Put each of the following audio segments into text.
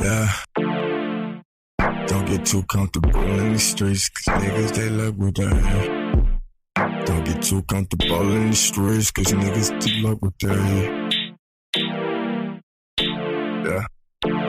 Yeah. Don't get too comfortable in the streets, cause niggas, they love what they hear. Don't get too comfortable in the streets, cause niggas, they love what they hear. Yeah.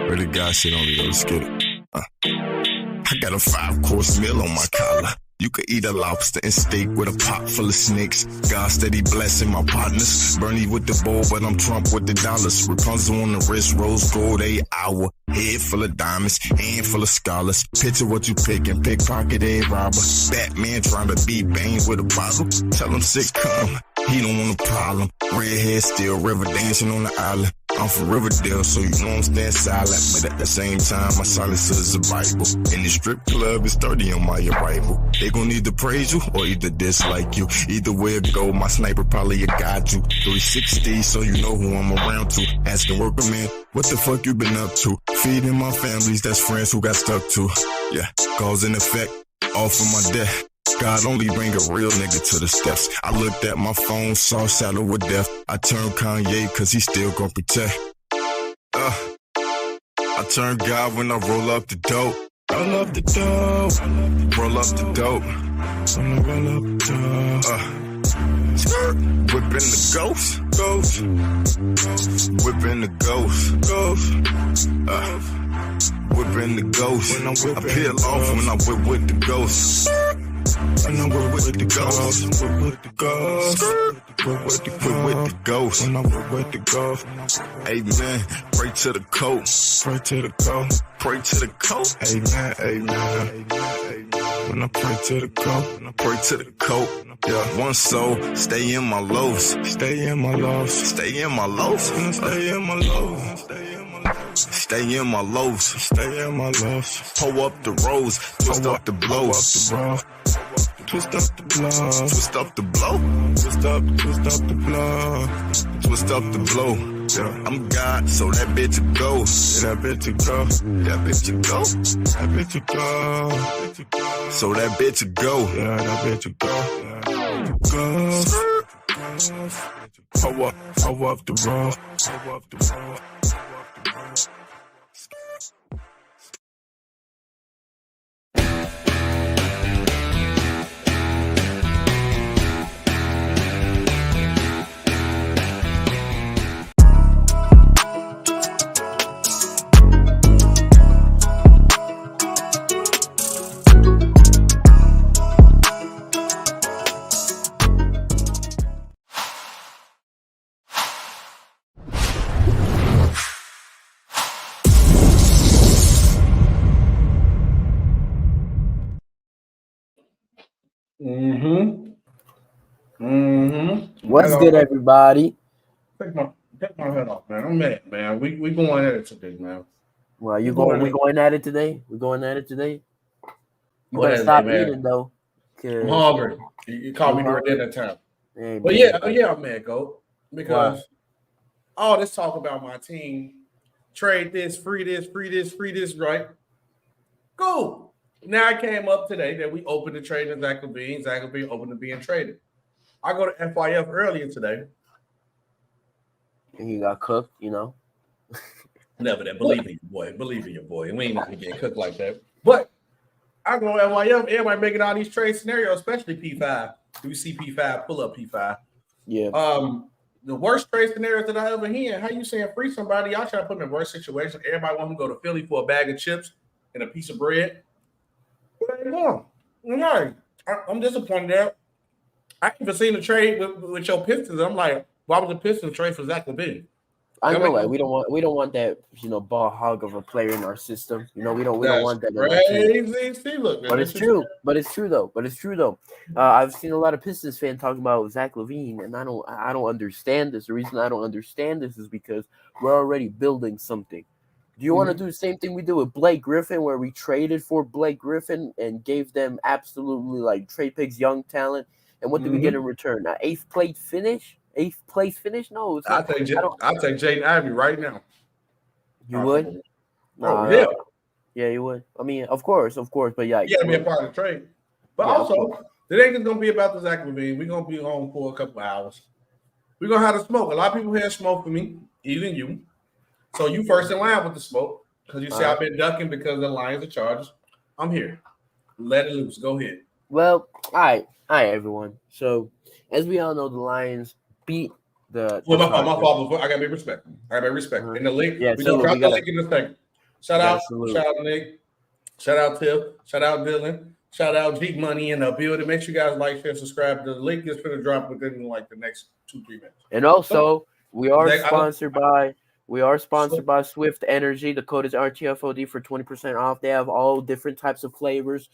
Really got shit on me, let's get it. I got a 5-course meal on my collar. You could eat a lobster and steak with a pot full of snakes. God steady blessing my partners. Bernie with the bowl, but I'm Trump with the dollars. Rapunzel on the wrist, rose gold, 8 hour. Head full of diamonds, hand full of scholars. Picture what you pickin', pickpocket, a robber. Batman trying to beat Bane with a bottle. Tell him sick come, he don't want a problem. Redhead still river dancing on the island. I'm from Riverdale, so you know I'm staying silent. But at the same time, my silence is a Bible. In the strip club, it's 30 on my arrival. They gon' either praise you or either dislike you. Either way it go, my sniper probably a guide you. 360, so you know who I'm around to. Asking worker man, what the fuck you been up to? Feeding my families, that's friends who got stuck to. Yeah, cause and effect, off of my death. God only bring a real nigga to the steps. I looked at my phone, saw shadow with death. I turned Kanye, cause he still gon' protect. I turn God when I roll up the dope. Roll up the dope. Roll up the dope. Roll up the dope. Skirt. Whipping the ghost. Ghost. Whipping the ghost. Ghost. Whipping the ghost. I peel off when I whip with the ghost. When I whip with the ghost, whip with the ghost, whip with the ghost, when I whip with the ghost. Amen. Pray to the coat, pray to the coat, pray to the coat. Amen, amen, amen. When I pray to the coat, when I pray to the coat. Yeah, one soul, stay in my lows, stay in my lows, stay in my lows, stay in my lows, stay in my lows. Stay in my lows, stay in my lows. Pull up the rose, twist up the blows. Twist up the blow, twist up the blow, twist up the blow, twist up the blow. Yeah, I'm God, so that bitch a go. Yeah, that bitch a go. That bitch a go. That bitch a go. So that bitch a go. Yeah, that bitch a go. Go. Pull up the road. Pull up the road. What's good, everybody? Take my head off, man. I'm mad, man. We going at it today, man. Well, we going at it today? We're going at it today? You better stop eating, though. I'm hungry. You caught me during dinner time. But yeah, I'm mad, Go. Because all this talk about my team, trade this, free this, right? Cool. Now I came up today that we opened the trade in Zach LaVine. Zach LaVine opened to being traded. I go to FYF earlier today. And you got cooked, you know. Never that. Believe in your boy. And we ain't gonna get cooked like that. But I go to FYF, everybody making all these trade scenarios, especially P5. We see P5, pull up P5. Yeah. The worst trade scenarios that I ever hear. How you saying free somebody? Y'all trying to put them in worse situation. Everybody want to go to Philly for a bag of chips and a piece of bread. Where you going? Okay. I'm disappointed there. I even seen the trade with your Pistons. I'm like, why was the Pistons trade for Zach LaVine? I know, like we don't want that, ball hog of a player in our system. We don't want that. Crazy. See, look, but it's true. But it's true though. I've seen a lot of Pistons fans talking about Zach LaVine, and I don't understand this. The reason I don't understand this is because we're already building something. Do you want to do the same thing we did with Blake Griffin, where we traded for Blake Griffin and gave them absolutely like trade picks, young talent? And what did we get in return? An eighth place finish? No, I'll take Jaden Ivey right now. You would? Yeah. Yeah, you would. I mean, of course, but yeah. You gotta be a part of the trade. But also, it ain't just gonna be about the Zach LaVine. We're gonna be home for a couple of hours. We're gonna have the smoke. A lot of people here smoke for me, even you. So you first in line with the smoke. Because you say I've been ducking because the Lions are Chargers. I'm here. Let it loose. Go ahead. Well, all right, everyone. So, as we all know, the Lions beat the my Chargers. fault. I got to be respect. In the link, yeah, we're going to drop the link in a second. Shout out Nick. Shout out Tiff. Shout out Dylan. Shout out G Money in the building. Make sure you guys like, share, subscribe. The link is going to drop within like the next 2-3 minutes. And also, we are sponsored by Swift Energy. The code is RTOFD for 20% off. They have all different types of flavors,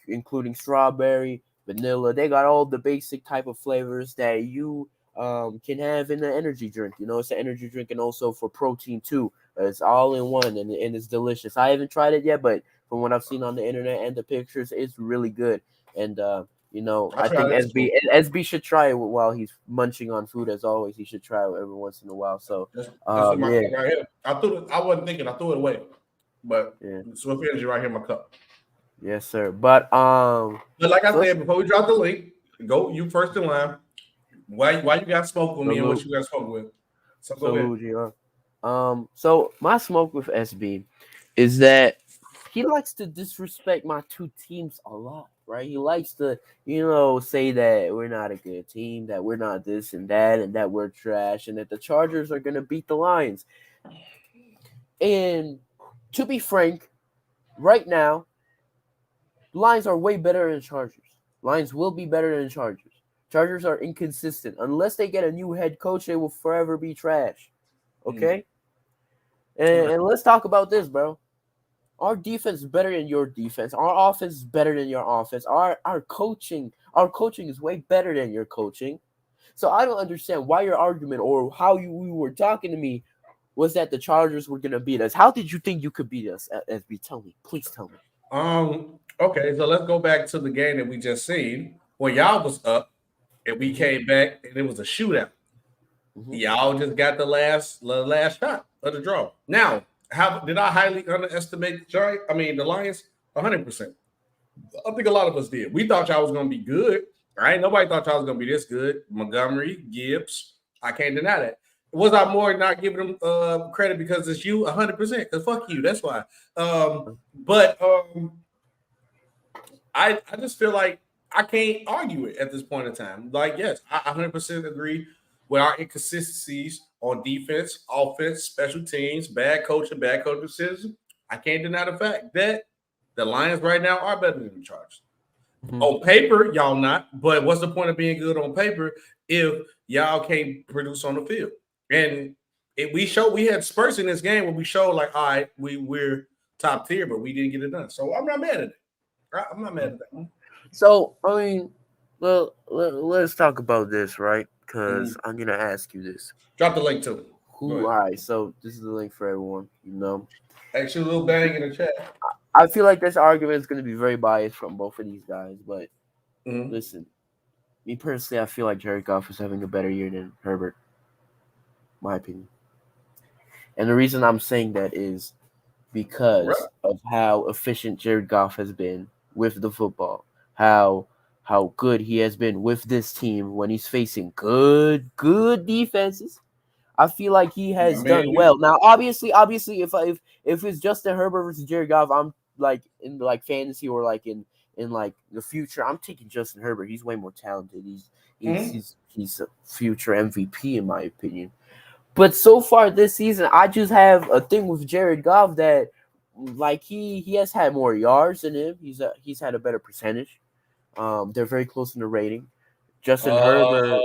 including strawberry, vanilla. They got all the basic type of flavors that you can have in an energy drink. You know, it's an energy drink and also for protein too. It's all in one and it's delicious. I haven't tried it yet, but from what I've seen on the internet and the pictures, it's really good. And you know, I think SB should try it while he's munching on food. As always, he should try it every once in a while. So that's my cup right here. I wasn't thinking. I threw it away, but Swift Energy right here in my cup. Yes, sir. But like I said before we drop the link, go you first in line. Why you got smoke with me and what you got smoke with? So go ahead. So my smoke with SB is that he likes to disrespect my two teams a lot, right? He likes to, say that we're not a good team, that we're not this and that we're trash, and that the Chargers are going to beat the Lions. And to be frank, right now, Lions are way better than Chargers. Lions will be better than Chargers. Chargers are inconsistent. Unless they get a new head coach, they will forever be trash. Okay? And let's talk about this, bro. Our defense is better than your defense. Our offense is better than your offense. Our coaching is way better than your coaching. So I don't understand why your argument or how you were talking to me was that the Chargers were going to beat us. How did you think you could beat us, SB? Tell me. Please tell me. Okay, so let's go back to the game that we just seen when y'all was up and we came back and it was a shootout. Mm-hmm. Y'all just got the last shot of the draw. Now, how did I highly underestimate the Lions? 100%. I think a lot of us did. We thought y'all was going to be good. Right? Nobody thought y'all was going to be this good. Montgomery, Gibbs, I can't deny that. Was I more not giving them credit because it's you? 100%. Because fuck you. That's why. But I just feel like I can't argue it at this point in time. Like, yes, I 100% agree with our inconsistencies on defense, offense, special teams, bad coaching decisions. I can't deny the fact that the Lions right now are better than the Chargers. Mm-hmm. On paper, y'all not. But what's the point of being good on paper if y'all can't produce on the field? And we had spurts in this game where we showed like, all right, we're top tier, but we didn't get it done. So I'm not mad at it. Right? I'm not mad at that. So let's talk about this, right? Because I'm gonna ask you this. Drop the link to it. All right, so this is the link for everyone. Actually, a little bang in the chat. I feel like this argument is going to be very biased from both of these guys, but listen, me personally, I feel like Jared Goff is having a better year than Herbert, my opinion. And the reason I'm saying that is because of how efficient Jared Goff has been with the football, how good he has been with this team when he's facing good defenses. I feel like he has done well. Now, obviously, if it's Justin Herbert versus Jared Goff, I'm like in like fantasy or like in like the future, I'm taking Justin Herbert. He's way more talented. He's a future MVP in my opinion. But so far this season, I just have a thing with Jared Goff that like he has had more yards than him. He's had a better percentage. They're very close in the rating. Justin Herbert,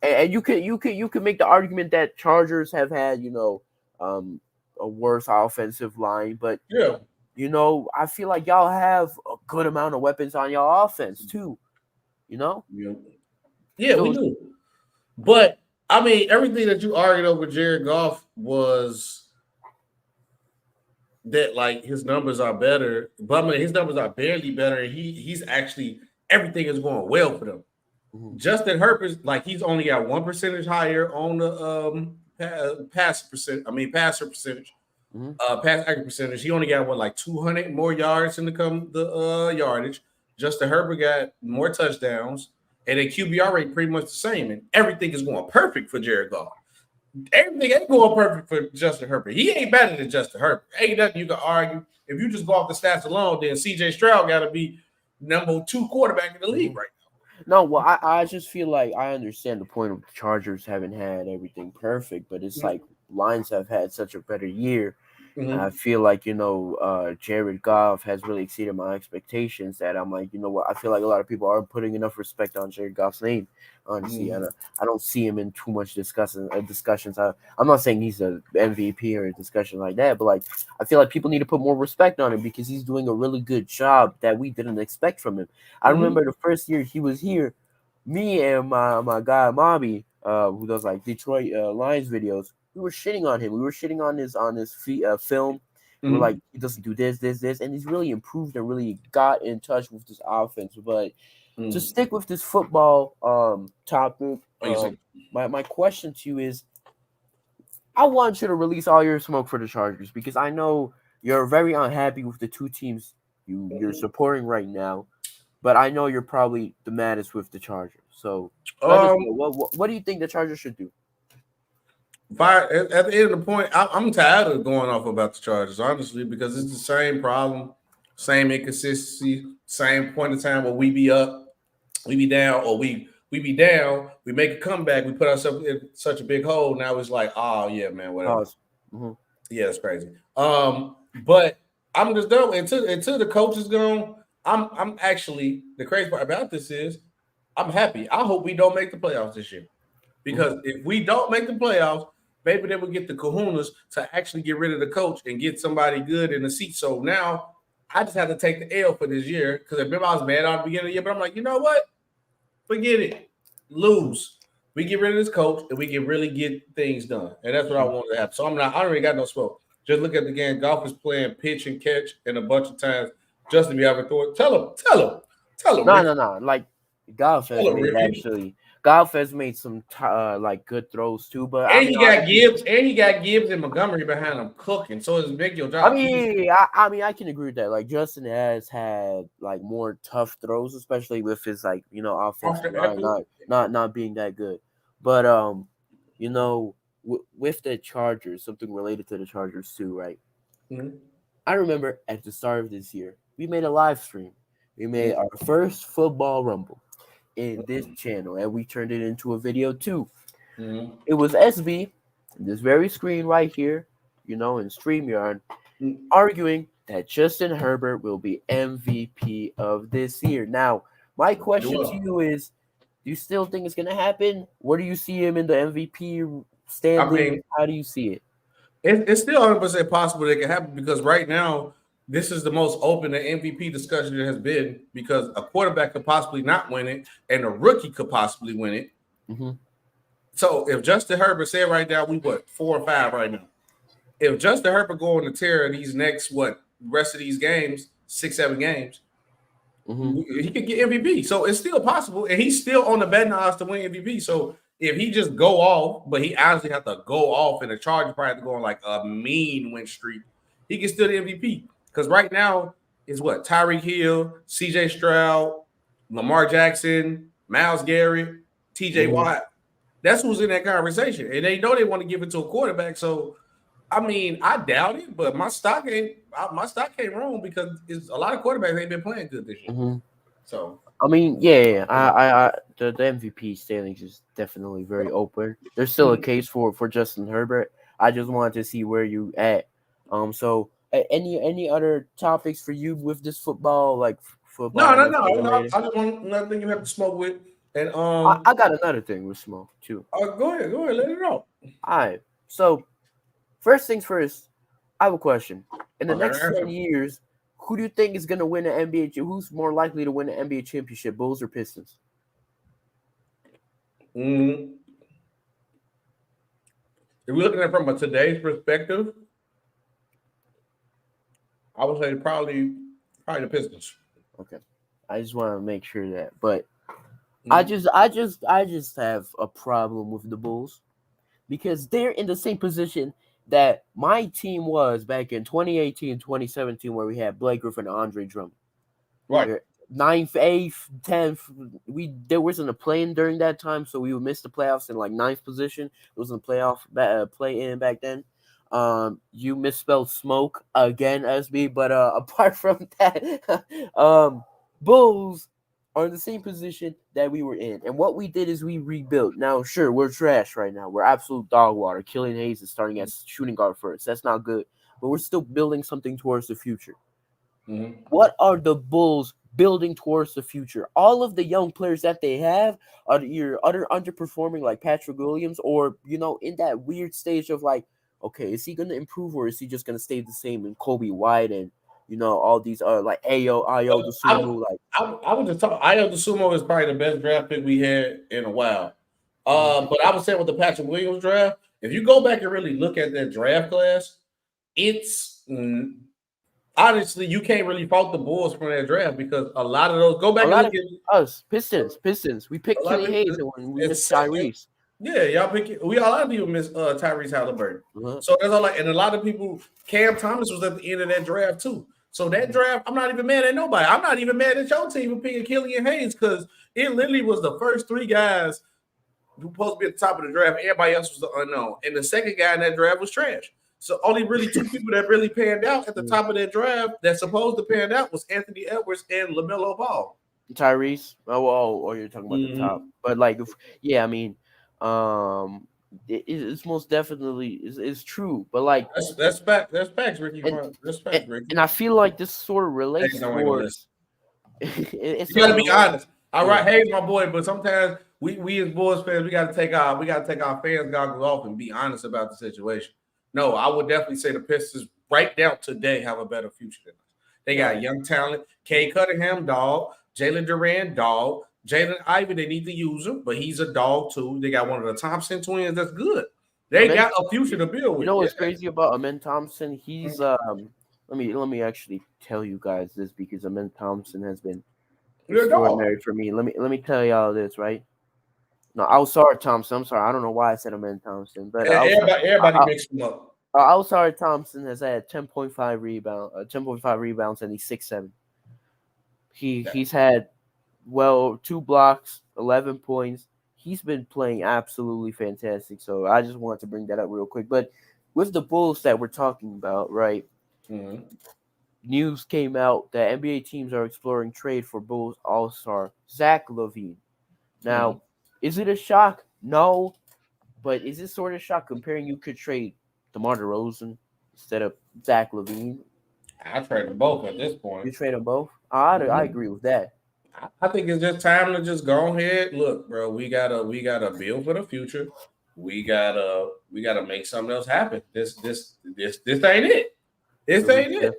and you could make the argument that Chargers have had, a worse offensive line, but I feel like y'all have a good amount of weapons on y'all offense too. Yeah, we do. But I mean, everything that you argued over Jared Goff was that like his numbers are better, but I mean his numbers are barely better, and he's actually everything is going well for them. Mm-hmm. Justin Herbert, like he's only got 1% higher on the passer percentage, pass accuracy percentage. He only got 200 more yards in the yardage. Justin Herbert got more touchdowns, and the QBR rate pretty much the same, and everything is going perfect for Jared Goff. everything ain't going perfect for Justin Herbert. He ain't better than Justin Herbert. Ain't nothing you can argue. If you just go off the stats alone, then C.J. Stroud got to be number 2 quarterback in the league right now. No, well, I just feel like I understand the point of the Chargers haven't had everything perfect, but it's like Lions have had such a better year. I feel like, Jared Goff has really exceeded my expectations that I'm like, you know what, I feel like a lot of people aren't putting enough respect on Jared Goff's name, honestly. I don't see him in too much discussions. I'm not saying he's an MVP or a discussion like that, but like I feel like people need to put more respect on him because he's doing a really good job that we didn't expect from him. I remember the first year he was here, me and my guy Mobby, who does like Detroit Lions videos, we were shitting on him. We were shitting on his film. We were like, he doesn't do this, and he's really improved and really got in touch with this offense. But to stick with this football topic, my question to you is, I want you to release all your smoke for the Chargers because I know you're very unhappy with the two teams you're supporting right now, but I know you're probably the maddest with the Chargers. So what do you think the Chargers should do? At the end of the point, I'm tired of going off about the Chargers, honestly, because it's the same problem, same inconsistency, same point in time where we be up, we be down, or we be down, we make a comeback, we put ourselves in such a big hole. Now it's like, oh yeah, man, whatever. Yeah, it's crazy. But I'm just done until the coach is gone. I'm actually, the crazy part about this is I'm happy. I hope we don't make the playoffs this year. Because if we don't make the playoffs, maybe they will get the kahunas to actually get rid of the coach and get somebody good in the seat. So now I just have to take the L for this year because I remember I was mad at the beginning of the year, but I'm like, you know what? Forget it. Lose. We get rid of this coach and we can really get things done. And that's what I want to happen. So I don't really got no smoke. Just look at the game. Goff is playing pitch and catch, and a bunch of times Justin be having throw it. Tell him. No. Like Goff has made some like good throws too, but he got Gibbs and Montgomery behind him cooking. So it's big your job. I can agree with that. Like Justin has had like more tough throws, especially with his offensive line not being that good. But with the Chargers, something related to the Chargers too, right? I remember at the start of this year, we made a live stream. We made our first football rumble in this channel, and we turned it into a video too. It was SB, this very screen right here, in StreamYard, arguing that Justin Herbert will be MVP of this year. Now, my question to you is, do you still think it's going to happen? Where do you see him in the MVP standing? How do you see it? It's still 100% possible that it can happen because right now, this is the most open MVP discussion there has been because a quarterback could possibly not win it and a rookie could possibly win it. So if Justin Herbert said right now, we 4 or 5 right now. If Justin Herbert go on the tear these next rest of these games, 6-7 games, he could get MVP. So it's still possible, and he's still on the betting odds to win MVP. So if he just go off, but he honestly have to go off, and the Chargers probably have to go on like a mean win streak, he can still the MVP. Because right now is Tyreek Hill, C.J. Stroud, Lamar Jackson, Myles Garrett, T.J. Watt. That's who's in that conversation. And they know they want to give it to a quarterback. So, I doubt it, but my stock ain't wrong because a lot of quarterbacks ain't been playing good this year. So, the MVP standings is definitely very open. There's still a case for Justin Herbert. I just wanted to see where you at. So any other topics for you with this football, like football? No. I just want another thing you have to smoke with. And I got another thing with smoke too. Go ahead, let it out. All right. So first things first, I have a question. In the next 10 years, who do you think is gonna win the NBA? Who's more likely to win the NBA championship, Bulls or Pistons? If we're looking at it from today's perspective, I would say probably the Pistons. Okay, I just want to make sure that, but I just have a problem with the Bulls because they're in the same position that my team was back in 2018, 2017, where we had Blake Griffin and Andre Drummond. Right. 9th, 8th, 10th. There wasn't a play-in during that time, so we would miss the playoffs in like 9th position. It wasn't a play-in back then. You misspelled smoke again, SB. But apart from that, Bulls are in the same position that we were in. And what we did is we rebuilt. Now, sure, we're trash right now. We're absolute dog water. Killian Hayes is starting as shooting guard first. That's not good. But we're still building something towards the future. Mm-hmm. What are the Bulls building towards the future? All of the young players that they have are either underperforming like Patrick Williams or, in that weird stage of like, okay, is he going to improve or is he just going to stay the same? And Kobe White and, all these like Ayo DeSumo. I would just talk. Ayo DeSumo is probably the best draft pick we had in a while. But I would say with the Patrick Williams draft, if you go back and really look at that draft class, it's honestly, you can't really fault the Bulls from that draft because a lot of those go back and look at us Pistons. We picked Kenny Hayes and we missed Tyrese. Yeah, y'all pick. A lot of people miss Tyrese Halliburton. So that's all. And a lot of people. Cam Thomas was at the end of that draft too. So that draft, I'm not even mad at nobody. I'm not even mad at your team for picking Killian Hayes because it literally was the first 3 guys who supposed to be at the top of the draft. Everybody else was the unknown, and the second guy in that draft was trash. So only really 2 people that really panned out at the top of that draft that supposed to pan out was Anthony Edwards and LaMelo Ball. Tyrese. Oh, you're talking about the top. But it's most definitely is true. But like that's facts, Ricky. That's facts, Ricky. And I feel like this sort of relates towards. You gotta be honest. All right, Hayes, my boy, but sometimes we as Bulls fans, we gotta take our fans goggles off and be honest about the situation. No, I would definitely say the Pistons right now today have a better future than us. They got young talent, Cade Cunningham, dog, Jalen Duran, dog, Jalen Ivey. They need to use him, but he's a dog too. They got one of the Thompson twins. That's good. They got a future to build with. You know what's crazy about Amen Thompson? He's let me actually tell you guys this because Amen Thompson has been extraordinary for me. Let me tell y'all this, right? No, Ausar Thompson. I'm sorry, I don't know why I said Amen Thompson, but everybody mixed him up. Ausar Thompson has had 10.5 rebounds, and he's 6'7". He's had 2 blocks, 11 points. He's been playing absolutely fantastic. So I just wanted to bring that up real quick. But with the Bulls that we're talking about, right? Mm-hmm. News came out that NBA teams are exploring trade for Bulls All-Star Zach LaVine. Now, is it a shock? No. But is it sort of shock comparing you could trade DeMar DeRozan instead of Zach LaVine? I trade them both at this point. You trade them both? I agree with that. I think it's just time to just go ahead. Look, bro, we gotta build for the future. We gotta make something else happen. This ain't it. This ain't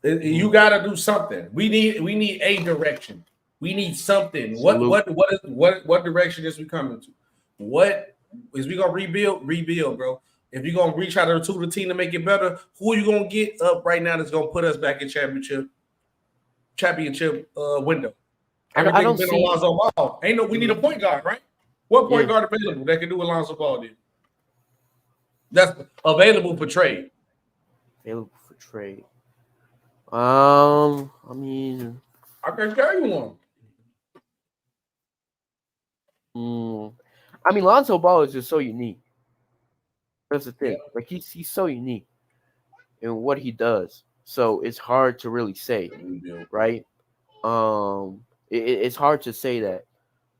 it. You gotta do something. We need a direction. We need something. What direction is we coming to? What is we gonna rebuild? Rebuild, bro. If you're gonna reach out to the team to make it better, who are you gonna get up right now that's gonna put us back in championship window? Everything's been on Lonzo Ball. We need a point guard, right? What point guard available that can do what Lonzo Ball did? That's available for trade. Available for trade. I mean, I can tell you one. I mean, Lonzo Ball is just so unique. That's the thing. Yeah. Like he's so unique in what he does. So it's hard to really say, right? It's hard to say that.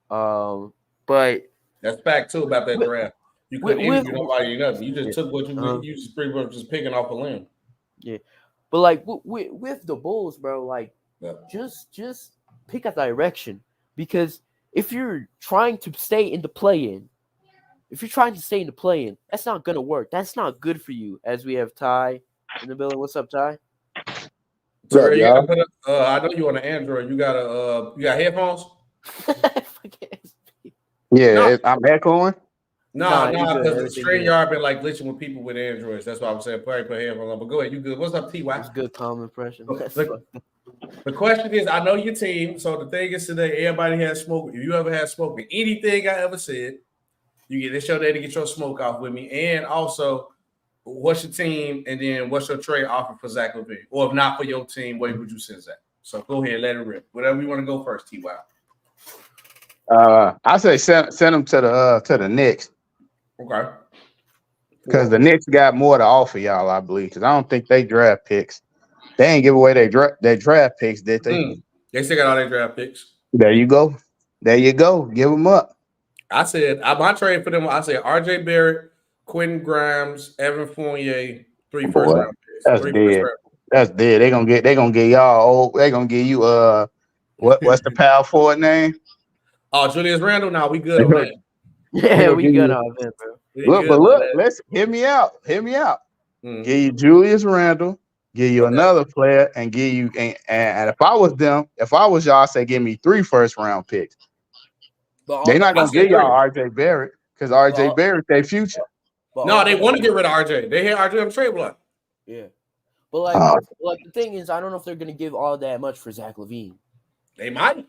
But that's fact too about that draft. You couldn't interview nobody or nothing. You just took what you just pretty much just picking off a limb. Yeah. But like with the Bulls, bro, like just pick a direction. Because if you're trying to stay in the play-in, that's not gonna work. That's not good for you. As we have Ty in the building. What's up, Ty? So I know you on the Android. You got headphones? Yeah, I'm echoing. No, because the StreamYard been like glitching with people with Androids. That's why I'm saying probably put headphones on. But go ahead, you good? What's up, T.Y.? It's good, calm impression. The question is, I know your team. So the thing is today, everybody has smoke. If you ever had smoke with anything I ever said, you get this show there to get your smoke off with me. And also, what's your team? And then what's your trade offer for Zach LaVine? Or if not for your team, where would you send Zach? So go ahead, let it rip. Whatever you want to go first, T.Y. I say send them to the Knicks. Okay. Because the Knicks got more to offer y'all, I believe. Because I don't think they draft picks. They ain't give away their draft picks, did they? They still got all their draft picks. There you go. Give them up. I said my trade for them. I said R.J. Barrett, Quentin Grimes, Evan Fournier, 3 first-round picks. That's dead. That's dead. They gonna get y'all old. They gonna give you what's the power forward name? Oh, Julius Randle. Now we good on that. Yeah, we good on that, bro. Look, let's hear me out. Mm-hmm. Give you Julius Randle, give you another player, and give you and if I was y'all, I say give me 3 first-round picks. They're not gonna give y'all R.J. Barrett because R.J. Barrett their future. No, they want to get rid of R.J. They had R.J. on the trade block. Yeah, but like the thing is, I don't know if they're gonna give all that much for Zach LaVine. They might.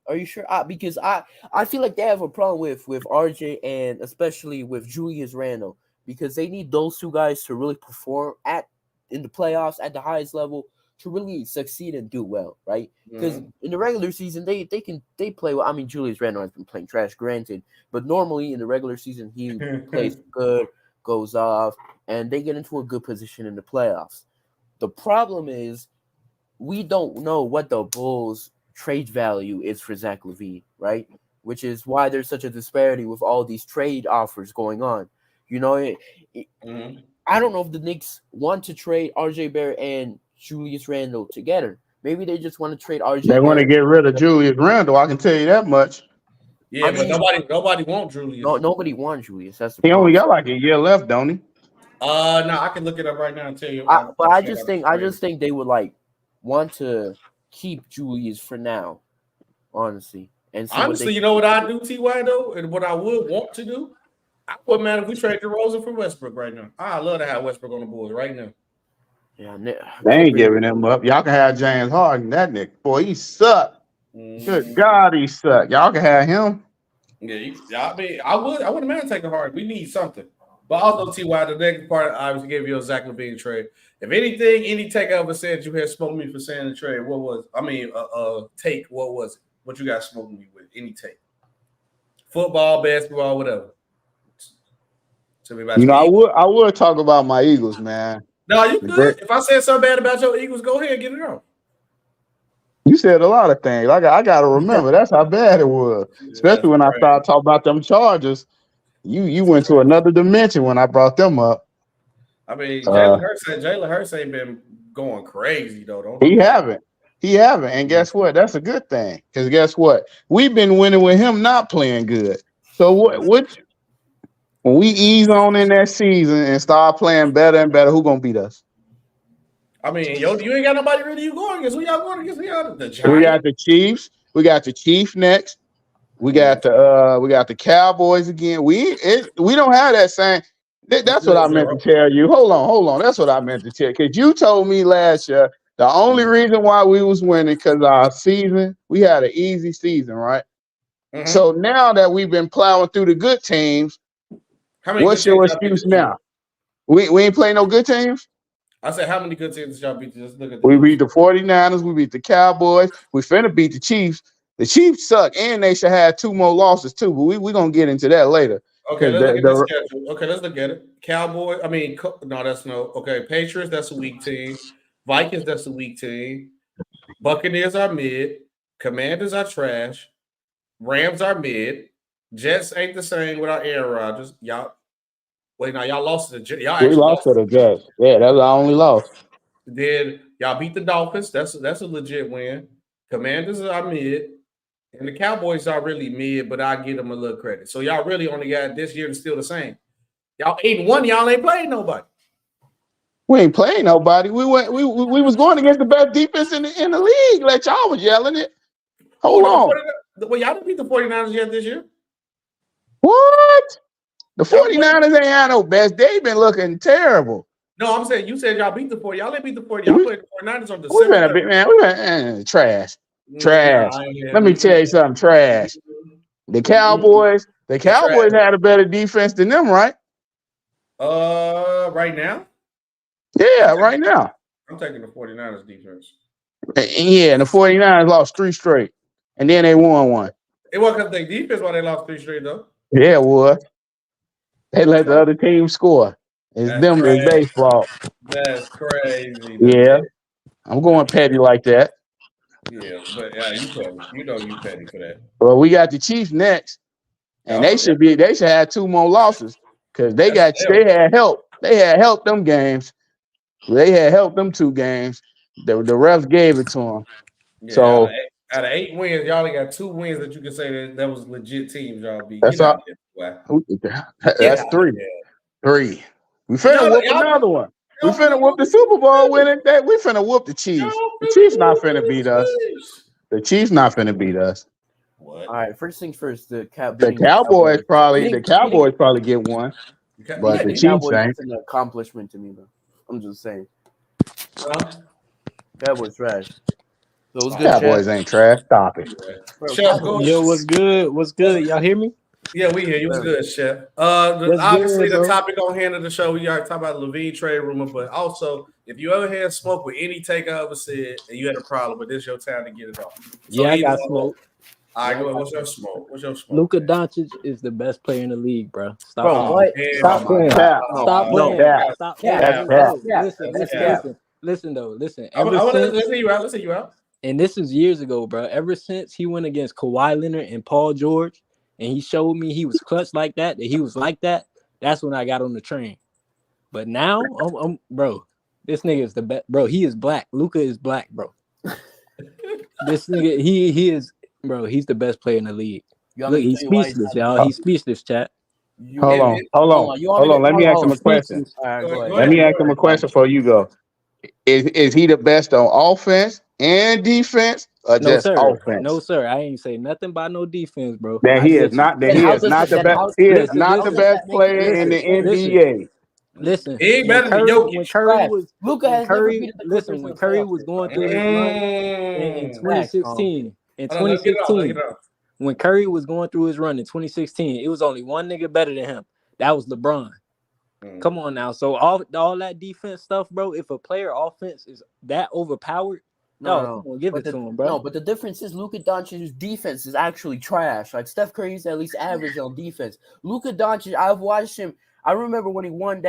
Are you sure? Because I feel like they have a problem with RJ and especially with Julius Randle because they need those 2 guys to really perform in the playoffs at the highest level to really succeed and do well, right? Because in the regular season they play well. I mean, Julius Randle has been playing trash, granted, but normally in the regular season he plays good, goes off, and they get into a good position in the playoffs. The problem is we don't know what the Bulls' trade value is for Zach LaVine, right? Which is why there's such a disparity with all these trade offers going on. You know, I don't know if the Knicks want to trade RJ Barrett and Julius Randle together. Maybe they just want to trade RJ. They want to get rid of Julius Randle. I can tell you that much. Yeah, but nobody wants Julius. No, nobody wants Julius. That's the problem. Only got like a year left, don't he? No, I can look it up right now and tell you. But I just think they would want to keep Julius for now, honestly. And honestly, you know what I do, T.Y. though, and what I would want to do. I wouldn't mind if we trade DeRozan for Westbrook right now. I love to have Westbrook on the Bulls right now. Yeah, they ain't giving him up. Y'all can have James Harden. That nigga, boy, he suck. Good God, he suck. Y'all can have him. Yeah, I mean, I wouldn't mind taking Harden. We need something. But also, T.Y., the next part, I obviously gave you a Zach LaVine trade. If anything, any take I ever said you had smoked me for saying the trade, what was? I mean, take. What was it? What you got smoked me with? Any take? Football, basketball, whatever. I would talk about my Eagles, man. No, you good. If I said something bad about your Eagles, go ahead and get it on. You said a lot of things. I got to remember. That's how bad it was. Especially when I started talking about them Chargers. You went to another dimension when I brought them up. I mean, Jalen Hurts ain't been going crazy though. He haven't. And guess what? That's a good thing. Because guess what? We've been winning with him not playing good. So what when we ease on in that season and start playing better and better, who gonna beat us? I mean, you ain't got nobody really you going against. Who y'all going against? We got the Giants. We got the Chiefs. We got the Chiefs next. We got the Cowboys again. We don't have that same. That's what I meant to tell you. Hold on. That's what I meant to tell you. Because you told me last year the only reason why we was winning because our season, we had an easy season, right? Mm-hmm. So now that we've been plowing through the good teams, what's your excuse now? We ain't playing no good teams? I said, how many good teams did y'all beat? Just look at we beat the 49ers. We beat the Cowboys. We finna beat the Chiefs. The Chiefs suck, and they should have 2 more losses too. But we gonna get into that later. Okay, let's look at the schedule. Okay, let's look at it. Cowboys. I mean, Patriots. That's a weak team. Vikings. That's a weak team. Buccaneers are mid. Commanders are trash. Rams are mid. Jets ain't the same without Aaron Rodgers. Y'all lost to the Jets. We lost to the Jets. Yeah, that's our only loss. Then y'all beat the Dolphins. That's a legit win. Commanders are mid. And the Cowboys are really mid, but I give them a little credit. So y'all really only got this year is still the same. Y'all 8-1. Y'all ain't playing nobody. We ain't playing nobody. We was going against the best defense in the league. Like y'all was yelling it. Hold on. Well, y'all didn't beat the 49ers yet this year. What? The 49ers ain't had no best. They've been looking terrible. No, I'm saying you said y'all beat the 40. Y'all ain't beat the 40. Y'all played the 49ers on December. We been trash. Trash. Let me tell you something. Trash. The Cowboys had a better defense than them, right? Right now? Yeah, right now. I'm taking the 49ers defense. Yeah, and the 49ers lost 3 straight, and then they won one. It wasn't because they defense why they lost 3 straight though. Yeah, it was. They let the other team score. It's baseball. That's crazy. Yeah, I'm going petty like that. Yeah, but you petty. You know you petty for that. Well, we got the Chiefs next, and they should have 2 more losses because they had help. They had help them games. They had helped them 2 games. The refs gave it to them. Yeah, so out of 8 wins, y'all only got 2 wins that you can say that was legit teams y'all beat. That's all. That's 3. 3. We finna whoop another one. We finna whoop the Super Bowl winning. We finna whoop the Chiefs. The Chiefs not finna beat us. The Chiefs not finna beat us. What? All right. First things first. The Cowboys probably get one. But the Chiefs ain't. It's an accomplishment to me, though. I'm just saying. Cowboys trash. So Cowboys ain't trash. Stop it. Yo, what's good? What's good? Y'all hear me? Yeah, we hear you. What's good, Chef? Obviously, the topic on hand of the show, we already talked about LaVine trade rumor, but also, if you ever had smoke with any take I ever said and you had a problem, but this your time to get it off. So I got smoke. All right, go ahead. What's your smoke? Luka Doncic is the best player in the league, bro. Stop playing. Stop playing. Stop playing. Stop playing. Listen, though. Listen. Let's hear you out. And this is years ago, bro. Ever since he went against Kawhi Leonard and Paul George, and he showed me he was clutch like that he was like that, that's when I got on the train. But now, bro, this nigga is the best. Bro, he is black. Luka is black, bro. This nigga, he is, bro, he's the best player in the league. Look, he's speechless, y'all. He's speechless, chat. Hold on. Let me ask him a question. Let me ask him a question before you go. Is he the best on offense and defense, or just offense? No, sir. I ain't say nothing about no defense, bro. That he is not the best. He is not the best player in the NBA. Listen, he ain't better than Jokic. When Curry was going through his run in 2016, when Curry was going through his run in 2016, it was only one nigga better than him. That was LeBron. Come on now. So all that defense stuff, bro, if a player offense is that overpowered, give it to him, bro. No, but the difference is Luka Doncic's defense is actually trash. Like Steph Curry's at least average on defense. Luka Doncic, I've watched him. I remember when he won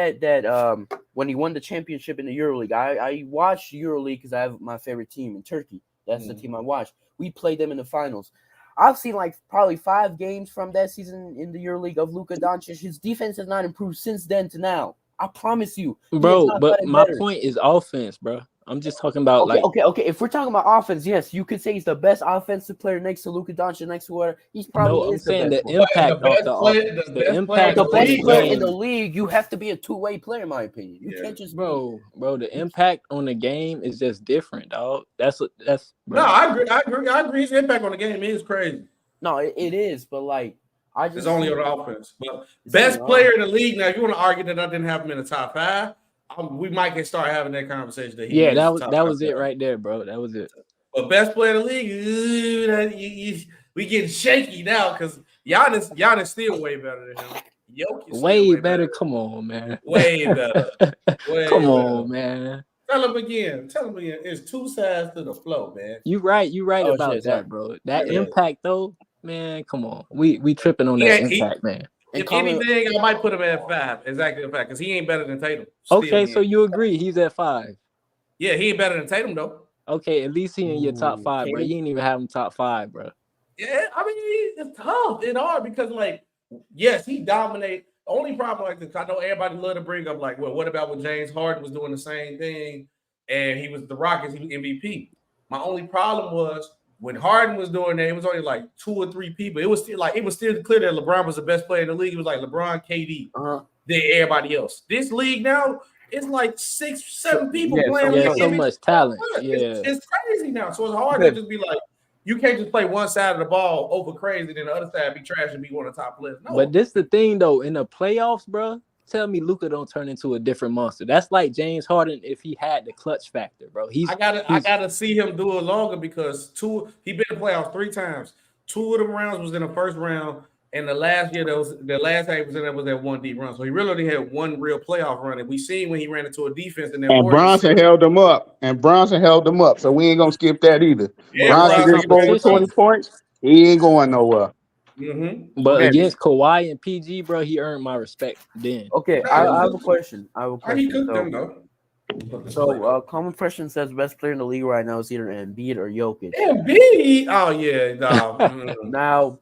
when he won the championship in the EuroLeague. I watched EuroLeague because I have my favorite team in Turkey. That's the team I watched. We played them in the finals. I've seen like probably 5 games from that season in the EuroLeague of Luka Doncic. His defense has not improved since then to now. I promise you, bro. But my point is offense, bro. I'm just talking about okay. If we're talking about offense, yes, you could say he's the best offensive player next to Luka Doncic, next to whatever. He's probably I'm saying the impact of the best player in the league. You have to be a 2-way player, in my opinion. You can't just bro. The impact on the game is just different, dog. That's bro. No, I agree. His impact on the game is crazy. No, it is, but like it's only on the offense. But best player in the league. Now, if you want to argue that I didn't have him in the top 5. We might start having that conversation. That was it right there, bro. That was it. But best player in the league, we getting shaky now because Giannis still way better than him. Jokic way better. Come on, man. Way better. Come on, man. Tell him again. It's 2 sides to the flow, man. You right about that, bro. That impact though, man. Come on, we tripping on that impact, man. If anything, I might put him at 5. Exactly the fact because he ain't better than Tatum. Okay, so you agree he's at 5? Yeah, he ain't better than Tatum though. Okay, at least he in your top 5, bro. You ain't even have him top 5, bro. Yeah, I mean it's tough. It's hard because yes, he dominate. Only problem I know everybody love to bring up well, what about when James Harden was doing the same thing and he was the Rockets, he was MVP. My only problem was when Harden was doing that, it was only 2 or 3 people. It was still clear that LeBron was the best player in the league. It was LeBron, KD, then everybody else. This league now, it's 6, 7 people playing. Yeah, so much talent. It's crazy now. So it's hard to just be you can't just play one side of the ball over crazy, then the other side be trash and be one of the top players. No. But this the thing though, in the playoffs, bro. Tell me Luka don't turn into a different monster. That's like James Harden if he had the clutch factor, bro. I gotta see him do it longer because he been in the playoffs 3 times. 2 of them rounds was in the first round. And the last year, the last 8% that was that one deep run. So he really only had one real playoff run. And we seen when he ran into a defense in that And Warriors. Bronson held them up. So we ain't gonna skip that either. Yeah, Bronson just scored over competition. 20 points. He ain't going nowhere. Mm-hmm. But Okay. against Kawhi and PG, bro, he earned my respect then. Okay, I have a question. He cooked them though. So, Common Impression says best player in the league right now is either Embiid or Jokic. Embiid. Oh yeah, no. Now,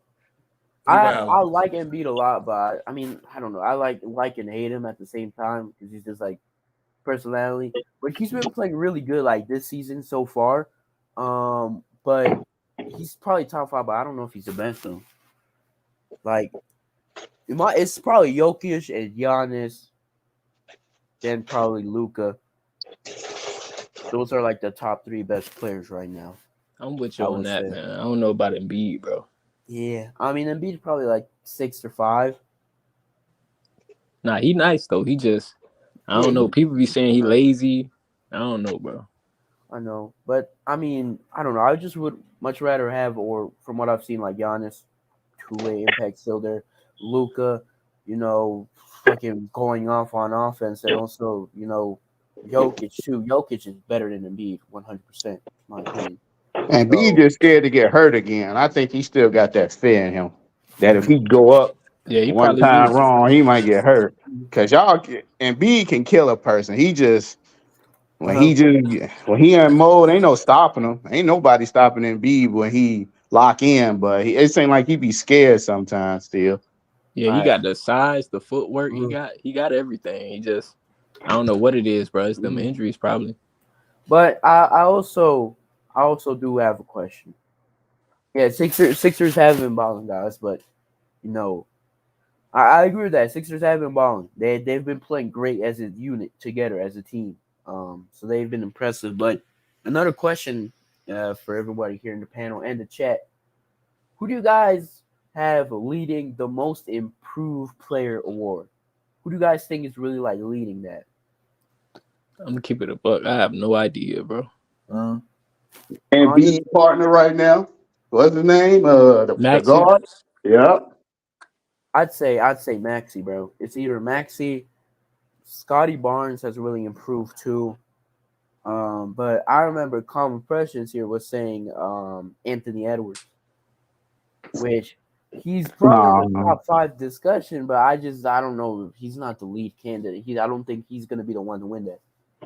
I like Embiid a lot, but I mean, I don't know. I like and hate him at the same time because he's just like personality. But he's been playing really good like this season so far. But he's probably top 5, but I don't know if he's the best though. Like, it's probably Jokic and Giannis, then probably Luka. Those are like the top 3 best players right now. I'm with you on that, man. I don't know about Embiid, bro. Yeah, I mean Embiid's probably like 6 or 5. Nah, he nice though. He just, I don't know. People be saying he lazy. I don't know, bro. I know, but I mean, I don't know. I just would much rather have, or from what I've seen, like Giannis, 2-way impact still there. Luka, fucking going off on offense, and also, Jokic too. Jokic is better than Embiid, 100%. My opinion. And B just scared to get hurt again. I think he still got that fear in him that if he go up he one time wrong, he might get hurt. Because and B can kill a person. He just when he in mode, ain't no stopping him. Ain't nobody stopping Embiid when he lock in. But it seems like he be scared sometimes still. Yeah, he got the size, the footwork. He got everything. He just, I don't know what it is, bro. It's them injuries probably. But I also do have a question. Yeah, Sixers have been balling, guys, but I agree with that. Sixers have been balling. They've been playing great as a unit together as a team. So they've been impressive. But another question for everybody here in the panel and the chat: who do you guys have leading the most improved player award? Who do you guys think is really like leading that? I'm gonna keep it a buck. I have no idea, bro. And B partner right now. What's his name? The guard. Yep. I'd say Maxey, bro. It's either Maxey. Scotty Barnes has really improved too. But I remember Common Impressions here was saying Anthony Edwards, which he's probably in the top 5 discussion, but I don't know. He's not the lead candidate. I don't think he's gonna be the one to win that.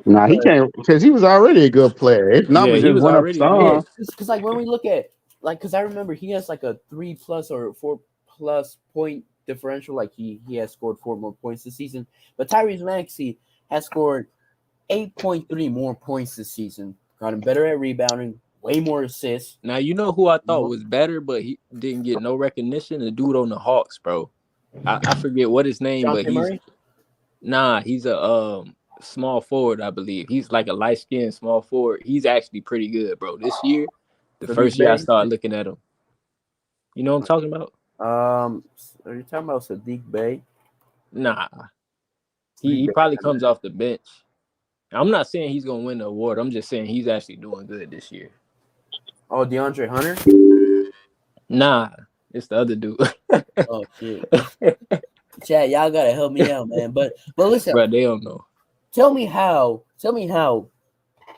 Nah, he can't because he was already a good player. His numbers just went up some. Because like when we look at because I remember he has like a 3+ or 4+ point differential. Like he has scored 4 more points this season, but Tyrese Maxey has scored 8.3 more points this season. Got him better at rebounding, way more assists. Now you know who I thought was better, but he didn't get no recognition. The dude on the Hawks, bro. I forget what his name, but he's a small forward, I believe. He's like a light-skinned small forward. He's actually pretty good, bro. This year, the first year I started looking at him. You know what I'm talking about? Are you talking about Sadiq Bey? Nah. He probably comes off the bench. I'm not saying he's gonna win the award. I'm just saying he's actually doing good this year. Oh, DeAndre Hunter? Nah, it's the other dude. Oh shit. Chat, y'all gotta help me out, man. But listen, bro, they don't know. Tell me how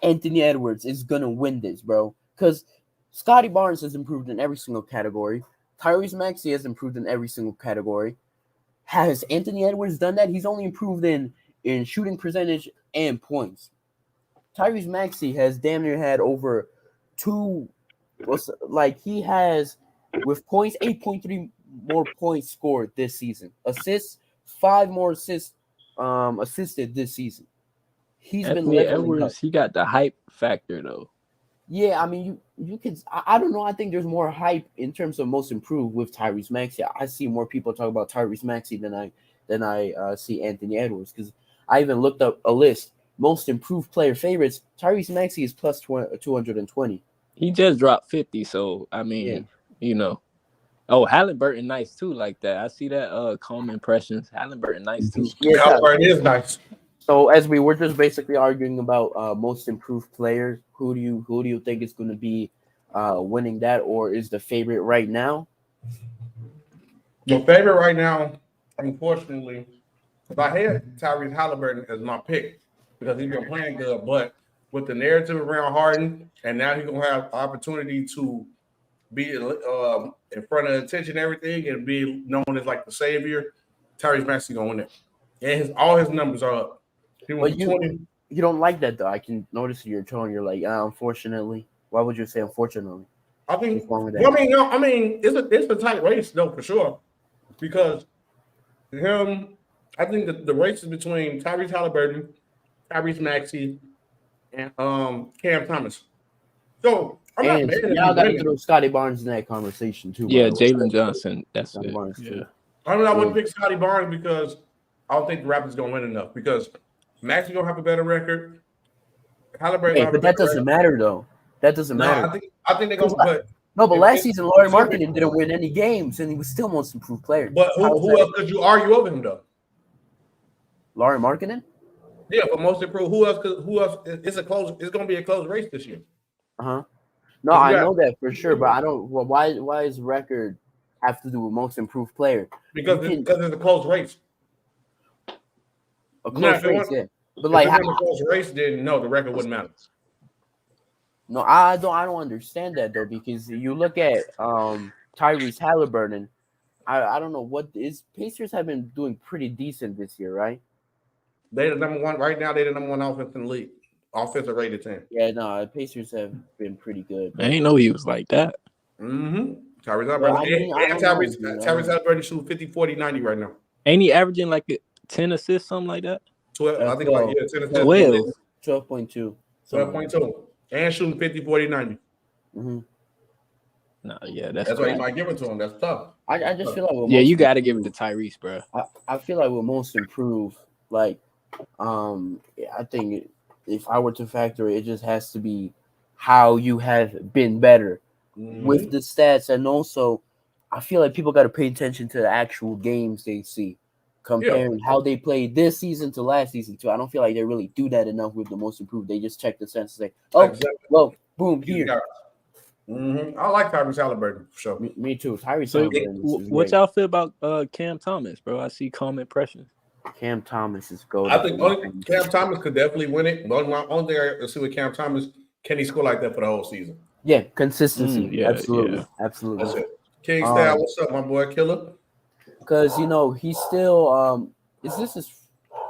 Anthony Edwards is gonna win this, bro. Because Scotty Barnes has improved in every single category. Tyrese Maxey has improved in every single category. Has Anthony Edwards done that? He's only improved in shooting percentage and points. Tyrese Maxey has damn near had over 2. He has with points 8.3 more points scored this season. Assists 5 more assists assisted this season. He's Anthony been Edwards. He got the hype factor though. Yeah, I mean you can. I don't know. I think there's more hype in terms of most improved with Tyrese Maxey. I see more people talk about Tyrese Maxey than I see Anthony Edwards, because I even looked up a list. Most improved player favorites. Tyrese Maxey is plus 220. He just dropped 50, so I mean, Oh, Halliburton nice too, like that. I see that. Common Impressions. Halliburton nice too. Yeah, Halliburton is nice. So as we were just basically arguing about most improved players, who do you think is going to be winning that, or is the favorite right now? My favorite right now, unfortunately, if I had Tyrese Halliburton as my pick because he's been playing good, but with the narrative around Harden, and now he's gonna have opportunity to be in front of attention and everything and be known as like the savior, Tyrese Maxey gonna win it. And all his numbers are up. He went 20. You don't like that though. I can notice your tone. You're like, unfortunately. Why would you say unfortunately? I think. I mean, it's a tight race though for sure, because I think that the race is between Tyrese Halliburton, Tyrese Maxey, and Cam Thomas. So I'm not mad at y'all got to throw Scotty Barnes in that conversation too. Yeah, Jalen Johnson. That's it. Barnes too. I mean, I wouldn't pick Scotty Barnes because I don't think the Raptors gonna win enough. Because Maxey gonna have a better record. Halliburton, but that doesn't matter though. That doesn't matter. I think they're gonna put. No, but last season, Lauri Markkanen didn't win any games, and he was still most improved player. But who else could you argue over him though? Lauri Markkanen? Yeah, but most improved. Who else? It's gonna be a close race this year. No, I know that for sure, but I don't. Well, why does record have to do with most improved player? Because it's a close race. A close race, yeah. But like, if it was a close race, then no, the record wouldn't matter. No, I don't understand that though, because you look at Tyrese Halliburton. I don't know what is Pacers have been doing pretty decent this year, right? They're the number one right now. They're the number one offense in the league, offensive rated team. Yeah, no, Pacers have been pretty good. I didn't know he was like that. Tyrese Halliburton. Tyrese Halliburton shooting 50, 40, 90 right now. Ain't he averaging like 10 assists, something like that? 12. I think 10 assists. 12.2. 12.2. And shooting 50, 40, 90. No, yeah, that's why you might give it to him. That's tough. I just feel like you got to give it to Tyrese, bro. I feel like we're most improved. Like, I think if I were to factor it, it just has to be how you have been better with the stats, and also I feel like people got to pay attention to the actual games they see, comparing how they played this season to last season too. I don't feel like they really do that enough with the most improved. They just check the stats and say, well, boom, here. I like Tyrese Halliburton for sure. Me too. Tyrese Halliburton. What y'all feel about Cam Thomas, bro? I see calm impressions. Cam Thomas is gold. I think Cam Thomas could definitely win it. But only thing I see with Cam Thomas, can he score like that for the whole season? Yeah, consistency. Absolutely. That's it. King Style, what's up, my boy Killer? Because he's still is this his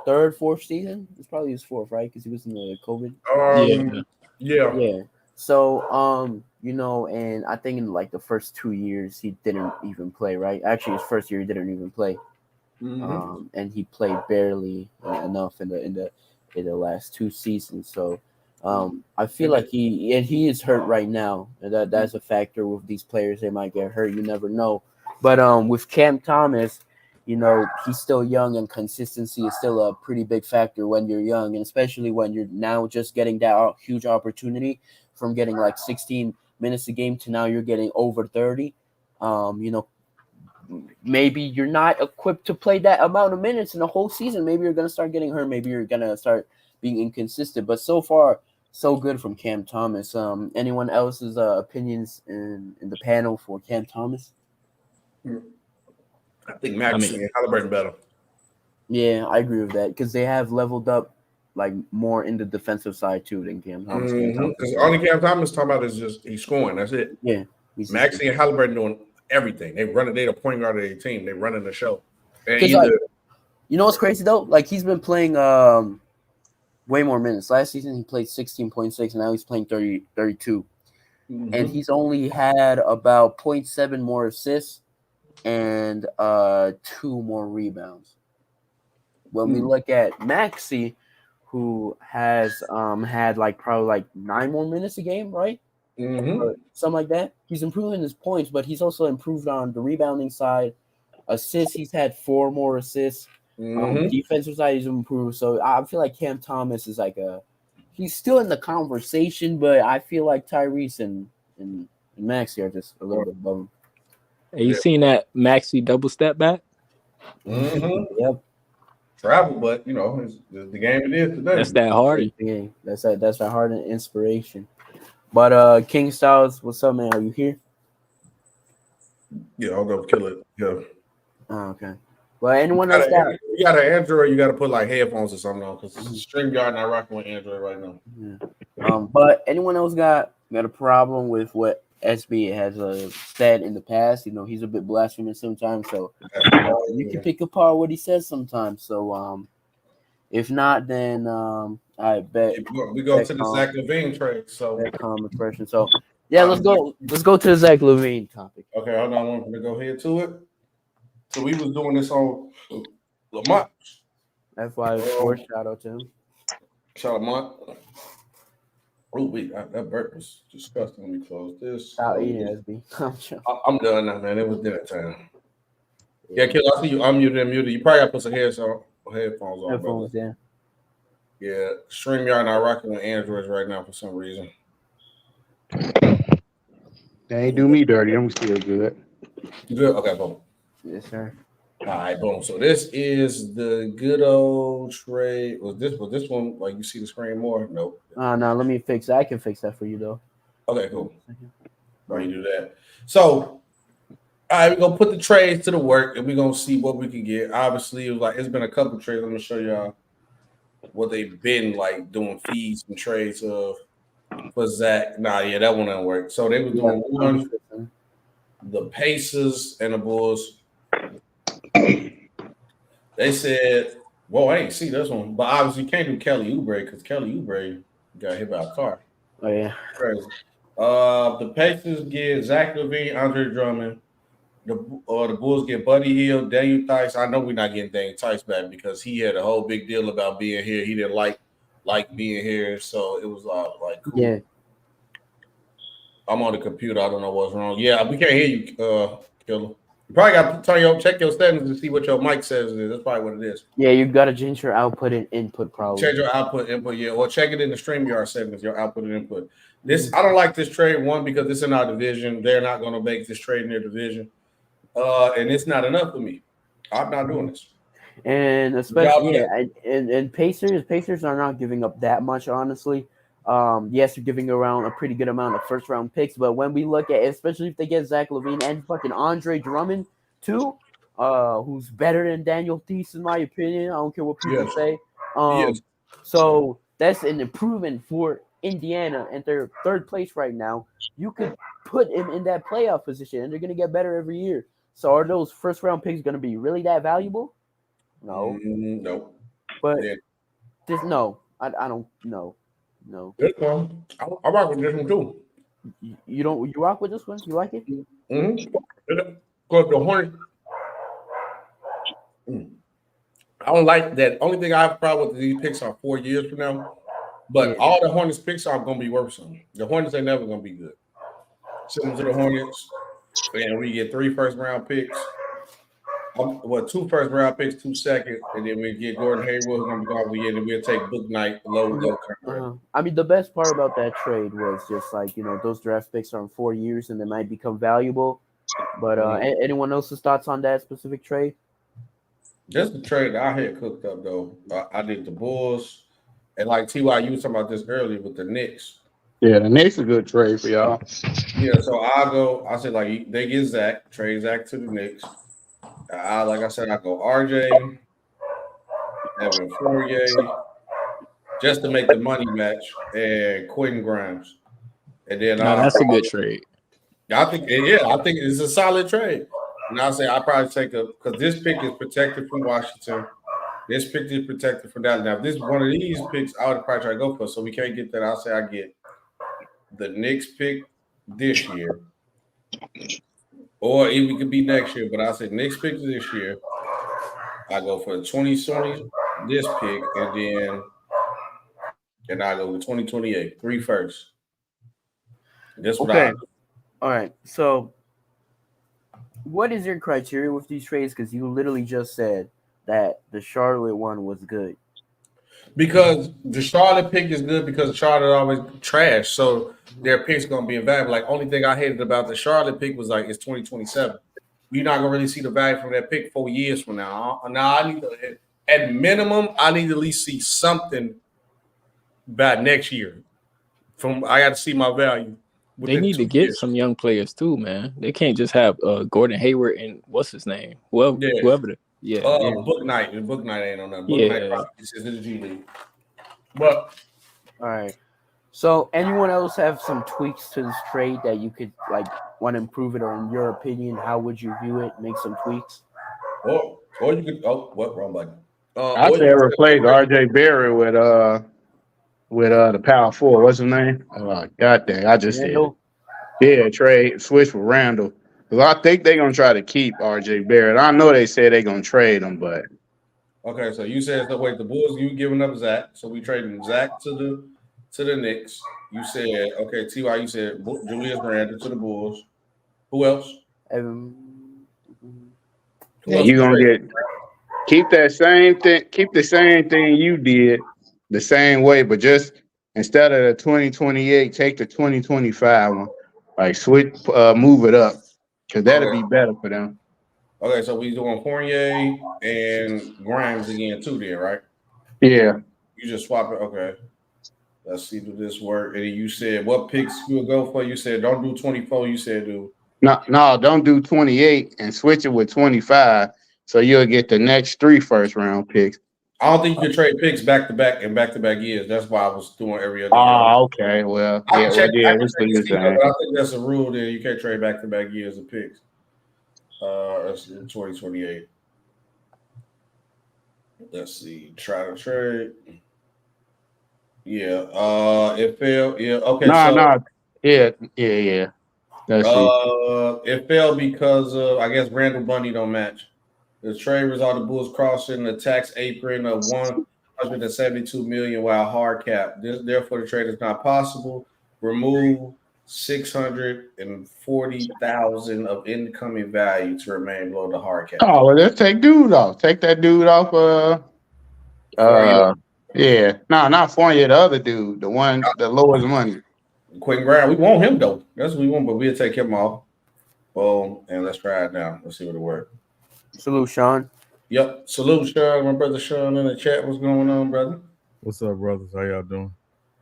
third, fourth season? It's probably his fourth, right? Because he was in the COVID. Yeah. So and I think in like the first 2 years he didn't even play, right? Actually, his first year he didn't even play. And he played barely enough in the last 2 seasons. So I feel like he is hurt right now. And that's a factor with these players. They might get hurt. You never know. But with Cam Thomas, he's still young, and consistency is still a pretty big factor when you're young, and especially when you're now just getting that huge opportunity from getting like 16 minutes a game to now you're getting over 30. Maybe you're not equipped to play that amount of minutes in a whole season. Maybe you're going to start getting hurt. Maybe you're going to start being inconsistent. But so far, so good from Cam Thomas. Anyone else's opinions in the panel for Cam Thomas? I think Maxey and Halliburton better. Yeah, I agree with that because they have leveled up like more in the defensive side too than Cam Thomas. Because only Cam Thomas talking about is just he's scoring. That's it. Yeah, Maxey and Halliburton doing everything. They the point guard of their team. They running the show. And you know what's crazy though? Like he's been playing way more minutes. Last season he played 16.6, and now he's playing 32. And he's only had about 0.7 more assists and 2 more rebounds. When we look at Maxey, who has had probably 9 more minutes a game, right? Or something like that. He's improving his points, but he's also improved on the rebounding side. Assists, he's had 4 more assists. Defensive side, he's improved. So I feel like Cam Thomas is he's still in the conversation, but I feel like Tyrese and Maxey are just a little bit above him. Have you seen that Maxey double step back? Yep. Travel, but it's the game it is today. That's that Hardy. Yeah, that's that Harden inspiration. But King Styles, what's up, man? Are you here? Yeah, I'll go kill it. Yeah. Oh, okay. Well, anyone else got? You got an Android. You got to put like headphones or something on because StreamYard not rocking with Android right now. Yeah. But anyone else got a problem with what SB has said in the past? You know, he's a bit blasphemous sometimes, so you can pick apart what he says sometimes. So if not, then I bet we go to the Zach LaVine trade. So that calm impression. So yeah, let's go to the Zach LaVine topic. Okay, hold on. I want to go ahead to it. So we was doing this on Lamont. That's why shout out to him. Shout out Lamont. Oh, wait, that burp was disgusting. Let me close this. Stop eating, SB. I'm done now, man. It was dinner time. Yeah, kid, I see you unmuted and muted. You probably got to put some headphones on. Headphones, yeah. Yeah, StreamYard not rocking with Androids right now for some reason. They ain't do me dirty. I'm still good. Good? Okay, boom. Yes, sir. All right, boom. So this is the good old trade. Was this one like you see the screen more? Nope. No, let me fix that. I can fix that for you though. Okay, cool. Why you do that? So, all right, we're gonna put the trades to the work and we're gonna see what we can get. Obviously, it's been a couple trades. I'm gonna show y'all what they've been like doing feeds and trades of for Zach. That one didn't work. So they were doing one, the Pacers and the Bulls. They said, "Whoa, I ain't see this one," but obviously you can't do Kelly Oubre because Kelly Oubre got hit by a car. Oh yeah, crazy. The Pacers get Zach LaVine, Andre Drummond. The Bulls get Buddy Hield, Daniel Theis. I know we're not getting Daniel Theis back because he had a whole big deal about being here. He didn't like being here, so it was like cool. Yeah. I'm on the computer. I don't know what's wrong. Yeah, we can't hear you, Killer. You probably got to check your settings to see what your mic says. That's probably what it is. Yeah, you got to change your output and input probably. Change your output, input, yeah, or check it in the StreamYard settings. Your output and input. I don't like this trade one because it's in our division. They're not going to make this trade in their division. And it's not enough for me. I'm not doing this. And especially, and Pacers are not giving up that much, honestly. Yes, you're giving around a pretty good amount of first round picks, but when we look at, especially if they get Zach LaVine and fucking Andre Drummond too, who's better than Daniel Theis in my opinion. I don't care what people say. So that's an improvement for Indiana, and they're third place right now. You could put him in that playoff position, and they're gonna get better every year. So are those first round picks gonna be really that valuable? No. No. But I don't know. No. This one, I rock with this one too. You rock with this one? You like it? Mm-hmm. Because the Hornets, I don't like that. Only thing I have a problem with these picks are 4 years from now. But all the Hornets picks are going to be worth something. The Hornets ain't never going to be good. Send them to the Hornets, and we get 3 first-round picks. 2 first-round picks, 2 seconds, and then we get Gordon Hayward, who's going to be gone for the year, and we'll take Book Knight, low contract. I mean, the best part about that trade was just like, those draft picks are in 4 years, and they might become valuable. But anyone else's thoughts on that specific trade? Just the trade that I had cooked up, though. I did the Bulls, and like T.Y., you was talking about this earlier with the Knicks. Yeah, the Knicks a good trade for y'all. Yeah, so I said, like, they get Zach, trade Zach to the Knicks. Like I said, I go RJ, Evan Fournier, just to make the money match, and Quentin Grimes. And then that's a good trade. I think it's a solid trade. And I say I probably take because this pick is protected from Washington. This pick is protected from that. Now, if this is one of these picks, I would probably try to go for. So we can't get that. I'll say I get the Knicks pick this year. Or even could be next year, but I said Knicks pick this year. I go for the 2020 this pick, and I go with 2028, 3 first. That's what I do. All right. So what is your criteria with these trades? Because you literally just said that the Charlotte one was good. Because the Charlotte pick is good because Charlotte always trash, so their pick's gonna be invaluable. Like, only thing I hated about the Charlotte pick was like it's 2027. You're not gonna really see the value from that pick 4 years from now. Now I need to, at minimum, I need to at least see something by next year. I got to see my value. They need to get some young players too, man. They can't just have Gordon Hayward and what's his name? Well, whoever. Book Night. Book Night ain't on that. Book Night probably is in the G League. But all right. So, anyone else have some tweaks to this trade that you could want to improve it, or in your opinion, how would you view it? Make some tweaks. Or you could. Oh, what wrong button? I say replace RJ Barrett with the power forward. What's his name? God dang, I just said it. Yeah, trade switch with Randall. Because I think they're gonna try to keep RJ Barrett. I know they said they're gonna trade him, but okay. So you said wait, the Bulls, you giving up Zach, so we trading Zach to the Knicks. You said okay, Ty. You said Julius Randle to the Bulls. Who else? You're gonna keep that same thing. Keep the same thing you did the same way, but just instead of the 2028, take the 2025 one. Like switch, move it up, because that'll be better for them. Okay, so we doing Fournier and Grimes again too, then, right? Yeah. You just swap it. Okay. Let's see, do this work? And you said what picks you would go for? You said don't do 24. You said do. No, don't do 28 and switch it with 25, so you'll get the next 3 first-round picks. I don't think you can trade picks back to back in back-to-back years. That's why I was doing every other year. Oh, okay. Well, I think that's a rule that you can't trade back-to-back years of picks. That's 2028. Let's see. Try to trade. Yeah. It failed. Yeah. Okay. Yeah. Let's see. It failed because I guess Randall Bundy don't match. The trade resulted in the Bulls crossing the tax apron of $172 million while hard cap. Therefore, the trade is not possible. Remove $640,000 of incoming value to remain below the hard cap. Oh, well, let's take dude off. Take that dude off. Yeah. No, not Fournier. The other dude, the one that lowers money. Quentin Grimes. We want him though. That's what we want, but we'll take him off. Boom, and let's try it now. Let's see what it works. Salute, Sean. Yep. Salute, Sean. My brother Sean in the chat. What's going on, brother? What's up, brothers? How y'all doing?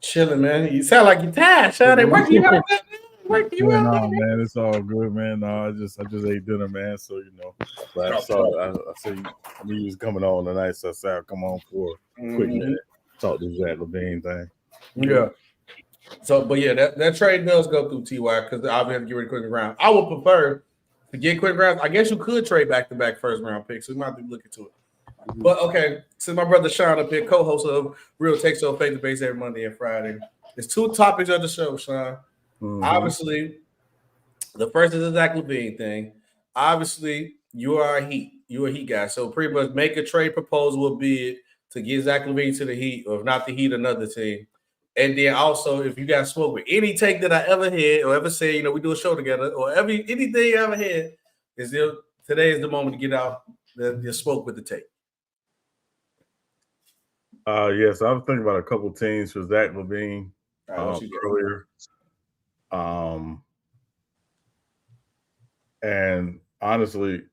Chilling, man. You sound like you're tired, Sean. They working you out there. Man, it's all good, man. No, I just ate dinner, man. So but I saw I knew he was coming on tonight, so I said I'll come on for a quick minute. Talk to Zach LaVine thing. Yeah. So, but yeah, that trade does go through TY because I'll have to get rid of Quentin Grimes. I would prefer to get Quentin Grimes. I guess you could trade back-to-back first-round picks, so we might have to look into it. But okay, since my brother Sean up here, co-host of Real Takes on Face to Face every Monday and Friday, there's 2 topics of the show, Sean. Obviously, the first is the Zach LaVine thing. Obviously, you are a Heat. You're a Heat guy, so pretty much make a trade proposal bid to get Zach LaVine to the Heat, or if not the Heat, another team. And then also, if you got smoke with any take that I ever had or ever said, we do a show together, or anything you ever had, today is the moment to get out the smoke with the take. Yes, I was thinking about a couple teams for Zach LaVine earlier. And honestly,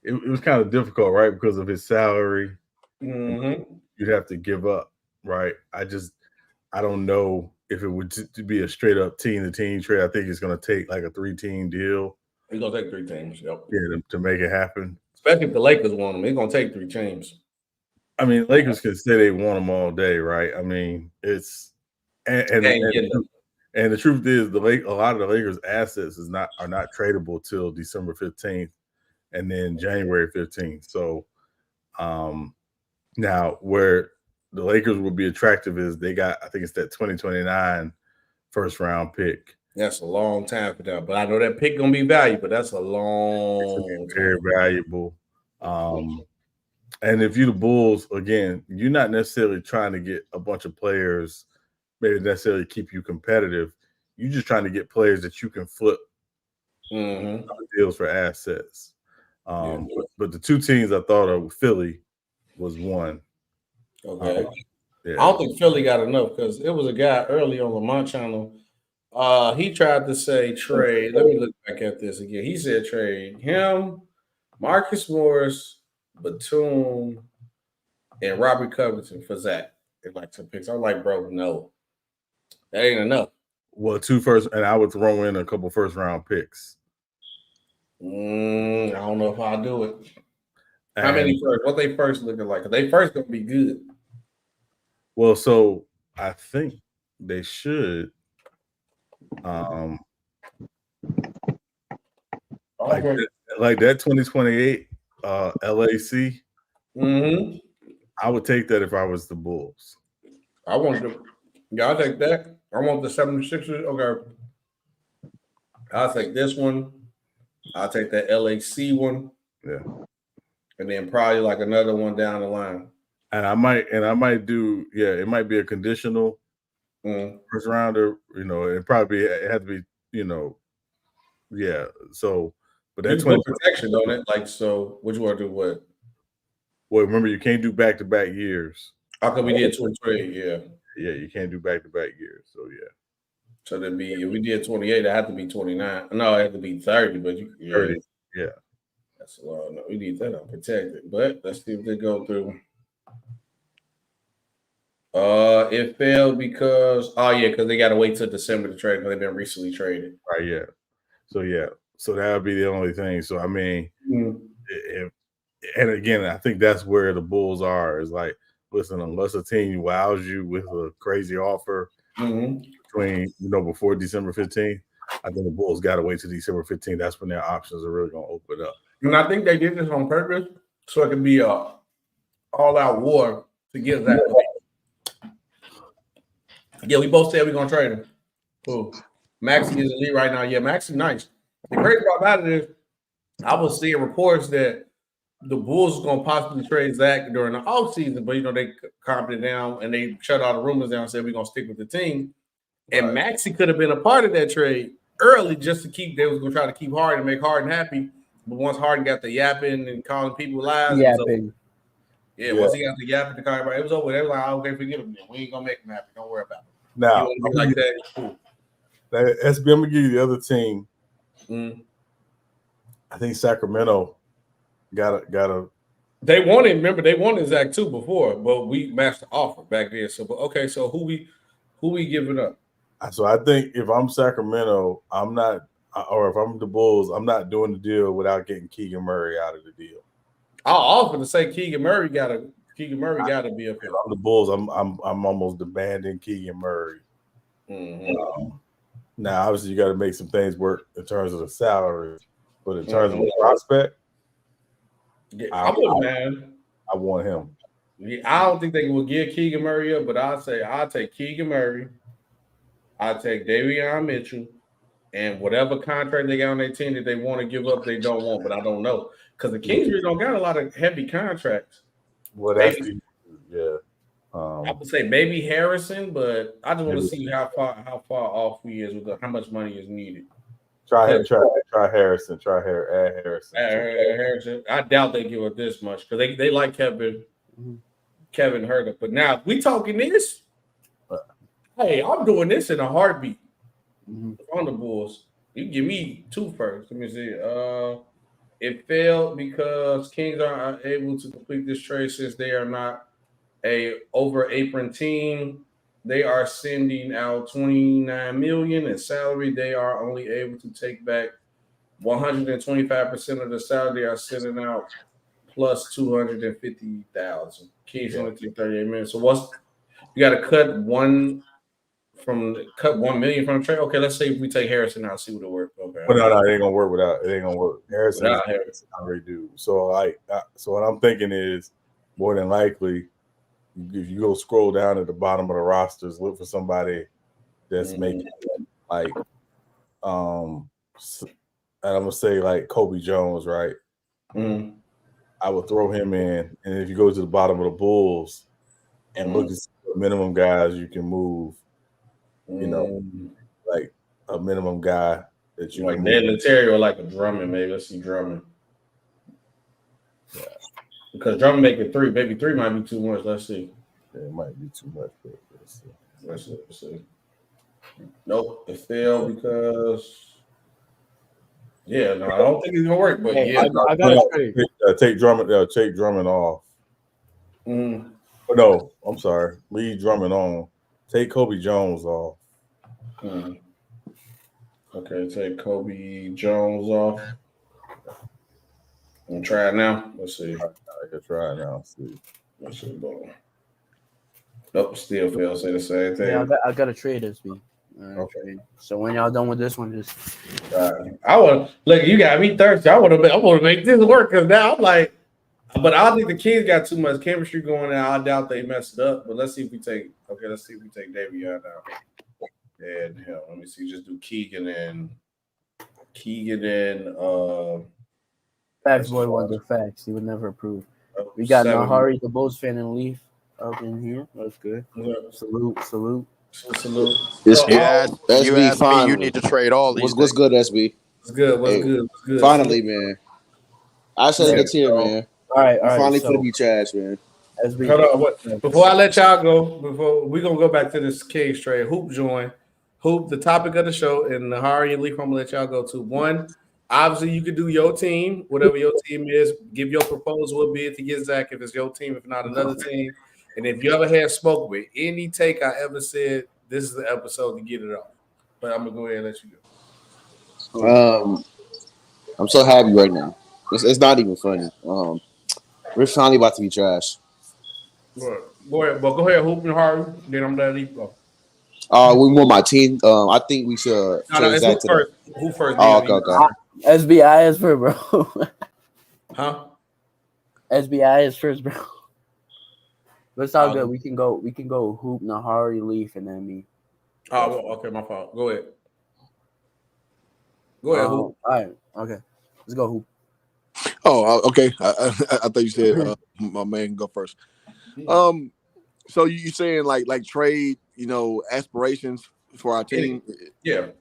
it was kind of difficult, right? Because of his salary, you'd have to give up, right? I don't know if it would to be a straight up team-to-team trade. I think it's going to take like a 3-team deal. He's going to take 3 teams, yep. Yeah, to make it happen. Especially if the Lakers want him. He's going to take 3 teams. I mean, Lakers could say they want him all day, right? I mean, it's and the truth is, a lot of the Lakers' assets are not tradable till December 15th. And then January 15th. So now where the Lakers will be attractive is they got, I think it's that 2029 first round pick. That's a long time for them. But I know that pick gonna be valuable. That's a long very valuable. And if you're the Bulls, again, you're not necessarily trying to get a bunch of players, maybe necessarily keep you competitive. You're just trying to get players that you can flip deals for assets. But the 2 teams I thought of, Philly was one. Okay. I don't think Philly got enough because it was a guy early on Lamont channel. He tried to say trade. Let me look back at this again. He said trade him, Marcus Morris, Batum, and Robert Covington for Zach. They like 2 picks. I'm like, bro, no, that ain't enough. Well, 2 first, and I would throw in a couple first round picks. I don't know if I'll do it. How many first? What they first looking like? They first gonna be good. Well, so I think they should. Like that 2028 LAC. Mm-hmm. I would take that if I was the Bulls. I want to. Yeah, I'll take that. I want the 76ers. Okay. I'll take this one. I'll take that LAC one. Yeah. And then probably like another one down the line. And I might do, it might be a conditional first rounder, it probably it had to be, So, but that's protection on it. Like, so what you want to do? What? Well, remember, you can't do back-to-back years. How come we did 2028? Yeah. Yeah, you can't do back-to-back years. So, yeah. So that'd be, if we did 28, it had to be 29. No, it had to be 30, but 30. Yeah. That's a lot. No, we need that unprotected. But let's see if they go through. It failed because because they got to wait till December to trade because they've been recently traded. Right. Yeah. So that would be the only thing. So I mean, and again, I think that's where the Bulls are. Is like, listen, unless a team wows you with a crazy offer between before December 15th, I think the Bulls got to wait till December 15th. That's when their options are really going to open up. And I think they did this on purpose so it could be a all-out war to get that. Yeah, we both said we're gonna trade him. Cool. Maxey is elite right now. Yeah, Maxey nice. The crazy part about it is I was seeing reports that the Bulls was gonna possibly trade Zach during the offseason, but they calmed it down and they shut all the rumors down and said we're gonna stick with the team. And Maxey could have been a part of that trade early just to keep. They was gonna try to keep Harden and make Harden happy. But once Harden got the yapping and calling people lies, once he got the yapping to call everybody, it was over. They were like, okay, forget him. We ain't gonna make him happy. Don't worry about it. Now, like that. Cool. SB, I'm gonna give you the other team. I think Sacramento got a. They wanted. Remember, they wanted Zach too before, but we matched the offer back then. So, so who we giving up? So I think if I'm Sacramento, I'm not, or if I'm the Bulls, I'm not doing the deal without getting Keegan Murray out of the deal. I'll offer to say Keegan Murray got to be up here. I'm the Bulls. I'm almost demanding Keegan Murray. Now, obviously, you got to make some things work in terms of the salary, but in terms of the prospect, I want him. Yeah, I don't think they will give Keegan Murray up, but I'll take Keegan Murray. I'll take Davion Mitchell, and whatever contract they got on their team that they want to give up, they don't want, but I don't know. Because the Kings really don't got a lot of heavy contracts. Well, that's I would say maybe Harrison, but I just want to see how far off he is with how much money is needed. Try Harrison. Add Harrison. I doubt they give up this much because they like Kevin Huerter. But now, if we talking this, hey, I'm doing this in a heartbeat on the Bulls. You give me 2 first. Let me see. It failed because Kings aren't able to complete this trade since they are not a over apron team. They are sending out $29 million in salary. They are only able to take back 125% of the salary. They are sending out plus $250,000. Kings only take 38 million. So you got to cut $1 million from the trade. Okay, let's say if we take Harrison out, see what it work. Okay. But no, it ain't gonna work without. It ain't gonna work. Harrison already do. So so what I'm thinking is more than likely, if you go scroll down at the bottom of the rosters, look for somebody that's making like, and I'm gonna say like Kobe Jones, right? I would throw him in, and if you go to the bottom of the Bulls and look at the minimum guys you can move. Like a minimum guy that you like Ned Letary or like a Drummond, maybe. Let's see Drummond. Yeah. Because Drummond making 3, maybe 3 might be too much. Let's see. Yeah, it might be too much. But let's see. Nope, it failed because I don't think it's gonna work. But I gotta trade. Take Drummond off. Oh, no, I'm sorry. Leave Drummond on. Take Kobe Jones off. Okay, take Kobe Jones off. I'm try it now. Let's see. I can try it now. See. Let's see. Nope, still fail. Say the same thing. Yeah, I got to trade SB. Okay. So when y'all done with this one, just I want look. You got me thirsty. I want to make this work because now I'm like, but I think the Kings got too much chemistry going now. I doubt they messed it up. But let's see if we take. Okay, let's see if we take Davey out now. And hell, let me see. Just do Keegan and facts boy wonder facts. He would never approve. We got Nahari, the Bulls fan, and Leaf up in here. That's good. Yeah. Salute. SB, you need to trade all these. What's good, SB? What's good? Finally, man. I said it here, man. All right. Finally, for the be trash, man. SB, hold on. Before I let y'all go, we're gonna go back to this Kings trade. Hoop join. Hoop, the topic of the show, and Nahari and Leaf, I'm gonna let y'all go to one. Obviously, you could do your team, whatever your team is. Give your proposal would be to get Zach if it's your team, if not another team. And if you ever had smoke with any take I ever said, this is the episode to get it off. But I'm gonna go ahead and let you go. I'm so happy right now. It's not even funny. We're finally about to be trash. Go ahead, Hoop and Harvey. Then I'm gonna leave go. We want my team. I think we should. Who first? Oh, okay. SBI is first, bro. Huh? SBI is first, bro. But it's all good. We can go Hoop, Nahari, Leaf, and then me. Oh, okay, my fault. Go ahead. Hoop. All right, okay. Let's go, Hoop. Oh, okay. I thought you said my man can go first. So you saying like trade, aspirations for our team?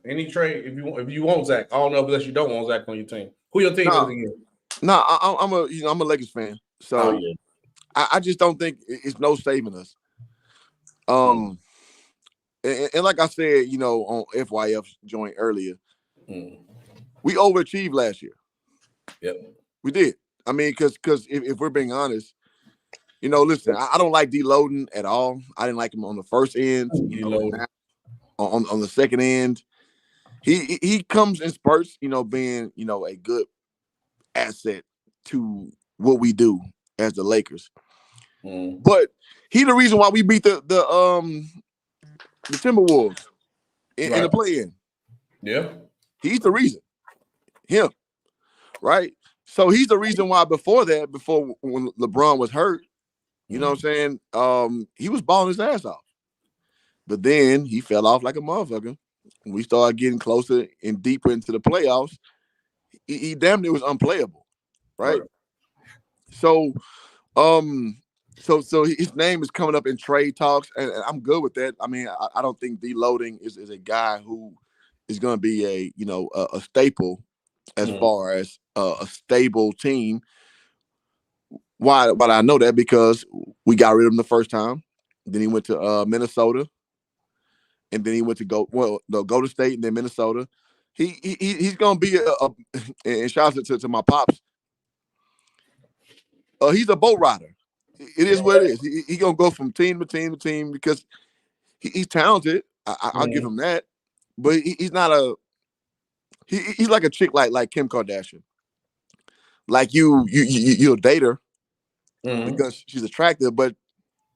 Any trade if you want Zach. I don't know unless you don't want Zach on your team. Who your team is again? No, I'm a Lakers fan, so I just don't think it's no saving us. And like I said, on FYF joint earlier, we overachieved last year. Yep, we did. I mean, because if we're being honest, listen, I don't like deloading at all. I didn't like him on the first end. On the second end, he comes in spurts. Being a good asset to what we do as the Lakers. But he the reason why we beat the Timberwolves in the play-in. Yeah, he's the reason. Him, right? So he's the reason why before when LeBron was hurt, you know what I'm saying? He was balling his ass off. But then he fell off like a motherfucker. When we started getting closer and deeper into the playoffs, he damn near was unplayable, right? So his name is coming up in trade talks, and I'm good with that. I mean, I don't think deloading is a guy who is going to be a staple as far as a stable team. Why? But I know that because we got rid of him the first time. Then he went to Minnesota, and then he went to Golden State, and then Minnesota. He's going to be and shout out to my pops. He's a boat rider. It is what it is. He's going to go from team to team to team because he's talented. I'll give him that. But he's not he's like a chick like Kim Kardashian. Like you'll date her because she's attractive, but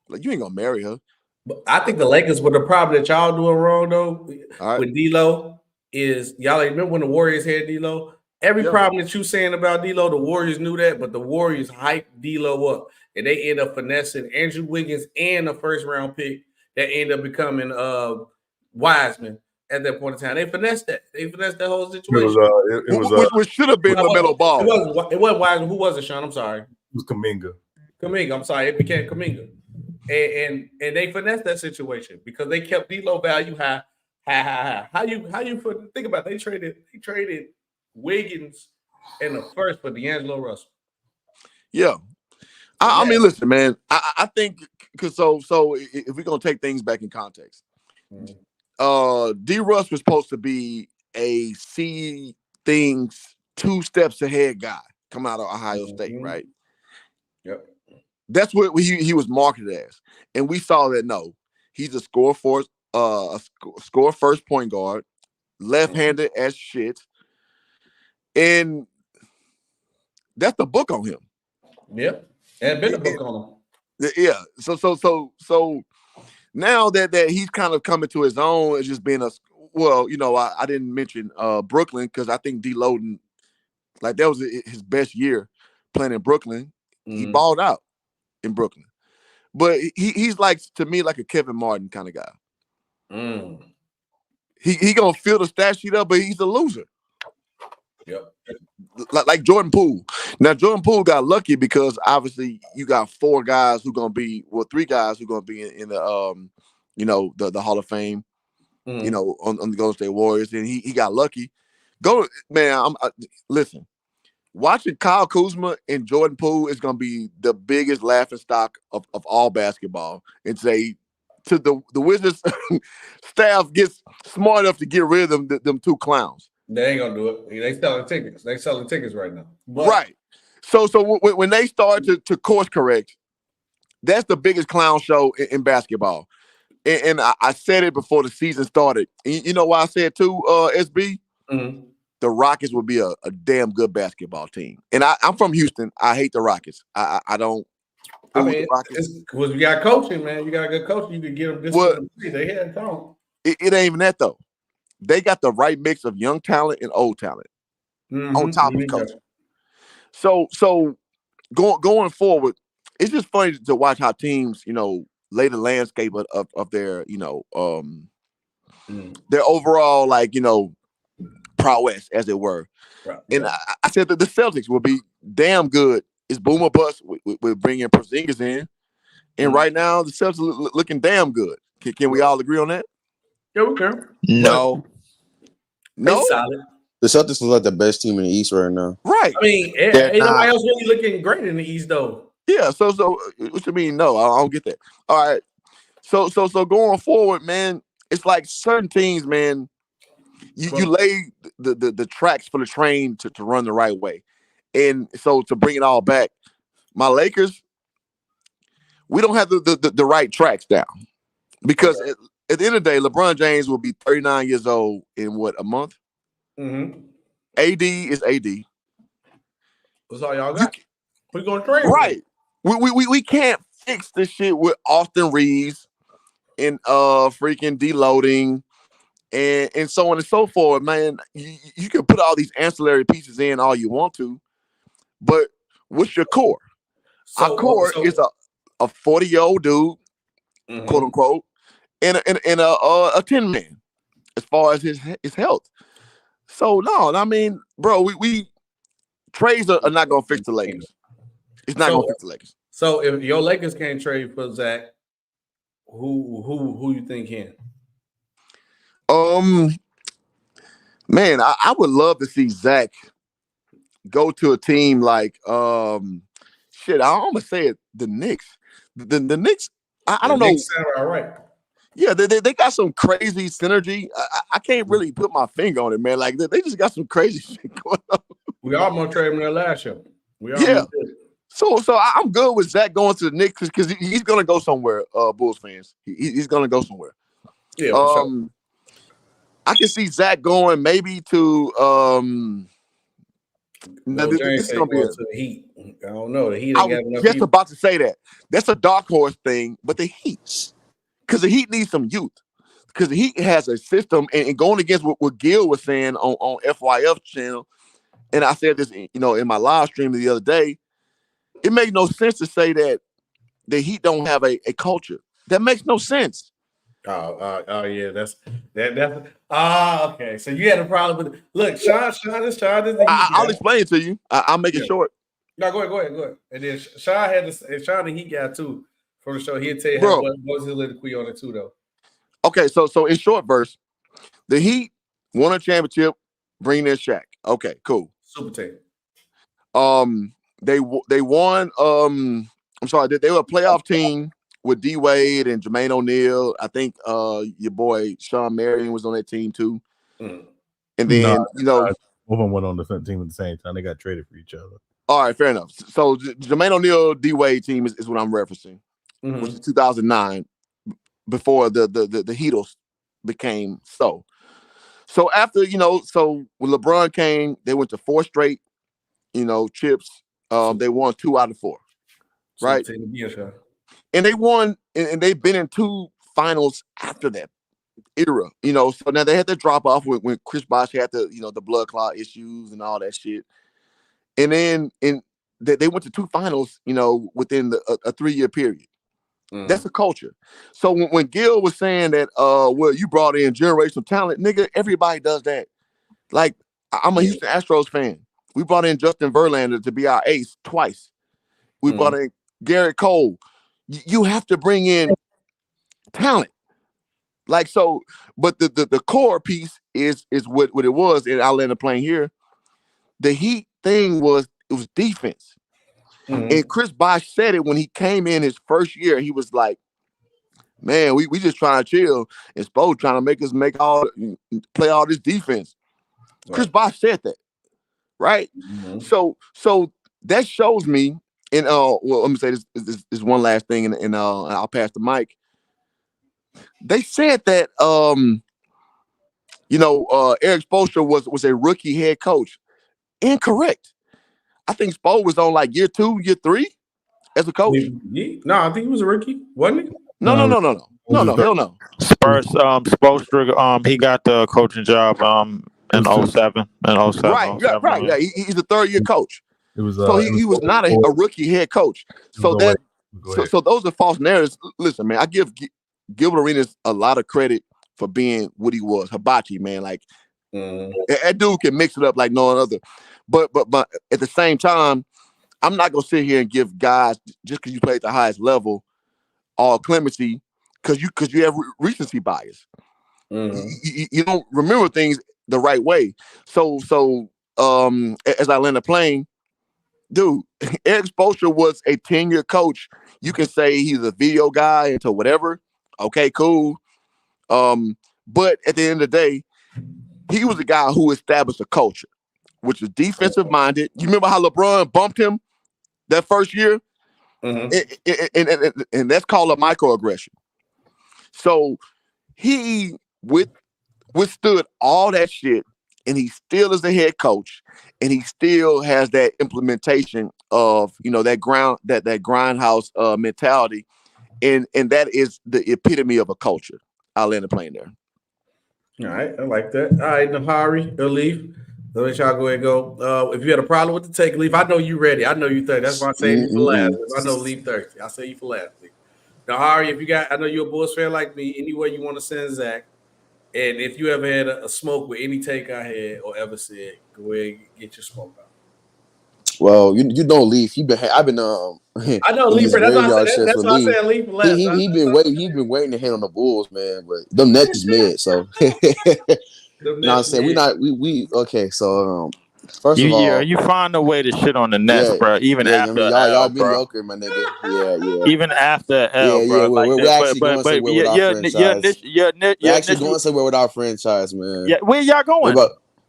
like you ain't gonna marry her. But I think the Lakers, with the problem that y'all doing wrong though with D'Lo is y'all remember when the Warriors had D'Lo? Every problem that you saying about D'Lo, the Warriors knew that, but the Warriors hyped D'Lo up, and they end up finessing Andrew Wiggins and a first-round pick that end up becoming Wiseman at that point in time. They finessed that. They finessed that whole situation. It was which should have been LaMelo Ball. It wasn't Wiseman. Who was it, Sean? I'm sorry. It was Kuminga. I'm sorry. It became Kuminga. And they finessed that situation because they kept D'Lo value high. How you think about it? They traded Wiggins in the first for D'Angelo Russell. Yeah. I mean, listen, man. I think because so if we're gonna take things back in context, D Russ was supposed to be a see things 2 steps ahead guy coming out of Ohio State, right? Yep. That's what he was marketed as, and we saw that. No, he's a score first point guard, left-handed as shit, and that's the book on him. Yep, and been a book on him. Yeah. So now that he's kind of coming to his own, it's just being I didn't mention Brooklyn because I think deloading, like that was his best year playing in Brooklyn. He balled out in Brooklyn. But he's like, to me, like a Kevin Martin kind of guy. He gonna fill the stat sheet up, but he's a loser. Yep. Like Jordan Poole. Now Jordan Poole got lucky because obviously you got three guys who gonna be in the the Hall of Fame. On the Golden State Warriors, and he got lucky. Listen. Watching Kyle Kuzma and Jordan Poole is going to be the biggest laughing stock of all basketball. And say to the Wizards staff gets smart enough to get rid of them two clowns. They ain't going to do it. They selling tickets. They selling tickets right now. But right. So when they start to course correct, that's the biggest clown show in basketball. And I said it before the season started. You know why I said too, SB? Mm-hmm. The Rockets would be a damn good basketball team. And I'm from Houston. I hate the Rockets. I don't. I mean, because you got coaching, man. You got a good coach. You can get them this. Well, they had talent. It ain't even that though. They got the right mix of young talent and old talent on top of coaching. So going forward, it's just funny to watch how teams, lay the landscape of their, their overall, like, prowess, as it were. Right. And I said that the Celtics will be damn good. It's boom or bust with bringing Porzingis in. And right now, the Celtics are looking damn good. Can we all agree on that? Yeah, we can. No. No? The Celtics look like the best team in the East right now. Right. I mean, ain't nobody else really looking great in the East, though. Yeah, so what you mean? No, I don't get that. All right. So going forward, man, it's like certain teams, man, you lay the tracks for the train to run the right way. And so to bring it all back, my Lakers, we don't have the right tracks down. Because at the end of the day, LeBron James will be 39 years old in a month? Mm-hmm. AD is AD. That's all y'all got. We're going to trade. Right. We can't fix this shit with Austin Reeves and freaking deloading and so on and so forth, man. You can put all these ancillary pieces in all you want to, but what's your core? Our core is a 40-year-old dude, quote unquote, and a 10-man as far as his health. So no, I mean, bro, we trades are not gonna fix the Lakers. It's not gonna fix the Lakers. So if your Lakers can't trade for Zach, who you think can? Man, I would love to see Zach go to a team like I'm gonna say it, the Knicks. The Knicks, I don't know. Knicks sound all right. Yeah, they got some crazy synergy. I can't really put my finger on it, man. Like they just got some crazy shit going on. We almost traded him there last year. So I'm good with Zach going to the Knicks because he's gonna go somewhere. Bulls fans, he's gonna go somewhere. Yeah, for sure. I can see Zach going maybe to this is gonna be to the Heat. I don't know. The Heat. I was just about to say that. That's a dark horse thing, but the Heat, because the Heat needs some youth. Because the Heat has a system, and going against what Gil was saying on FYF channel, and I said this, in my live stream the other day. It makes no sense to say that the Heat don't have a culture. That makes no sense. Oh yeah, that's okay. So you had a problem with look, Sean is I'll explain it to you. I'll make it short. No, go ahead. And then Sean had this, and Sean the Heat guy too for the show. He'll tell you what was his soliloquy on it too, though. Okay, so in short verse, the Heat won a championship, bring in Shaq. Okay, cool. Super team. They won. I'm sorry, they were a playoff team with D Wade and Jermaine O'Neal. I think your boy Sean Marion was on that team too. And then both of them went on the team at the same time. They got traded for each other. All right, fair enough. So Jermaine O'Neal, D-Wade team is what I'm referencing, which is 2009, before the Heatles became so. So after, so when LeBron came, they went to 4 straight, chips. They won 2 out of 4, right? And they won, and they've been in 2 finals after that era, So now they had to drop off when Chris Bosh had the blood clot issues and all that shit. And then they went to 2 finals, within a 3-year period. That's a culture. So when Gil was saying that, well, you brought in generational talent, nigga, everybody does that. Like, I'm a Houston Astros fan. We brought in Justin Verlander to be our ace twice. We brought in Garrett Cole. You have to bring in talent. Like, so, but the core piece is what it was, and I'll land the plane here. The Heat thing it was defense. And Chris Bosh said it when he came in his first year. He was like, man, we just trying to chill, and Spo trying to make us play all this defense. Right. Chris Bosh said that, right? So that shows me, and well, let me say this one last thing, and I'll pass the mic. They said that Eric Spoelstra was a rookie head coach. Incorrect. I think Spo was on like year 2, year 3 as a coach. No, I think he was a rookie, wasn't he? No, hell no. Spurs, Spoelstra, he got the coaching job in 07. Right. Yeah, he's a 3rd-year coach. He was not a rookie head coach. So those are false narratives. Listen, man, I give Gilbert Arenas a lot of credit for being what he was, hibachi, man. Like, that dude can mix it up like no other. But at the same time, I'm not gonna sit here and give guys, just because you play at the highest level, all clemency, because you have recency bias. You don't remember things the right way. So as I land the plane, dude, Eric Spoelstra was a 10-year coach. You can say he's a video guy into whatever. Okay, cool. But at the end of the day, he was a guy who established a culture, which was defensive minded. You remember how LeBron bumped him that first year? And that's called a microaggression. So he withstood all that shit, and he still is the head coach, and he still has that implementation of that grindhouse mentality, and that is the epitome of a culture. I'll end the plane there. All right, I like that. All right, Nahari, Leaf. Let y'all go ahead and go. If you had a problem with the take, Leaf, I know you ready. I know you thirsty. That's why I say you for last. I know Leaf thirsty. I say you for last, Leaf. Nahari, if you got, I know you're a Bulls fan like me. Anywhere you want to send Zach, and if you ever had a smoke with any take I had or ever said, go ahead and get your smoke out. Well, you know, Leaf. I've been I know Leaf. That's why I said Leaf for last. He been waiting to hit on the Bulls, man. But them Nets is mid, so. No, I'm saying we okay. So first of all, you find a way to shit on the Nets, bro. Even after y'all mediocre, my nigga. Yeah. Even after L, bro. We're actually going somewhere with our franchise. We're actually going somewhere with our franchise, man. Yeah, where y'all going?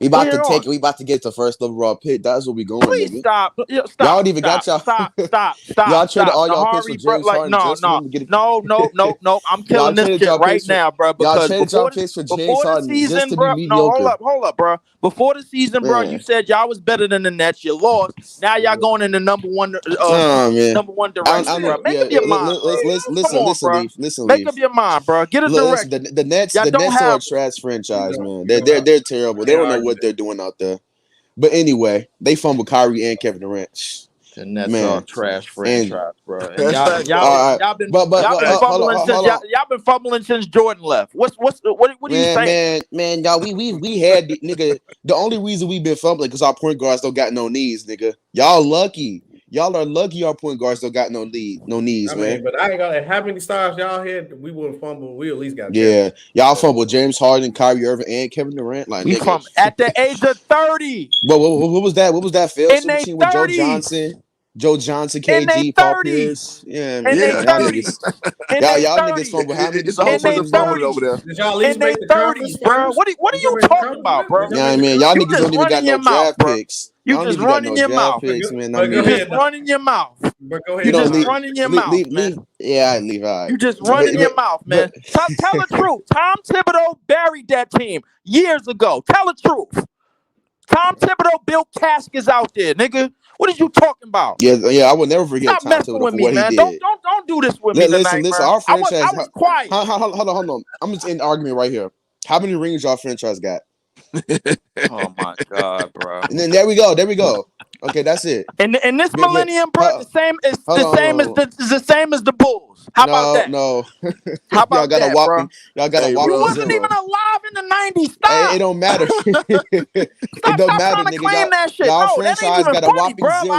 We about to get the first overall pick. That's what we going. Please nigga. Stop. Y'all don't even got y'all. Stop. Y'all traded all y'all picks for James Harden. No. I'm killing this shit right now, bro. Because before the season, bro. No, hold up, bro. Before the season, bro, you said y'all was better than the Nets. You lost. Now y'all going in the number one direction, bro. Make up your mind. Listen. Make up your mind, bro. Get a direction. The Nets are a trash franchise, man. They're terrible. They don't know what they're doing out there. But anyway, they fumbled Kyrie and Kevin Durant. The Nets are a trash franchise, bro. And y'all been fumbling since Jordan left. What are you saying? Man, y'all, we had nigga. The only reason we've been fumbling because our point guards don't got no knees, nigga. Y'all lucky. Y'all are lucky our point guards don't got no knees, man. But I ain't got how many stars y'all had. We wouldn't fumble. We at least got y'all fumbled James Harden, Kyrie Irving, and Kevin Durant. Like at the age of 30. What was that? What was that fail with Joe Johnson? Joe Johnson, KG, Paul Pierce. Yeah, man. Y'all niggas fumble. How many? It's a whole bunch of fumbling over there. Did y'all at least make the conference, bro? What are you talking about, bro? Yeah, I mean, y'all niggas don't even got no draft picks. You just running your mouth. Picks, man. You just running your mouth. But go ahead. You just running your mouth, man. Yeah, I leave. All right. You just running your mouth, man. Tell the truth. Tom Thibodeau buried that team years ago. Tell the truth. Tom Thibodeau built caskets out there, nigga. What are you talking about? Yeah, I will never forget Stop Tom messing Thibodeau with for me, what man. he did. Don't do this with me tonight, listen. man. Our franchise. I was quiet. Hold on. I'm just in the argument right here. How many rings y'all franchise got? Oh my God, bro. And then there we go. Okay, that's it. And this millennium, bro, the same as the Bulls. How about that? No. How about that, bro? Y'all got a whopping. You wasn't even alive in the 90s. Stop. It don't matter. It don't matter, nigga. Claim that shit. Y'all no, franchise that ain't even got funny, a whopping bro. zero.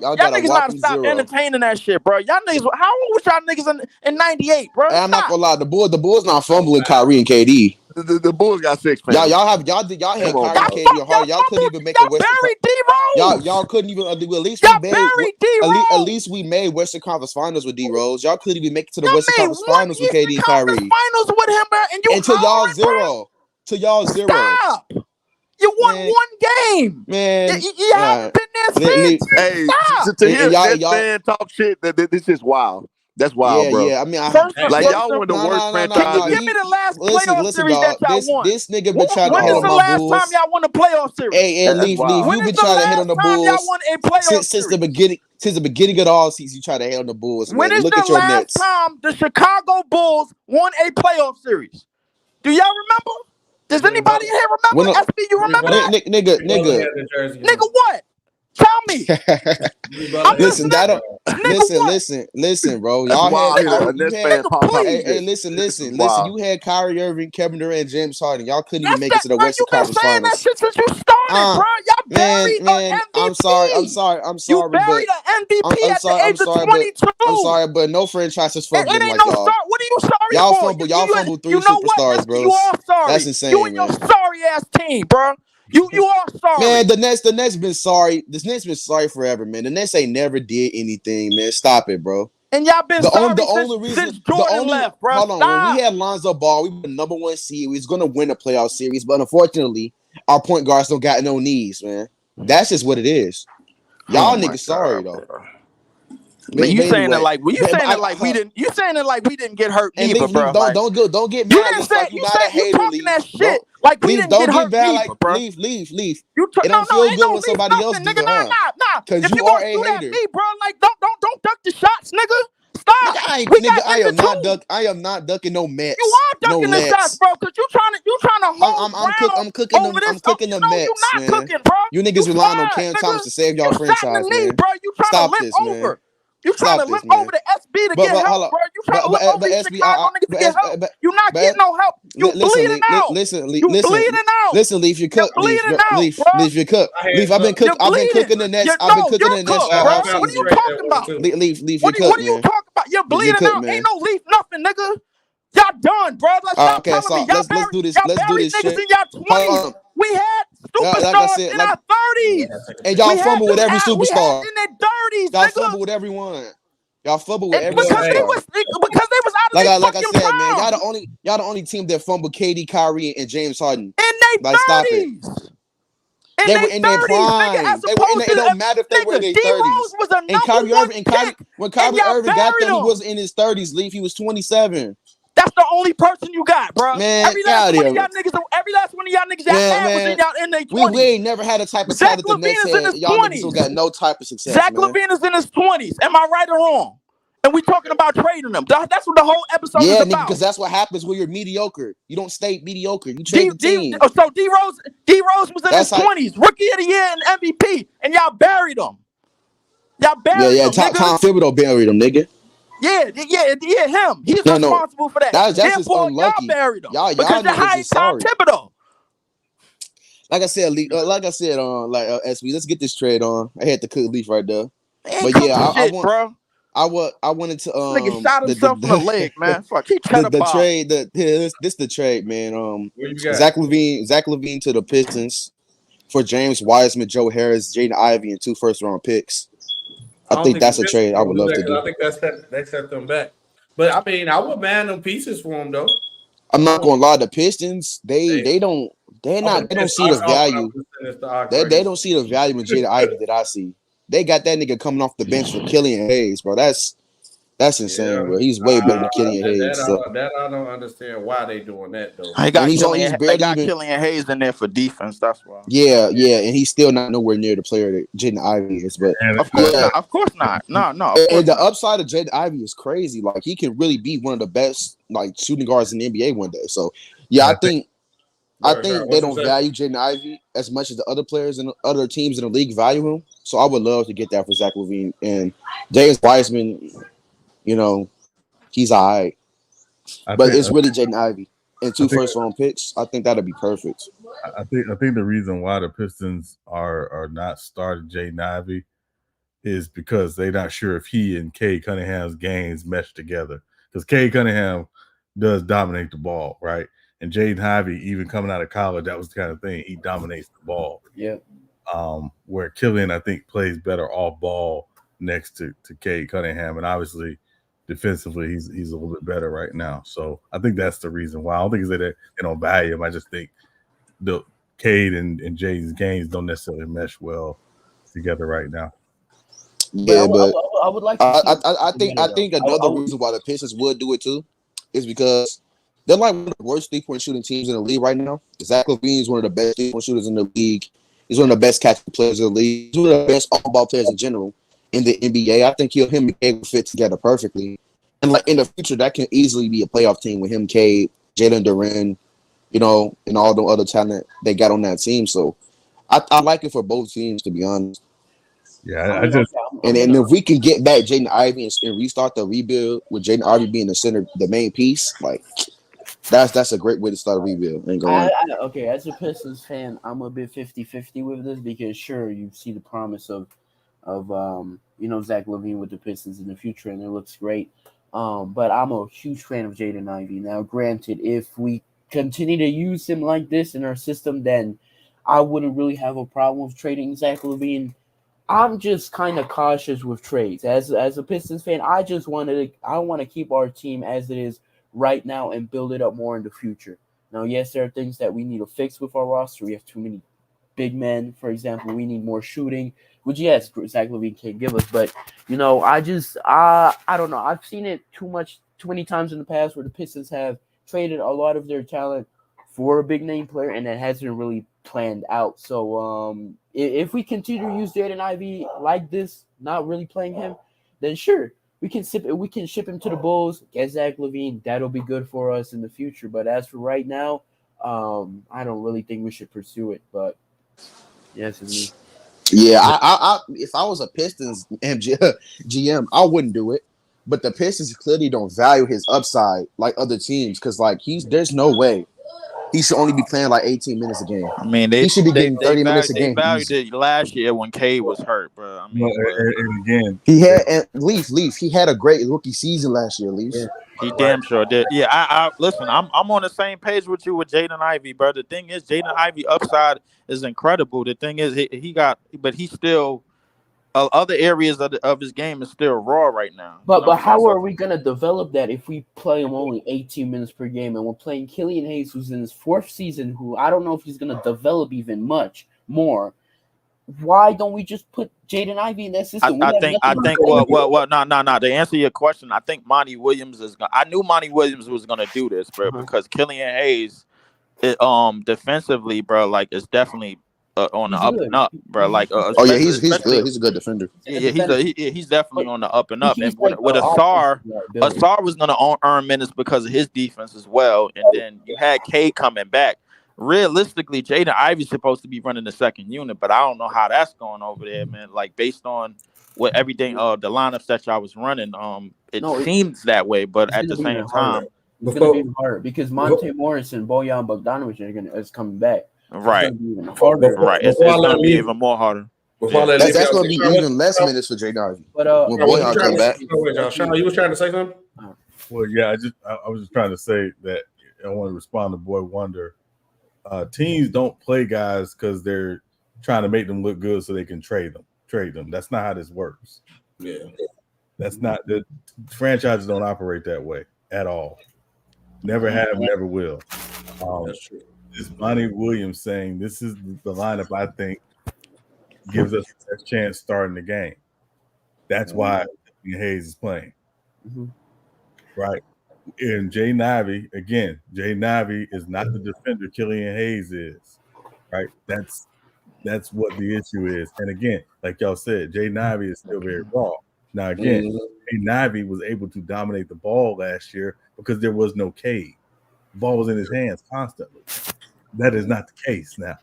Y'all niggas gotta stop entertaining that shit, bro. Y'all niggas, how old was y'all niggas in 98, bro? I'm not gonna lie. The Bulls not fumbling Kyrie and KD. The Bulls got 6, man. Y'all had Kyrie and KD hard. Y'all couldn't even make a Western. Y'all couldn't even at least we made Western Conference Finals with D Rose. Y'all couldn't even make it to the Western Conference Finals with KD and Kyrie. Finals with him, and you until y'all zero. Till y'all zero. Stop. You won one game, man. You haven't been there since. Hey, Stop. to hear that man talk shit, this is wild. That's wild, bro. Yeah. I mean, y'all were the worst franchise. Can you give me the last playoff series that y'all won? This nigga been trying to hit on my Bulls. When is the last time y'all won a playoff series? Hey, Leaf, you've been trying to hit on the Bulls. Y'all won a playoff series since the beginning. Since the beginning of the all season, you try to hit on the Bulls. When man. is Look the at your last Nets. time the Chicago Bulls won a playoff series? Do y'all remember? Does anybody here remember? SB, you remember that? Nigga, what? Tell me. Listen, listen, bro. Y'all listen. You had Kyrie Irving, Kevin Durant, James Harden. Y'all couldn't even make it to the Western Conference Finals. That shit since you started, bro. Y'all buried an MVP. I'm sorry, you buried an MVP at the age of 22. I'm sorry, but no franchise is fumbling like y'all. What are you sorry y'all for? Y'all fumbled 3 superstars, bro. You are sorry. That's insane, You and your sorry ass team, bro. You are sorry. Man, the Nets been sorry. The Nets been sorry forever, man. The Nets ain't never did anything, man. Stop it, bro. And y'all been since Jordan left, bro. Hold on. When we had Lonzo Ball, we were the number 1 seed. We was gonna win a playoff series, but unfortunately, our point guards don't got no knees, man. That's just what it is. Y'all niggas sorry though. But you saying it like we didn't get hurt either, bro. Don't get mad. You talking that shit like we didn't get hurt either, bro. Leave. It don't feel good when somebody else do it, Nah. Because you are a hater. Me, bro, like don't duck the shots, nigga. Stop. I am not ducking no Mets. You are ducking the shots, bro, because you trying to hold I'm cooking the Mets, you're not man. cooking, bro. You niggas relying on Cam Thomas to save y'all franchise, man. Bro. You trying to limp over. You trying to limp over the SB to get help, bro. You trying to limp over the Chicago niggas to get help. You not getting no help. You bleeding out. Listen, Leaf, you cook. Leaf, you cook. Leaf, I've been cooking the Nets. I've been cooking the Nets all offseason. What are you talking about? Leaf, you cook, What are you talking about? You're bleeding out. Ain't no Leaf nothing, nigga. Y'all done, bro. Let's do this. Let's do this shit. In y'all 20s. We had superstars in our 30s. And y'all fumble with every superstar. In their 30s, y'all fumble with everyone. Y'all fumble with every superstar. Because they was out of like I said, man. Y'all the only team that fumbled KD, Kyrie, and James Harden. In their 30s. Stop it. They were in their prime. It don't matter if they were in their 30s. And Kyrie Irving, when Kyrie Irving got there, he was in his 30s. Leaf, he was 27. That's the only person you got, bro. Man, every last one of y'all niggas y'all had was in their 20s. We ain't never had a type of talent that the Nets had. Y'all niggas still got no type of success. Zach LaVine is in his 20s. Am I right or wrong? And we talking about trading them. That's what the whole episode is about. Yeah, because that's what happens when you're mediocre. You don't stay mediocre. You trade the team. So D Rose was in his 20s, rookie of the year and MVP, and y'all buried him. Y'all buried him. Tom Thibodeau buried him, nigga. Yeah, him. He's responsible for that. That's just unlucky. Y'all buried him. Y'all because you hired Tom Thibodeau. Like I said, SB, let's get this trade on. I had to cook Leaf right there. But yeah, bro. I wanted to nigga shot himself in the leg, man. Fuck, he tried the trade. This the trade, man. Zach LaVine to the Pistons for James Wiseman, Joe Harris, Jaden Ivey, and 2 first-round picks. I think that's a trade I would love to do. I think that set them back. But I mean, I would man them pieces for them though. I'm not gonna lie, the Pistons, they don't see the value. They don't see the value in Jaden Ivey that I see. They got that nigga coming off the bench for Killian Hayes, bro. That's insane, bro. He's way better than Killian Hayes. That I don't understand why they doing that though. They got Killian Hayes in there for defense. That's why. Yeah, and he's still not nowhere near the player that Jaden Ivey is. But of course not. No. And the upside of Jaden Ivey is crazy. Like he can really be one of the best like shooting guards in the NBA one day. So yeah, I think they don't value Jaden Ivey as much as the other players and other teams in the league value him. So I would love to get that for Zach LaVine and James Wiseman. You know, he's all right. But it's really Jaden Ivey and 2 first-round picks. I think that'd be perfect. I think the reason why the Pistons are not starting Jaden Ivey is because they're not sure if he and Cade Cunningham's games mesh together. Because Cade Cunningham does dominate the ball, right? And Jaden Ivey, even coming out of college, that was the kind of thing. He dominates the ball. Yeah. Where Killian, I think, plays better off ball next to Cade Cunningham. And obviously, defensively, he's a little bit better right now. So I think that's the reason why. I don't think it's that they don't value him. I just think the Cade and Jaden's games don't necessarily mesh well together right now. Yeah, but I would like. I think another reason why the Pistons would do it too is because they're like one of the worst 3-point shooting teams in the league right now. Zach LaVine is one of the best 3-point shooters in the league. He's one of the best catching players in the league. He's one of the best all-ball players in general in the NBA. I think him and Cade will fit together perfectly. And like in the future, that can easily be a playoff team with him, Cade, Jalen Duren, you know, and all the other talent they got on that team. So I like it for both teams, to be honest. Yeah, I just and if we can get back Jaden Ivey and restart the rebuild with Jaden Ivey being the center, the main piece, like that's a great way to start a rebuild. Okay, as a Pistons fan, I'm a bit 50-50 with this because sure, you see the promise of Zach LaVine with the Pistons in the future, and it looks great. But I'm a huge fan of Jaden Ivey. Now, granted, if we continue to use him like this in our system, then I wouldn't really have a problem with trading Zach LaVine. I'm just kind of cautious with trades. As a Pistons fan, I want to keep our team as it is right now and build it up more in the future. Now, yes, there are things that we need to fix with our roster. We have too many big men, for example. We need more shooting, which yes, Zach LaVine can give us. But I don't know. I've seen it too many times in the past where the Pistons have traded a lot of their talent for a big name player, and that hasn't really planned out. So if we continue to use Jaden Ivey like this, not really playing him, then sure, we can ship him to the Bulls, get Zach LaVine. That'll be good for us in the future. But as for right now, I don't really think we should pursue it. But yes, it's me. Yeah, I if I was a Pistons GM, I wouldn't do it. But the Pistons clearly don't value his upside like other teams because there's no way he should only be playing like 18 minutes a game. I mean, he should be getting 30 minutes a game. They valued it last year when Cade was hurt, bro. I mean, and again, he had Leaf. He had a great rookie season last year, Leaf. Yeah. He damn sure did. Yeah, I listen. I'm on the same page with you with Jaden Ivey, bro. The thing is, Jaden Ivey upside is incredible. The thing is, but he's still other areas of his game is still raw right now. But how are we gonna develop that if we play him only 18 minutes per game and we're playing Killian Hayes, who's in his 4th season, who I don't know if he's gonna develop even much more. Why don't we just put Jaden Ivey in that system? I think. Well. No. To answer your question, I think Monty Williams is gonna. I knew Monty Williams was gonna do this, bro, because Killian Hayes, defensively, bro, like is definitely on the up and up, bro. Like, he's good. He's a good defender. Yeah, he's definitely on the up and up. And with Asar was gonna earn minutes because of his defense as well. And then you had Cade coming back. Realistically, Jaden Ivey's supposed to be running the second unit, but I don't know how that's going over there, man. Like based on what everything, the lineups that y'all was running, it seems that way. But at the same time, it's gonna be hard because Monte Morris and Bojan Bogdanovic is coming back. Right, right. It's gonna be even more harder. That's gonna be even less minutes for Jaden Ivey. But when Bojan come back, Sean, you was trying to say something? Well, yeah, I was just trying to say that I want to respond to Boy Wonder. Teams don't play guys because they're trying to make them look good so they can trade them. That's not how this works. Yeah. That's not the franchises don't operate that way at all. Never have, never will. That's true. This Bonnie Williams saying this is the lineup I think gives us the best chance starting the game. That's why Hayes is playing. Right. And Jay Nivey is not the defender Killian Hayes is. Right. That's what the issue is. And again, like y'all said, Jay Nivey is still very raw. Now again, Jay Nivey was able to dominate the ball last year because there was no Cade. The ball was in his hands constantly. That is not the case now.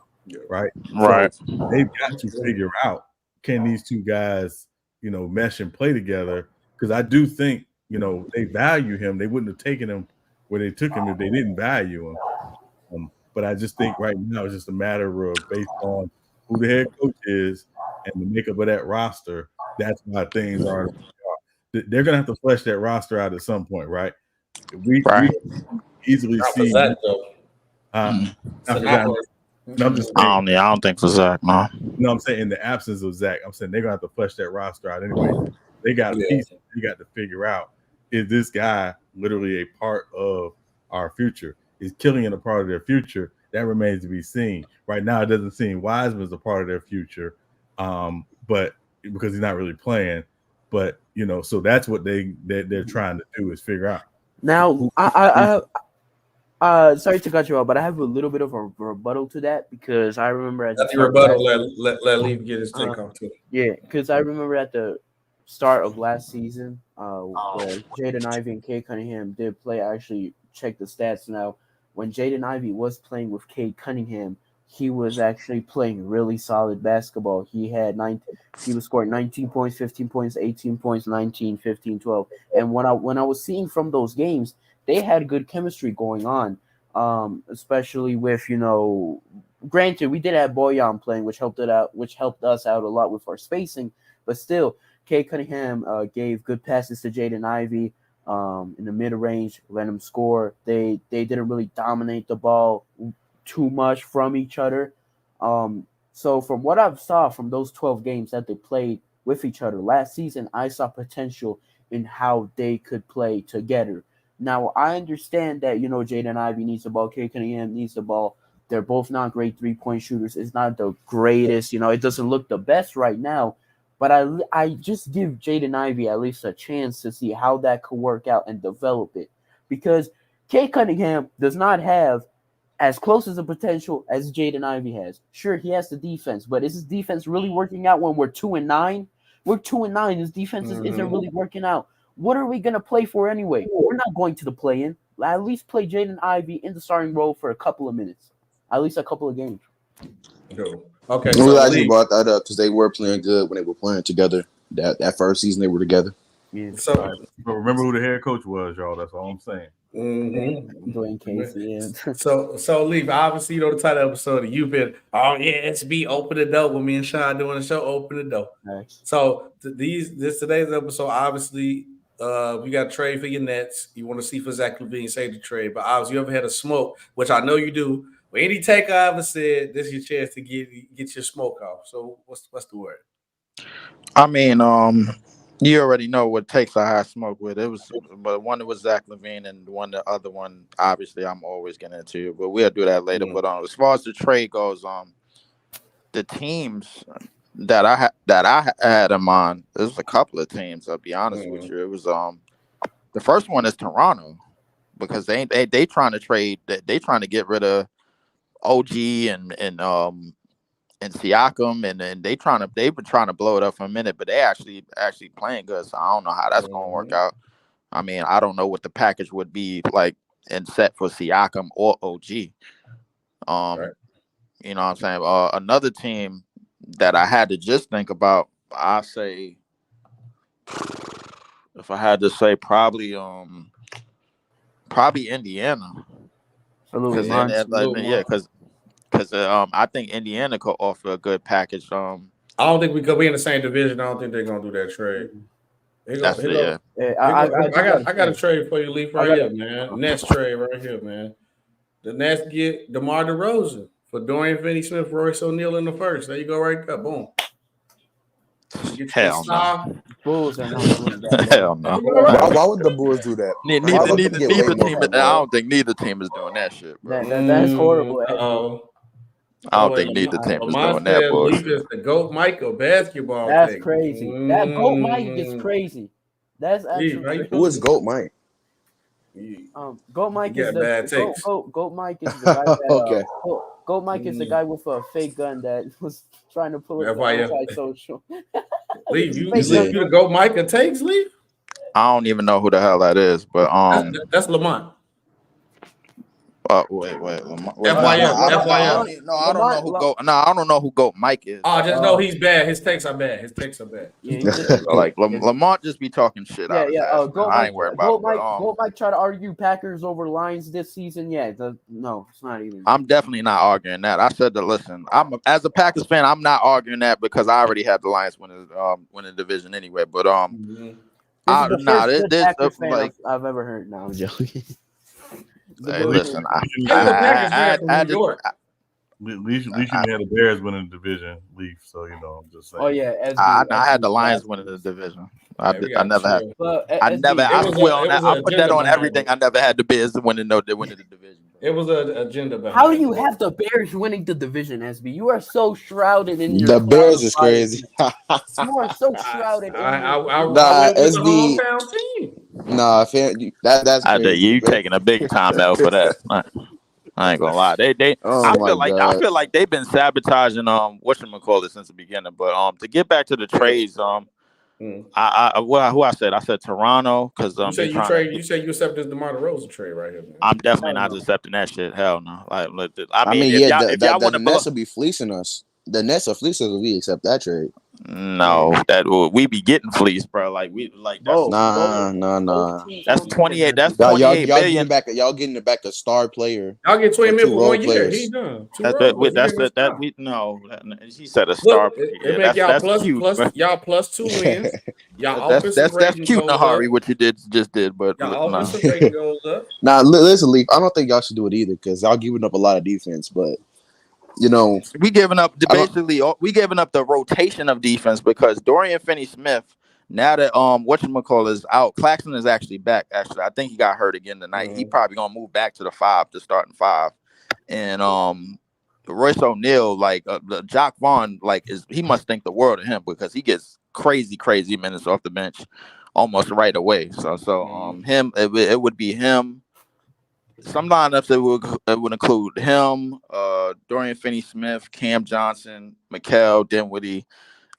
Right. Right. So they've got to figure out, can these two guys, mesh and play together? Because I do think, they value him. They wouldn't have taken him where they took him if they didn't value him. But I just think right now it's just a matter of based on who the head coach is and the makeup of that roster. That's why things are. They're going to have to flesh that roster out at some point, right? We easily see. That, I don't think for Zach, no. No, I'm saying in the absence of Zach, I'm saying they're gonna have to flesh that roster out anyway. They got pieces. They got to figure out, is this guy literally a part of our future? Is Killian a part of their future? That remains to be seen. Right now, it doesn't seem Wiseman's a part of their future, but because he's not really playing. But so that's what they're trying to do is figure out. Now, sorry to cut you off, but I have a little bit of a rebuttal to that because I remember at the rebuttal. Let Lee get his take off too. Yeah, because I remember at the start of last season, where Jaden Ivey and Cade Cunningham did play. I actually checked the stats now. When Jaden Ivey was playing with Cade Cunningham, he was actually playing really solid basketball. He was scoring 19 points, 15 points, 18 points, 19, 15, 12. And when I was seeing from those games, they had good chemistry going on, especially with, granted, we did have Boyan playing, which helped us out a lot with our spacing, but still, Cade Cunningham gave good passes to Jaden Ivey in the mid-range, let him score. They didn't really dominate the ball too much from each other. So from what I saw from those 12 games that they played with each other last season, I saw potential in how they could play together. Now, I understand that, Jaden Ivey needs the ball, Cade Cunningham needs the ball. They're both not great three-point shooters. It's not the greatest, it doesn't look the best right now. But I just give Jaden Ivey at least a chance to see how that could work out and develop it. Because Cade Cunningham does not have as close as a potential as Jaden Ivey has. Sure, he has the defense, but is his defense really working out when we're 2-9? We're 2-9. His defense isn't really working out. What are we going to play for anyway? We're not going to the play-in. At least play Jaden Ivey in the starting role for a couple of minutes. At least a couple of games. Cool. Okay. We actually brought that up because they were playing good when they were playing together. That first season they were together. Yeah. So, but remember who the head coach was, y'all. That's all I'm saying. Dwayne Casey. Yeah. So Lee, obviously, the title episode you've been, SB open the door with me and Sean doing the show. Open the door. Nice. So today's episode, obviously, we got a trade for your Nets. You want to see for Zach LaVine, say the trade, but obviously, you ever had a smoke, which I know you do. When any takeover ever said, this is your chance to get your smoke off. So what's the word? I mean, you already know what takes I had smoke with. It was, but one was Zach LaVine, and the other one, obviously, I'm always getting into. But we'll do that later. But as far as the trade goes, the teams that I had in mind, there's a couple of teams. I'll be honest with you. It was the first one is Toronto, because they trying to trade. They trying to get rid of OG and Siakam, and they've been trying to blow it up for a minute, but they actually playing good. So I don't know how that's going to work out. I mean, I don't know what the package would be like and set for Siakam or OG. Right. You know what I'm saying? Another team that I had to just think about, I say, if I had to say, probably Indiana. Because I think Indiana could offer a good package. I don't think we could be in the same division. I don't think they're gonna do that trade. I got a trade for you, Leaf, right here, man. Nets trade right here, man. The Nets get DeMar DeRozan for Dorian Finney-Smith, Royce O'Neal in the first. There you go, right there. Boom. Hell no. Bulls are not doing that. Hell no. Why would the Bulls do that? Neither team. I don't think neither team is doing that shit, bro. That's horrible. I don't think neither team is doing that bullshit. Leaf is the GOAT Mike of basketball. That's crazy. That GOAT Mike is crazy. That's actually who is GOAT Mike? GOAT Mike is the GOAT Mike is the guy that okay. GOAT Mike is the guy with a fake gun that was trying to pull it anti-social. Leaf, you the GOAT Mike of takes, Leaf? I don't even know who the hell that is, but that's Lamont. Wait. FYM. I don't know who GOAT Mike is. I just know he's bad. His takes are bad. Like Lamont just be talking shit out. I ain't worried about it. GOAT Mike try to argue Packers over Lions this season. No, it's not even. I'm definitely not arguing that. I said that. Listen, as a Packers fan, I'm not arguing that because I already had the Lions win the division anyway. But I've ever heard. No, I'm joking. Hey, listen, At least you had the Bears winning the division, Leaf. So I'm just saying. Oh yeah, I had the Lions winning the division. I never had. I put that on everything. I never had the Bears winning the division. It was an agenda behind. How do you have the Bears winning the division, SB? You are so shrouded in your. The Bears is crazy. You are so shrouded. SB. Nah, that's crazy. You taking a big time out for that. I ain't gonna lie. I feel like they've been sabotaging whatchamacallit since the beginning. But to get back to the trades, who I said Toronto because you said you accepted the DeMar DeRozan trade right here. Man. I'm definitely not accepting that shit. Hell no. The Nets will be fleecing us. The Nets are fleecing us if we accept that trade. No, we be getting fleeced, bro. Nah. That's 28. That's 28 billion. Y'all getting it back a star player. Y'all get 20 million for 1 year. He done. He said a star. That's cute. Y'all plus 2 wins. Y'all that's cute, Nahari. What you just did, but offensive rating goes up. Nah, listen, Leaf. I don't think y'all should do it either because y'all giving up a lot of defense, but. We giving up the rotation of defense because Dorian Finney-Smith, now that whatchamacallit is out, Claxton is actually back. Actually, I think he got hurt again tonight. He probably gonna move back to the starting 5, and Royce O'Neal, Jock Vaughn, he must think the world of him because he gets crazy minutes off the bench almost right away. So him, it would be him. Some lineups it would include him, Dorian Finney-Smith, Cam Johnson, Mikal Dinwiddie.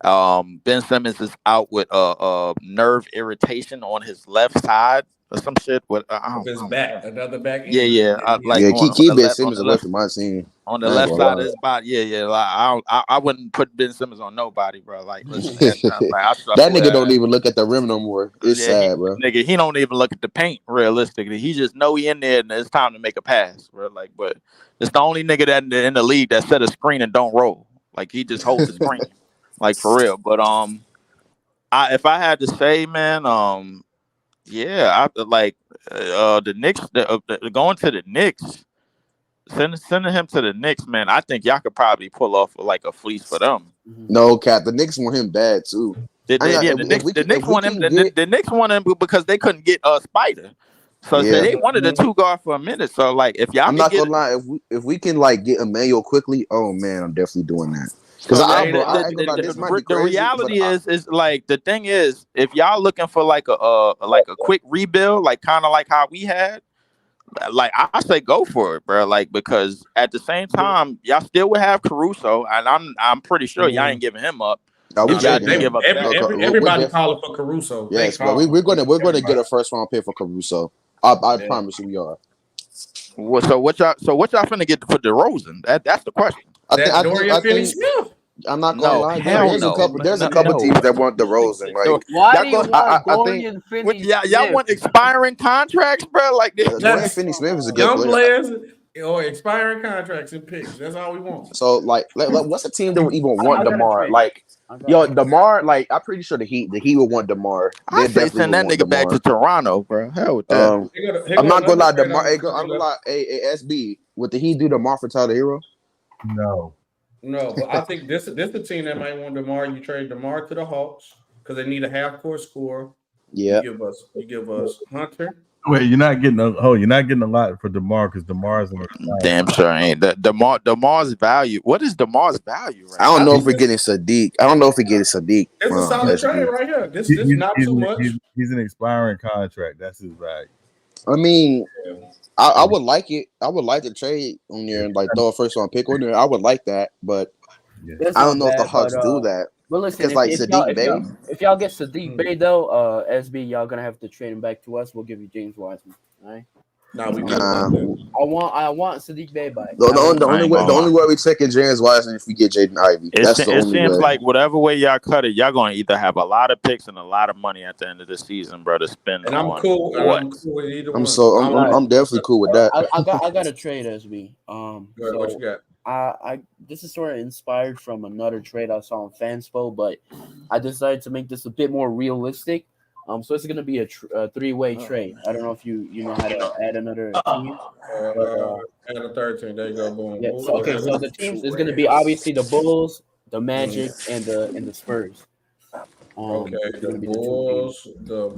Ben Simmons is out with nerve irritation on his left side or some shit. His back, another back. Yeah. Keep Ben Simmons away from my team. On the left side of his body, I wouldn't put Ben Simmons on nobody, bro. Listen, that nigga don't even look at the rim no more. It's sad, bro. Nigga, he don't even look at the paint realistically. He just know he in there and it's time to make a pass, bro. But it's the only nigga that in the league that set a screen and don't roll. He just holds the screen, for real. But if I had to say, man, the Knicks, going to the Knicks. Sending him to the Knicks, man. I think y'all could probably pull off a fleece for them. No, Cap. The Knicks want him bad too. The Knicks want him because they couldn't get Spider. So they wanted a 2 guard for a minute. So if y'all, I'm not gonna lie. If we can get Emmanuel quickly, oh man, I'm definitely doing that. Because the reality is the thing is, if y'all looking for a quick rebuild, kind of like how we had. I say go for it, bro. Because at the same time, y'all still would have Caruso, and I'm pretty sure y'all ain't giving him up. No, everybody calling for Caruso. Yes, bro. We're gonna get a first round pick for Caruso. I promise you, we are. So what y'all finna get for DeRozan? That's the question. Dorian Finney-Smith. I'm not gonna lie. There's a couple teams that want DeRozan. Why do you want Dorian Finney-Smith? Y'all want expiring contracts, bro? Dorian Finney-Smith is a good young players or expiring contracts and picks. That's all we want. So what's a team that would even want DeMar? DeMar. I'm pretty sure the Heat would want DeMar. I say send that nigga back to Toronto, bro. Hell with that. I'm not gonna lie, DeMar. I'm gonna lie. SB, would the Heat do DeMar for Tyler Hero? No. No, but I think this the team that might want DeMar. You trade DeMar to the Hawks. because they need a half court score. Yeah. You give us Hunter. Wait, you're not getting a lot for DeMar because DeMar's an damn sure ain't. DeMar's value. What is DeMar's value right I don't now? know if we're getting Sadiq. It's a solid trade right here. This not too much. He's an expiring contract. That's his value. I mean, I would like it. I would like to trade on there and like throw a first round pick on there. I would like that, but I don't know if the Hawks do that. Well, listen, if y'all get Sadiq Bey though, SB, y'all gonna have to trade him back to us. We'll give you James Wiseman. All right. I want Sadiq Bey back. The only way we taking James Wiseman if we get Jaden Ivey. It seems like whatever way y'all cut it, y'all gonna either have a lot of picks and a lot of money at the end of the season, bro, to spend. And I'm cool. I'm cool with either one. I'm definitely cool with that. I got a trade, SB. What you got? This is sort of inspired from another trade I saw on Fanspo, but I decided to make this a bit more realistic. So it's gonna be a three-way trade. I don't know if you know how to add another team. Add a third team. There you go. Boom. Yeah. So the teams is gonna be obviously the Bulls, the Magic, and the Spurs. The Bulls, the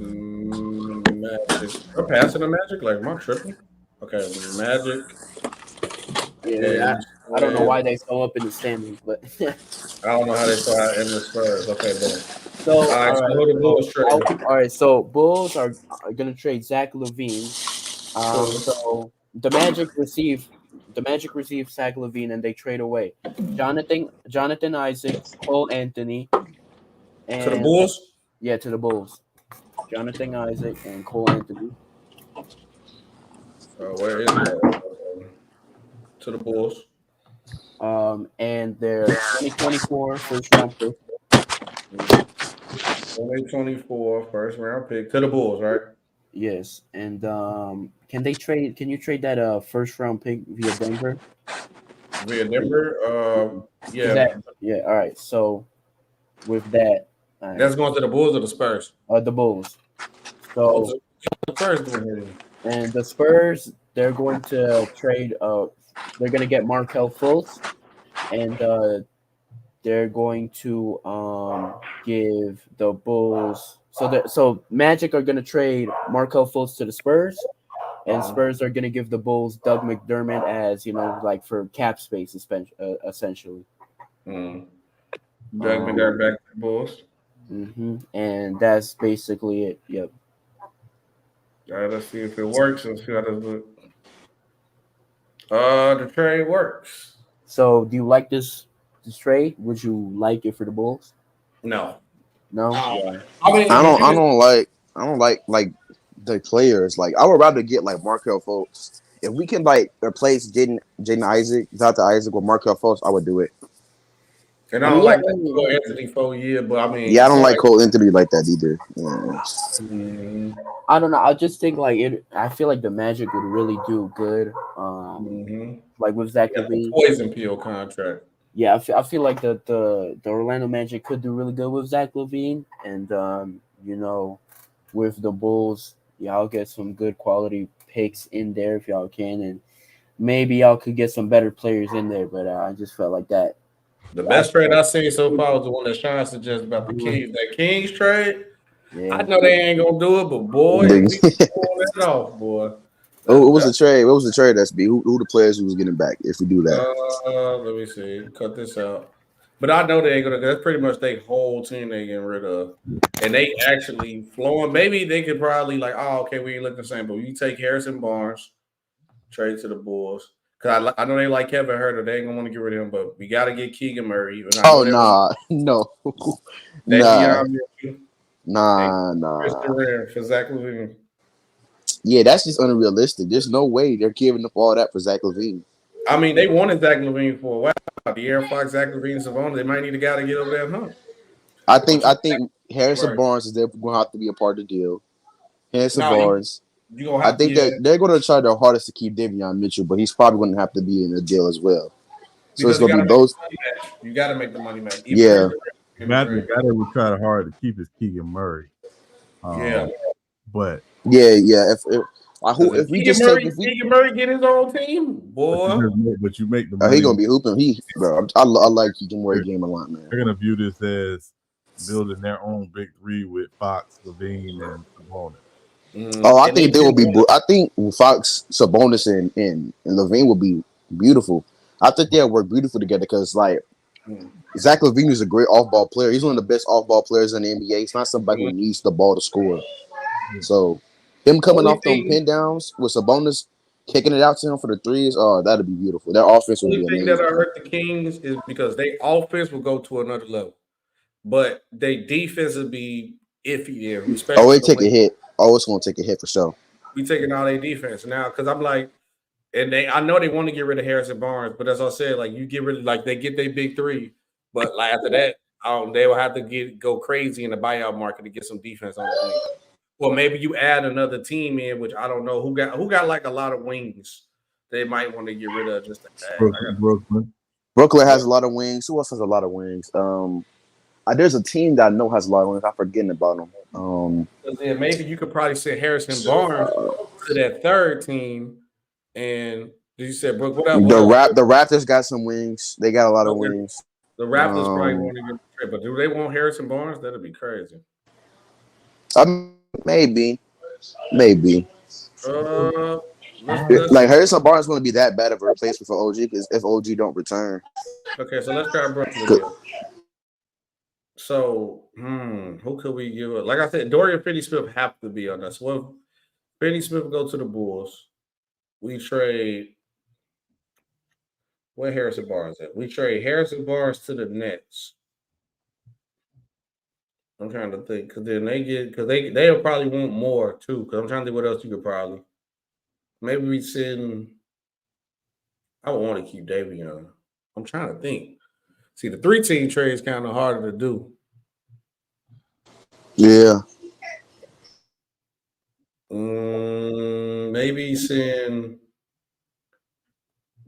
Magic. I'm passing the Magic. Like, am I tripping? Okay, the Magic. Yeah, I don't know why they so up in the standings, but I don't know how they saw in the Spurs. Okay, boom. So all right. So Bulls are gonna trade Zach LaVine. So the Magic receive Zach LaVine and they trade away Jonathan Isaac, Cole Anthony, and to the Bulls. Yeah, to the Bulls. Jonathan Isaac and Cole Anthony. Where is that? To the Bulls. And their 2024 first round pick. 2024 first round pick to the Bulls, right? Yes. And can you trade that first round pick via Denver? Via Denver? Yeah. All right. So with that, that's going to the Bulls or the Spurs? The Bulls. So the Spurs doing it. And the Spurs, they're going to trade they're going to get Markelle Fultz, and they're going to give the Bulls. So Magic are going to trade Markelle Fultz to the Spurs, and Spurs are going to give the Bulls Doug McDermott as like for cap space, essentially. Doug McDermott back to the Bulls. And that's basically it. Yep. All right, let's see if it works. Let's see how this looks. The trade works. So, do you like this trade? Would you like it for the Bulls? No. I don't like the players. Like, I would rather get like Markelle Fultz. If we can like replace Jaden Isaac, Dr. Isaac with Markelle Fultz, I would do it. And I don't like Cole Anthony for a year, but I mean, I don't like Cole Anthony like that either. Yeah. I don't know. I just think like it. I feel like the Magic would really do good. Like with Zach LaVine, poison pill contract. Yeah, I feel like the Orlando Magic could do really good with Zach LaVine, and with the Bulls, y'all get some good quality picks in there if y'all can, and maybe y'all could get some better players in there. But I just felt like that. The best trade I've seen so far was the one that Sean suggested about the Kings. That Kings trade, I know they ain't gonna do it, but boy, we pull that off, boy. What was the trade? What was the trade, SB? Who the players who was getting back if we do that? Let me see. Cut this out. But I know they ain't gonna. That's pretty much their whole team they getting rid of, and they actually flowing. Maybe they could probably like, okay, we ain't looking the same, but you take Harrison Barnes, trade to the Bulls. Cause I know they like Kevin Huerter. They ain't gonna want to get rid of him, but we got to get Keegan Murray. No. For Zach LaVine. Yeah, that's just unrealistic. There's no way they're giving up all that for Zach LaVine. I mean, they wanted Zach LaVine for a while. De'Aaron Fox, Zach LaVine, Savona. They might need a guy to get over there and hunt. I think Harrison Barnes is definitely going to have to be a part of the deal. Barnes. I think that they're going to try their hardest to keep Davion Mitchell, but he's probably going to have to be in the deal as well. So it's going to be those. You got to make the money match. Yeah. Imagine the guy that would try hard to keep is Keegan Murray. But if we just Keegan Murray get his own team, boy. But you make the money. He gonna be hooping. I like Keegan Murray game a lot, man. They're gonna view this as building their own big three with Fox, LaVine, and Sabonis. I think they will be. I think Fox, Sabonis, and LaVine will be beautiful. I think they'll work beautiful together because, like, Zach LaVine is a great off-ball player. He's one of the best off-ball players in the NBA. He's not somebody who needs the ball to score. So, him coming off them pin downs with Sabonis kicking it out to him for the threes, that'd be beautiful. Their offense would be amazing. The only thing that I hurt the Kings is because their offense will go to another level, but their defense would be iffy there. It take a hit. It's going to take a hit for sure. We taking all their defense now because I'm like, and I know they want to get rid of Harrison Barnes, but as I said, like you get rid of they get their big three, but like after that, they will have to go crazy in the buyout market to get some defense on the wing. Well, maybe you add another team in, which I don't know who got like a lot of wings. They might want to get rid of just Brooklyn. Brooklyn has a lot of wings. Who else has a lot of wings? There's a team that I know has a lot of wings. I'm forgetting about them. Then maybe you could probably send Harrison Barnes to that third team. And you said Brooke, what else? The Raptors got some wings. They got a lot of wings. The Raptors probably want to get trade, but do they want Harrison Barnes? That'd be crazy. Maybe. Like Harrison Barnes is going to be that bad of a replacement for OG because if OG don't return. Okay, so let's try Brooklyn. So, who could we give it? Like I said, Dorian Finney-Smith have to be on us. Well, Finney-Smith go to the Bulls. We trade where Harrison Barnes at? We trade Harrison Barnes to the Nets. I'm trying to think because then they'll probably want more too. Because I'm trying to think what else you could probably. Maybe we send. I would want to keep Davion. I'm trying to think. See, the 3-team trade is kind of harder to do. Yeah. Maybe send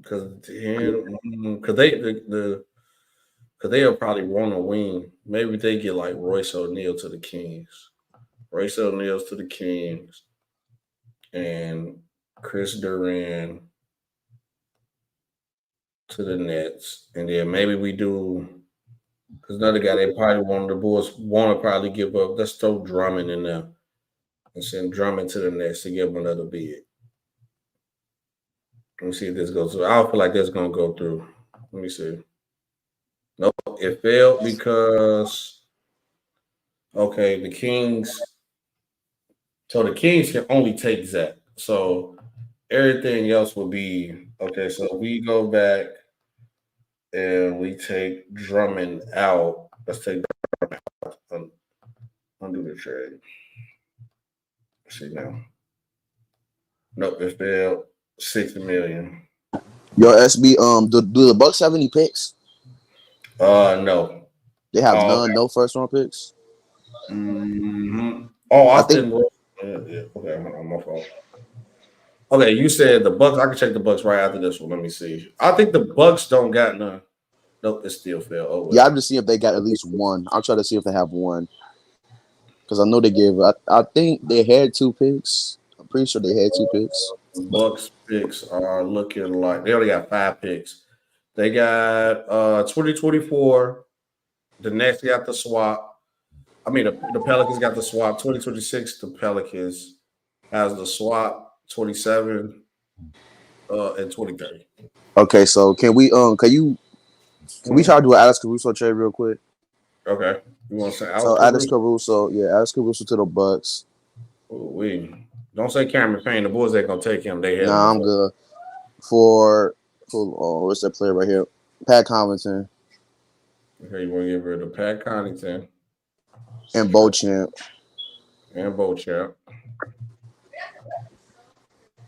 because they'll probably want a wing. Maybe they get like Royce O'Neal to the Kings. Royce O'Neal's to the Kings, and Chris Duran to the Nets, and then maybe we do because another guy they probably want the Bulls want to probably give up. Let's throw Drummond in there and send Drummond to the Nets to give him another bid. Let me see if this goes through. I don't feel like that's gonna go through. Let me see. Nope, it failed because the Kings. So the Kings can only take Zach. So everything else will be okay. So we go back and we take Drummond out. Let's take Drummond out. Undo the trade. Let's see now. Nope, it failed. $60 million. Yo, SB, do the Bucks have any picks? No. They have none, no first round picks. Mm-hmm. Oh, I think. Yeah. Okay, hold on, my fault. Okay, you said the Bucks. I can check the Bucks right after this one. Let me see. I think the Bucks don't got none. Nope, it still failed. Oh, yeah, I'm just seeing if they got at least one. I'll try to see if they have one. Because I know they gave. I think they had 2 picks. I'm pretty sure they had 2 picks. Bucks picks are looking like they only got 5 picks. They got 2024. The Nets got the swap. I mean, the Pelicans got the swap. 2026, the Pelicans has the swap. 27 and 2030. Okay, so can we try to do an Alex Caruso trade real quick? Okay, you want to say Alex Caruso? Yeah, Alex Caruso to the Bucks. We don't say Cameron Payne. The Bulls ain't gonna take him. Nah, I'm good. For what's that player right here? Pat Connaughton. Okay, you want to get rid of Pat Connaughton and Beauchamp.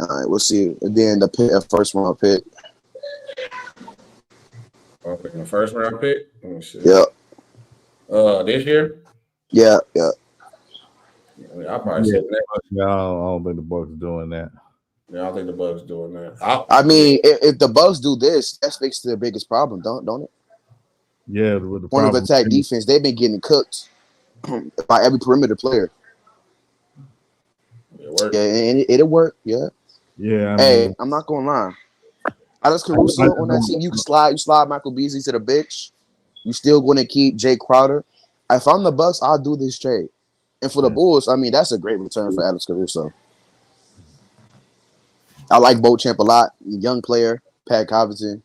All right, we'll see. And then the first round pick. Okay, the first round pick. Let me see. Yep. This year. Yeah. I probably said that. No, I don't think the Bucks doing that. Yeah, I don't think the Bucks doing that. I mean, if the Bucks do this, that fixes their biggest problem, don't it? Yeah, with the point of attack defense, they've been getting cooked by every perimeter player. Yeah, and it'll work. Yeah. Yeah. Hey, I'm not gonna lie. Alex Caruso on that team, you slide Michael Beasley to the bench. You still going to keep Jay Crowder If I'm the Bucks, I'll do this trade. And for the Bulls, I mean, that's a great return for Alex Caruso. I like Beauchamp a lot. Young player, Pat Covington,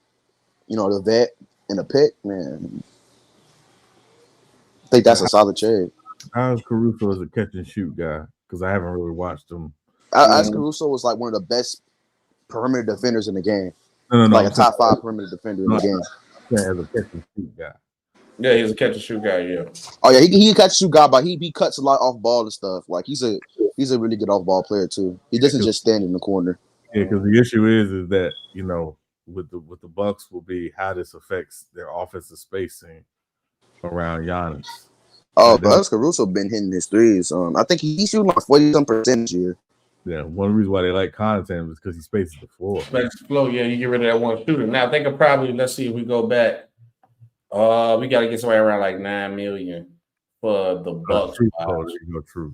the vet and the pick, man. I think that's a solid trade. How's Caruso as a catch and shoot guy? Because I haven't really watched him. Alex Caruso was like one of the best perimeter defenders in the game. No. Like a top 5 perimeter defender in the game. As a catch and shoot guy. Yeah, he's a catch and shoot guy. Yeah. Oh yeah, he catch and shoot guy, but he cuts a lot off ball and stuff. Like he's a really good off ball player too. He doesn't just stand in the corner. Yeah, because the issue is that with the Bucks will be how this affects their offensive spacing around Giannis. Oh, but Alex Caruso been hitting his threes. I think he's shooting like 40% this year. Yeah, one reason why they like content is because he spaces the floor. Spaces the floor, yeah. You get rid of that one shooter. Now they could probably, let's see if we go back. We got to get somewhere around like $9 million for the Bucks. True.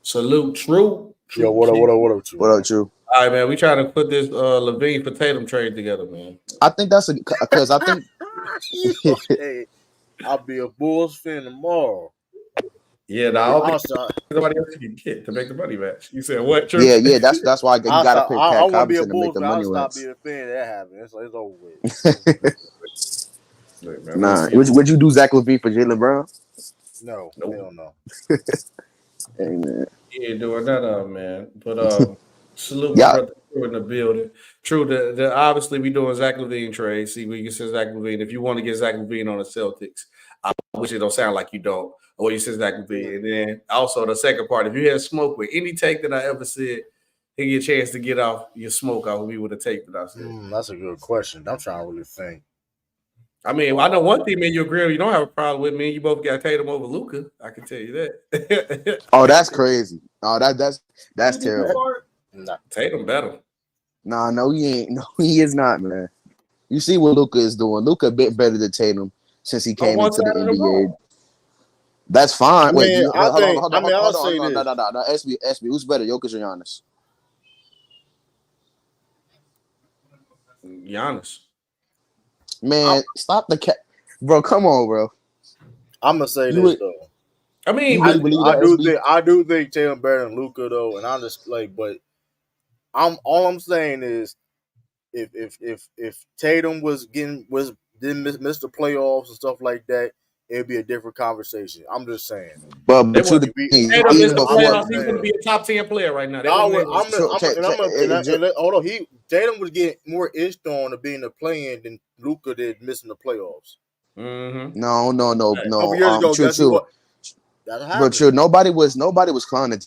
Salute, True. Yo, what up, True? What up, True? All right, man. We trying to put this LaVine for Tatum trade together, man. I think that's because I think hey, I'll be a Bulls fan tomorrow. Yeah, nobody else can get to make the money match. You said what? True? Yeah. That's why you got to pick Pat Covington to make the money match. I'll stop being a fan. That happened. It's over with. Look, man, nah, would you do Zach LaVine for Jaylen Brown? No, hell no. Hey man, yeah, doing that, man. But salute my brother True in the building. True, the obviously we doing Zach LaVine trade. See, we can say Zach LaVine. If you want to get Zach LaVine on the Celtics, I wish it don't sound like you don't. Or you said Zach LaVine. And then also the second part, if you had smoke with any take that I ever said, he get a chance to get off your smoke out with me with a take that I said. That's a good question. I'm trying to really think. I mean, I know one thing, man. You agree? You don't have a problem with me. You both got Tatum over Luka. I can tell you that. Oh, that's crazy. Oh, that's terrible. Nah, Tatum better. Nah, no, he ain't. No, he is not, man. You see what Luka is doing. Luka a bit better than Tatum since he came into the NBA. That's fine. Hold on. No, SB, who's better, Jokic or Giannis? Giannis. Man, stop the cat, bro. Come on, bro. I'm gonna say this though. I mean, I do think Tatum better than Luka though, and I'm just like, but all I'm saying is, if Tatum didn't miss the playoffs and stuff like that, it'd be a different conversation. I'm just saying. But he's going to be a top 10 player right now. Although Tatum was getting more inched on to being a play-in than Luka did missing the playoffs. Mm-hmm. No. True. But true. Nobody was clowning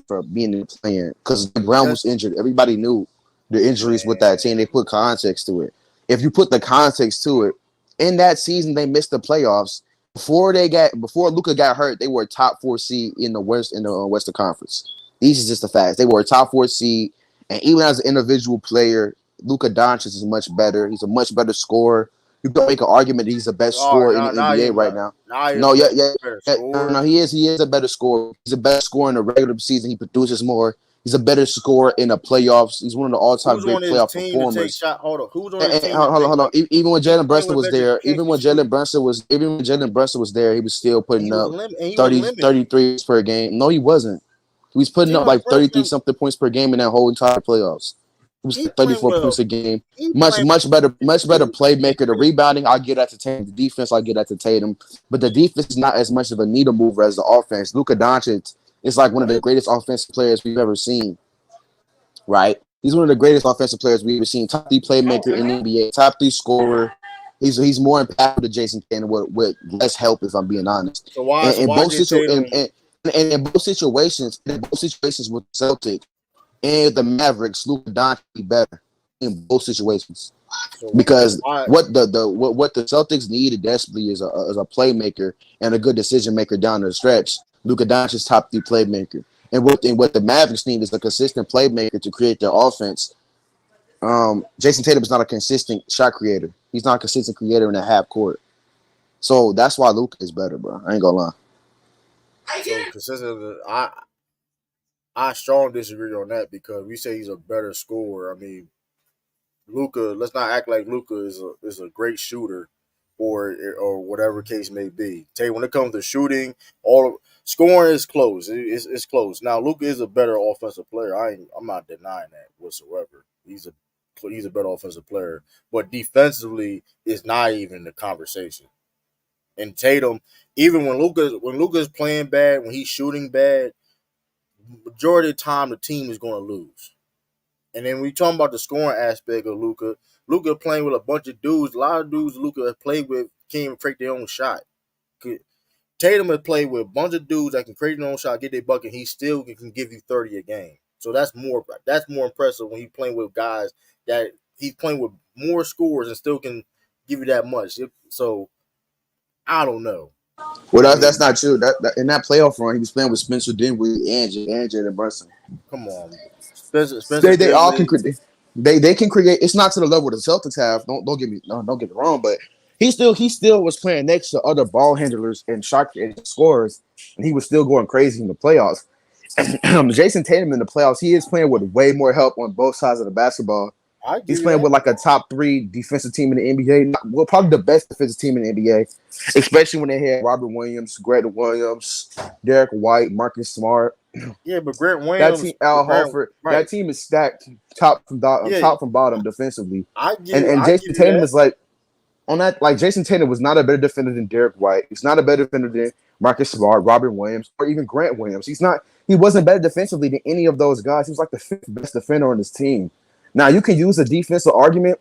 for being a play-in because Brown was injured. Everybody knew the injuries with that team. They put context to it. If you put the context to it, in that season they missed the playoffs. Before Luka got hurt, they were a top 4 seed in the Western Conference. These are just the facts. They were a top 4 seed, and even as an individual player, Luka Doncic is much better. He's a much better scorer. You can make an argument that he's the best scorer in the NBA right now. No, he is. He is a better scorer. He's a better scorer in the regular season. He produces more. He's a better scorer in the playoffs. He's one of the all-time great playoff performers. Hold on. Even when Jalen Brunson was there, even when Jalen Brunson was there, he was still putting up 33 per game. No, he wasn't. He was putting up like 33-something points per game in that whole entire playoffs. It was 34 points a game. Much better playmaker. The rebounding, I'll get that to Tatum. The defense, I'll get that to Tatum. But the defense is not as much of a needle mover as the offense. Luka Doncic is like one of the greatest offensive players we've ever seen. Right? He's one of the greatest offensive players we've ever seen. Top 3 playmaker in the NBA. Top 3 scorer. He's more impactful than Jason Tatum with less help, if I'm being honest. So in both situations with Celtic and the Mavericks, Luka Doncic be better in both situations. Because what the Celtics needed desperately is a playmaker and a good decision maker down the stretch. Luka Doncic is top 3 playmaker, and what the Mavericks need is a consistent playmaker to create their offense. Jason Tatum is not a consistent shot creator. He's not a consistent creator in the half court. So that's why Luka is better, bro. I ain't gonna lie. So consistent, I strongly disagree on that because we say he's a better scorer. I mean, Luka. Let's not act like Luka is a great shooter or whatever case may be. When it comes to shooting, scoring is close. It's close. Now Luka is a better offensive player. I'm not denying that whatsoever. He's a better offensive player, but defensively is not even the conversation. And Tatum, even when Luka's playing bad, when he's shooting bad, majority of the time the team is going to lose. And then we talking about the scoring aspect of Luka. Luka playing with a bunch of dudes. A lot of dudes Luka has played with can't even create their own shot. Tatum has played with a bunch of dudes that can create their own shot, get their bucket. He still can give you 30 a game. So that's more impressive when he's playing with guys that he's playing with more scores and still can give you that much. So I don't know. Well, that's not true. That in that playoff run, he was playing with Spencer Dinwiddie and Jalen Brunson. Come on, Spencer they all can create. They can create. It's not to the level the Celtics have. Don't get me wrong, but he still was playing next to other ball handlers and scorers, and he was still going crazy in the playoffs. Jason Tatum in the playoffs, he is playing with way more help on both sides of the basketball. He's playing with like a top 3 defensive team in the NBA. Well, probably the best defensive team in the NBA, especially when they had Robert Williams, Greg Williams, Derek White, Marcus Smart. Yeah, but Grant Williams, that team, Al Horford, right. That team is stacked top from bottom defensively. And Jason Tatum is like on that. Like Jason Tatum was not a better defender than Derek White. He's not a better defender than Marcus Smart, Robert Williams, or even Grant Williams. He wasn't better defensively than any of those guys. He was like the 5th best defender on his team. Now you can use a defensive argument.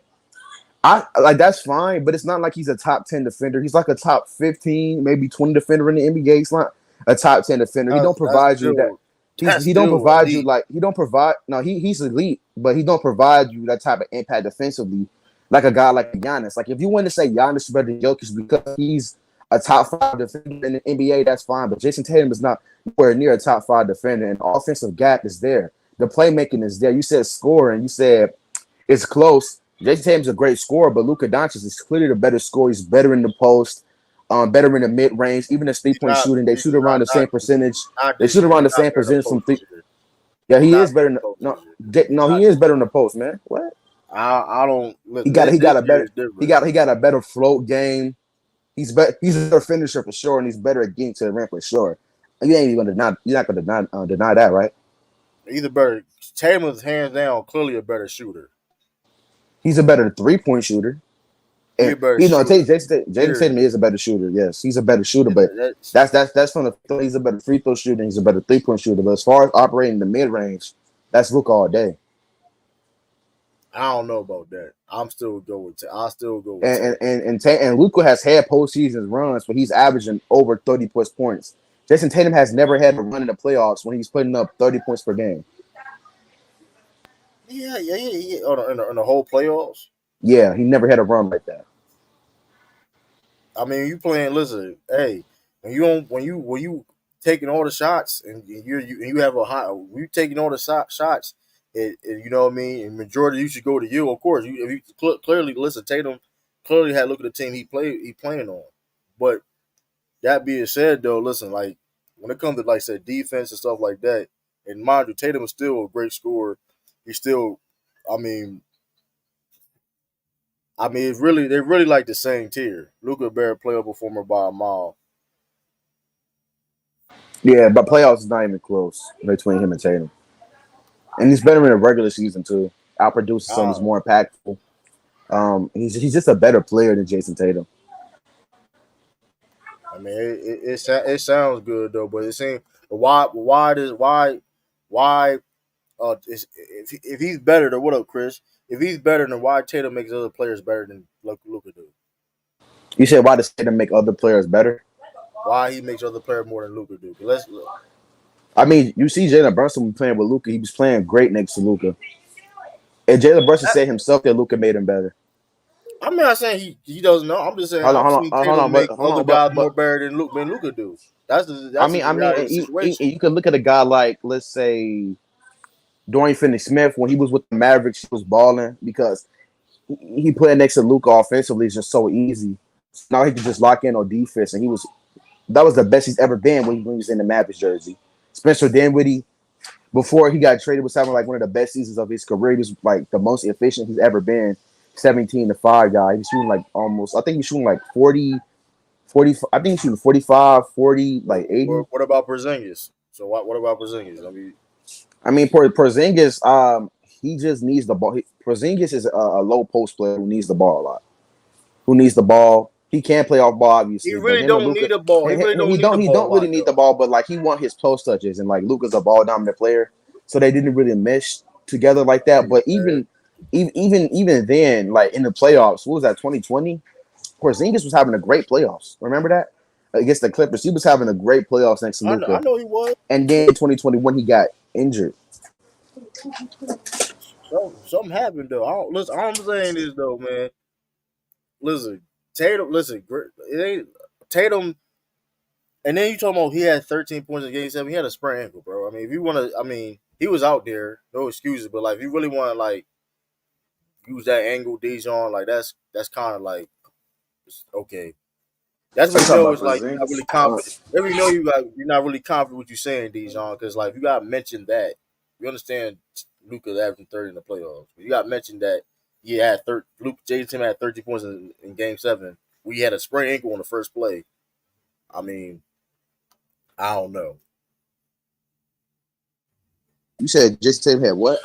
That's fine, but it's not like he's a top 10 defender. He's like a top 15, maybe 20 defender in the NBA. He's not a top 10 defender. He don't provide you that. He don't provide you like he don't provide. No, he's elite, but he don't provide you that type of impact defensively like a guy like Giannis. Like if you want to say Giannis is better than Jokic because he's a top 5 defender in the NBA, that's fine. But Jason Tatum is not nowhere near a top 5 defender, and the offensive gap is there. The playmaking is there. You said scoring. You said it's close. Jason Tatum's a great scorer, but Luka Doncic is clearly the better scorer. He's better in the post, better in the mid-range. Even the 3-point shooting, they shoot around the same percentage. They shoot around the same percentage from 3. Yeah, he is better. He is better in the post, man. What? I don't. He got a better float game. He's a better finisher for sure, and he's better at getting to the rim for sure. You ain't even you're not gonna deny that, right? Either better. Tatum is hands down clearly a better shooter. He's a better 3-point shooter. And, Jason Tatum is a better shooter. Yes, he's a better shooter, but that's from the. He's a better free throw shooter. He's a better 3-point shooter. But as far as operating the mid range, that's Luka all day. I don't know about that. I'll still go with. And Luka has had postseason runs, but he's averaging over 30 plus points. Jason Tatum has never had a run in the playoffs when he's putting up 30 points per game. Yeah. In the whole playoffs. Yeah, he never had a run like that. I mean, you playing. Listen, hey, when you taking all the shots and you have a high, when you taking all the shots, and you know what I mean. And majority you should go to you, of course. If you clearly listen, Tatum clearly had a look at the team he playing on. But that being said, though, listen, like when it comes to like say defense and stuff like that, and mind you, Tatum is still a great scorer. He's still, I mean, it's really they're really like the same tier. Luka better player performer by a mile. Yeah, but playoffs is not even close between him and Tatum. And he's better in the regular season too. Outproduces some. He's more impactful. He's just a better player than Jason Tatum. I mean, it sounds good though, but it seems why if he's better than what up, Chris? If he's better than why Tatum makes other players better than Luka do? You said why does Tatum make other players better? Why he makes other players more than Luka do? Let's look. I mean, you see Jalen Brunson playing with Luka. He was playing great next to Luka. And Jalen Brunson said himself that Luka made him better. I'm not saying he doesn't know. I'm just saying Tatum make other guys more better than Luka do. That's the situation. You could look at a guy like, let's say, Dorian Finney-Smith. When he was with the Mavericks, he was balling because he playing next to Luka offensively is just so easy. Now he could just lock in on defense, and that was the best he's ever been when he was in the Mavericks jersey. Spencer Dinwiddie, before he got traded, was having like one of the best seasons of his career. He was like the most efficient he's ever been. 17-5 guy. He's shooting like almost. I think he's shooting like 40. I think he's shooting 45, 40, like 80. What about Porzingis? So what about Porzingis? I mean, Porzingis, he just needs the ball. Porzingis is a low post player who needs the ball a lot. Who needs the ball? He can't play off ball, obviously. He really don't need the ball. He really don't really need the ball, but like he want his post touches, and like Luka's a ball dominant player, so they didn't really mesh together like that. But even then, like in the playoffs, what was that, 2020? Porzingis was having a great playoffs. Remember that? Against the Clippers, he was having a great playoffs next to Luka. I know he was. And then in 2021, he got injured. Something happened though. All I'm saying is though, man. Listen, Tatum. It ain't Tatum. And then you talking about he had 13 points in Game 7. He had a sprained ankle, bro. I mean, if you want to, he was out there, no excuses. But like, if you really want to like use that angle, Dijon, like that's kind of like okay. That's what you know is like you're not really confident. Every know you're not really confident what you're saying, Dijon, because like you got to mention that. You understand Luka averaging 30 in the playoffs. You got to mention that he had Jason had 13 points in Game 7. We had a sprained ankle on the first play. I mean, I don't know. You said Jason Tatum had what?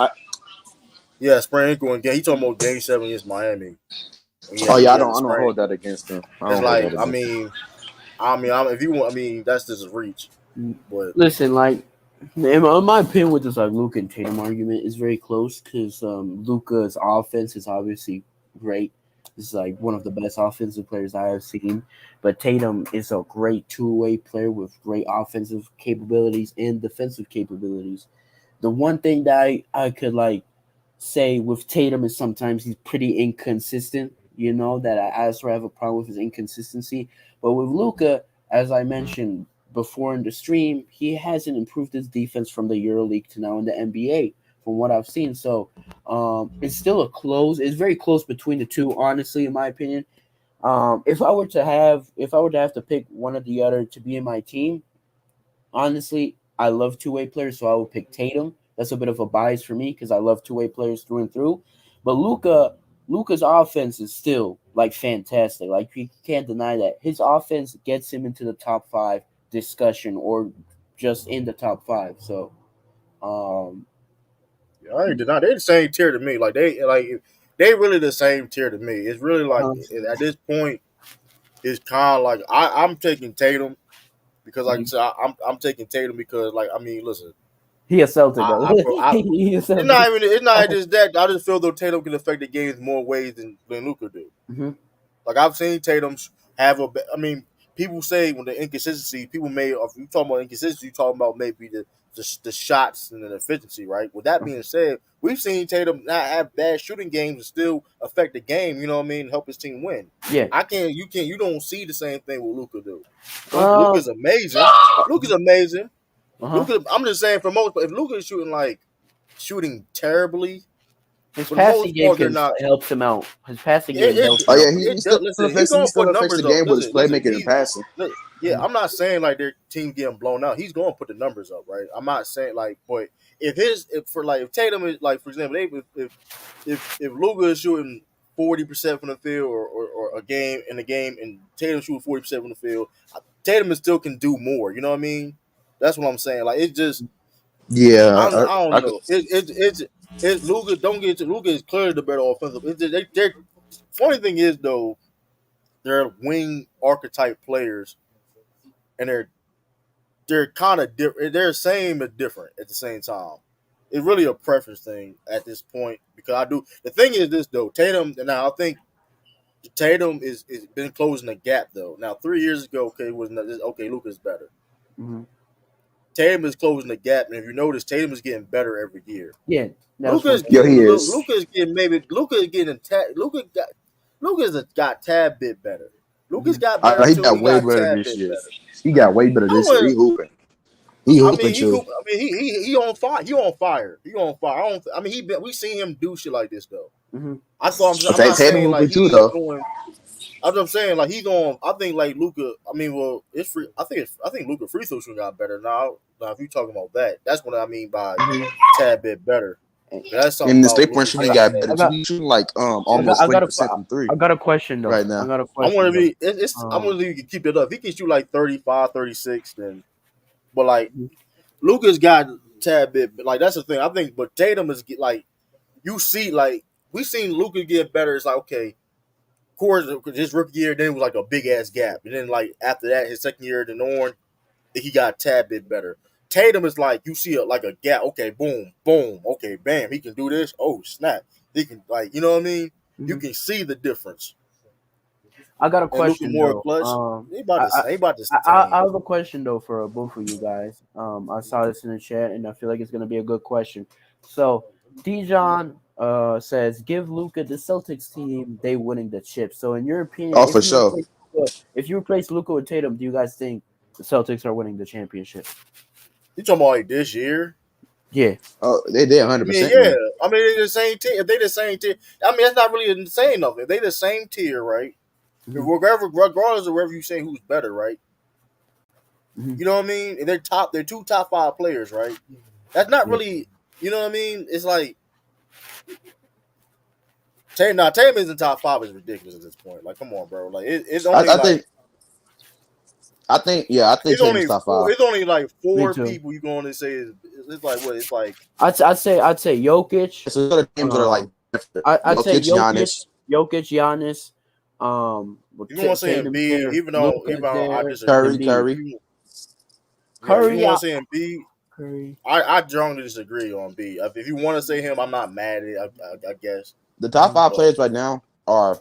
Yeah, sprained ankle in game. He talking about Game 7 against Miami. I don't hold that against him. It's like if you want, that's just a reach. But listen, like in my opinion, with this like Luka and Tatum argument is very close because Luka's offense is obviously great. This is like one of the best offensive players I have seen. But Tatum is a great two-way player with great offensive capabilities and defensive capabilities. The one thing that I could like say with Tatum is sometimes he's pretty inconsistent. You know, that I sort of have a problem with his inconsistency. But with Luka, as I mentioned before in the stream, he hasn't improved his defense from the EuroLeague to now in the NBA from what I've seen. So it's still it's very close between the two, honestly, in my opinion. If I were to have to pick one or the other to be in my team, honestly, I love two-way players, so I would pick Tatum. That's a bit of a bias for me because I love two-way players through and through. But Luka's offense is still like fantastic. Like you can't deny that. His offense gets him into the top 5 discussion or just in the top 5. So I ain't deny they're the same tier to me. Like they really the same tier to me. It's really like at this point, it's kind of like I'm taking Tatum because like I'm taking Tatum because like listen. He a Celtic, though. It's not just that. I just feel though Tatum can affect the games more ways than Luka do. Mm-hmm. Like I've seen Tatum have people say when the inconsistency, people may if you talking about inconsistency, you talking about maybe the shots and the efficiency, right? With that being said, we've seen Tatum not have bad shooting games and still affect the game. You know what I mean? Help his team win. Yeah, you don't see the same thing with Luka do. Luka's amazing. Luka's amazing. Uh-huh. I'm just saying for most, if Luka is shooting terribly, his passing game helps him out. His passing game helps him out. He's going to affect the game with his playmaking and passing. Yeah, I'm not saying like their team getting blown out. He's going to put the numbers up, right? I'm not saying but if Tatum is like, for example, if Luka is shooting 40% from the field or a game and Tatum shooting 40% from the field, Tatum still can do more. You know what I mean? That's what I'm saying. Like it's just, I don't know. It's Luka. Don't get to Luka is clearly the better offensive. They're funny thing is though, they're wing archetype players, and they're kind of different. They're same but different at the same time. It's really a preference thing at this point because I do. The thing is this though, Tatum. Now I think Tatum is been closing the gap though. Now 3 years ago, Luka's better. Mm-hmm. Tatum is closing the gap, and if you notice, Tatum is getting better every year. Yeah, Luka's got tad bit better. Luka's got better. He got way better this year. He got way better this year. He hooping. He on fire. He on fire. We seen him do shit like this though. Mm-hmm. I'm not saying like he's going. I'm saying like he's on. I think like Luka. It's free. I think Luka free throw shooting got better now. Now if you talking about that, that's what I mean by tad bit better. That's something And the about 3-point shooting got better. We shooting like almost 20% from 3. I got a question though. Right now. I got a question. I want to be. I'm gonna leave you keep it up. If he can shoot like 35, 36, then. But like, Luka's got a tad bit. But like that's the thing. I think. But Tatum is like, you see, like we seen Luka get better. It's like okay, of course, his rookie year then it was like a big ass gap, and then like after that, his second year then on, he got a tad bit better. Tatum is like you see like a gap. Okay, boom, boom. Okay, bam. He can do this. Oh snap. He can like you know what I mean. You can see the difference. I got a question though. I have a question though for both of you guys. I saw this in the chat and I feel like it's gonna be a good question. So Dijon says, "Give Luka the Celtics team, they winning the chip." So in your opinion, for sure. If you replace Luka with Tatum, do you guys think the Celtics are winning the championship? You talking about like this year? Yeah. Oh, they did 100%. I mean, yeah. I mean, they're the same tier. If they the same tier, I mean, that's not really saying nothing. If they the same tier, right? Regardless of wherever you say who's better, right? You know what I mean? And they're 2 top 5 players, right? That's not really, you know what I mean? It's like Tatum isn't top 5 is ridiculous at this point. Like, come on, bro. Like, it's only I think it's top 5. It's only like 4 people you going to say it's like what? It's like I'd say Jokic. So the teams that are like I'd say Jokic, Giannis. You want to say Embiid, even though I disagree. Curry. You want to say Embiid? Curry. I strongly disagree on Embiid. If you want to say him, I'm not mad at it. I guess the top 5 players right now are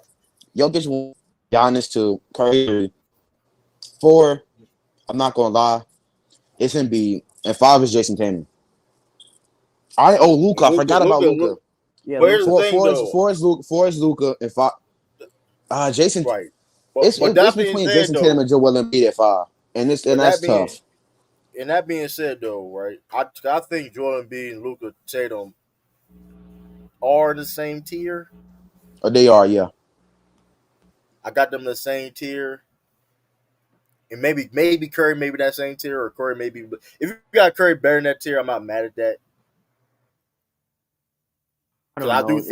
Jokic, Giannis to Curry. 4, I'm not gonna lie, it's Embiid, and 5 is Jason Tatum. Luka. I forgot about Luka. Yeah, four is Luka, and 5. Jason. Right. It's between Jason Tatum and Joel Embiid at 5, and that's tough. And that being said, though, right, I think Joel Embiid and Luka Tatum are the same tier. Oh, they are, yeah. I got them the same tier. And maybe Curry maybe that same tier, or Curry maybe. But if you got Curry better than that tier, I'm not mad at that. I think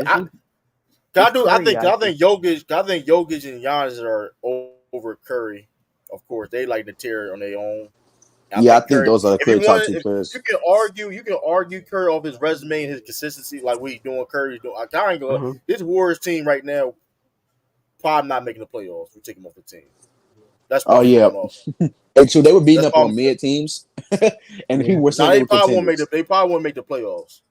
Jokic and Giannis are over Curry. Of course, they like the tier on their own. I think those are the clear top 2 players. You can argue Curry off his resume and his consistency, like what he's doing. Curry's doing. I ain't gonna. This Warriors team right now probably not making the playoffs. We take him off the team. That's and so they were beating up on mid teams, and he was saying they probably won't make the playoffs.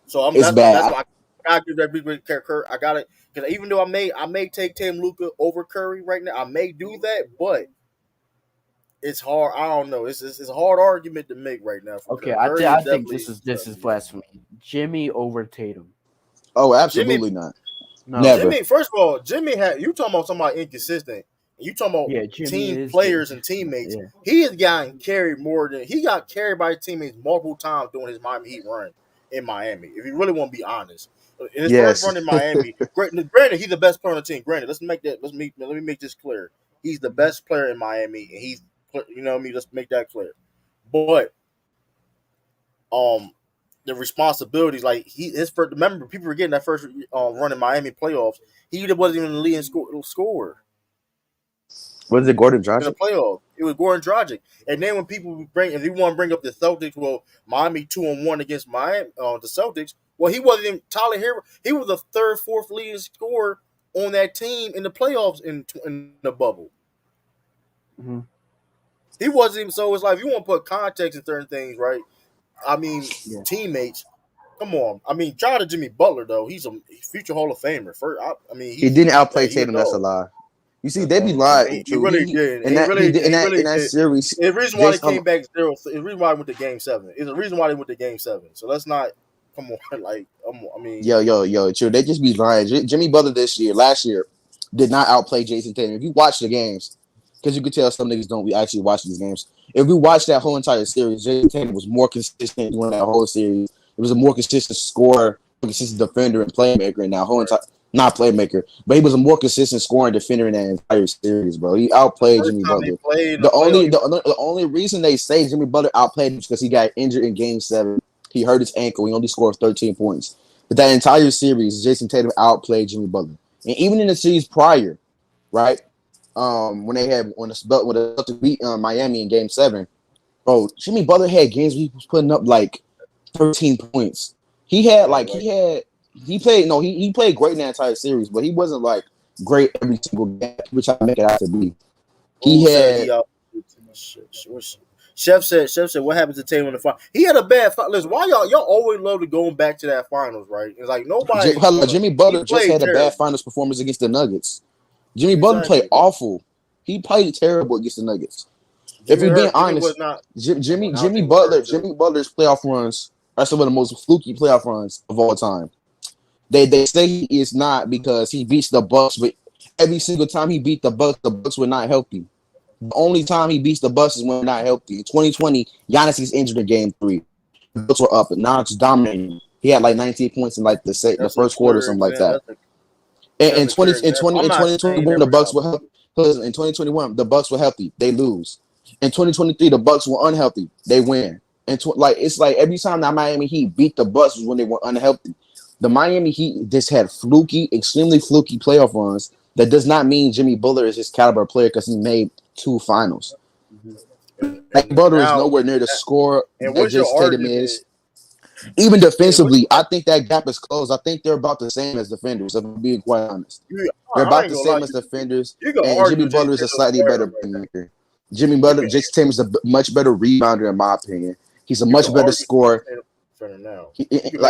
So it's bad. That's why I give that big Curry. I got it because even though I may take Tatum Luka over Curry right now, I may do that, but it's hard. I don't know. It's a hard argument to make right now. Okay, I think this is blasphemy. Jimmy over Tatum. Oh, absolutely not. No. Never. Jimmy, first of all, Jimmy you talking about somebody inconsistent. You talking about team players and teammates. Yeah. He has gotten carried he got carried by his teammates multiple times during his Miami Heat run in Miami. If you really want to be honest, in his first run in Miami, granted he's the best player on the team. Granted, let me make this clear. He's the best player in Miami, and he's let's make that clear. But the responsibilities, like remember people were getting that first run in Miami playoffs. He wasn't even the leading scorer. Was it Gordon Dragic? In the playoff, it was Gordon Dragic. And then when people if you want to bring up the Celtics, well, Miami 2-1 against Miami, the Celtics. Well, he wasn't even Tyler Hero. He was the 3rd, 4th leading scorer on that team in the playoffs in the bubble. Mm-hmm. He wasn't even. So it's like if you want to put context in certain things, right? I mean, teammates. Come on. I mean, shout out to Jimmy Butler though. He's a future Hall of Famer. He didn't outplay Tatum. That's a lie. You see, they be lying. He really did. In that series, the reason why they came back 0. The reason why they went to Game 7. It's the reason why they went to Game 7. So let's not. Come on, like I mean. Yo, true. They just be lying. Jimmy Butler last year, did not outplay Jason Tatum. If you watch the games, because you could tell some niggas don't actually watch these games. If we watch that whole entire series, Jason Tatum was more consistent during that whole series. It was a more consistent scorer, consistent defender and playmaker in that whole entire. Not playmaker, but he was a more consistent scoring defender in that entire series, bro. He outplayed Jimmy Butler. The only reason they say Jimmy Butler outplayed him is because he got injured in Game 7, He hurt his ankle. He only scored 13 points. But that entire series, Jason Tatum outplayed Jimmy Butler. And even in the series prior, right, when the Celtics beat Miami in Game 7, bro, Jimmy Butler had games where he was putting up like 13 points. He played great in that entire series, but he wasn't like great every single game, which I make it out to be. Chef said, what happened to Tatum in the final? He had a bad final. Listen, why y'all always love to going back to that finals, right? It's like nobody. Jimmy Butler just had a bad finals performance against the Nuggets. Jimmy Butler played awful. He played terrible against the Nuggets. If we're being honest, Jimmy Butler's playoff runs are some of the most fluky playoff runs of all time. They say he is not because he beats the Bucks, but every single time he beat the Bucks were not healthy. The only time he beats the Bucks is when not healthy. In 2020, Giannis is injured in Game 3. The Bucks were up, and now it's dominating. He had like 19 points in like the first quarter, something like that. In 2021, the Bucks were healthy. In 2021, the Bucks were healthy. They lose. In 2023, the Bucks were unhealthy. They win. And it's like every time that Miami Heat beat the Bucks was when they were unhealthy. The Miami Heat just had extremely fluky playoff runs. That does not mean Jimmy Butler is his caliber player because he made 2 finals. Butler is nowhere near the score that Jason Tatum is. Even defensively, I think that gap is closed. I think they're about the same as defenders, if I'm being quite honest. They're about the same as defenders, and Jimmy Butler is a slightly better playmaker. Jason Tatum is a much better rebounder, in my opinion. He's a much better scorer.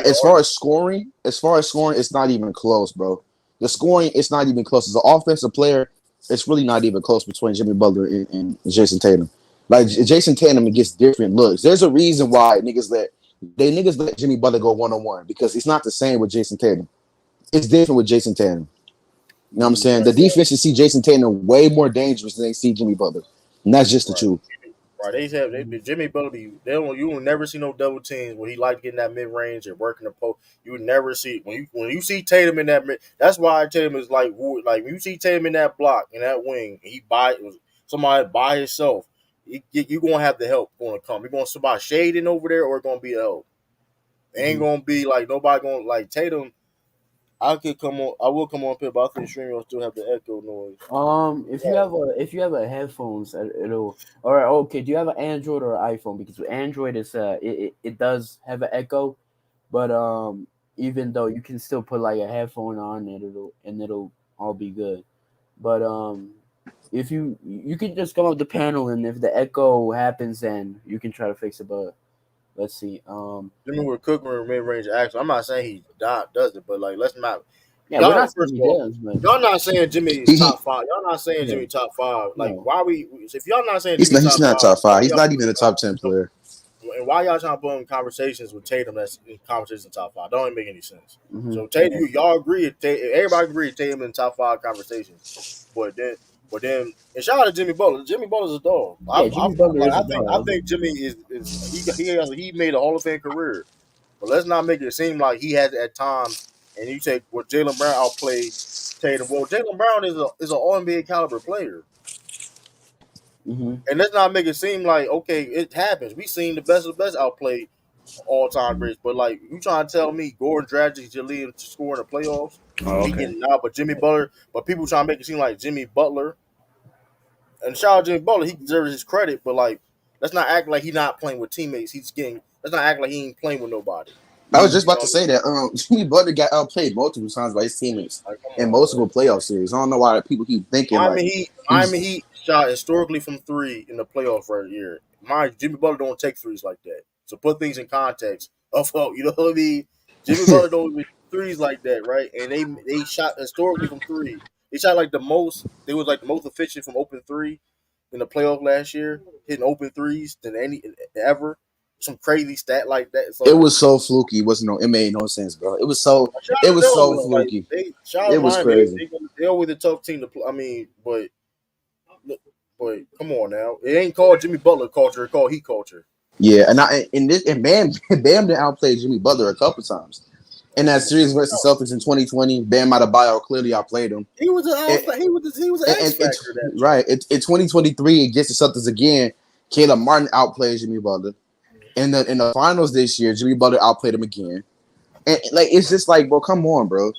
As far as scoring, it's not even close, bro. The scoring, it's not even close. As an offensive player, it's really not even close between Jimmy Butler and Jason Tatum. Like Jason Tatum gets different looks. There's a reason why niggas let Jimmy Butler go one-on-one because it's not the same with Jason Tatum. It's different with Jason Tatum. You know what I'm saying? The defense see Jason Tatum way more dangerous than they see Jimmy Butler. And that's just the truth. Right, Jimmy Butler. You will never see no double teams when he like getting that mid range and working the post. You would never see when you see Tatum in that. That's why Tatum is like when you see Tatum in that block in that wing. Somebody by himself. You're gonna have the help going to come. You're going to somebody shading over there, or it's gonna be a help. It ain't gonna be like nobody gonna like Tatum. I will come on here, but I think stream will still have the echo noise. If you have a headphones, it'll. All right, okay. Do you have an Android or an iPhone? Because with Android, it does have an echo, but even though you can still put like a headphone on, it'll all be good. But if you can just come up the panel, and if the echo happens, then you can try to fix it. But let's see. Jimmy with cooking mid range action. I'm not saying he does it, but like let's not. Yeah, y'all not saying Jimmy is top 5. Y'all not saying Jimmy top 5. Like why if y'all not saying he's not top 5. He's not even a top 10 player. And why y'all trying to put in conversations with Tatum that's in conversations in top 5? Don't even make any sense. Mm-hmm. So Tatum, y'all agree? Everybody agree Tatum in top 5 conversations, but then and shout out to Jimmy Butler. Jimmy Butler's a dog. I think Jimmy he made a Hall of Fame career, but let's not make it seem like he has at times. And you take Jaylen Brown outplayed Tatum. Well, Jaylen Brown is an All-NBA caliber player. Mm-hmm. And let's not make it seem like okay, it happens. We seen the best of the best outplay all-time greats, but like you trying to tell me Gordon Dragic to lead him to score in the playoffs? He getting out, but Jimmy Butler. But people trying to make it seem like Jimmy Butler. And shout out Jimmy Butler, he deserves his credit, but like let's not act like he's not playing with teammates. Let's not act like he ain't playing with nobody. I was just about to say that Jimmy Butler got outplayed multiple times by his teammates in multiple playoff series. I don't know why people keep thinking. He shot historically from 3 in the playoff right here. Jimmy Butler don't take threes like that. So put things in context. You know what I mean? Jimmy Butler don't make threes like that, right? And they shot historically from 3. They shot like the most. They was like the most efficient from open 3 in the playoff last year, hitting open threes than any ever. Some crazy stat like that. So, it was so fluky. It made no sense, bro. It was so fluky. It was crazy. They always a tough team to play. I mean, but come on now. It ain't called Jimmy Butler culture. It's called Heat culture. Yeah, and Bam didn't outplay Jimmy Butler a couple times. In that series versus Celtics in 2020, Bam Adebayo clearly outplayed him. He was an X factor. Right. In 2023, against the Celtics again, Caleb Martin outplayed Jimmy Butler. in the finals this year, Jimmy Butler outplayed him again. And like it's just like, bro, come on, bro.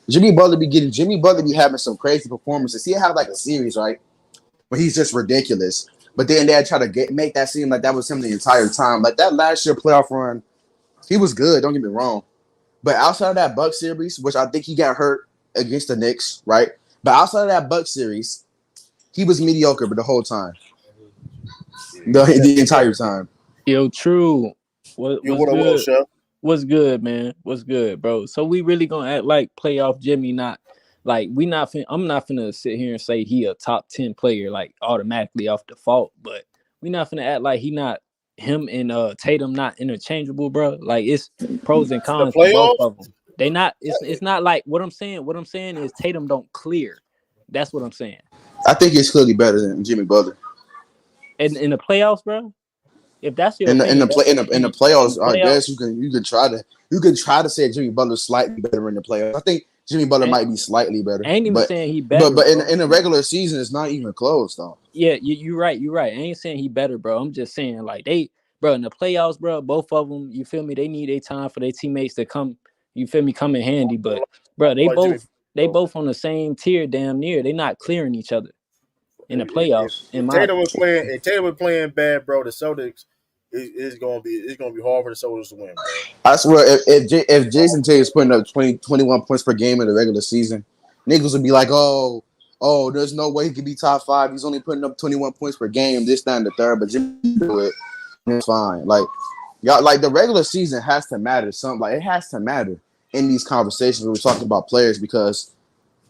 Jimmy Butler be having some crazy performances. He'll have like a series, right? But he's just ridiculous. But then they try to make that seem like that was him the entire time. Like that last year playoff run, he was good. Don't get me wrong. But outside of that Buck series, which I think he got hurt against the Knicks, right? But outside of that Buck series, he was mediocre, but the whole time, the entire time. Yo, true. What's good? Chef? What's good, man? What's good, bro? So we really gonna act like playoff Jimmy? Not like we not. I'm not finna sit here and say he a top 10 player like automatically off default, but we not finna act like he not. Him and Tatum not interchangeable, bro. Like it's pros and cons for both of them. They not. It's not like what I'm saying. What I'm saying is Tatum don't clear. That's what I'm saying. I think he's clearly better than Jimmy Butler. In the playoffs, bro. If that's your in the playoffs, I guess you can try to say Jimmy Butler's slightly better in the playoffs. I think Jimmy Butler might be slightly better. I ain't even saying he better. But in the regular season, it's not even close, though. Yeah, you're right. You're right. I ain't saying he better, bro. I'm just saying like in the playoffs, bro, both of them, you feel me? They need a time for their teammates to come, you feel me, come in handy. But bro, they both on the same tier, damn near. They not clearing each other in the playoffs. If Tatum was playing bad, bro, the Celtics it's gonna be hard for the Celtics to win, bro. I swear, if Jason Tatum's putting up 21 points per game in the regular season, niggas would be like, oh, there's no way he could be top 5. He's only putting up 21 points per game, this, that, and the third. But Jimmy do it, it's fine. Like y'all, like the regular season has to matter. Something like it has to matter in these conversations when we're talking about players because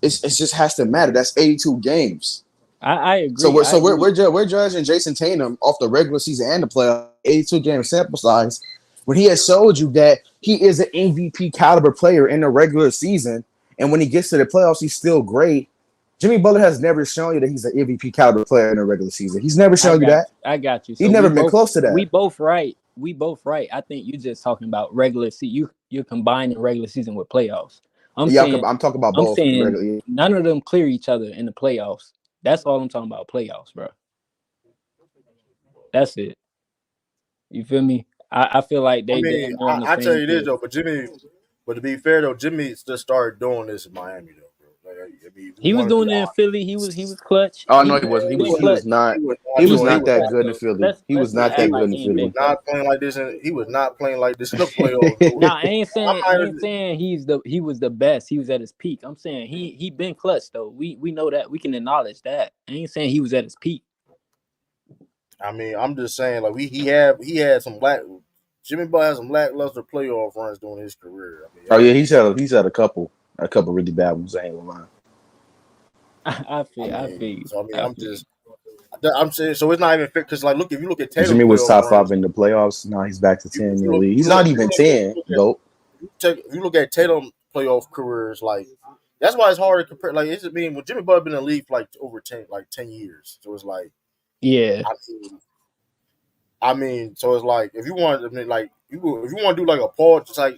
it just has to matter. That's 82 games. I agree. So we're judging Jason Tatum off the regular season and the playoff 82 game sample size when he has showed you that he is an MVP caliber player in the regular season, and when he gets to the playoffs, he's still great. Jimmy Butler has never shown you that he's an MVP caliber player in the regular season. He's never shown you that. I got you. So he's never been close to that. We both right. I think you're just talking about regular season. You're combining regular season with playoffs. I'm talking about both. None of them clear each other in the playoffs. That's all I'm talking about, playoffs, bro. That's it. You feel me? I feel like they. I tell you this though, but to be fair though, Jimmy just started doing this in Miami though, bro. Like, he was doing it in Philly. He was clutch. Oh no, he wasn't. He was not that good in Philly. He was not that good in Philly. Not playing like this, and he was not playing like this in the playoffs. Nah, I ain't saying he was the best. He was at his peak. I'm saying he been clutch though. We know that. We can acknowledge that. I ain't saying he was at his peak. I mean, I'm just saying like he had some Jimmy Butler had some lackluster playoff runs during his career. I mean, he's had a couple really bad ones. I ain't gonna lie. I feel. So I'm saying so it's not even fair because like look, if you look at Taylor, Jimmy was top 5 in the playoffs. Now he's back to 10 in the league. He's not even 10 though. If you look at Tatum playoff careers, like that's why it's hard to compare. Like it's being when Jimmy Butler been in the league for like over 10 years, so it's like. Yeah, I mean, so it's like if you want to do like a Paul, just like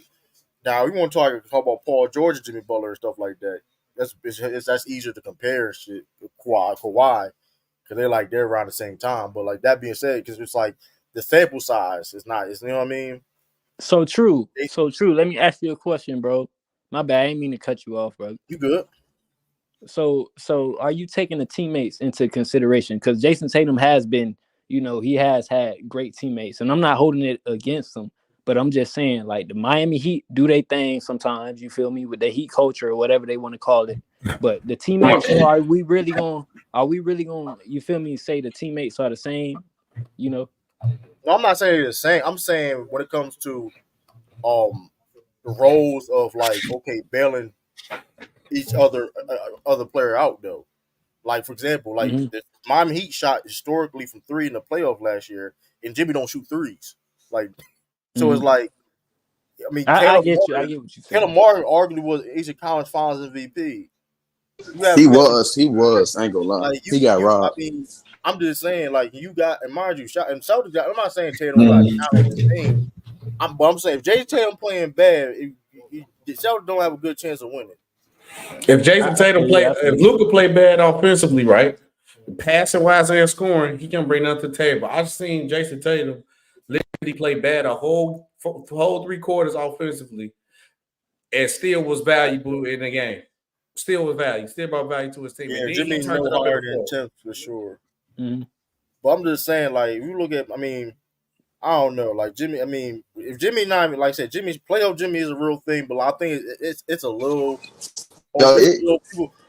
now you want to talk about Paul George and Jimmy Butler and stuff like that. That's easier to compare shit with Kawhi because they're around the same time. But like that being said, because it's like the sample size is not, you know what I mean? So true. Let me ask you a question, bro. My bad, I didn't mean to cut you off, bro. You good? So are you taking the teammates into consideration? Because Jason Tatum has been, he has had great teammates, and I'm not holding it against him, but I'm just saying, like the Miami Heat do their thing sometimes. You feel me with the Heat culture or whatever they want to call it. But the teammates, are we really going? You feel me? Say the teammates are the same. No, I'm not saying the same. I'm saying when it comes to the roles of bailing each other player out though. Like for example, the Miami Heat shot historically from 3 in the playoff last year, and Jimmy don't shoot threes. So it's like, I mean, I get what you're saying. Caleb Martin arguably was Eastern Conference Finals MVP. He was. I ain't gonna lie. He got robbed. I mean, I'm just saying, you got, and mind you, and Celtics got. I'm not saying Tatum got talent in the team. But I'm saying if Jason Tatum playing bad, the Celtics don't have a good chance of winning. If Jason Tatum if Luka played bad offensively, right, passing wise and scoring, he can bring nothing to the table. I've seen Jason Tatum literally played bad a whole 3 quarters offensively, and still was valuable in the game. Still was value. Still brought value to his team. Yeah, And then Jimmy's he turned it no up higher in the than fourth. 10th for sure. Mm-hmm. But I'm just saying, like, if you look at, I mean, I don't know, like Jimmy. I mean, if Jimmy not even, like I said, playoff Jimmy is a real thing, but I think it's a little.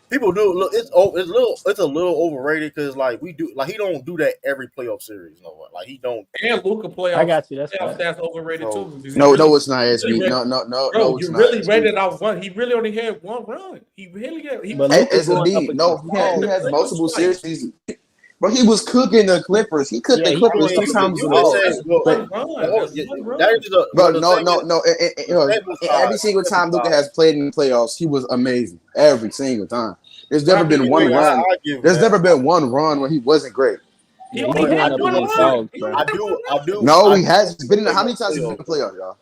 People do it's a little overrated because like we do, like he don't do that every playoff series. No, like he don't. And Luka playoff. I got you. That's overrated too. No, it's not SB. No, you really rated off one. He really only had one run. He really had. SB. No, he has multiple series. But he was cooking the Clippers. He cooked the Clippers 2 times a week. Every single time Luka has played in the playoffs, he was amazing. Every single time. There's never been one run. There's never been one run where he wasn't great. He had one run. I do. No, he has been in. How many times has he been in the playoffs, y'all?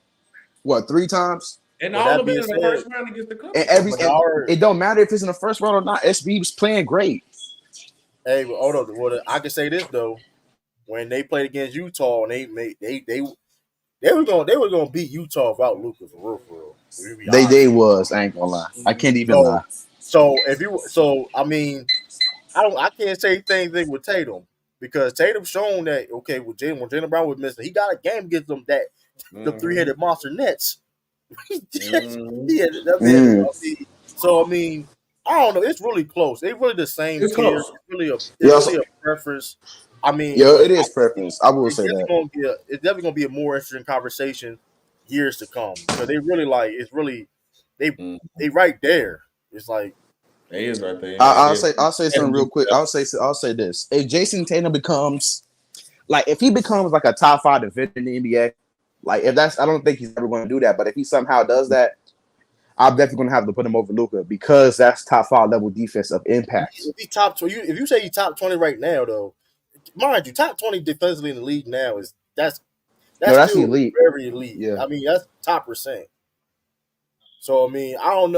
What, 3 times? And all of it in the first round against the Clippers. And it don't matter if it's in the first round or not. SB was playing great. Hey, hold on. Well, I can say this though: when they played against Utah, and they were going to beat Utah without Luka for real. They was. I ain't gonna lie. I can't even lie. So I mean, I can't say anything with Tatum because Tatum shown that when Jaylen Brown was missing, he got a game against them the 3-headed monster Nets. So I mean. I don't know. It's really close. It's really the same tier. It's really a preference. I mean, it is preference. I will say that. It's definitely going to be a more interesting conversation years to come because they really they right there. It's like they is right there. I'll say something real quick. I'll say this. If Jason Tatum becomes like a top 5 defender in the NBA, like I don't think he's ever going to do that. But if he somehow does that, I'm definitely going to have to put him over Luka because that's top 5 level defense of impact. If he's top 20, if you say he's top 20 right now, though, mind you, top 20 defensively in the league now that's elite, very elite. Yeah, I mean that's top %. So I mean, I don't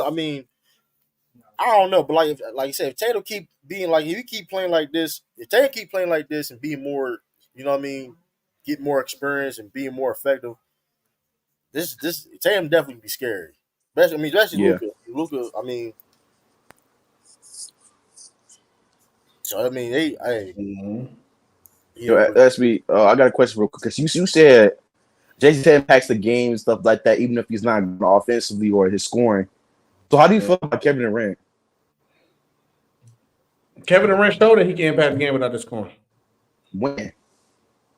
know, but like you said, if Tatum keep being like, if you keep playing like this, and being more, you know what I mean, get more experience and being more effective, this Tatum definitely be scary. Especially Luka. I mean, so I mean, SB. I got a question real quick because you said Jason Tatum impacts the game and stuff like that, even if he's not offensively or his scoring. So how do you feel about Kevin Durant? Kevin Durant showed that he can impact the game without the scoring. When?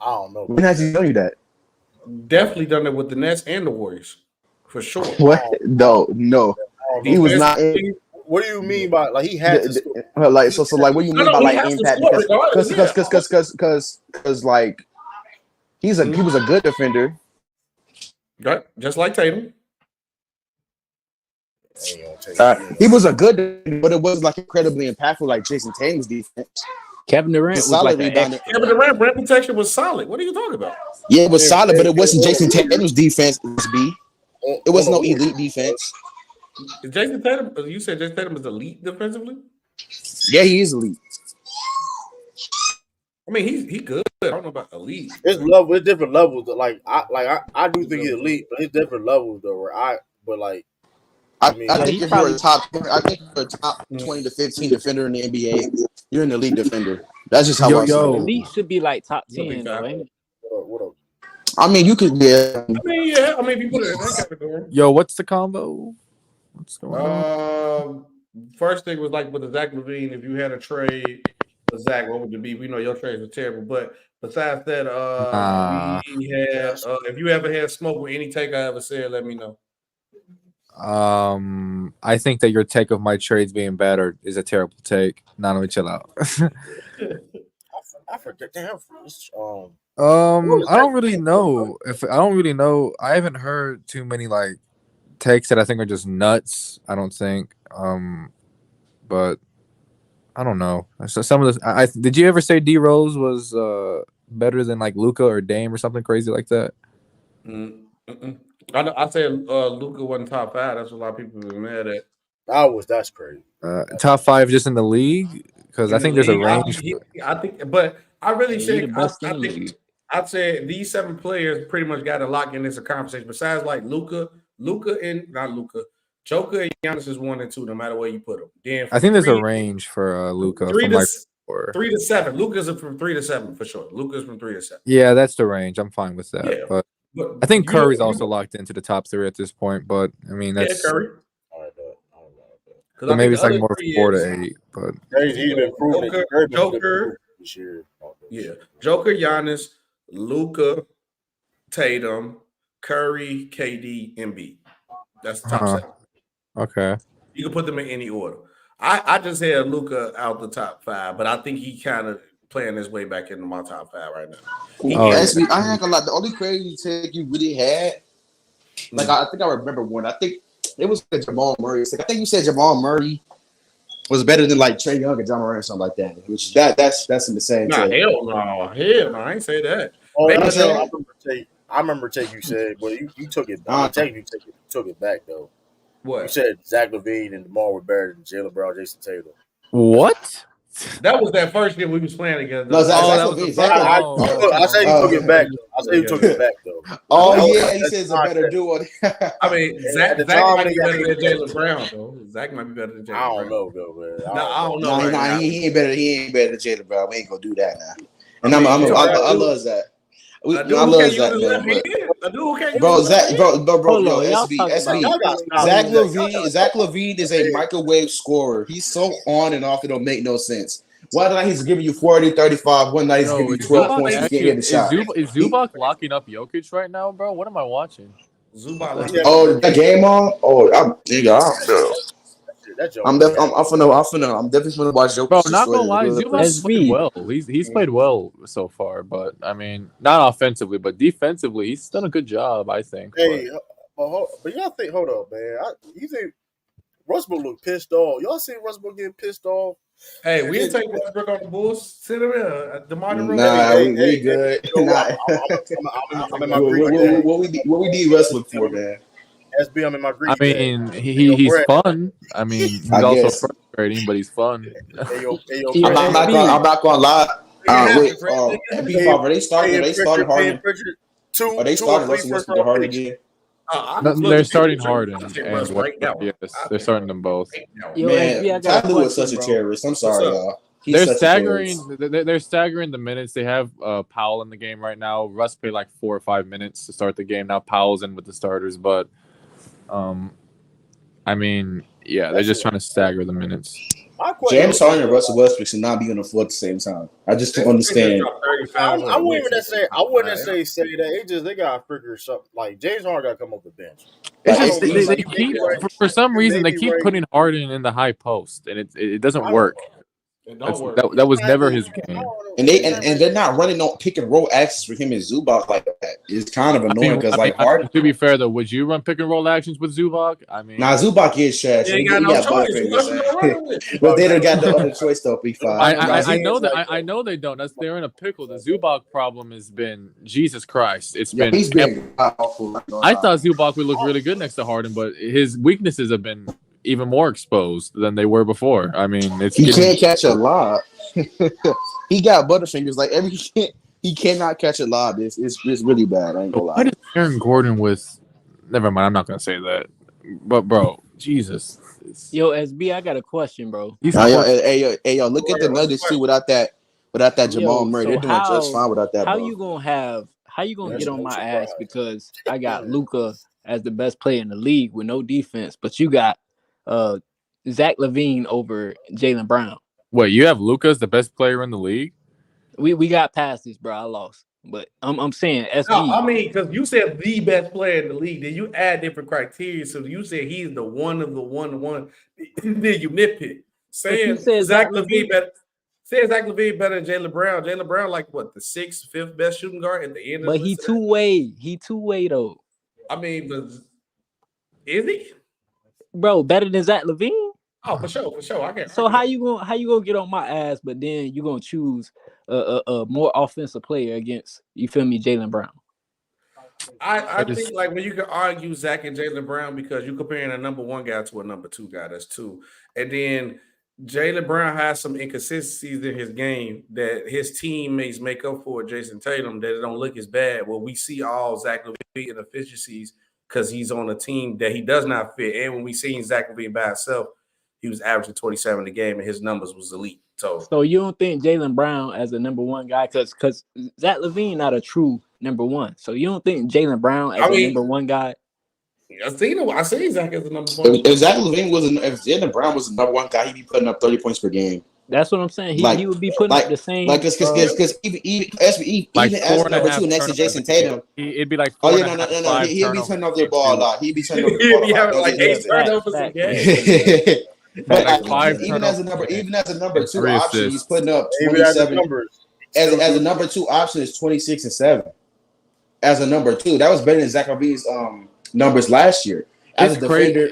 I don't know. When has he done you that? Definitely done it with the Nets and the Warriors. For sure. What? No. He was not. What do you mean by like he had to score? Like so like what do you mean by like impact? Because like he was a good defender. Right, just like Tatum. He was a good defender, but it wasn't like incredibly impactful like Jason Tatum's defense. Kevin Durant was solid like rebounding. Kevin Durant rim protection was solid. What are you talking about? Yeah, it was solid, but it wasn't Jason Tatum's defense. It was no elite defense. Jason Tatum, you said Jason Tatum is elite defensively? Yeah, he is elite. I mean, he good. I don't know about elite. It's different levels. I do think he's elite, but it's different levels though. I think if you're a top 20 to 15 defender in the NBA, you're an elite defender. That's just how I see it. Elite should be like top 10, right? What up? I mean, you could, yeah. I mean, if you put it in that category. Yo, what's the combo? What's going on? First thing was like with the Zach LaVine. If you had a trade for Zach, what would it be? We know your trades are terrible, but besides that, we had. If you ever had smoke with any take I ever said, let me know. I think that your take of my trades being better is a terrible take. Now let me chill out. I forget. Damn. I don't really know. I haven't heard too many like takes that I think are just nuts. I don't think. But I don't know. So some of the did you ever say D Rose was better than like Luka or Dame or something crazy like that? I said Luka wasn't top 5. That's what a lot of people were mad at. That's crazy. Top 5 just in the league because I think there's a range. I think, but I really think I'd say these 7 players pretty much got to lock in this conversation. Besides, like Joker and Giannis is 1 and 2, no matter where you put them. Then I think there's a range for Luka. 3 to 7. Luka's from 3 to 7 for sure. Luka's from 3 to 7. Yeah, that's the range. I'm fine with that. Yeah, but I think Curry's also locked into the top 3 at this point. But I mean, that's Curry. So maybe it's like more 4 to 8. But he's been proving Joker this year. Yeah, Joker, Giannis, Luka, Tatum, Curry, KD, Embiid. That's the top 7. Okay. You can put them in any order. I just had Luka out the top 5, but I think he kind of playing his way back into my top 5 right now. I ain't gonna lie. The only crazy take you really had, like I think I remember one. I think it was Jamal Murray. I think you said Jamal Murray was better than like Trae Young and John Moran or something like that. Which that's in the same. Nah, hell no, I ain't say that. Oh, I remember take you said, well, you took it. You took it back though. What? You said Zach LaVine and DeMar were better than Jaylen Brown, Jason Tatum. What? That was that first year we was playing together. No, I said you took it back. I said you took it back though. He says a better duo. I mean, Zach might be better than Jaylen Brown though. Zach might be better than Jaylen Brown. I don't know though, man. I don't know. Nah, he ain't better. He ain't better than Jaylen Brown. We ain't gonna do that now. And I love Zach. I love Zach, man. Bro, Zach LaVine is a microwave scorer. He's so on and off, it don't make no sense. One night he's giving you 40, 35. One night he's giving you 12 points. He's getting the shot. Is Zubac locking up Jokic right now, bro? What am I watching? Zubac. Oh, that game on? Oh, I'm definitely gonna watch Jokic. Bro, not gonna lie, Zubac's played well. He's played well so far, but I mean, not offensively, but defensively, he's done a good job, I think. Hey, but y'all think? Hold up, man. You think Westbrook look pissed off? Y'all seen Westbrook getting pissed off? Hey, we didn't take Westbrook on the Bulls. Sit him in. DeMar DeRozan. Nah, we good. I'm in my green. What we need Westbrook for, man? SB, I'm in my green. I mean, he's fun. I mean, he's also frustrating, but he's fun. I'm not gonna lie. Wait, are they starting Harden? Are they starting Russell Westbrook and Harden again? They're starting Harden and Westbrook. Yes, they're starting them both. Man, Ty Lue is such a terrorist. I'm sorry, y'all. They're staggering. They're staggering the minutes. They have Powell in the game right now. Russ played like 4 or 5 minutes to start the game. Now Powell's in with the starters, but I mean, yeah, they're just trying to stagger the minutes. James Harden and Russell Westbrook should not be on the floor at the same time. I just don't understand. I wouldn't necessarily say that. It just they got to figure something. Like James Harden got to come off the bench. They keep for some reason they keep putting Harden in the high post, and it doesn't work. That was never his game. And they're not running no pick and roll actions for him and Zubac like that. It's kind of annoying because Harden. To be fair though, would you run pick and roll actions with Zubac? I mean, Zubac is trash. He got Butterfingers, but they don't got no other choice though. I know that. I know they don't. They're in a pickle. The Zubac problem has been Jesus Christ. He's been awful. I thought Zubac would look really good next to Harden, but his weaknesses have been even more exposed than they were before. I mean, he can't catch a lob. He got Butterfingers like he cannot catch a lob. It's really bad. I ain't gonna lie. Why does Aaron Gordon with? Never mind. I'm not gonna say that. But bro, Jesus. Yo, SB, I got a question, bro. Hey, look at the Nuggets too without that Jamal Murray. They're doing just fine without that. How you gonna get on my ass because I got Luka as the best player in the league with no defense, but you got Zach LaVine over Jaylen Brown. Wait, you have Luka as the best player in the league? We got past this, bro. I lost, but I'm saying SB. No, I mean, because you said the best player in the league, then you add different criteria. So you said he's the one of the one. Then you nitpick. Saying Zach LaVine better. Saying Zach LaVine better than Jaylen Brown. Jaylen Brown like what, the 6th, 5th best shooting guard at the end. But he two-way. He two-way though. I mean, but is he? Bro, better than Zach LaVine? Oh, for sure. I can't. So how you gonna get on my ass, but then you gonna choose a more offensive player against, you feel me, Jaylen Brown? I think like when you can argue Zach and Jaylen Brown because you're comparing a number 1 guy to a number 2 guy. That's 2, and then Jaylen Brown has some inconsistencies in his game that his teammates make up for Jason Tatum that it don't look as bad. Well, we see all Zach LaVine inefficiencies because he's on a team that he does not fit. And when we seen Zach LaVine by himself, he was averaging 27 a game and his numbers was elite. So you don't think Jaylen Brown as a number one guy, because Zach LaVine not a true number one. So you don't think Jaylen Brown as a number one guy? I see Zach as a number one. If Zach LaVine if Jaylen Brown was the number one guy, he'd be putting up 30 points per game. That's what I'm saying. He would be putting up the same. Because even as number two next to Jason Tatum, it'd be like no. He'd be turning over the ball a lot. He'd be turning over the ball a lot. Like 8 turnovers a game. But even as a number two option, he's putting up 27. As a number two option, is 26 and 7. As a number two, that was better than Zach LaVine's numbers last year. As a defender,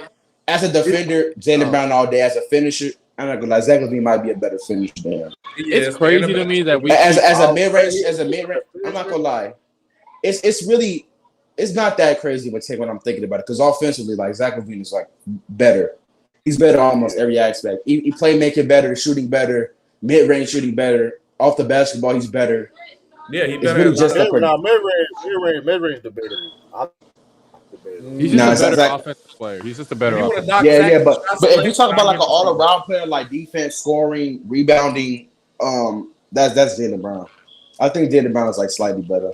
Jaylen Brown all day. As a finisher, I'm not gonna lie, Zach LaVine might be a better finisher than him. It's crazy to me that we as a mid range, I'm not gonna lie. It's not that crazy when I'm thinking about it, because offensively, like Zach LaVine is like better. He's better on almost every aspect. He playmaking better, shooting better, mid range shooting better, off the basketball he's better. Yeah, he's better. Mid range debatable. He's just a better offensive player. He's just a better offensive player. Yeah, but if you talk about like an all-around player, like defense, scoring, rebounding, that's Jaylen Brown. I think Jaylen Brown is like slightly better.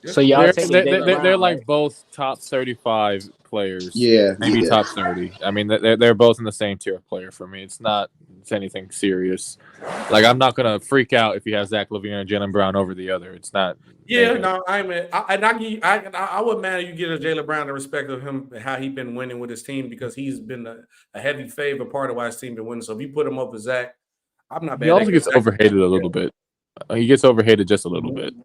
So y'all they're like both top 35 players. Yeah, maybe top 30. I mean, they're both in the same tier of player for me. It's anything serious. Like, I'm not gonna freak out if you have Zach LaVine or Jaylen Brown over the other. It's not. Yeah, no, I wouldn't matter you get a Jaylen Brown the respect of him and how he's been winning with his team, because he's been a heavy favor part of why his team been winning. So if you put him over Zach, I'm not bad. He also gets overhated a little bit. He gets overhated just a little bit.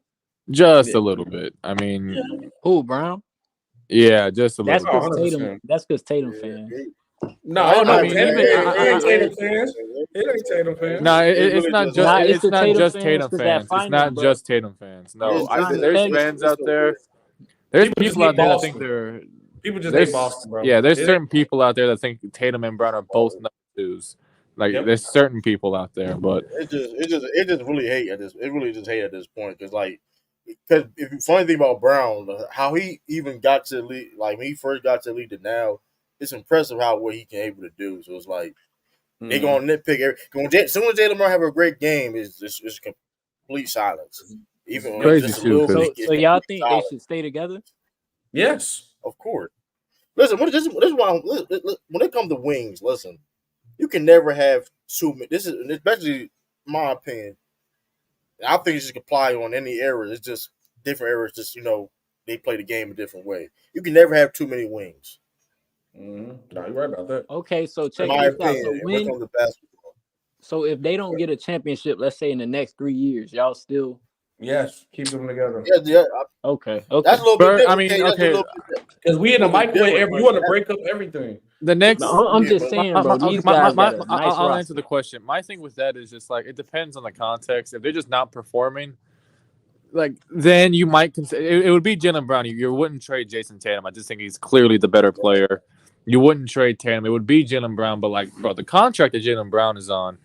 Just a little bit. I mean, who, Brown? Yeah, just a little bit. That's because Tatum fan. No, I mean, it ain't Tatum fans. It ain't Tatum fans. No, it's not just Tatum fans. It's not just Tatum fans. No, there's fans out there. There's people out there that think they're. People just hate Boston, bro. Yeah, there's certain people out there that think Tatum and Brown are both number twos. Like, there's certain people out there, but it just really hate at this. It really just hate at this point, because if you funny thing about Brown, how he even got to lead, like when he first got to lead to now, it's impressive what he can able to do. So it's like they gonna nitpick as soon as Jaylen Brown have a great game, it's complete silence. Even crazy just too. So y'all think they should stay together? Yes, of course. Listen, this is why when it comes to wings, listen, you can never have two. This is especially my opinion. I think it should apply on any era. It's just different eras. Just they play the game a different way. You can never have too many wings. No, you're right about that. Okay, so check this out. So if they don't get a championship, let's say in the next 3 years, y'all still keep them together. Yeah. Okay. That's a little bit. I mean, okay, because we in the microwave. You want to break up everything. The next, I'm just saying, bro. These guys I'll answer the question. My thing with that is just like it depends on the context. If they're just not performing, like then you might consider it would be Jaylen Brown. You wouldn't trade Jason Tatum. I just think he's clearly the better player. You wouldn't trade Tatum. It would be Jaylen Brown. But like, bro, the contract that Jaylen Brown is on,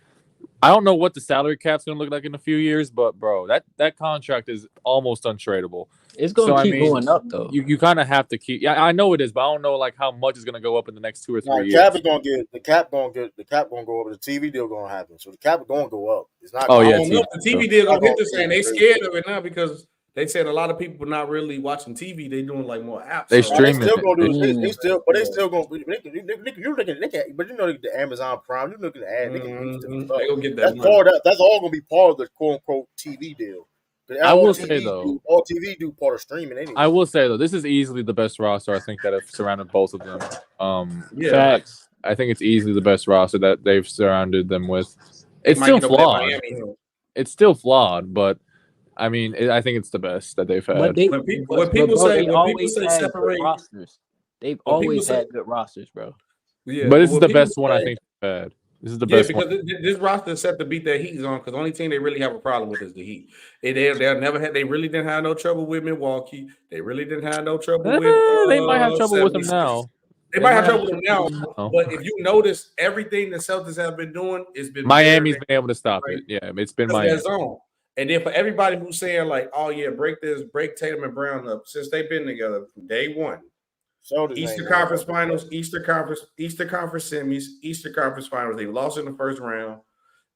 I don't know what the salary cap's gonna look like in a few years, but bro, that contract is almost untradeable. It's gonna keep going up though. You kind of have to keep. Yeah, I know it is, but I don't know like how much is gonna go up in the next 2 or 3 years. The cap gonna go up. The TV deal gonna happen, so the cap is gonna go up. It's not. The TV deal gonna hit this thing. They scared of it now because they said a lot of people not really watching TV. They doing like more apps. They streaming. They still gonna do. They still gonna. You're looking. But the Amazon Prime. You're looking at. They gonna get that. That's all gonna be part of the quote unquote TV deal. I will say though, all TV do part of streaming anyway. I will say though, this is easily the best roster I think that have surrounded both of them. Facts. I think it's easily the best roster that they've surrounded them with. It's still flawed. It's still flawed, but I mean, I think it's the best that they've had. When people say separate rosters, they've always had good rosters, bro. Yeah, but this is the best one I think they've had. This is the best because this roster is set to beat their Heat on because the only team they really have a problem with is the Heat. They really didn't have no trouble with Milwaukee. They really didn't have no trouble with. They might have trouble with them now. They might have trouble with him now, but if you notice, everything the Celtics have been doing has been Miami's been able to stop it. Yeah, it's been Miami. Zone. And then for everybody who's saying like, "Oh yeah, break Tatum and Brown up," since they've been together from day one. Eastern Conference Finals, Eastern Conference semis, Eastern Conference Finals. They lost in the first round.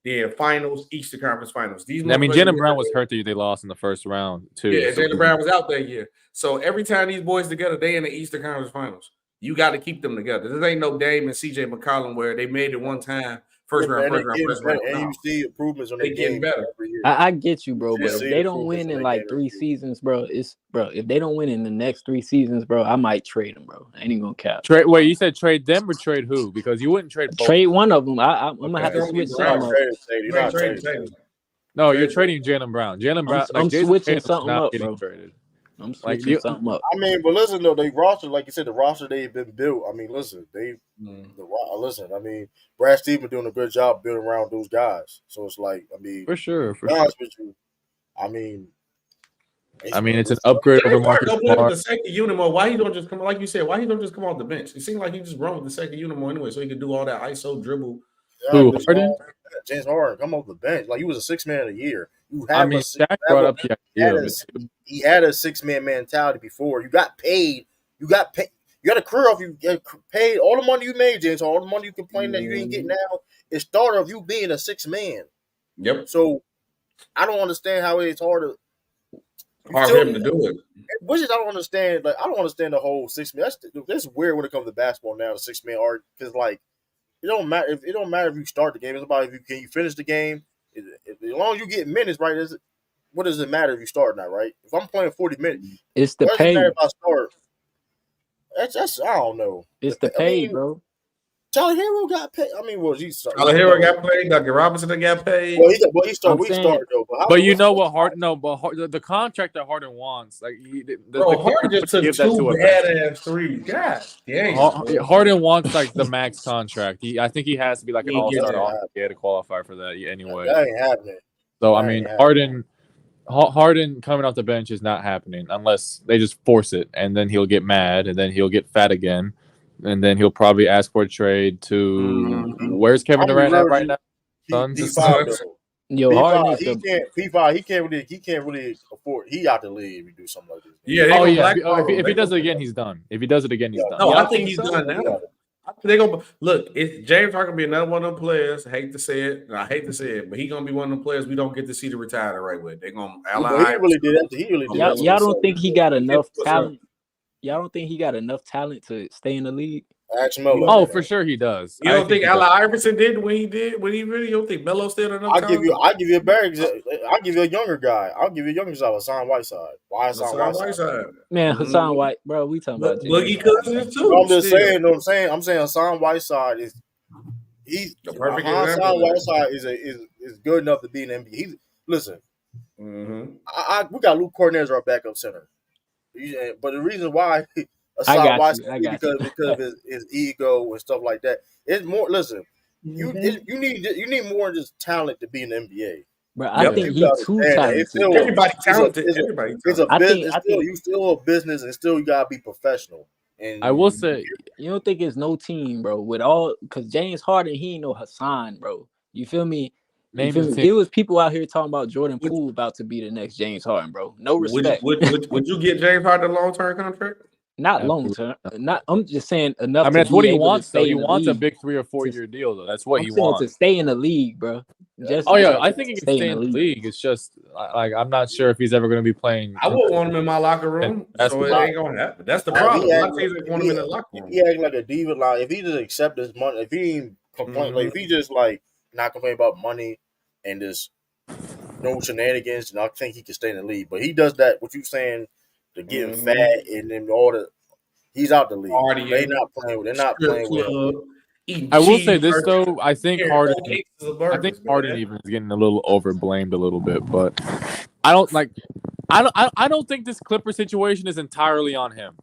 Then finals, Eastern Conference Finals. Jaylen Brown was hurt that they lost in the first round too. Yeah, Jaylen Brown was out that year. So every time these boys together, they in the Eastern Conference Finals. You got to keep them together. This ain't no Dame and CJ McCollum where they made it one time, first round. And you see improvements on they getting better. I get you, bro. But if they don't win in like 3 seasons, bro, if they don't win in the next 3 seasons, bro, I might trade them, bro. I ain't even gonna cap. Wait, you said trade them or trade who? Because you wouldn't trade both. Trade one of them. I'm gonna have to switch something up. No, you're trading Jaylen Brown. Jaylen Brown. I'm switching something up, bro. Traded. I'm switching something up. I mean, but listen though, they roster, like you said, the roster they've been built. I mean, listen, listen. I mean, Brad Stevens doing a good job building around those guys. So it's like, I mean, for sure. With you, I mean, it's an upgrade over Marcus Smart. The second unit more. Why he don't just come? Like you said, why he don't just come off the bench? It seemed like he just run with the second unit more anyway, so he could do all that ISO dribble. Who, Harden? James Harden, come off the bench. Like, he was a 6-man of the year. Shaq brought up the idea. He had a 6-man mentality before. You got paid. You got a career off. You get paid all the money you made, James. All the money you complain that you didn't get now. It started of you being a 6-man. Yep. So I don't understand how it's hard for him to do it. Which is I don't understand. Like, I don't understand the whole 6-man. That's weird when it comes to basketball now. The 6-man art, because like. It don't matter if you start the game. It's about can you finish the game. As long as you get minutes, right? What does it matter if you start now, right? If I'm playing 40 minutes, it's the pay. If I start, that's I don't know. It's the pay, bro. Tyler Hero got paid. I mean, Tyler Hero got paid. Duncan Robinson got paid. Well, he started though. But you know what Harden? No, but the contract that Harden wants, like Harden just took 2 bad-ass threes. God dang. Harden wants like the max contract. I think he has to be like an all-star to qualify for that anyway. That ain't happening. So I mean, Harden coming off the bench is not happening unless they just force it, and then he'll get mad, and then he'll get fat again. And then he'll probably ask for a trade to where's Kevin Durant at right now? Suns. Yo, Harden he can't really afford. He out the league if you do something like this. Yeah. If he does it again, he's done. If he does it again, he's done. No, I think he's done now. They're gonna look. It's James Harden gonna be another one of them players. I hate to say it, but he's gonna be one of them players we don't get to see to retire the right way. They're gonna. He really did that. Y'all don't think he got enough talent? Y'all don't think he got enough talent to stay in the league? Oh, for sure he does. You don't think Allen Iverson did when he really? You don't think Melo still enough? I'll give you a better example. I'll give you a younger guy. I'll give you a younger guy, Hassan Whiteside. Why Hassan Whiteside? Man, Hassan White, bro. We talking about Boogie Cousins too. I'm just saying. No, I'm saying Hassan Whiteside is the perfect example. Hassan Whiteside is good enough to be in the NBA. Listen, we got Luke Cornett as our backup center. But the reason why Hassan Whiteside because of his ego and stuff like that. It's more. Listen, you need more than just talent to be in the NBA. Bro, I think he's too talented. Everybody talented. It's a business. You still a business, and still you gotta be professional. And I will say, you don't think it's no team, bro. Because James Harden, he ain't no Hassan, bro. You feel me? There was people out here talking about Jordan Poole about to be the next James Harden, bro. No respect. Would you get James Harden a long-term contract? Not long-term. I'm just saying enough. I mean, that's what he wants, though. He wants a big 3 or 4 year deal, though. That's what he wants. To stay in the league, bro. I think he can stay in the league. It's just, like, I'm not sure if he's ever going to be playing. I wouldn't want him in my locker room, so it ain't going to happen. That's the problem. A lot of teams want him in the locker room. He acting like a diva. Like, if he just accept his money, if he ain't complain, like, if he just, like, not complain about money and just no shenanigans, and I think he can stay in the league. But he does that, what you saying, to getting fat and then all the he's out the league. They're not playing with him. I will say this though, I think Harden even is getting a little overblamed a little bit, but I don't think this Clipper situation is entirely on him.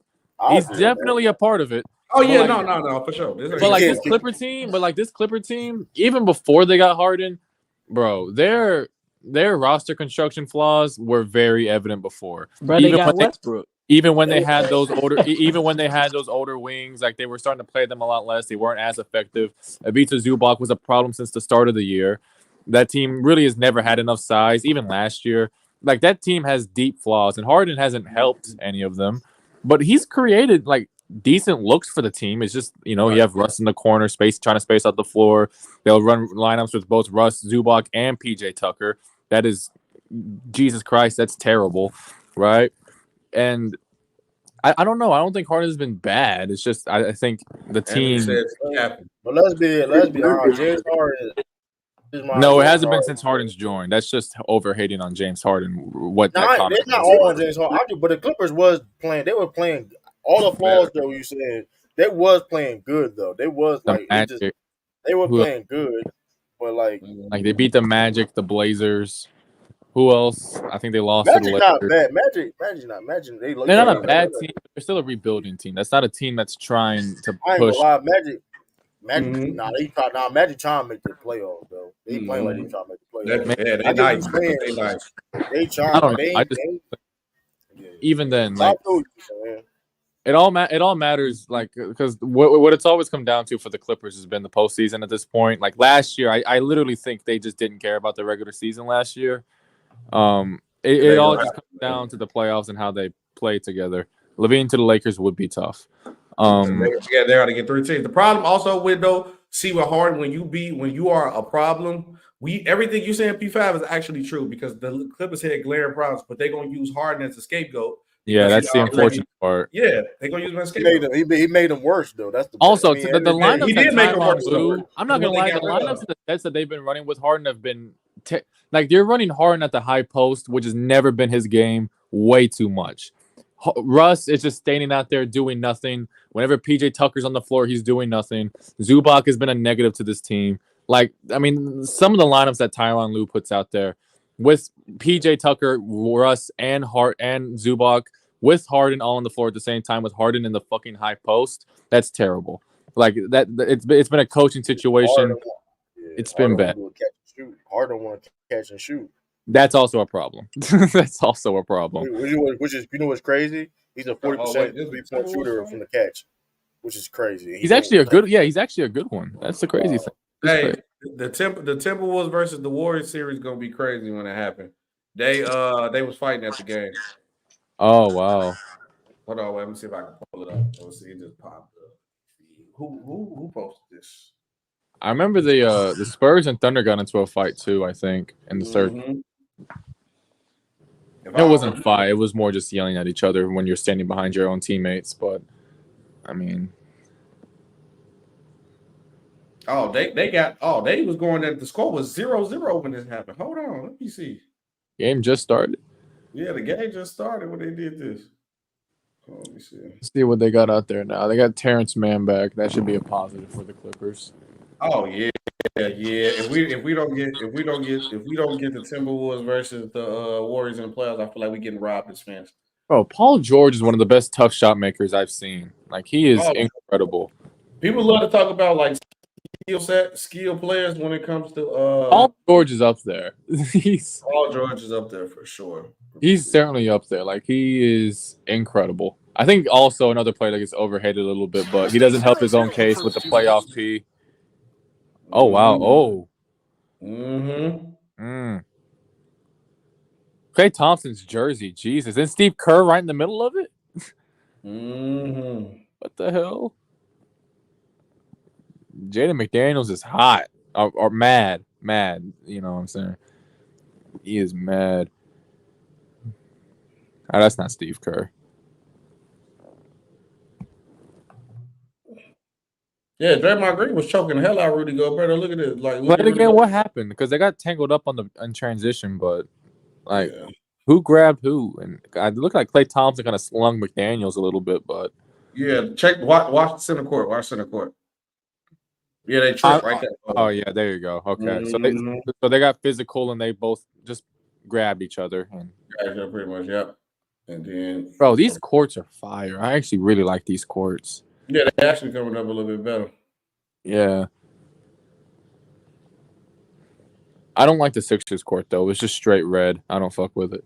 He's definitely a part of it. Oh yeah, no, for sure. But like this Clipper team, even before they got Harden, bro, their roster construction flaws were very evident before. Bro, they got Westbrook. Even when they had those older wings, like they were starting to play them a lot less. They weren't as effective. Ivica Zubac was a problem since the start of the year. That team really has never had enough size. Even last year, like that team has deep flaws, and Harden hasn't helped any of them. But he's created like decent looks for the team. It's just you have Russ in the corner, trying to space out the floor. They'll run lineups with both Russ, Zubac, and PJ Tucker. That is, Jesus Christ, that's terrible, right? And I don't know. I don't think Harden's been bad. It's just I think the team. But let's be honest. James Harden. No, it hasn't been since Harden's joined. That's just overhating on James Harden. They're not all on James Harden. But the Clippers was playing. They were playing all the flaws though. You said they was playing good though. They was like they were playing good, but like they beat the Magic, the Blazers. Who else? I think they lost Magic to the not Lakers. bad. Magic's not. Magic, they're not a bad team. They're still a rebuilding team. That's not a team that's trying to I ain't push. gonna lie, Magic. Magic trying to make the playoffs though. They playing like they trying to make the playoffs. They nice. They trying. I don't know. Even then, like it all matters. Like because what it's always come down to for the Clippers has been the postseason at this point. Like last year, I literally think they just didn't care about the regular season last year. It all just comes down to the playoffs and how they play together. LaVine to the Lakers would be tough. They ought to get 3 teams. The problem also with see what Harden when you are a problem. Everything you say in P5 is actually true because the Clippers had glaring problems, but they're gonna use Harden as a scapegoat. Yeah, that's the unfortunate part. Yeah, they're gonna use him as a scapegoat. He made them worse though. That's the also the lineups. He did make them worse. I'm not gonna lie. The lineups and the sets that they've been running with Harden have been like they're running Harden at the high post, which has never been his game. Way too much. Russ is just standing out there doing nothing. Whenever PJ Tucker's on the floor, he's doing nothing. Zubac has been a negative to this team. Like, I mean, some of the lineups that Tyronn Lue puts out there with PJ Tucker, Russ, and Zubac, with Harden all on the floor at the same time, with Harden in the fucking high post, that's terrible. Like that, it's been a coaching situation. It's been bad. Harden want to catch and shoot. That's also a problem. That's also a problem. Which is, you know what's crazy? He's a 40% 3-point shooter from the catch, which is crazy. He's actually a good. Yeah, he's actually a good one. That's the crazy thing. Hey, the Timberwolves versus the Warriors series is gonna be crazy when it happened. They was fighting at the game. Oh wow. Hold on, let me see if I can pull it up. Let's see, it just popped up. Who posted this? I remember the Spurs and Thunder got into a fight too. I think in the third. It wasn't a fight. It was more just yelling at each other when you're standing behind your own teammates. But I mean, they was going at the score was 0-0 when this happened. Hold on, let me see. Game just started. Yeah, the game just started when they did this. Let me see. Let's see what they got out there now. They got Terrence Mann back. That should be a positive for the Clippers. Oh yeah. If we don't get the Timberwolves versus the Warriors in the playoffs, I feel like we're getting robbed as fans. Bro, Paul George is one of the best tough shot makers I've seen. Like he is incredible. People love to talk about like skill players when it comes to Paul George is up there. Paul George is up there for sure. He's certainly up there. Like he is incredible. I think also another player that gets overhated a little bit, but he doesn't help his own case with the playoff P. Oh wow! Oh. Klay Thompson's jersey, Jesus! Isn't Steve Kerr right in the middle of it? What the hell? Jaden McDaniels is hot or mad. You know what I'm saying? He is mad. Oh, that's not Steve Kerr. Yeah, Draymond Green was choking the hell out of Rudy Gobert. Look at it. Like, again, what happened? Because they got tangled up in transition, but like, who grabbed who? And it looked like Klay Thompson kind of slung McDaniels a little bit, but watch the center court. Watch center court. Yeah, they tripped right there. Oh yeah, there you go. Okay, so they got physical and they both just grabbed each other and pretty much, yep. And then, bro, these courts are fire. I actually really like these courts. Yeah, they're actually coming up a little bit better. Yeah. I don't like the Sixers court, though. It's just straight red. I don't fuck with it.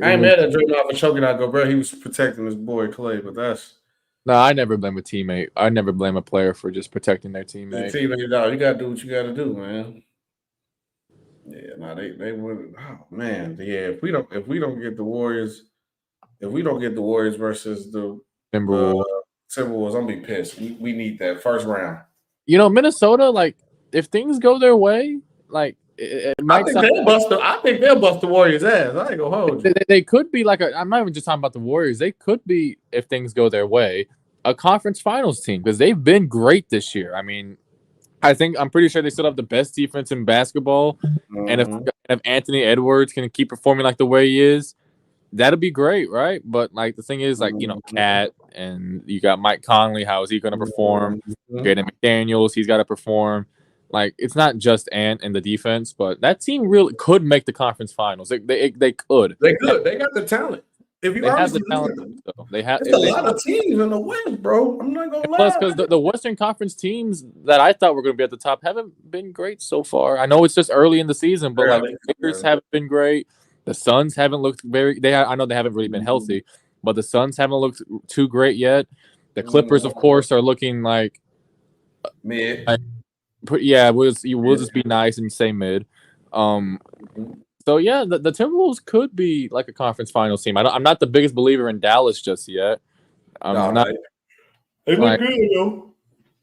I ain't mad at Draymond for choking out Gobert. He was protecting his boy Clay, but that's no. I never blame a teammate. I never blame a player for just protecting their teammate. You gotta do what you gotta do, man. Yeah, no, they would. Oh man, yeah. If we don't get the Warriors, versus the Timberwolves, I'm gonna be pissed. We need that first round. You know, Minnesota, like if things go their way, like it might. I think they'll bust the Warriors' ass. I ain't gonna hold you. They could be like I'm not even just talking about the Warriors. They could be, if things go their way, a conference finals team because they've been great this year. I mean, I'm pretty sure they still have the best defense in basketball. Mm-hmm. And if Anthony Edwards can keep performing like the way he is, that'd be great, right? But like the thing is, like, you know, Cat and you got Mike Conley. How is he going to perform? Jaden McDaniels, he's got to perform. Like, it's not just Ant and the defense, but that team really could make the conference finals. They could. They could. They got the talent. If you have the talent, they have. There's a lot of teams in the West, bro. I'm not gonna lie. Plus, because the Western Conference teams that I thought were going to be at the top haven't been great so far. I know it's just early in the season, but like the Lakers haven't been great. The Suns haven't looked I know they haven't really been healthy, but the Suns haven't looked too great yet. The Clippers, of course, are looking like mid. We'll just be nice and say mid. So yeah, the Timberwolves could be like a conference finals team. I'm not the biggest believer in Dallas just yet. They look good though.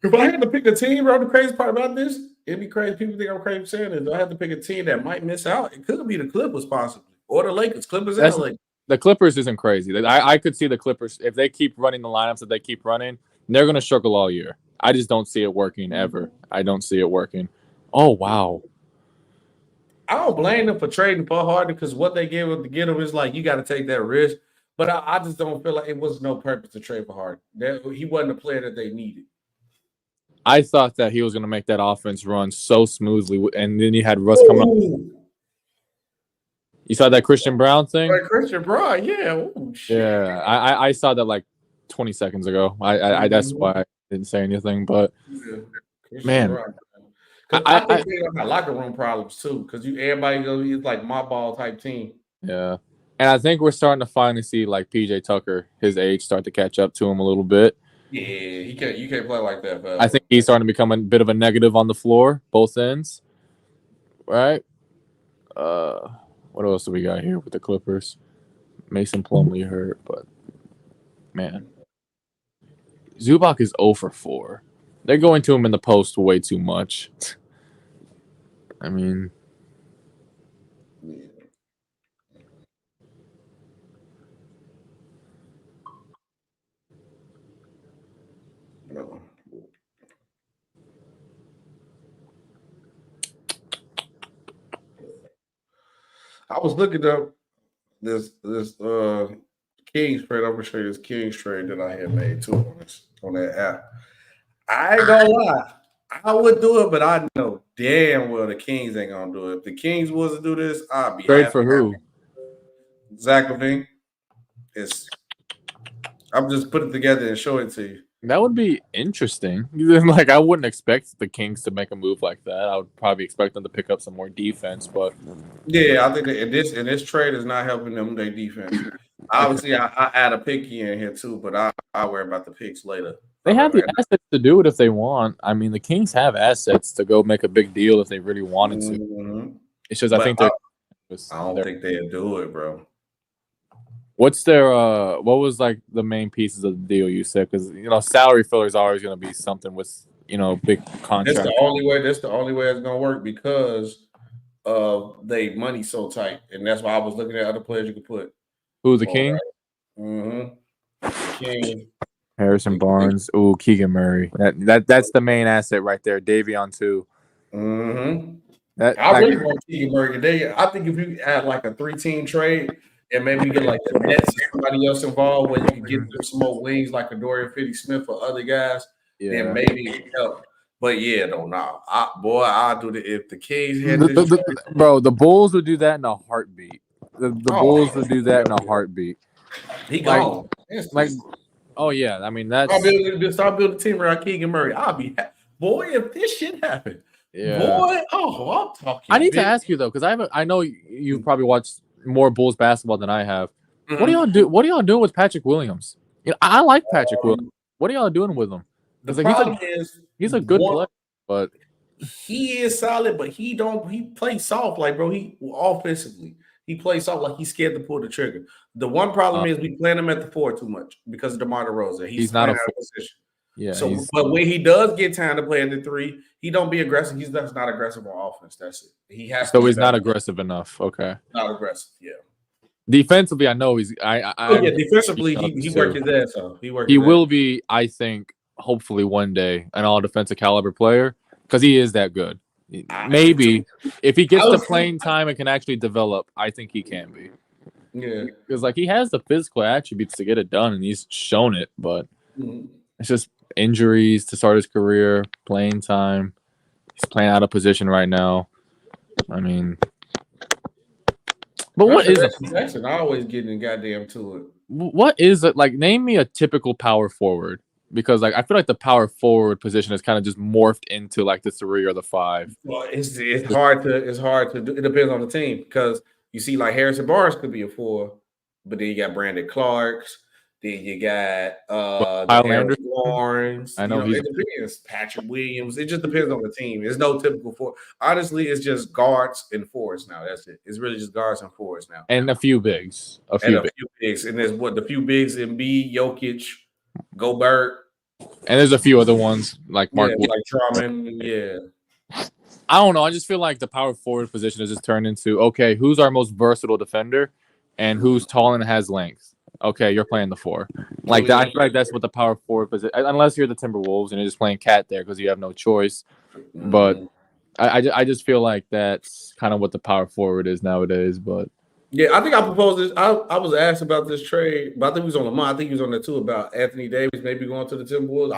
If I had to pick a team, bro, the crazy part about this, it'd be crazy. People think I'm crazy saying it. If I had to pick a team that might miss out, it could be the Clippers possibly, or the Lakers. Clippers and Lakers. The Clippers isn't crazy. I could see the Clippers if they keep running the lineups that they keep running. They're going to struggle all year. I just don't see it working ever. I don't see it working. Oh wow. I don't blame them for trading for Harden because what they gave him to get him is like, you got to take that risk. But I just don't feel like it was no purpose to trade for Harden. He wasn't a player that they needed. I thought that he was going to make that offense run so smoothly, and then you had Russ coming up. You saw that Christian Brown thing? Right, Christian Brown, yeah. Ooh, shit. Yeah, I saw that like 20 seconds ago. I that's why I didn't say anything. But man. Brown. I think they got locker room problems too, because everybody goes like my ball type team. Yeah, and I think we're starting to finally see like PJ Tucker, his age, start to catch up to him a little bit. Yeah, you can't play like that. I think he's starting to become a bit of a negative on the floor, both ends. Right. What else do we got here with the Clippers? Mason Plumlee hurt, but man, Zubac is 0 for 4. They're going to him in the post way too much. I mean, no. I was looking up this Kings trade. I'm gonna show you this Kings trade that I had made too on that app. I ain't gonna lie. I would do it, but I know damn well the Kings ain't gonna do it. If the Kings was to do this, I'd be trade for who? Zach LaVine. I'm just putting it together and show it to you. That would be interesting. Like, I wouldn't expect the Kings to make a move like that. I would probably expect them to pick up some more defense, but yeah, I think that this trade is not helping them their defense. Obviously, I add a picky in here too, but I worry about the picks later. They have the assets to do it if they want. I mean, the Kings have assets to go make a big deal if they really wanted to. Mm-hmm. It's just I think they're. I don't think they'll do it, bro. What's their what was like the main pieces of the deal you said? Because salary filler is always going to be something with big contract. That's the only way it's going to work because they money so tight, and that's why I was looking at other players you could put. Who's the King? Right. King. Harrison Barnes. Ooh, Keegan Murray. That's the main asset right there. Davion too. Mm-hmm. I really want Keegan Murray today. I think if you add like a 3-team trade. And maybe get like the Nets or somebody else involved where you can get them some more wings like a Dorian Finney-Smith or other guys, then maybe it help. But yeah, I'll do it if the Kings had this. Bro, the Bulls would do that in a heartbeat. The Bulls would do that in a heartbeat. He gone. Oh yeah, I mean that's. Start building a team around Keegan Murray. I'll be happy. Boy, if this shit happened. Yeah. Boy, I'm talking. I need to ask you though, because I know you've probably watched more Bulls basketball than I have. What do y'all do? What are y'all doing with Patrick Williams? I like Patrick Williams. What are y'all doing with him? The problem is he's a good player, but he is solid. But he plays soft, like bro. He offensively he plays soft, like he's scared to pull the trigger. The one problem is we playing him at the 4 too much because of DeMar DeRozan. He's not out of position. Yeah. So, but when he does get time to play in the 3, he don't be aggressive. He's just not aggressive on offense. That's it. He has. So he's not aggressive enough. Okay. Not aggressive. Yeah. Defensively, I know he's. Defensively, he worked his ass off. He will be, I think, hopefully one day an all defensive caliber player because he is that good. Maybe if he gets the playing time and can actually develop, I think he can be. Yeah. Because like he has the physical attributes to get it done, and he's shown it, but it's just injuries to start his career, playing time. He's playing out of position right now. I mean. But what is it? Jackson always getting goddamn to it. What is it like? Name me a typical power forward, because like I feel like the power forward position is kind of just morphed into like the 3 or the 5. Well, it's hard to do. It depends on the team because you see like Harrison Barnes could be a 4, but then you got Brandon Clarks. Then you got Aaron Lawrence. I know it depends. Patrick Williams. It just depends on the team. There's no typical 4. Honestly, it's just guards and 4s now. That's it. It's really just guards and 4s now. And a few bigs. A few bigs. And there's the few bigs in B, Jokic, Gobert. And there's a few other ones like Mark. Yeah, like Drummond. Yeah. I don't know. I just feel like the power forward position has just turned into, okay, who's our most versatile defender and who's tall and has length? Okay, you're playing the 4. Like that, I feel like that's what the power forward position. Unless you're the Timberwolves and you're just playing cat there because you have no choice. But I just feel like that's kind of what the power forward is nowadays. But yeah, I think I proposed this. I was asked about this trade, but I think he was on Lamont. I think he was on there too about Anthony Davis maybe going to the Timberwolves.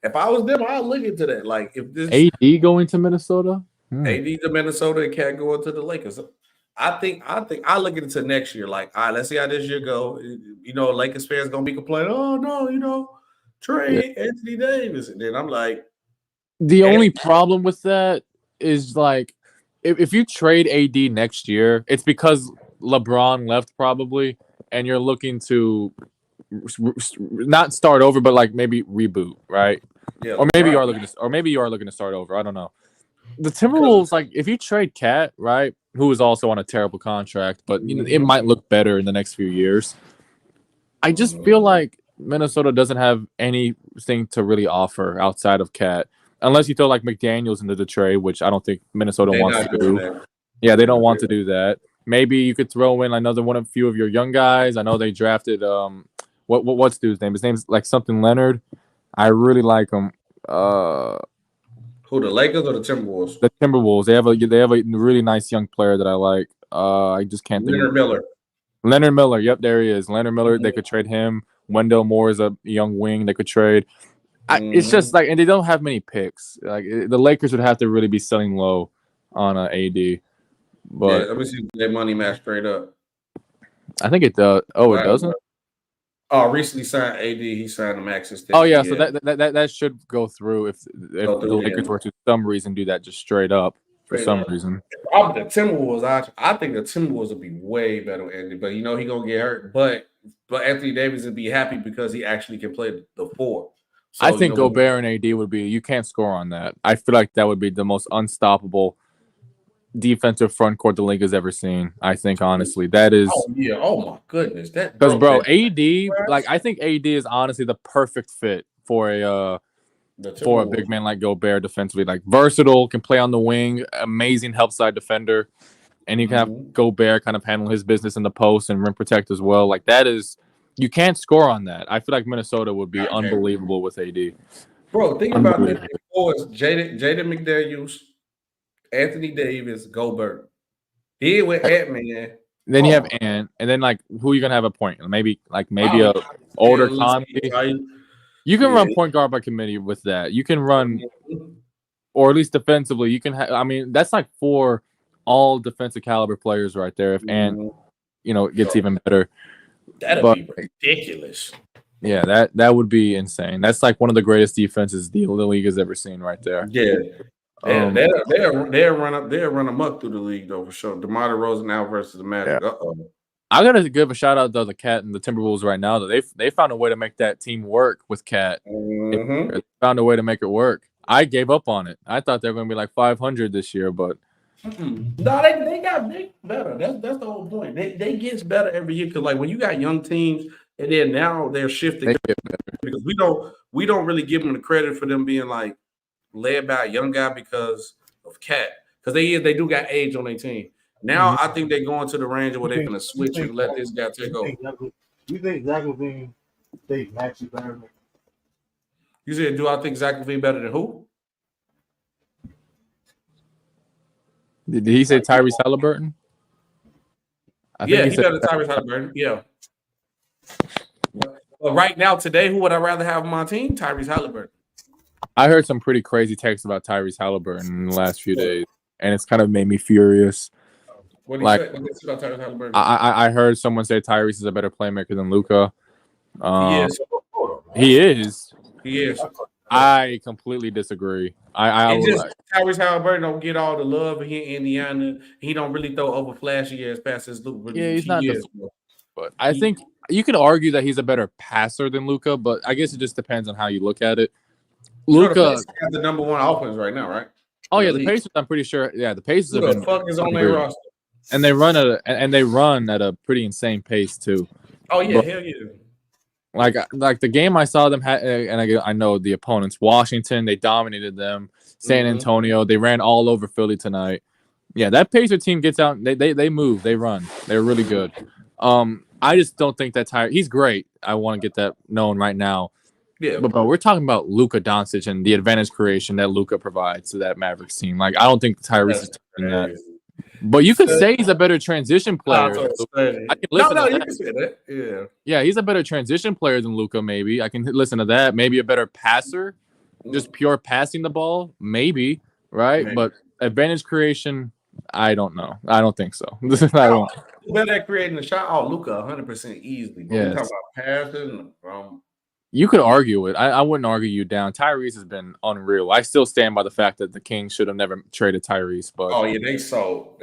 If I was them, I'd look into that. Like if this AD going to Minnesota, AD to Minnesota and Cat going to the Lakers. I think I look into next year. Like, all right, let's see how this year go. Lakers fans gonna be complaining. Oh no, trade Anthony Davis, and then I'm like, the only problem with that is like, if you trade AD next year, it's because LeBron left probably, and you're looking to not start over, but like maybe reboot, right? Yeah, or maybe you are looking to start over. I don't know. The Timberwolves, like if you trade Cat, right, who is also on a terrible contract, but it might look better in the next few years. I just feel like Minnesota doesn't have anything to really offer outside of Cat, unless you throw like McDaniels into the trade, which I don't think Minnesota wants to do. Yeah, they don't want to do that. Maybe you could throw in a few of your young guys. I know they drafted what's dude's name? His name's like something Leonard. I really like him. Who, the Lakers or the Timberwolves? The Timberwolves. They have a really nice young player that I like. I just can't think. Leonard Miller. Yep, there he is. Leonard Miller. They could trade him. Wendell Moore is a young wing. They could trade. It's just like, and they don't have many picks. Like the Lakers would have to really be selling low on AD. But let me see their money match straight up. I think it does. Oh, it doesn't. Oh, recently signed AD. He signed a max extension. Oh yeah, so that should go through if the Lakers were to some reason do that just straight up for some reason. Probably the Timberwolves. I think the Timberwolves would be way better with Anthony, but he gonna get hurt. But Anthony Davis would be happy because he actually can play the 4. So, I think Gobert and AD would be. You can't score on that. I feel like that would be the most unstoppable defensive front court the league has ever seen. I think honestly that is. Oh yeah! Oh my goodness! Because bro, AD, like I think AD is honestly the perfect fit for a big man like Gobert defensively. Like versatile, can play on the wing, amazing help side defender, and you can have Gobert kind of handle his business in the post and rim protect as well. Like that is, you can't score on that. I feel like Minnesota would be unbelievable with AD. Bro, think about this: Jaden McDaniels, Anthony Davis, Gobert. Here with Ant-Man. Then you have Ant, and then like who are you gonna have a point? Maybe a older Conley. You can run point guard by committee with that. You can run, or at least defensively, you can have. I mean, that's like 4 all defensive caliber players right there. If Ant, gets even better, that'd be ridiculous. Yeah, that would be insane. That's like one of the greatest defenses the league has ever seen right there. Yeah. They'll run amok through the league though for sure. DeMar DeRozan now versus the Magic. Yeah. I gotta give a shout out to the Cat and the Timberwolves right now. They found a way to make that team work with Cat. They found a way to make it work. I gave up on it. I thought they were gonna be like 500 this year, but no, they got better. That's the whole point. They get better every year because like when you got young teams and then now they're shifting because we don't really give them the credit for them being like led by a young guy because of Cat because they do got age on their team. Now I think they go into the range where they're gonna switch and let this guy take over. You think Zach LaVine stays Maxey better? You said, do I think Zach LaVine better than who? Did he say Tyrese Halliburton? Yeah, he better than Tyrese Halliburton. Yeah. But right now, today, who would I rather have on my team? Tyrese Halliburton. I heard some pretty crazy texts about Tyrese Halliburton in the last few days, and it's kind of made me furious. What do you say? What do you say about Tyrese Halliburton? I heard someone say Tyrese is a better playmaker than Luka. He is. He is. I completely disagree. Tyrese Halliburton don't get all the love here in Indiana. He don't really throw over flashy ass passes. He's not. But I think you could argue that he's a better passer than Luka, but I guess it just depends on how you look at it. Luka has the number one offense right now, right? Oh yeah, the Pacers. I'm pretty sure. Yeah, the Pacers. Who the fuck is on their roster? And they run at a pretty insane pace too. Oh yeah, hell yeah. Like the game I saw them and I know the opponents. Washington, they dominated them. San Antonio, they ran all over Philly tonight. Yeah, that Pacer team gets out. They move, they run. They're really good. I just don't think that he's great. I want to get that known right now. Yeah, but we're talking about Luka Doncic and the advantage creation that Luka provides to that Mavericks team. Like I don't think Tyrese is doing that. But you could say he's a better transition player. I can listen to that. You can say that. Yeah. Yeah, he's a better transition player than Luka, maybe. I can listen to that. Maybe a better passer, just pure passing the ball, maybe, right? Maybe. But advantage creation, I don't know. I don't think so. I don't. Better at creating the shot. Oh, Luka 100% easily. But we're talking about passing. You could argue it. I wouldn't argue you down. Tyrese has been unreal. I still stand by the fact that the Kings should have never traded Tyrese. But they sold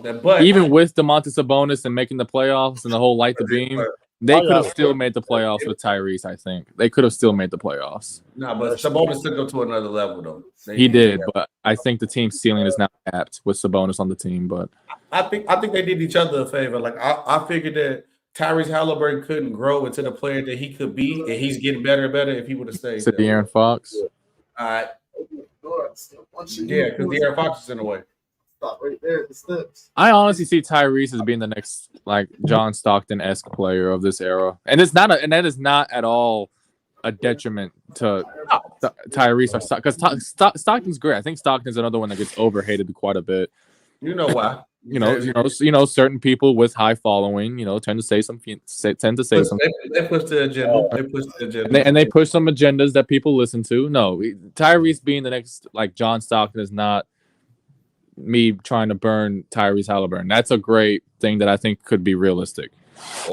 that. But even with DeMontis Sabonis and making the playoffs and the whole light the beam, they could have still made the playoffs with Tyrese. I think they could have still made the playoffs. No, but Sabonis took them to another level though. He did, but I think the team's ceiling is now capped with Sabonis on the team. But I think they did each other a favor. Like I figured that Tyrese Halliburton couldn't grow into the player that he could be, and he's getting better and better if he would have stayed. To De'Aaron Fox. Yeah, because De'Aaron Fox is in the way. Stop right there at the steps. I honestly see Tyrese as being the next like John Stockton-esque player of this era, and that is not at all a detriment to Tyrese or because Stockton's great. I think Stockton's another one that gets overhated quite a bit. You know why? You know, certain people with high following, tend to say something. They push the agenda. And they push some agendas that people listen to. No, Tyrese being the next like John Stockton is not me trying to burn Tyrese Halliburton. That's a great thing that I think could be realistic.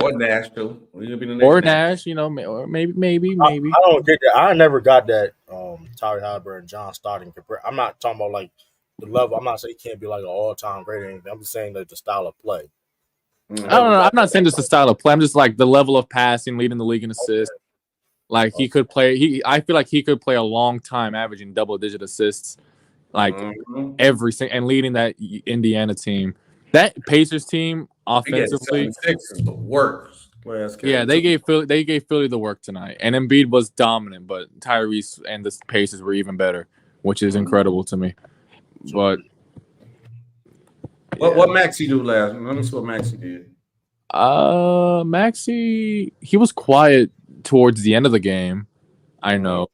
Or Nash too. Or Nash, or maybe. I don't get that. I never got that. Tyrese Halliburton, John Stockton. I'm not talking about like the level. I'm not saying he can't be like an all-time great or anything. I'm just saying that the style of play. I don't know. I'm not saying just the style of play. I'm just like the level of passing, leading the league in assists. Like he could play. I feel like he could play a long time, averaging double-digit assists, like every single and leading that Indiana team. That Pacers team offensively is the worst. Yeah, they gave Philly the work tonight, and Embiid was dominant, but Tyrese and the Pacers were even better, which is incredible to me. But what Maxey do last? Let me see what Maxey did. Maxey, he was quiet towards the end of the game. I know.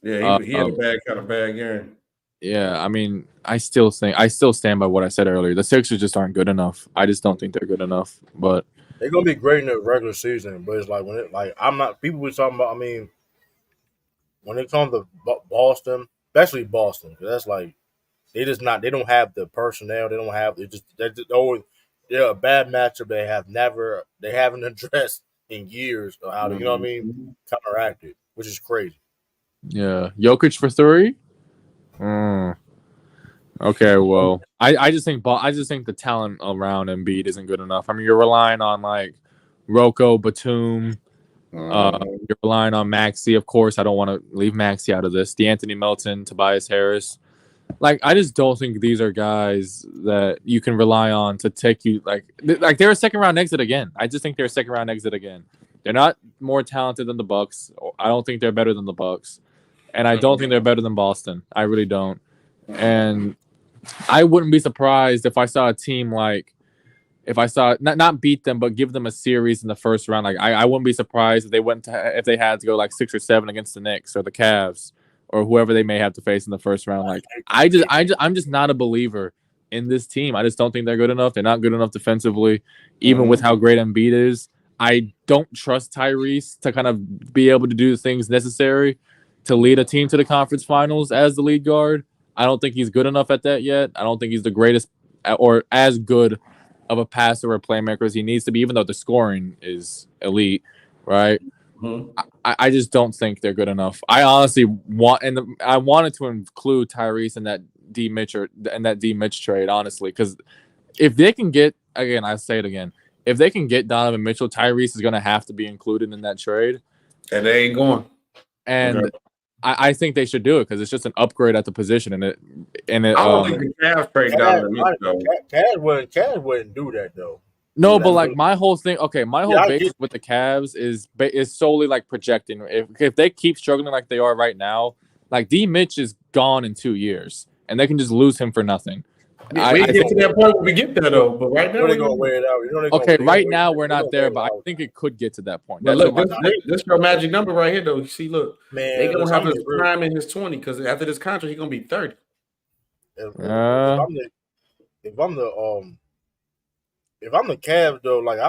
Yeah, he had a bad game. Yeah, I mean, I still stand by what I said earlier. The Sixers just aren't good enough. I just don't think they're good enough. But they're gonna be great in the regular season. But it's like I'm not. People were talking about. I mean, when it comes to Boston, especially Boston, because that's like they don't have the personnel. They don't have. They're a bad matchup. They haven't addressed in years or how to counteract it, which is crazy. Yeah, Jokic for 3. Okay, well, I just think the talent around Embiid isn't good enough. I mean, you're relying on like Rocco, Batum. You're relying on Maxey, of course. I don't want to leave Maxey out of this. DeAnthony Melton, Tobias Harris. Like, I just don't think these are guys that you can rely on to take you like they're a second round exit again. I just think they're a second round exit again. They're not more talented than the Bucks. I don't think they're better than the Bucks, and I don't think they're better than Boston. I really don't. And I wouldn't be surprised if I saw a team like if I saw not beat them, but give them a series in the first round. Like I wouldn't be surprised if they had to go like 6 or 7 against the Knicks or the Cavs or whoever they may have to face in the first round. Like I'm just not a believer in this team. I just don't think they're good enough. They're not good enough defensively, even with how great Embiid is. I don't trust Tyrese to kind of be able to do the things necessary to lead a team to the conference finals as the lead guard. I don't think he's good enough at that yet. I don't think he's the greatest or as good of a passer or playmaker as he needs to be, even though the scoring is elite, right? I just don't think they're good enough. I honestly I wanted to include Tyrese in that D Mitch trade, honestly, because if they can get I say it again, if they can get Donovan Mitchell, Tyrese is going to have to be included in that trade, and they ain't going. And okay. I think they should do it because it's just an upgrade at the position, and it. I don't think the Cavs trade Donovan Mitchell. Cavs wouldn't do that though. No, but like my whole thing, my whole basis with the Cavs is solely like projecting. If they keep struggling like they are right now, like D Mitch is gone in 2 years, and they can just lose him for nothing. Yeah, we get to that point when we get there though, but right now we're gonna weigh it out. Okay, right now we're not there, but I think it could get to that point. But look, this your magic number right here, though. You see, look, man, they gonna have his prime in his 20 because after this contract, he's gonna be 30. If I'm the Cavs though, like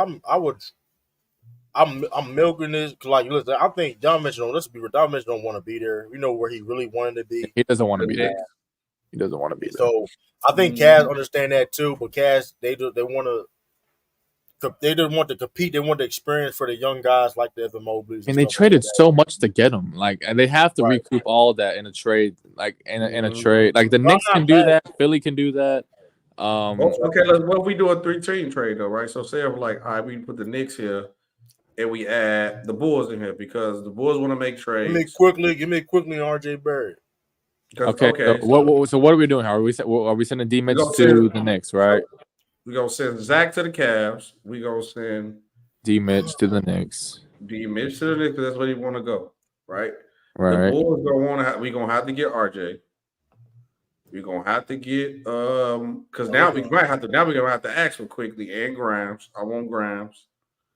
I'm milking this. Like, listen, I think Don Mitchell. Let's be real. Don Mitchell don't want to be there. We know where he really wanted to be. He doesn't want to be there. He doesn't want to be there. So I think Cavs understand that too. But Cavs, they want to compete. They want the experience for the young guys like the Evan Mobley's. And they traded so much to get him. Like, and they have to recoup all that in a trade. Like in a trade. Like the Knicks can do that. Philly can do that. Okay, what if we do a 3-team trade though, right? So say if like, all right, we put the Knicks here, and we add the Bulls in here because the Bulls want to make trades. Give me quickly RJ Barrett. Okay. So what are we doing? Are we sending D Mitch to the Knicks, right? We're gonna send Zach to the Cavs. We're gonna send D Mitch to the Knicks. D Mitch to the Knicks because that's where he want to go, right? Right. The Bulls we're gonna have to get RJ. We're gonna have to get because now we're gonna have to ask for quickly and Grimes. I want Grimes.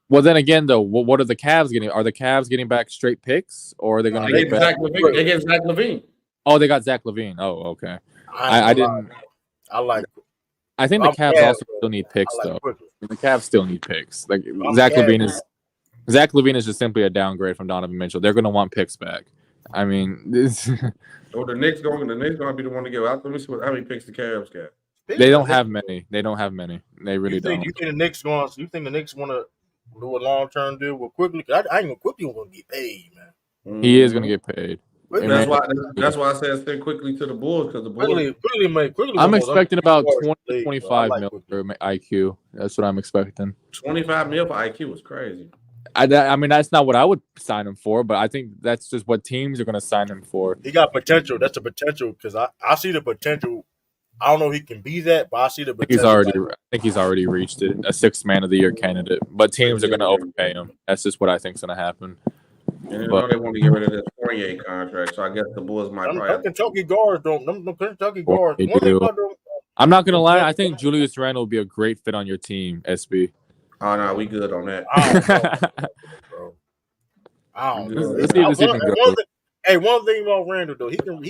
Well, then again, though, what are the Cavs getting? Are the Cavs getting back straight picks, or are they going to get back? They get Zach LaVine. Oh, they got Zach LaVine. Oh, okay. I didn't. I think the Cavs also still need picks, though. The Cavs still need picks. Like Zach LaVine is just simply a downgrade from Donovan Mitchell. They're going to want picks back. I mean, this. The Knicks going to be the one to give out. Let me see how many picks the Cavs got. They don't have many. They really don't. You think the Knicks want to do a long-term deal with Quickly? I ain't gonna Quickly want to get paid, man. He is going to get paid. That's why I said stay quickly to the Bulls because the Bulls. Quickly I'm expecting about 20 25 mil for IQ. That's what I'm expecting. 25 mil for IQ was crazy. I mean, that's not what I would sign him for, but I think that's just what teams are going to sign him for. He got potential. That's a potential because I see the potential. I don't know if he can be that, but I see the potential. I think he's already reached it, a 6th Man of the Year candidate. But teams are going to overpay him. That's just what I think is going to happen. And they want to get rid of this Fournier contract, so I guess the Bulls might. Them Kentucky guards don't. Them Kentucky guards. I'm not going to lie. I think Julius Randle would be a great fit on your team, SB. Oh no, we good on that. I don't know. Hey, one thing about Randall though, he gonna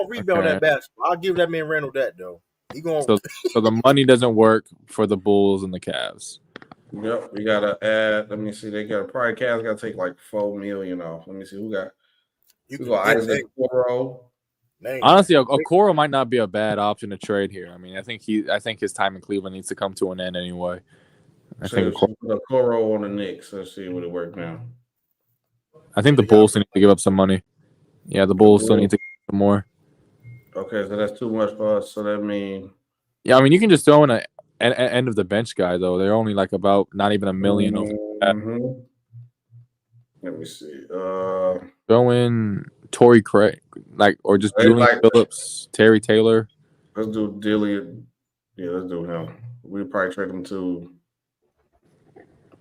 rebound that basketball. I'll give that man Randall that though. He gonna. So the money doesn't work for the Bulls and the Cavs. Yep, we gotta add. Let me see. They got probably Cavs got to take like $4 million off. Let me see who got. You got Isaac Okoro. Honestly, Okoro might not be a bad option to trade here. I mean, I think his time in Cleveland needs to come to an end anyway. I think Okoro on the Knicks. Let's see what it worked now. I think the Bulls need to give up some money. Yeah, the Bulls still need to give some more. Okay, so that's too much for us. So that means. Yeah, I mean, you can just throw in an end of the bench guy though. They're only like about not even $1 million over that. Let me see. Throw in Torrey Craig, or just They Julian like Phillips, Terry Taylor. Let's do Dilly. Yeah, let's do him. We'll probably trade him to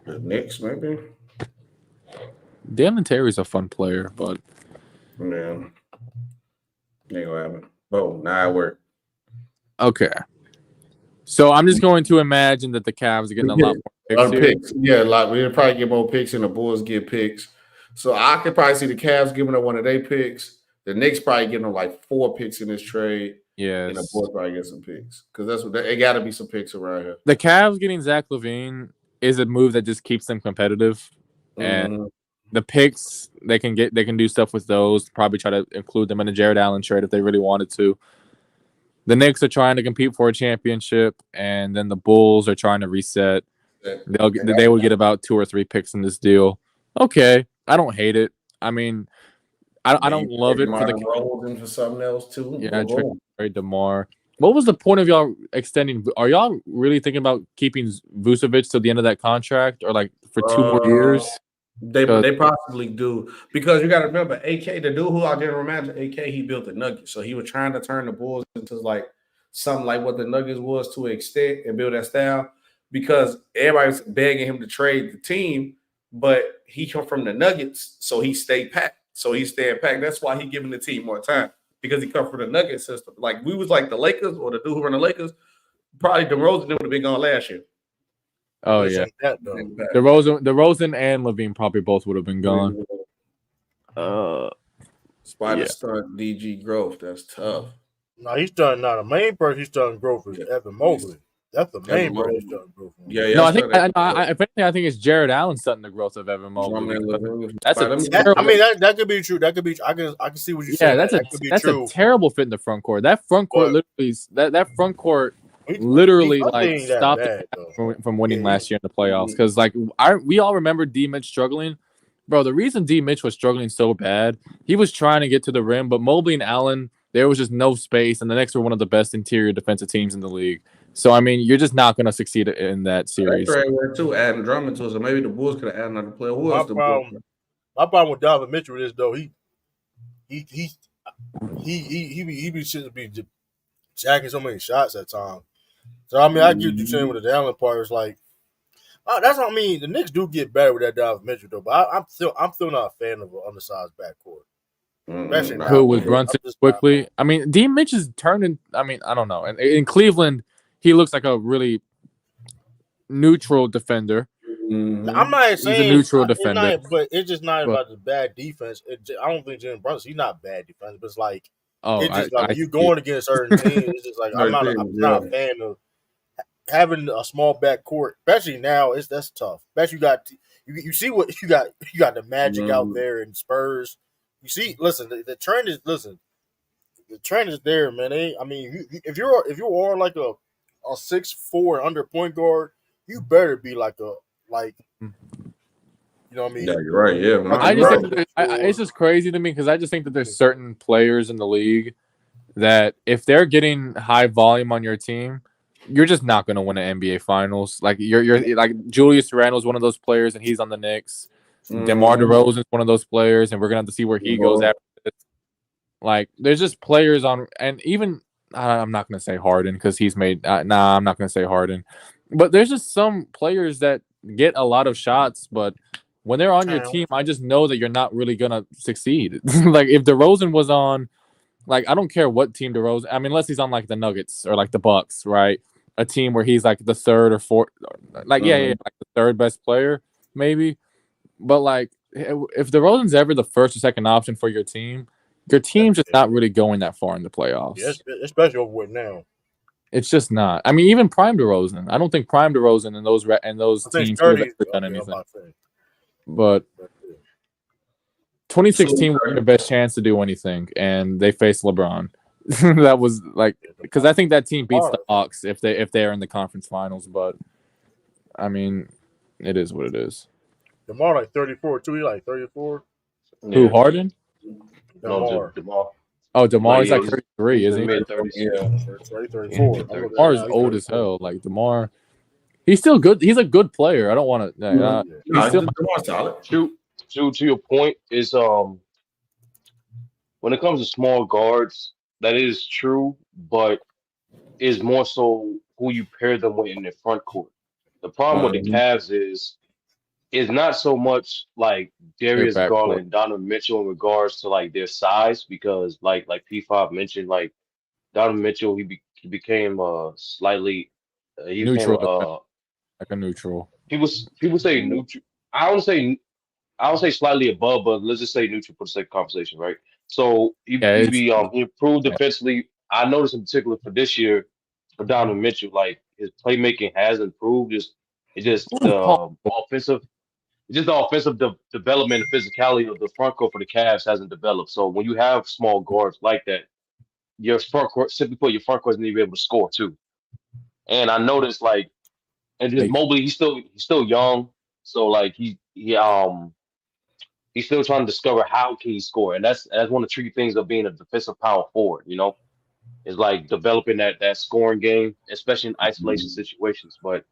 the Knicks, maybe. Dalen Terry's a fun player, but yeah, ain't gonna happen. Oh, now it worked. Okay. So I'm just going to imagine that the Cavs are getting a lot more picks. Yeah, like we'll probably get more picks and the Bulls get picks. So I could probably see the Cavs giving up one of their picks. The Knicks probably getting them like 4 picks in this trade. Yes. And the Bulls probably get some picks. Because that's what it gotta be some picks around here. The Cavs getting Zach LaVine is a move that just keeps them competitive. And the picks, they can do stuff with those, probably try to include them in a Jared Allen trade if they really wanted to. The Knicks are trying to compete for a championship, and then the Bulls are trying to reset. They would get about 2 or 3 picks in this deal. Okay, I don't hate it. I mean, I don't love it for the Cavs. Into something else too. Yeah, trade Demar. What was the point of y'all extending? Are y'all really thinking about keeping Vucevic till the end of that contract, or like for 2 more years? They possibly do, because you got to remember, AK, the dude who I didn't imagine, AK, he built the Nuggets, so he was trying to turn the Bulls into like something like what the Nuggets was to an extent and build that style, because everybody's begging him to trade the team, but he come from the Nuggets, so he stayed packed. So he's staying packed. That's why he giving the team more time, because he come from the Nuggets system. Like we was like the Lakers or the dude who run the Lakers, probably DeRozan would have been gone last year. Oh yeah, DeRozan and LaVine probably both would have been gone. Spider stunt DG Growth. That's tough. No, he's done. Now the main person he's done growth is Evan Mobley. That's the main person he's done growth. Yeah. No, I think if anything, I think it's Jared Allen stunting the growth of Evan Mobley. That's I mean that could be true. That could be true. I can see what you're saying. Yeah, that's a terrible fit in the front court. That front court literally that front court literally like stopped from winning last year in the playoffs, because like we all remember D Mitch struggling. Bro, the reason D Mitch was struggling so bad, he was trying to get to the rim, but Mobley and Allen, there was just no space, and the Knicks were one of the best interior defensive teams in the league. So I mean, you're just not going to succeed in that series. Too, adding Drummond to it, so maybe the Bulls could have added another player. My problem with Donovan Mitchell is though he shouldn't be jacking so many shots at times. So I mean, I get what you're saying with the Allen part. It's like that's what I mean. The Knicks do get better with that Donovan Mitchell though, but I'm still not a fan of an undersized backcourt. Who was Brunson quickly? I mean, D Mitch is turning. I mean, I don't know. And in Cleveland, he looks like a really neutral defender. I'm not saying he's a neutral defender, but it's just not about the bad defense. I don't think Jalen Brunson, he's not bad defense, but it's like it's just like when you're going against certain teams. It's just like I'm not a fan of having a small backcourt, especially now. That's tough. Especially you see what you got. You got the Magic out there and Spurs. You see, listen, the trend is the trend is there, man. If you're like a 6'4" under point guard, you better be you know what I mean? Yeah, you're right. Yeah, I just think that it's just crazy to me, because I just think that there's certain players in the league that if they're getting high volume on your team, you're just not going to win an NBA Finals. Like you're like Julius Randle's one of those players, and he's on the Knicks. DeMar DeRozan's one of those players, and we're gonna have to see where he goes after this. Like, there's just players on, and even I'm not gonna say Harden, because he's made. I'm not gonna say Harden, but there's just some players that get a lot of shots, but when they're on your team, I just know that you're not really gonna succeed. Like if DeRozan was on, like I don't care what team DeRozan. I mean, unless he's on like the Nuggets or like the Bucks, right? A team where he's like the third or fourth, like like the third best player, maybe. But like, if DeRozan's ever the first or second option for your team's just not really going that far in the playoffs. Yeah, especially over with now. It's just not. I mean, even prime DeRozan. I don't think prime DeRozan and those teams would have done anything. But 2016 was their best chance to do anything, and they faced LeBron. That was like, because I think that team beats the Hawks if they're in the conference finals. But I mean, it is what it is. DeMar like 34 too. He like 34. Who, Harden? DeMar. Oh, Demar is like 33, he's in isn't he? mid-30s. Yeah, 34. Demar is old as hell. Like Demar, he's still good. He's a good player. I don't want to. He's still Demar's solid. To your point is when it comes to small guards, that is true, but is more so who you pair them with in the front court. The problem with the Cavs is not so much like Darius Garland and Donovan Mitchell in regards to like their size, because like P5 mentioned, like Donovan Mitchell, he became slightly he neutral, became like a neutral. People say neutral. I don't say slightly above, but let's just say neutral for the sake of conversation, right? So he improved defensively. I noticed in particular for this year for Donovan Mitchell, like his playmaking has improved. It's just the offensive development and physicality of the front court for the Cavs hasn't developed. So when you have small guards like that, your front court, simply put, your front court need to be able to score too. And I noticed like, and just Mobley, he's still young, so like he's still trying to discover how can he score, and that's one of the tricky things of being a defensive power forward. You know, is like developing that scoring game, especially in isolation situations. But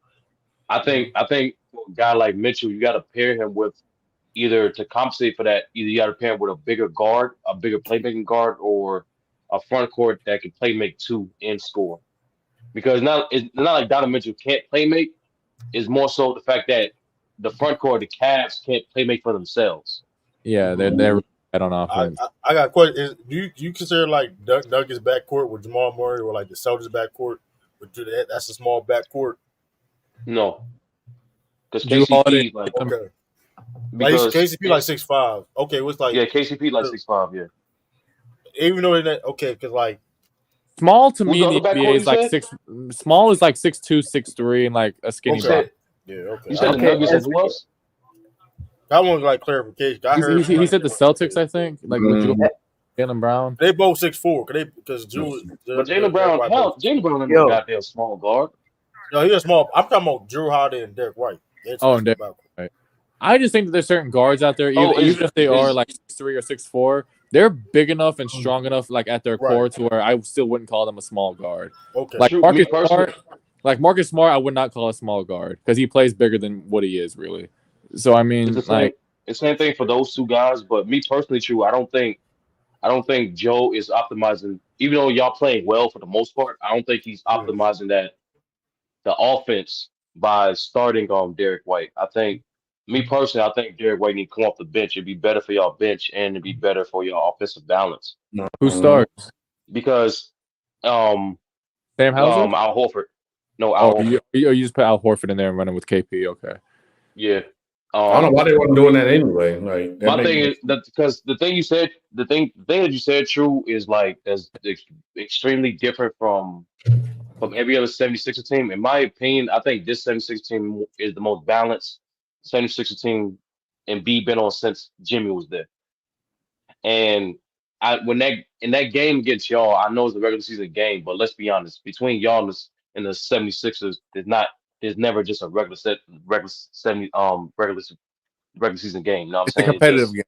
I think for a guy like Mitchell, you got to pair him with either to compensate for that. Either you got to pair him with a bigger guard, a bigger playmaking guard, or a front court that can play make too and score. Because it's not like Donovan Mitchell can't play make. It's more so the fact that the front court, the Cavs, can't play make for themselves. Yeah, they're bad on offense. I got a question. Do you consider like Nuggets backcourt with Jamal Murray or like the Celtics backcourt? That's a small backcourt. No, because KCP like okay. Because KCP like 6'5". Okay, what's like KCP like 6'5". Yeah, even though that because like small to me in the NBA is like six. Small is like 6'2", 6'3", and like a skinny body. Yeah, okay. You said the Nuggets and who else? I want like clarification. He said the Celtics, I think, like with Jaylen Brown. They both 6'4". Because but Jaylen Brown, Jaylen Brown is a goddamn small guard. No, he's a small. I'm talking about Drew Holiday and Derek White. And Derek White. I just think that there's certain guards out there, even if they are like 6'3" or 6'4", they're big enough and strong enough, like at their core, to where I still wouldn't call them a small guard. Okay, like Marcus Smart, I would not call a small guard because he plays bigger than what he is really. So I mean, it's the same thing for those two guys. But me personally, I don't think Joe is optimizing. Even though y'all playing well for the most part, I don't think he's optimizing the offense by starting on Derek White. I think Derek White need to come off the bench. It'd be better for y'all bench and it'd be better for your offensive balance. Who starts? Because Sam Hauser? Al Horford. No, Al Horford. You just put Al Horford in there and running with KP. Okay. Yeah. I don't know why they weren't doing that anyway. Like my thing is that because the thing that you said, true, is like that's extremely different from every other 76er team. In my opinion, I think this 76er team is the most balanced 76er team Embiid been on since Jimmy was there. And in that game against y'all, I know it's a regular season game, but let's be honest, between y'all and the 76ers, there's never just a regular season game. You know what I'm saying? It's a competitive game.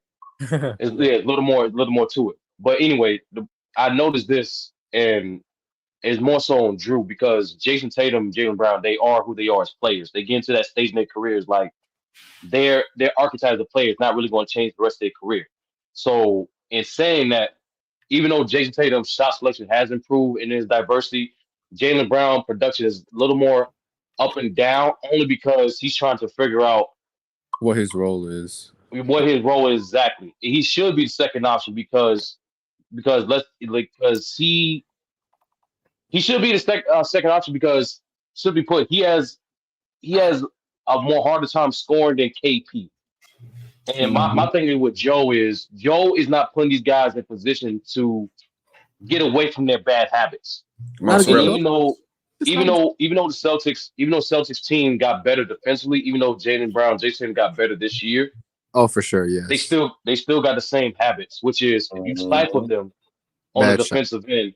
It's a little more to it. But anyway, I noticed this, and it's more so on Drew because Jason Tatum and Jaylen Brown, they are who they are as players. They get into that stage in their careers like their archetypes of players not really going to change the rest of their career. So in saying that, even though Jason Tatum's shot selection has improved in his diversity, Jaylen Brown production is a little more up and down only because he's trying to figure out what his role is. Exactly. He should be the second option because he should be the second option because simply put, he has a more harder time scoring than KP. And my thing with Joe is not putting these guys in position to get away from their bad habits. Even though the Celtics team got better defensively, even though Jaylen Brown, Jason got better this year. Oh, for sure, yes. They still got the same habits, which is if you stifle them on the defensive end,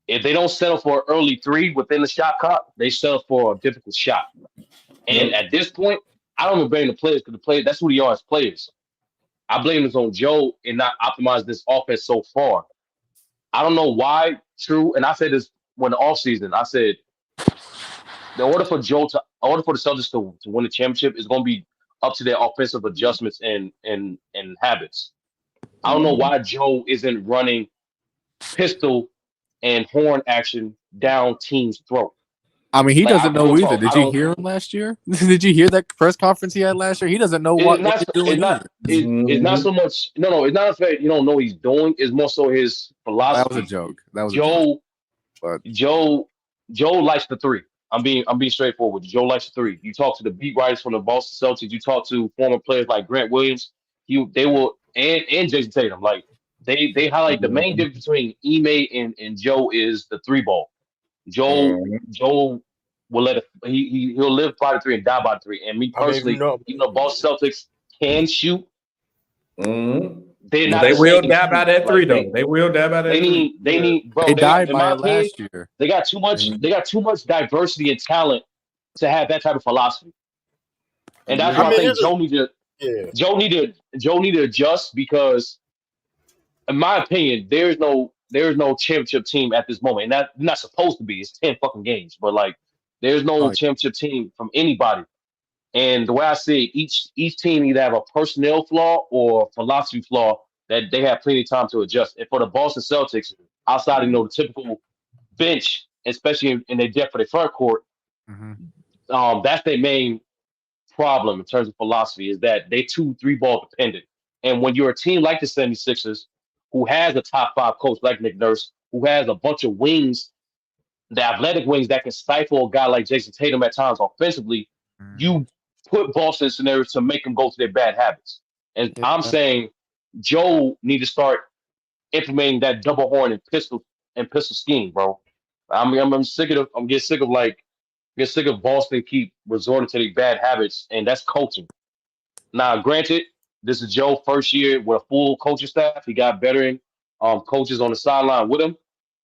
if they don't settle for an early three within the shot clock, they settle for a difficult shot. And at this point, I don't even blame the players because that's who they are as players. I blame this on Joe and not optimize this offense so far. I don't know why. True, and I said this when the offseason. I said, in order for the Celtics to win the championship, it's going to be up to their offensive adjustments and habits. I don't know why Joe isn't running pistol and horn action down team's throat. I mean, he doesn't know either. Did you hear him last year? Did you hear that press conference he had last year? He doesn't know what he's doing either. It's not so much. No, it's not that you don't know what he's doing. It's more so his philosophy. That was a joke. Joe likes the three. I'm being straightforward. Joe likes the three. You talk to the beat writers from the Boston Celtics. You talk to former players like Grant Williams. They will and Jason Tatum. Like they highlight the main difference between Ime and Joe is the three ball. Joe will he'll live by the three and die by the three. And me personally, even though Boston Celtics can shoot, they will die by that three though. They will die by that. They need bro. They died by it last year. They got too much. They got too much diversity and talent to have that type of philosophy. And that's why I think Joe need to adjust because, in my opinion, there's no championship team at this moment, and that's not supposed to be. It's 10 fucking games, but like there's no championship team from anybody. And the way I see it, each team either have a personnel flaw or philosophy flaw that they have plenty of time to adjust. And for the Boston Celtics, outside of the typical bench, especially in their depth for their front court, that's their main problem in terms of philosophy is that they 2-3 ball dependent. And when you're a team like the 76ers, who has a top 5 coach like Nick Nurse, who has a bunch of wings, the athletic wings that can stifle a guy like Jason Tatum at times offensively, you put Boston in scenarios to make them go to their bad habits. And I'm saying Joe need to start implementing that double horn and pistol scheme, bro. I'm getting sick of Boston keep resorting to these bad habits, and that's coaching. Now, granted, this is Joe's first year with a full coaching staff. He got veteran coaches on the sideline with him.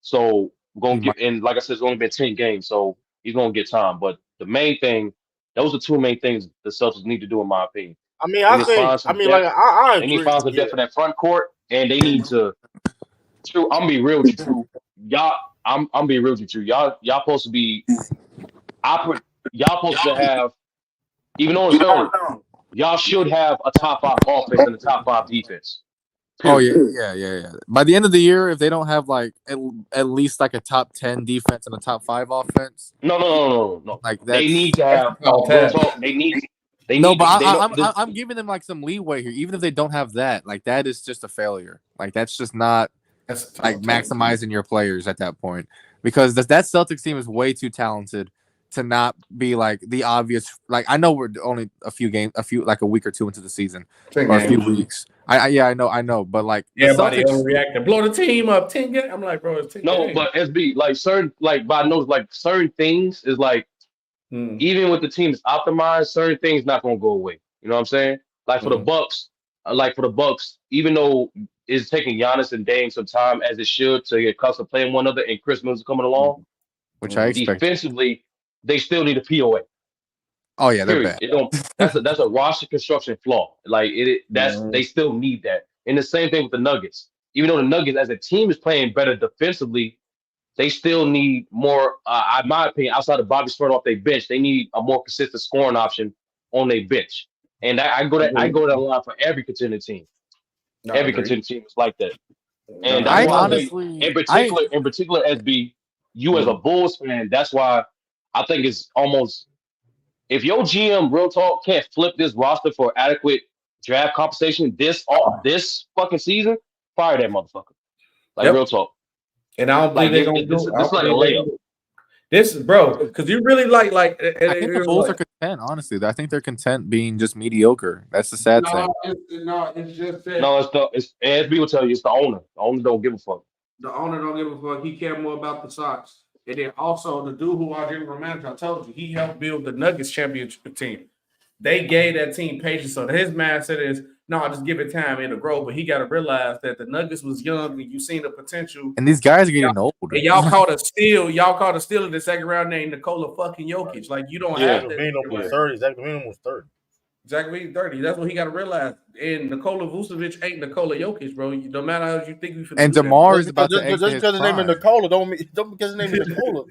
So we're gonna and like I said, it's only been 10 games, so he's gonna get time. But the main thing, those are two main things the Celtics need to do, in my opinion. I mean, I they need to find some depth for that front court, and they need to. True, I'm gonna be real with you, True. Y'all, I'm being real with you. Y'all supposed to be. Y'all supposed to have, even though it's early, y'all should have a top 5 offense and a top 5 defense. Period. Oh yeah. By the end of the year, if they don't have like at least like a top 10 defense and a top 5 offense, no. Like they need to have. I'm giving them like some leeway here, even if they don't have that. Like that is just a failure. Like that's just not maximizing your players at that point because that Celtics team is way too talented to not be like the obvious. Like I know we're only a week or two into the season, or a few weeks. I know, but like everybody overreacting, blow the team up 10 games. I'm like, bro, it's 10 games. But SB like certain certain things is like even with the team is optimized, certain things not gonna go away. You know what I'm saying? Like for the Bucks, even though it's taking Giannis and Dame some time as it should to get accustomed to playing one another, and Chris Middleton coming along, which I expect. Defensively, they still need a POA. Oh yeah, they're bad. That's a roster construction flaw. Like they still need that. And the same thing with the Nuggets. Even though the Nuggets as a team is playing better defensively, they still need more. In my opinion, outside of Bobby Smart off their bench, they need a more consistent scoring option on their bench. And I go that line for every contending team. Every contending team is like that. And that's why honestly, in particular, SB, you as a Bulls fan, that's why I think it's almost. If your GM, real talk, can't flip this roster for adequate draft compensation this fucking season, fire that motherfucker. Like real talk. And I don't believe they're gonna do it. This is like a layup. This is because you really like. I think the Bulls are content. Honestly, I think they're content being just mediocre. That's the sad thing. It's just that. No, it's SB will tell you it's the owner. The owner don't give a fuck. The owner don't give a fuck. He cares more about the Sox. And then also the dude who our general manager, I told you, he helped build the Nuggets championship team. They gave that team patience. So his mindset is, no, just give it time, it'll grow. But he got to realize that the Nuggets was young and you seen the potential. And these guys are getting old. And y'all caught a steal. Y'all caught a steal in the second round named Nikola fucking Jokic. Like you don't have that. Zach LaVine was 30. Zach LaVine 30. That's what he got to realize. And Nikola Vucevic ain't Nikola Jokic, bro. No matter how you think we finna and do Demar that. is about to exit because his name is Nikola don't because his name is Nikola.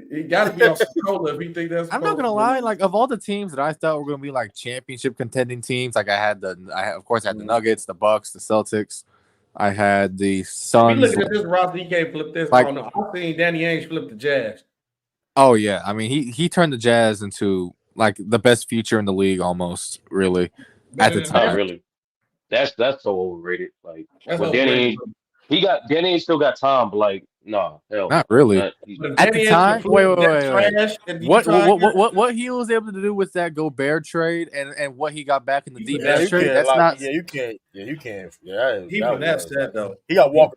He got to be off Nikola if he think that's. I'm not gonna lie. Like of all the teams that I thought were gonna be like championship contending teams, like of course had the Nuggets, the Bucks, the Celtics. I had the Suns. If you looking at this roster, he can't flip this. Like, I don't know. I've seen Danny Ainge flip the Jazz. Oh yeah, I mean he turned the Jazz into like the best future in the league almost, really, at the time. Not really. That's so overrated. Like, that's but Danny Ainge still got time, but like, hell, not really. At the time, wait. What he was able to do with that Gobert trade and what he got back in the defense trade, that's not. Yeah, you can't. Yeah, he finessed that though. He got Walker.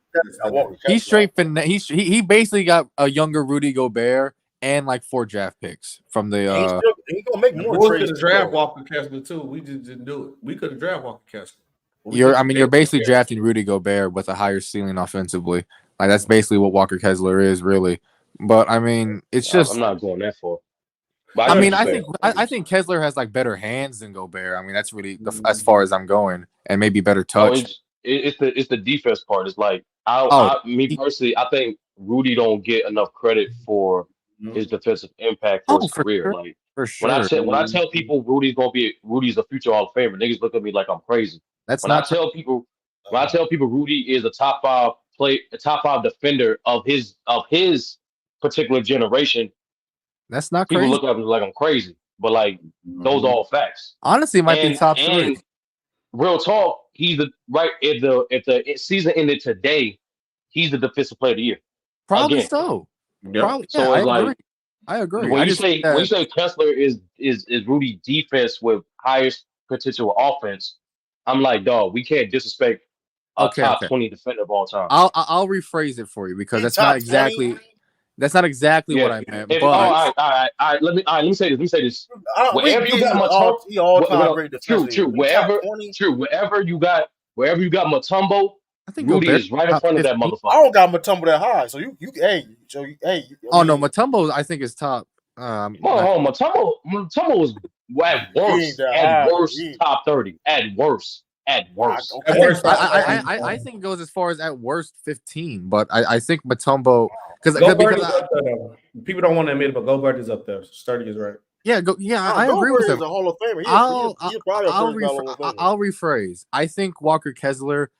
He straight he basically got a younger Rudy Gobert and like 4 draft picks from the. He gonna make more we trades. Could have draft Walker Kessler too. We just didn't do it. We could have draft Walker Kessler. You're basically drafting Rudy Gobert with a higher ceiling offensively. Like that's basically what Walker Kessler is, really. But I mean, it's just. I'm not going that far. I think Kessler has like better hands than Gobert. I mean, that's really as far as I'm going, and maybe better touch. It's the defense part. It's like me personally, I think Rudy don't get enough credit for his defensive impact for his career. Sure. Like for sure. When I tell people Rudy's a future Hall of Famer, niggas look at me like I'm crazy. When I tell people Rudy is a top 5 defender of his particular generation, that's not people crazy. look at me like I'm crazy. But like those are all facts. Honestly, it might be top 3. Real talk, he's if the season ended today, he's the defensive player of the year. Probably again. so. Yep. Probably. So Yeah, it's I agree. When you say Kessler is Rudy defense with highest potential offense, I'm like, dog, we can't disrespect a top 20 defender of all time. I'll rephrase it for you because that's not exactly what I meant. All right. Let me say this. Wherever you got Mutombo, wherever you got Mutombo, I think Rudy is right in front of that motherfucker. I don't got Mutombo that high, so you no, Mutombo I think is top. Mutombo was at worst top 30. At worst. I think it goes as far as at worst 15, but I think Mutombo because people don't want to admit it, but Gobert is up there. Sturdy is right. Yeah, I agree with him. He's a Hall of Famer. I'll rephrase. I think Walker Kessler,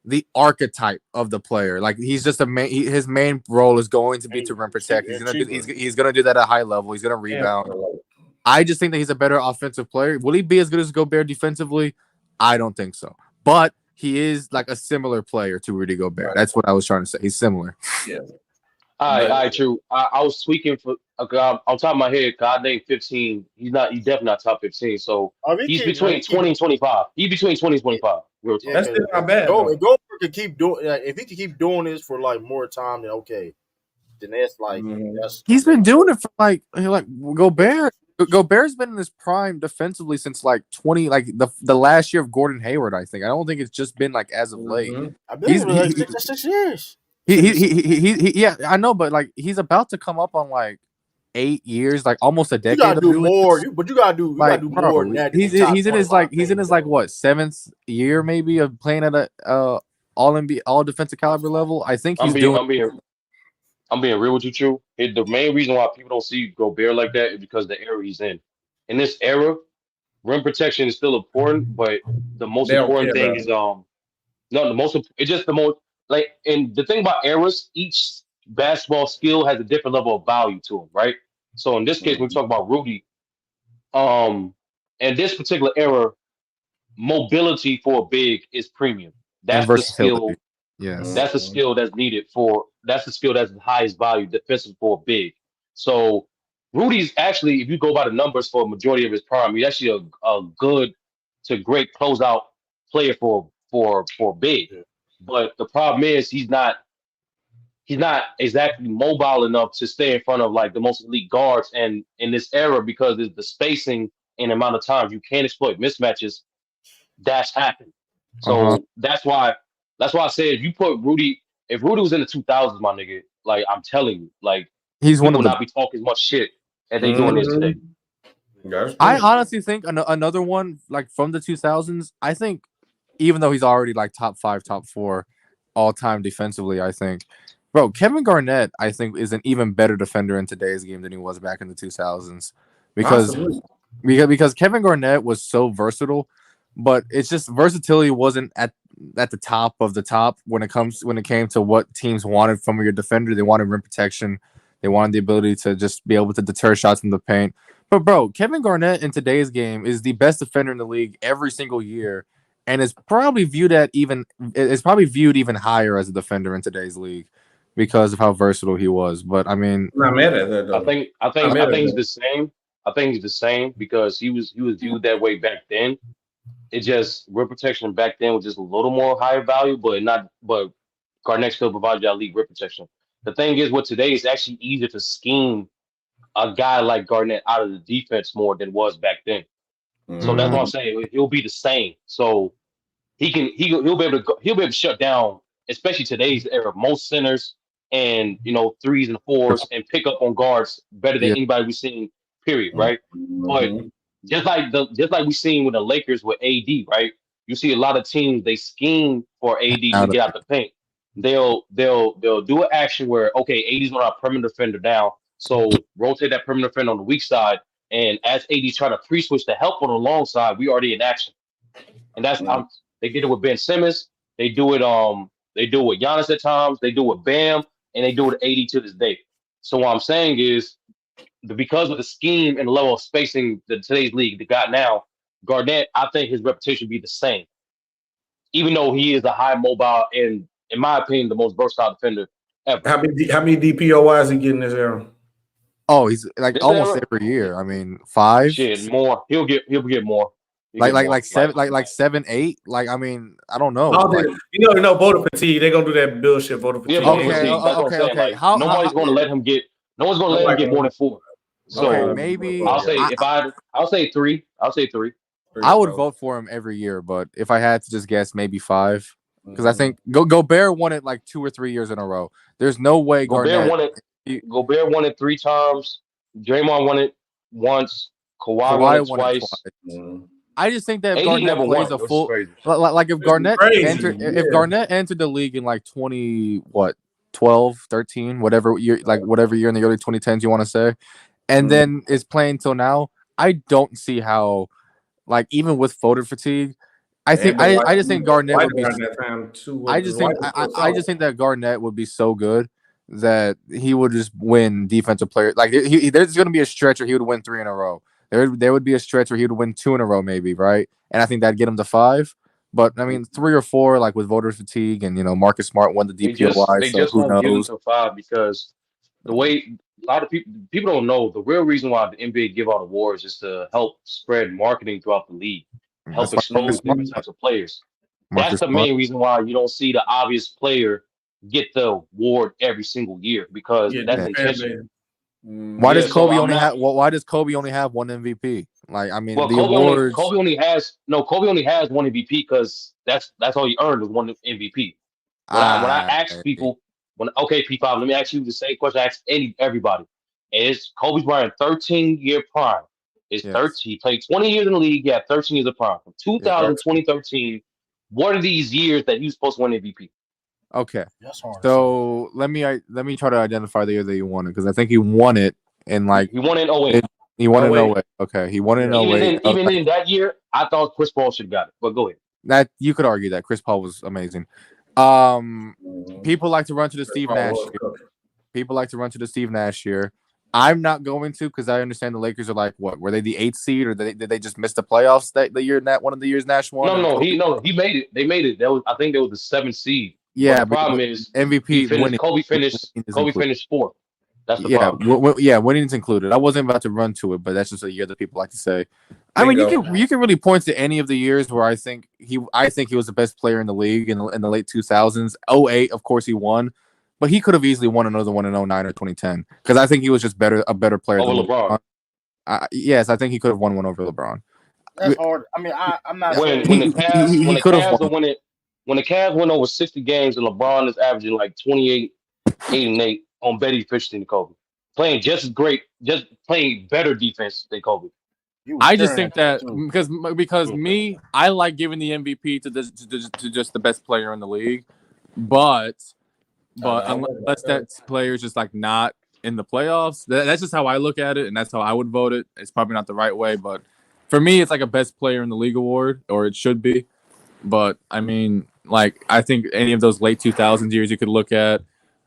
the archetype of the player, like he's just his main role is going to be to rim protect. He's gonna do that at a high level. He's gonna rebound. I just think that he's a better offensive player. Will he be as good as Gobert defensively? I don't think so. But he is like a similar player to Rudy Gobert. That's what I was trying to say. He's similar. Yeah. All right, true. I was tweaking on top of my head. I named 15. He's definitely not top 15. So he's between 20 and 25. He's between 20 and 25. That's still not bad. Gobert could keep doing. If he could keep doing this for like more time, then okay. Then that's like he's been doing it for like Gobert. Gobert's been in his prime defensively since like 20, like the last year of Gordon Hayward. I think. I don't think it's just been like as of late. I've been like 6 years. Yeah, I know, but like he's about to come up on like 8 years, like almost a decade. You gotta do more, but you gotta do more than that. He's in his like 7th year maybe of playing at a all defensive caliber level. I think I'm being real with you, True. The main reason why people don't see Gobert like that is because the era he's in. In this era, rim protection is still important, but the most important thing is it's just the most like. And the thing about eras, each basketball skill has a different level of value to them, right? So in this case, when we talk about Rudy, in this particular era, mobility for a big is premium. That's the skill. Yes, that's the skill that's needed that's the skill that's the highest value defensive for a big. So Rudy's actually, if you go by the numbers for a majority of his prime, he's actually a good to great closeout player for big. But the problem is he's not exactly mobile enough to stay in front of like the most elite guards. And in this era, because the spacing and amount of times you can't exploit mismatches, that's happened. So that's why I said if Rudy was in the 2000s, my nigga, like I'm telling you, like he's one of not be talking as much shit as they doing this today. I honestly think another one like from the 2000s. I think even though he's already like top 5, top 4 all time defensively, I think, bro, Kevin Garnett, I think, is an even better defender in today's game than he was back in the 2000s because Kevin Garnett was so versatile, but it's just versatility wasn't at the top of the top when it came to what teams wanted from your defender. They wanted rim protection. They wanted the ability to just be able to deter shots from the paint. But bro, Kevin Garnett in today's game is the best defender in the league every single year, and is probably viewed even higher as a defender in today's league because of how versatile he was. But I mean, I'm not mad at that though. I think he's the same. I think he's the same because he was viewed that way back then. It just rim protection back then was just a little more higher value, but Garnett still provides you elite rim protection. The thing is, with today, it's actually easier to scheme a guy like Garnett out of the defense more than it was back then. So that's what I'm saying. He'll be the same. So he'll be able to shut down, especially today's era, most centers and threes and fours and pick up on guards better than anybody we've seen. Period. Right. But just like we seen with the Lakers with AD, right? You see a lot of teams they scheme for AD to get out the paint. They'll do an action where AD's on our perimeter defender down, so rotate that perimeter defender on the weak side, and as AD's trying to pre-switch to help on the long side, we already in action. And that's they did it with Ben Simmons. They do it with Giannis at times. They do it with Bam, and they do it with AD to this day. So what I'm saying is, because of the scheme and the level of spacing that today's league they got now, Garnett, I think his reputation would be the same. Even though he is a high mobile and, in my opinion, the most versatile defender ever. How many DPOY is he getting this era? Oh, he's like almost every year. I mean, 5. Shit, more. He'll get more. Like 7, 8. Like, I mean, I don't know. Voter fatigue. They're gonna do that bullshit voter fatigue. Okay. Nobody's gonna let him get. No one's gonna let him get more than 4. So maybe I'll say 3. I'll say 3. I would vote for him every year, but if I had to just guess, maybe 5. Because I think Gobert won it like 2 or 3 years in a row. There's no way Gobert won it 3 times. Draymond won it once. Kawhi won it twice. I just think that if Garnett plays a full, like if Garnett entered the league in like 12, 13, whatever year in the early 2010s you want to say, and then is playing till now, I don't see how, like, even with voter fatigue, I just think Garnett would be. I just think that Garnett would be so good that he would just win defensive player. Like there's going to be a stretch where he would win 3 in a row. There would be a stretch where he would win 2 in a row, maybe, right? And I think that'd get him to 5. But I mean, 3 or 4, like with voter fatigue, and Marcus Smart won the DPOY. They just won't get him to 5 because the way a lot of people don't know, the real reason why the NBA give out awards is to help spread marketing throughout the league, help expose different types of players. That's the main reason why you don't see the obvious player get the award every single year, because that's intentional. Why does Kobe only have one MVP? Like, I mean, the awards. Kobe only has one MVP because that's all he earned was one MVP. When I ask people, P5, let me ask you the same question I ask everybody. Is Kobe's wearing 13-year prime? He played 20 years in the league. He had 13 years of prime. From 2000 to 2013, what are these years that he was supposed to win MVP? Okay, so let me try to identify the year that he won it, because I think he won it in like he won it in 08. He won it in 08. Okay, he won it in 08. Even in that year, I thought Chris Paul should have got it. But go ahead. That you could argue that Chris Paul was amazing. People like to run to the Steve Nash year. I'm not going to, because I understand the Lakers are like, what were they, the 8th seed, or did they just miss the playoffs the year one of the years Nash won? No, he made it. They made it. I think they were the 7th seed. Yeah, but the problem is MVP winning. Kobe finished 4th. That's the problem. Winning's included. I wasn't about to run to it, but that's just a year that people like to say. I mean, you can really point to any of the years where I think he was the best player in the league in the late 2000s. 08, of course, he won, but he could have easily won another one in 09 or 2010, because I think he was just a better player than LeBron. Yes, I think he could have won one over LeBron. That's hard. I mean, I'm not. When the Cavs went over 60 games and LeBron is averaging like 28, 8 and 8 on better efficiency than Kobe, playing just as great, just playing better defense than Kobe. I just think that because me, I like giving the MVP to just the best player in the league, but unless that player is just like not in the playoffs, that's just how I look at it, and that's how I would vote it. It's probably not the right way, but for me, it's like a best player in the league award, or it should be. But I mean, like I think any of those late 2000s years you could look at.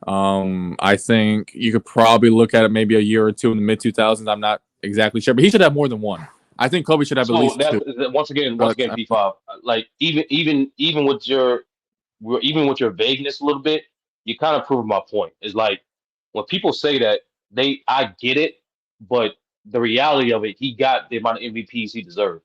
I think you could probably look at it maybe a year or two in the mid 2000s. I'm not exactly sure, but he should have more than one. I think Kobe should have at least two. Once again, B5, like even with your vagueness a little bit, you kind of proved my point. It's like when people say that I get it, but the reality of it, he got the amount of MVPs he deserved.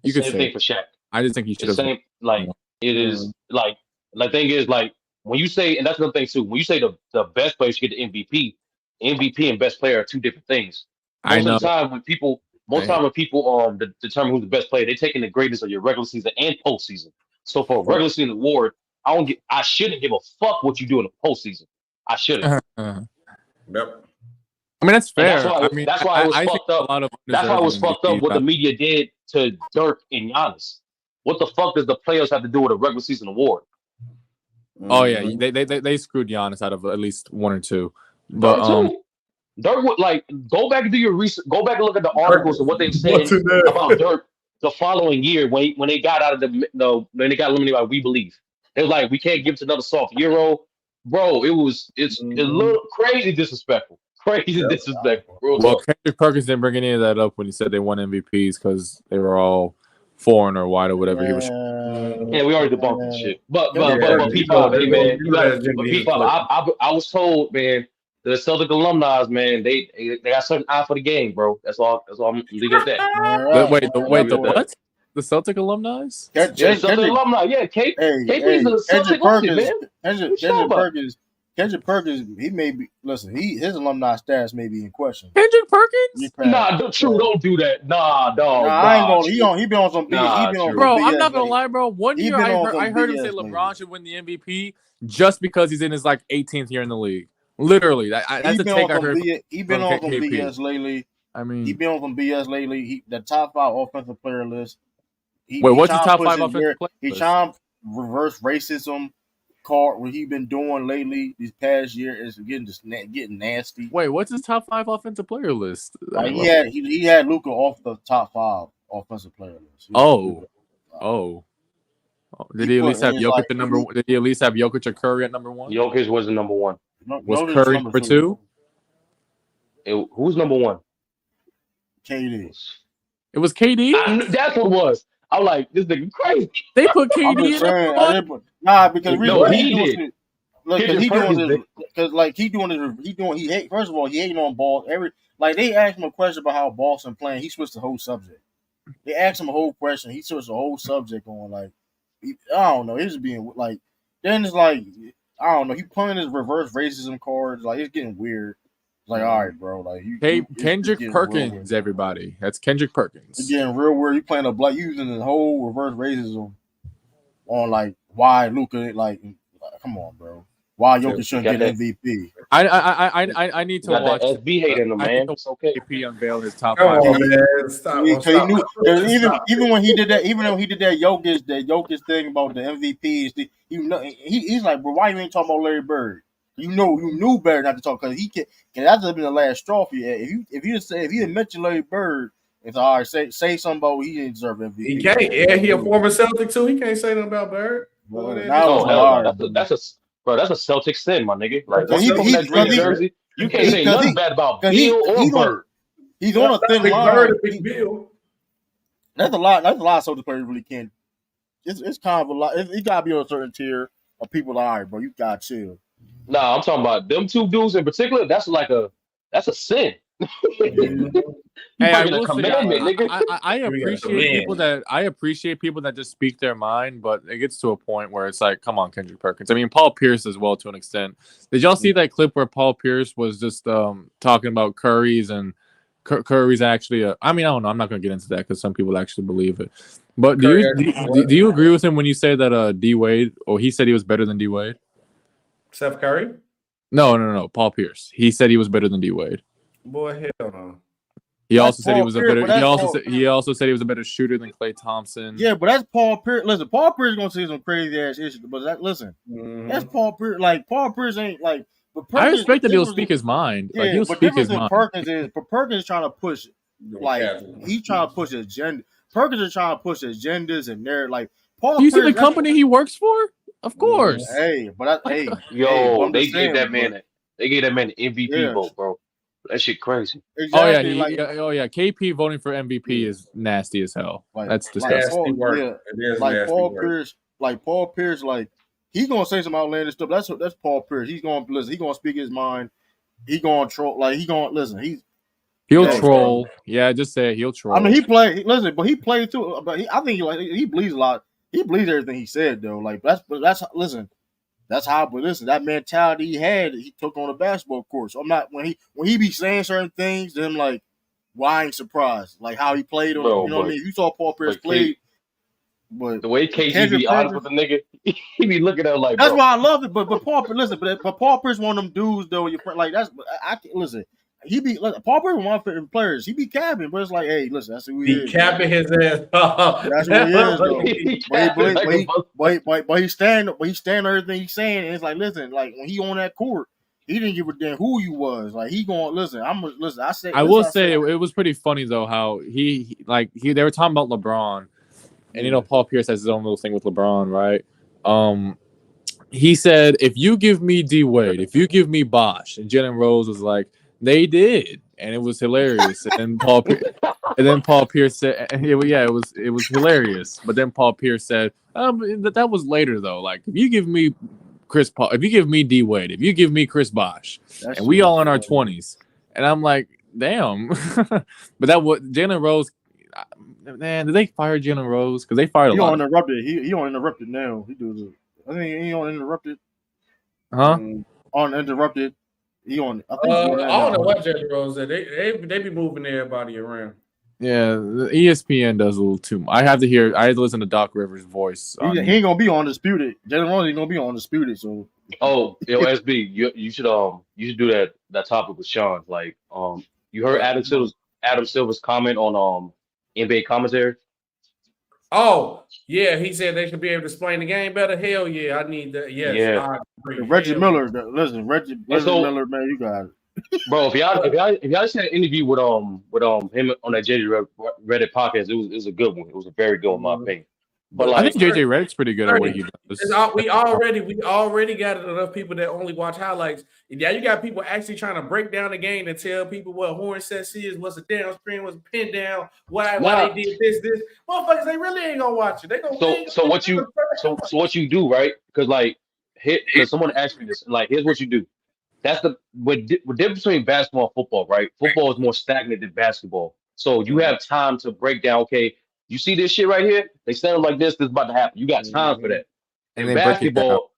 You could same say thing for Shaq. I just think he should have. Same, like it is like the thing is like when you say, and that's another thing too. When you say the best player should get the MVP and best player are two different things. Most of the time when people determine who's the best player, they're taking the greatness of your regular season and postseason. So for a regular season award, I shouldn't give a fuck what you do in the postseason. I shouldn't. Yep. I mean, that's fair. That's why it was fucked up. That's why it was fucked up what the media did to Dirk and Giannis. What the fuck does the players have to do with a regular season award? Oh yeah, they screwed Giannis out of at least one or two. But Dirk would go back and do your research. Go back and look at the articles and what they said about Dirk the following year when they got out of when they got eliminated by We Believe. They was like, we can't give it to another soft Euro, bro. It's a little crazy disrespectful. Crazy disrespectful. Well, Kendrick Perkins didn't bring any of that up when he said they won MVPs because they were all foreign or white or whatever he was. Yeah, we already debunked this shit. But P5, hey man, P5, I was told, man, the Celtic alumni, man, they got a certain eye for the game, bro. That's all I'm leaving at that. Wait, the what? The Celtic alumni? Celtic alumni, yeah. KP's a Celtic legend, man. Kendrick Perkins, he may be. Listen, his alumni status may be in question. Kendrick Perkins? Nah, don't do that. Nah, dog. I ain't gonna. He been on some. Bro, I'm not gonna lie, bro. One year I heard him say LeBron should win the MVP just because he's in his 18th year in the league. Literally, that's the take I heard. He been on some BS lately. I mean, he been on some BS lately. The top 5 offensive player list. What's the top 5 offensive player list? He trying to reverse racism card what he been doing lately this past year is getting nasty. Wait, what's his top 5 offensive player list? He had Luka off the top 5 offensive player list. Did he at least have Jokic at number? Did he at least have Jokic or Curry at number 1? Jokic was the number 1. Was Curry number 2? Who's number 1? KD. It was KD. That's what it was. I'm like, this nigga crazy. They put KD in. Because he did. He hate. First of all, he hating on ball. They asked him a question about how Boston playing. He switched the whole subject. They asked him a whole question. He switched the whole subject on I don't know. He's being then it's I don't know. He playing his reverse racism cards. It's getting weird. All right, bro. Kendrick Perkins, everybody. That's Kendrick Perkins. It's getting real weird. You playing using the whole reverse racism on why Luka come on, bro. Why Jokic shouldn't get MVP? I need to watch. SB hating him, man. It's okay. AP unveil his top 5. Even when he did that, even though he did that Jokic thing about the MVPs, he's like, bro, why you ain't talking about Larry Bird? You knew better not to talk because that's been the last straw for you. If you had mentioned Larry Bird, it's all right. Say something about he didn't deserve MVP. He can't. Yeah, he a former Celtic too. He can't say nothing about Bird. That's a Celtic sin, my nigga. Jersey, you can't say nothing bad about Beal or Bird. He's on a thin line. That's a lot. That's a lot of Celtic players really can't. It's kind of a lot. You gotta be on a certain tier of people. All right, bro, you gotta chill. Nah, I'm talking about them two dudes in particular. That's a sin. I appreciate people that just speak their mind, but it gets to a point where it's like, come on, Kendrick Perkins. I mean, Paul Pierce as well to an extent. Did y'all see that clip where Paul Pierce was just talking about Curry's actually? I don't know. I'm not going to get into that because some people actually believe it. But do you agree with him when you say that D Wade, or he said he was better than D Wade? Steph Curry? No. Paul Pierce. He said he was better than D Wade. Boy, hell no. He also said he was a better. He also said he was a better shooter than Klay Thompson. Yeah, but that's Paul Pierce. Listen, Paul Pierce is gonna say some crazy ass issues, but that's Paul Pierce. Like Paul Pierce ain't like. But Perkins, I respect that he'll speak his mind. Yeah, like he'll speak his mind. Perkins is trying to push, like he's trying to push agenda. Perkins is trying to push agendas, and they're like Paul. Do you see the company he works for? Of course. Hey, but they gave that man the MVP vote, bro. That shit crazy. Exactly, KP voting for MVP is nasty as hell. Like, that's disgusting. Paul Pierce, like he's gonna say some outlandish stuff. That's Paul Pierce. He's gonna listen. He's gonna speak his mind. He gonna troll. Like he gonna listen. He'll troll. Yeah, just say it. He'll troll. I mean, he played too. But I think he believes a lot. He believes everything he said though. Like that's how. But listen, that mentality he had, he took on a basketball court. So I'm not when he be saying certain things, then I'm like, why ain't surprised? Like how he played on. You know what I mean? You saw Paul Pierce play. But the way KG be honest with the nigga, he be looking at him like that's why I love it. But Paul, listen, but Paul Pierce one of them dudes though. Like that's listen. Paul Pierce one of my favorite players. He be capping, but it's like, hey, listen, that's who he is. He capping his ass. That's what he is though. But he stand everything he's saying, and it's like, listen, like when he on that court, he didn't give a damn who you was. Like he going, listen. I will say it was pretty funny though how they were talking about LeBron. And Paul Pierce has his own little thing with LeBron, right? He said, if you give me D Wade, if you give me Bosh, and Jalen Rose was like, they did, and it was hilarious. And then Paul Pierce said, it was hilarious. But then Paul Pierce said, that was later though. Like if you give me if you give me D Wade, if you give me Chris Bosh, and we all in our 20s, and I'm like, damn. But that was Jalen Rose. Man, did they fire Jalen Rose? Because they fired a lot. He on interrupted now. He do the. I think he on interrupted. Huh? On interrupted. He on. I don't know what Jalen Rose said. They be moving everybody around. Yeah, the ESPN does a little too much. I have to listen to Doc Rivers' voice. He ain't gonna be on Undisputed. Jalen Rose ain't gonna be on Undisputed. So. SB, you should do that topic with Sean. Like you heard Adam Silver's comment on NBA commentary. Oh, yeah, he said they should be able to explain the game better. Hell yeah, I need that. Yes, yeah. Reggie Miller, listen, Reggie Miller, man, you got it. Bro, if y'all seen an interview with him on that JJ Redick podcast, it was a good one. It was a very good one, in my opinion. But I think JJ Redick's pretty good at what he does. We already got enough people that only watch highlights. Yeah, you got people actually trying to break down the game and tell people what horn sets is, what's a down screen, what's a pin down, why they did this. Motherfuckers, they really ain't gonna watch it. They gonna so what you do, right? Because someone asked me this, like, here's what you do. That's the difference between basketball and football, right? Football is more stagnant than basketball. So you have time to break down, okay, you see this shit right here? They stand like this is about to happen. You got time for that. And in basketball,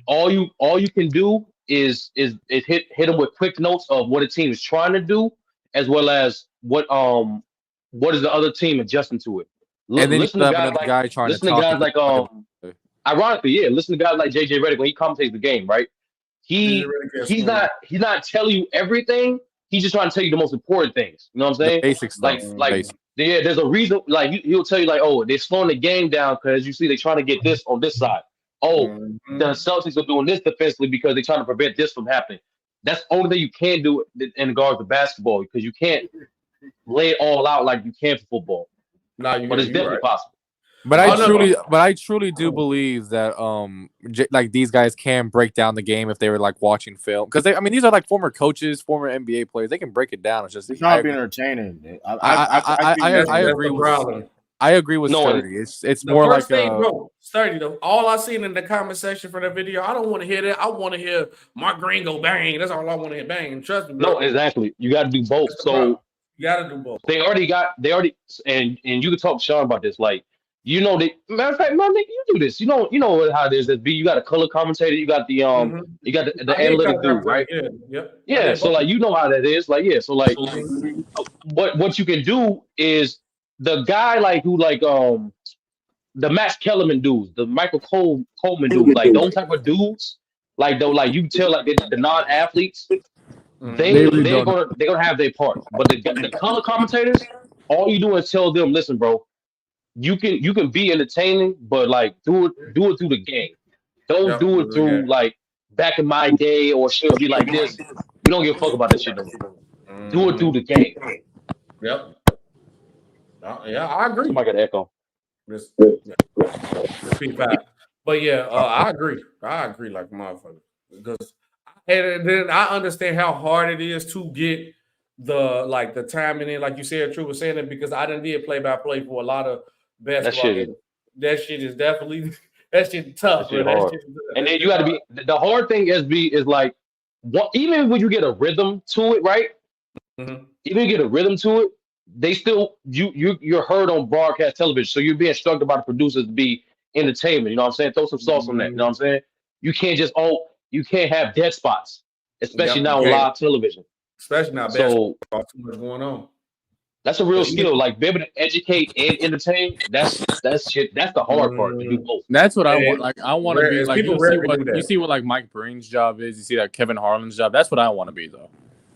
all you can do is hit them with quick notes of what a team is trying to do, as well as what is the other team adjusting to it. And then listen to guys like ironically, listen to guys like JJ Redick when he commentates the game, right? He's not telling you everything. He's just trying to tell you the most important things. You know what I'm saying? The basic stuff. Yeah, there's a reason. Like he'll tell you, like, oh, they're slowing the game down because you see they're trying to get this on this side. Oh, the Celtics are doing this defensively because they're trying to prevent this from happening. That's the only thing you can do in regards to basketball, because you can't lay it all out like you can for football. But it's definitely possible. But I truly do believe that like these guys can break down the game if they were like watching film, because these are like former coaches, former NBA players. They can break it down. It's not being entertaining. I agree with Sturdy. It's more like Sturdy though. All I seen in the comment section for that video, I don't want to hear that. I want to hear Mark Green go bang. That's all I want to hear. Bang. Trust me. Bro. No, exactly. You got to do both. So you got to do both. They already and you can talk to Sean about this. Like, matter of fact, man, you do this. You know how it is. You got a color commentator. You got the you got the analytic dude, right? Yeah. Yep. Yeah. So like, you know how that is. Like, yeah. So like, what you can do is the guy the Max Kellerman dudes, the Michael Coleman dudes, like those type of dudes, like you can tell like the non-athletes, they're gonna have their part. But the color commentators, all you do is tell them, listen, bro, you can be entertaining, but like do it through the game. Don't do it through like back in my day or should be like this. We don't give a fuck about that shit no more. Do it through the game. Yep. Yeah, I agree. Somebody got an echo. Repeat back. But yeah, I agree. I agree like a motherfucker. Because and then I understand how hard it is to get the timing in, like you said, True was saying it, because I done did play-by-play for a lot of basketball. That shit is definitely that shit tough. That shit hard. And then you got to be the hard thing is like even when you get a rhythm to it, right? Mm-hmm. Even you get a rhythm to it, they still you're heard on broadcast television, so you're being instructed by the producers to be entertainment. You know what I'm saying? Throw some sauce on that. You know what I'm saying? You can't just you can't have dead spots, especially now on live television. Especially now, basketball, too much going on. That's a real skill. Like be able to educate and entertain. That's shit. That's the hard part to do both. That's what I want. Like I want to be like you see what like Mike Breen's job is. You see that Kevin Harlan's job. That's what I want to be though.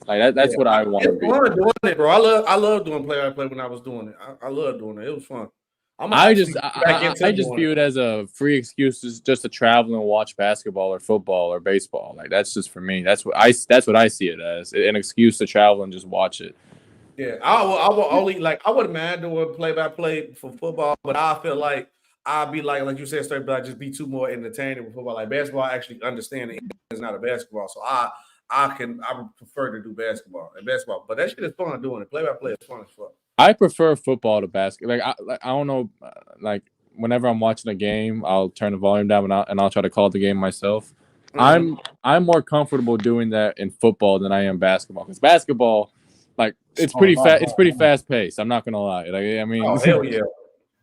Like that's what I want to be. Fun doing it, bro. I love doing play-by-play when I was doing it. I love doing it. It was fun. I just view it as a free excuse just to travel and watch basketball or football or baseball. Like that's just for me. That's what I see it as, an excuse to travel and just watch it. Yeah, I will only I wouldn't mind doing play-by-play for football, but I feel like I'd be like you said, straight, but I just be too more entertaining with football. Like basketball, I actually understand it's not a basketball, so I would prefer to do basketball, but that shit is fun doing it. Play-by-play is fun as fuck. I prefer football to basketball. I don't know, like whenever I'm watching a game, I'll turn the volume down and I'll try to call the game myself. Mm-hmm. I'm more comfortable doing that in football than I am basketball, because basketball, like it's pretty fast. It's pretty fast paced. I'm not gonna lie. Like I mean, hell yeah,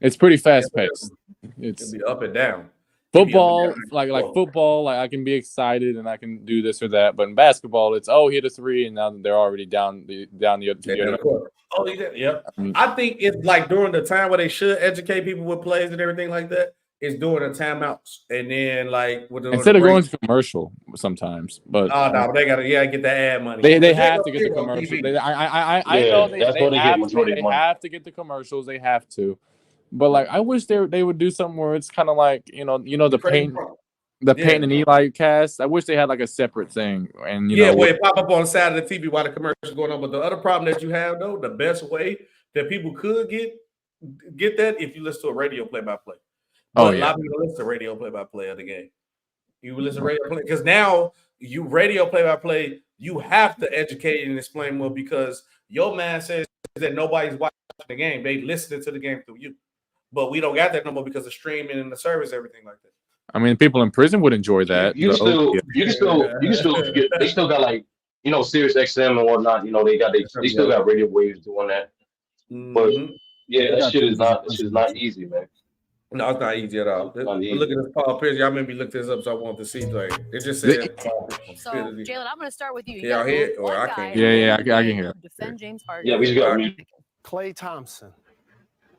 it's pretty fast paced. It's be up and down. Football, like football, like I can be excited and I can do this or that, but in basketball, it's hit a three and now they're already down the other court. Oh, yeah. I think it's like during the time where they should educate people with plays and everything like that. It's during the timeouts, and then like instead of going to commercial sometimes. But no, they gotta get that ad money. They have to get the commercial. I know they have to get the commercials. They have to. But like, I wish they would do something where it's kind of like the Peyton and Eli cast. I wish they had like a separate thing, and where it pop up on the side of the TV while the commercial's going on. But the other problem that you have though, the best way that people could get that if you listen to a radio play-by-play. A lot of people listen to radio play-by-play of the game. You listen to radio play because now you radio play-by-play. You have to educate and explain more because your man says that nobody's watching the game. They listening to the game through you. But we don't got that no more because of streaming and the service, everything like that. I mean, people in prison would enjoy that. You can still they still got like Sirius XM and whatnot. They still got radio waves doing that. But that shit is not easy, man. No, it's not easy at all. Look at this Paul Pierce. Y'all made me look this up, so I want to see. Like it just said. So, Jalen, I'm going to start with you. Y'all hear it, or I can't. Yeah, I can hear it. Defend James Harden. Yeah, we just got Klay Thompson.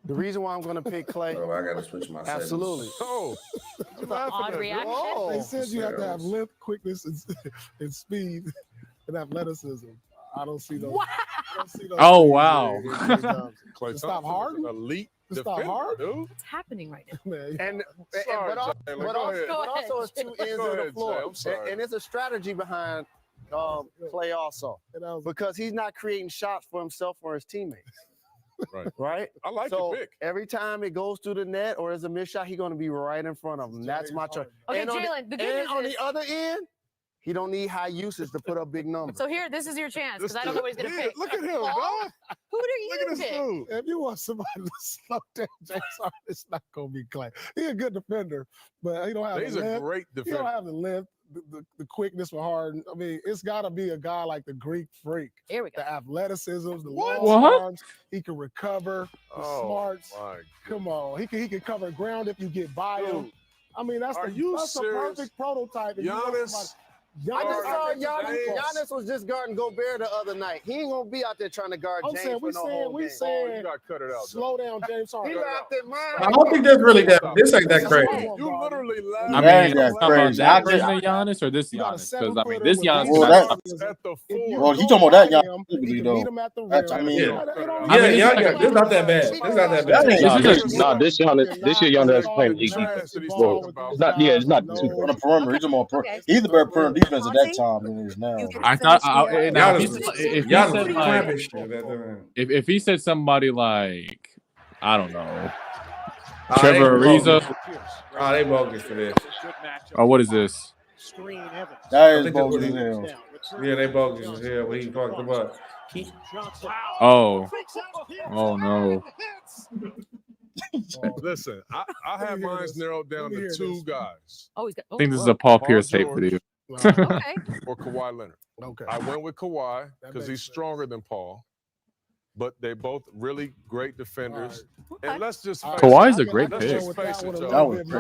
The reason why I'm going to pick Klay. I got to switch my settings. Absolutely. Odd reaction. They said you have to have length, quickness, and speed and athleticism. I don't see those. Wow. Oh wow! Stop Harden. Elite. Stop Harden. What's happening right now? Man. But also it's two ends of the floor, and it's a strategy behind Klay also, because he's not creating shots for himself or his teammates. Right. I like so your pick. Every time it goes through the net or is a missed shot, he's going to be right in front of him. That's my choice. Okay, Jalen. The good news on the other end, he don't need high usage to put up big numbers. So this is your chance because I don't know what he's going to pick. Look at him, dog. Who do you pick? If you want somebody to slow down James Harden, it's not going to be Klay. He's a good defender, but he don't have He's a great defender. He don't have the length, the quickness for Harden. I mean, it's got to be a guy like the Greek Freak. Here we go. The athleticism, the long arms. He can recover. The smarts. Come on. He can cover ground if you get by him. I mean, that's the perfect prototype. Giannis I just saw Giannis was just guarding Gobert the other night. He ain't gonna be out there trying to guard James for no whole game. You gotta cut it out. Slow down, James Harden. He out there, I don't think that's really that. This ain't that crazy. You literally laughed. I mean, that's crazy. that version of Giannis or this Giannis? Because I mean, this Giannis. Well, he talking about that Giannis though. I mean, it's not that bad. It's not that bad. This Giannis that's playing league defense. Well, it's not too on the perimeter. He's more he's the better perimeter defense at that time than he is now. I thought if he said somebody like, I don't know, Trevor Ariza. They bogus for this. Or what is this? That is bogus as hell. Yeah, they bogus as hell when he fucked them up. Oh no. Listen, I have mine narrowed down to two guys. Oh, he's got. I think this is a Paul Pierce tape video. Okay. Or Kawhi Leonard. Okay. I went with Kawhi because he's stronger than Paul, but they both really great defenders. Okay. And let's just Kawhi's a great pick. That was crazy.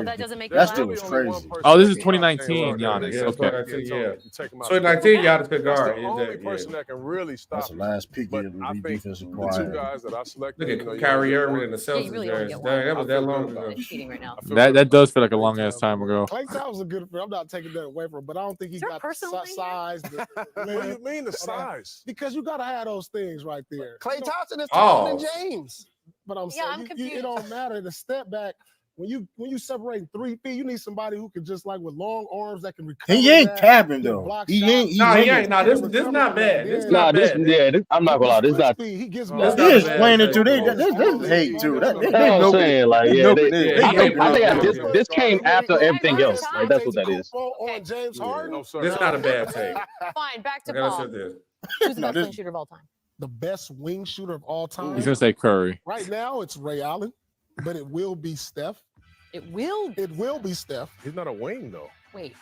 That doesn't make that still was crazy. Oh, this is 2019 Giannis. Okay. Yeah. 2019 Giannis could guard. The only person that can really stop. That's the last pick of the defensive the two guys that I selected. Look at Kyrie Irving and the Celtics. That was that long ago. That does feel like a long ass time ago. Klay Thompson's a good. I'm not taking that away from him, but I don't think he got the size. What do you mean the size? Because you gotta have those things right there. Klay Thompson is taller than James. But I'm saying it don't matter. The step back when you separate 3 feet, you need somebody who can just like with long arms that can recover. He ain't capping though. He ain't. This not bad. This not bad. I'm not gonna lie. This not. He gets he is playing it too. This hate too. I'm saying like I think this came after everything else. Like that's what that is. On James Harden. This not a bad take. Fine. Back to Paul. Who's the best wing shooter of all time? The best wing shooter of all time. He's gonna say Curry. Right now, it's Ray Allen, but it will be Steph. It will be Steph. He's not a wing though. Wait.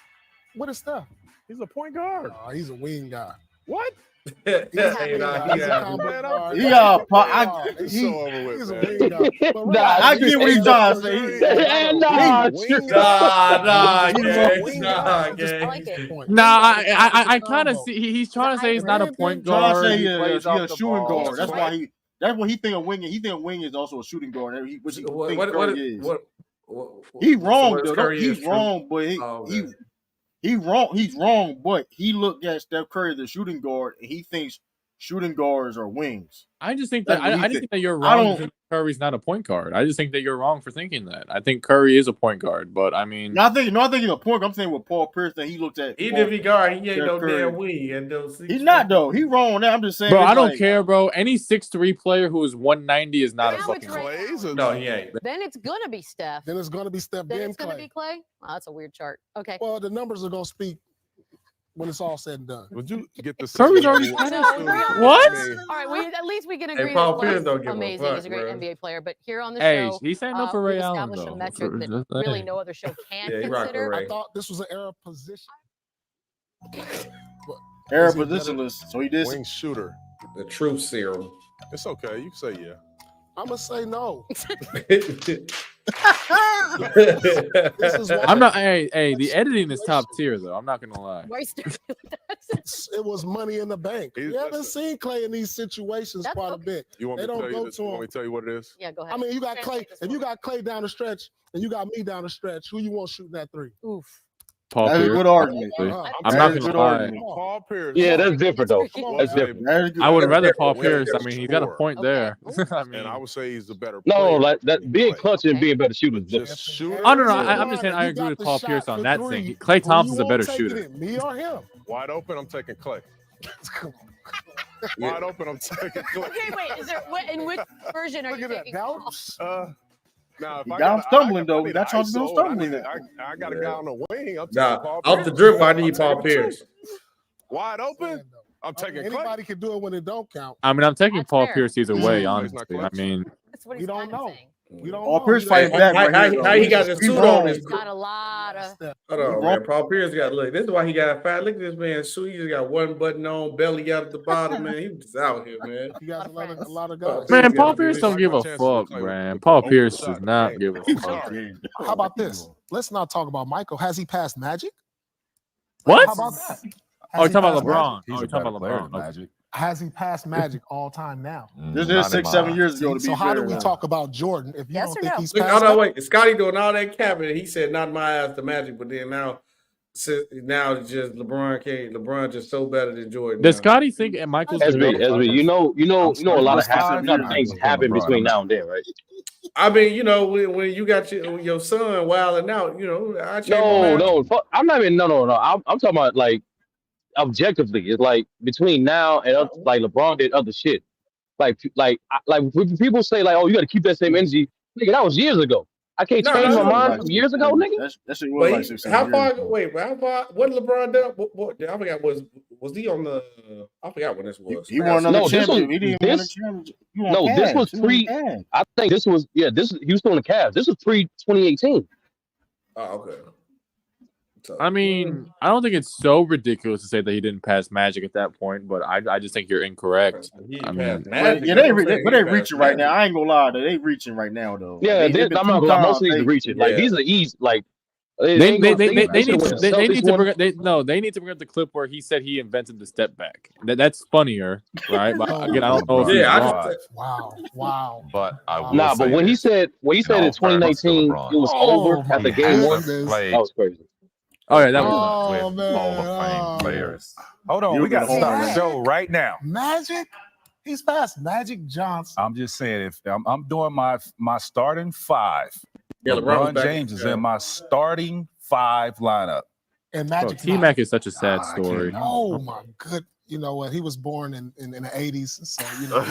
What is Steph? He's a point guard. He's a wing guy. What? He's a wing guy. I get what he's trying to say. I kind of see. He's trying to say he's not a point guard. He's a shooting guard. That's why that's what he think of wing. He think wing is also a shooting guard. Which he think Curry is. He wrong though. He's wrong, but he wrong. He's wrong, but he looked at Steph Curry as a shooting guard, and he thinks shooting guards are wings. I just think that I just think that you're wrong. Curry's not a point guard. I just think that you're wrong for thinking that. I think Curry is a point guard, but I mean, I think he's a point guard. I'm saying with Paul Pierce that he looked at. Even if he guard, he ain't no damn wing. He's not though. He wrong on that. I'm just saying. Bro, I don't care, bro. Any 6'3" player who is 190 is not a fucking. No, he ain't. Then it's gonna be Steph. Then it's gonna be Steph. Then it's gonna be Clay. Wow, that's a weird chart. Okay. Well, the numbers are gonna speak when it's all said and done. Would you get the Curry's already what? All right, at least we can agree Paul that Pierce don't Clay's give a amazing. fuck, He's a great bro. NBA player, but here on the Hey, show, he's saying no for Ray we Allen, established though. a metric that really no other show can consider. I thought this was an era position. Era positionless, so he did. Wing shooter. The truth serum. It's okay. You can say yeah. I'm gonna say no. I'm not. Hey, the editing is top tier, though. I'm not gonna lie. It was money in the bank. You haven't seen Clay in these situations quite a bit. You want me to tell you what it is? Yeah, go ahead. I mean, you got Clay. If you got Clay down the stretch and you got me down the stretch, who you want shooting that 3? Oof. Paul That's Pierce. a good argument. I'm not gonna lie. Paul Pierce. Yeah, that's different though. That's different. I would rather Paul Pierce. I mean, he's got a point there. I mean, I would say he's the better. No, like that being clutch and being a better shooter is different. Oh no, I'm just saying I agree with Paul Pierce on that thing. Klay Thompson's a better shooter. Me or him? Wide open, I'm taking Clay. Wide open, I'm taking Clay. Okay, wait. Is there in which version are you taking? Now, if he got him stumbling though. That Charles Bill stumbling. I got a guy on the wing. I'm taking Paul off Pierce. the drip, I need Paul Pierce. Wide open, I'm taking Clay. Anybody can do it when it don't count. I mean, I'm taking That's Paul fair. Pierce either way. Honestly, I mean, That's what We he's don't know. saying. We don't Paul know. Pierce fighting back. How he got his suit on? He's got a lot of. Hold on, man. Paul Pierce got look. This is why he got fat. Look at this man's suit. He just got one button on, belly out at the bottom, man. He was out here, man. You got a lot of guys. man, Paul Pierce don't give a fuck, man. Paul Pierce does not give a fuck. How about this? Let's not talk about Michael. Has he passed Magic? What? How about that? Oh, you're talking about LeBron. He's You're a better talking player about than LeBron. Magic. Has he passed Magic all time now? This is 6-7 years ago. To be So how do fair, we talk about Jordan if you Yes don't or think no? he's Look, passed? oh no, wait. Scotty doing all that capping. He said not my ass to Magic, but then now it's just LeBron can't. LeBron just so better than Jordan. Does now. Scotty think Michael's the SB, GOAT? you know, a lot of things happen LeBron. between now and then, right? I mean, you know, when you got your son wilding out, you know, I change my mind. I'm not even. No. I'm talking about like objectively. It's like between now and like LeBron did other shit. Like when people say like, oh, you got to keep that same energy. Nigga, that was years ago. I can't change my mind from years ago, nigga. That shit was like 6 how far? years ago. Wait, how far? What LeBron done? What I forgot. Was he on the? I forgot when this was. He won another championship. He didn't win a championship. This was pre. I think this was he was still in the Cavs. This was pre 2018. Oh, okay. So, I mean, I don't think it's so ridiculous to say that he didn't pass Magic at that point, but I just think you're incorrect. I mean, they reaching right now. I ain't gonna lie, they reaching right now though. Yeah, I'm not gonna lie. Most of these are reaching. Like these are easy. Like they need to bring up the clip where he said he invented the step back. That's funnier, right? But again, I don't know if Wow. But but when he said in 2019 it was over after game one, that was crazy. Oh yeah, that was Hall of Fame players. Hold on, we got to start the show right now. Magic, he's past Magic Johnson. I'm just saying, if I'm doing my starting five, Yeah, LeBron James is in my starting five lineup. And Magic T-Mac is such a sad story. Oh my good. You know what? He was born in the 80s, so you know.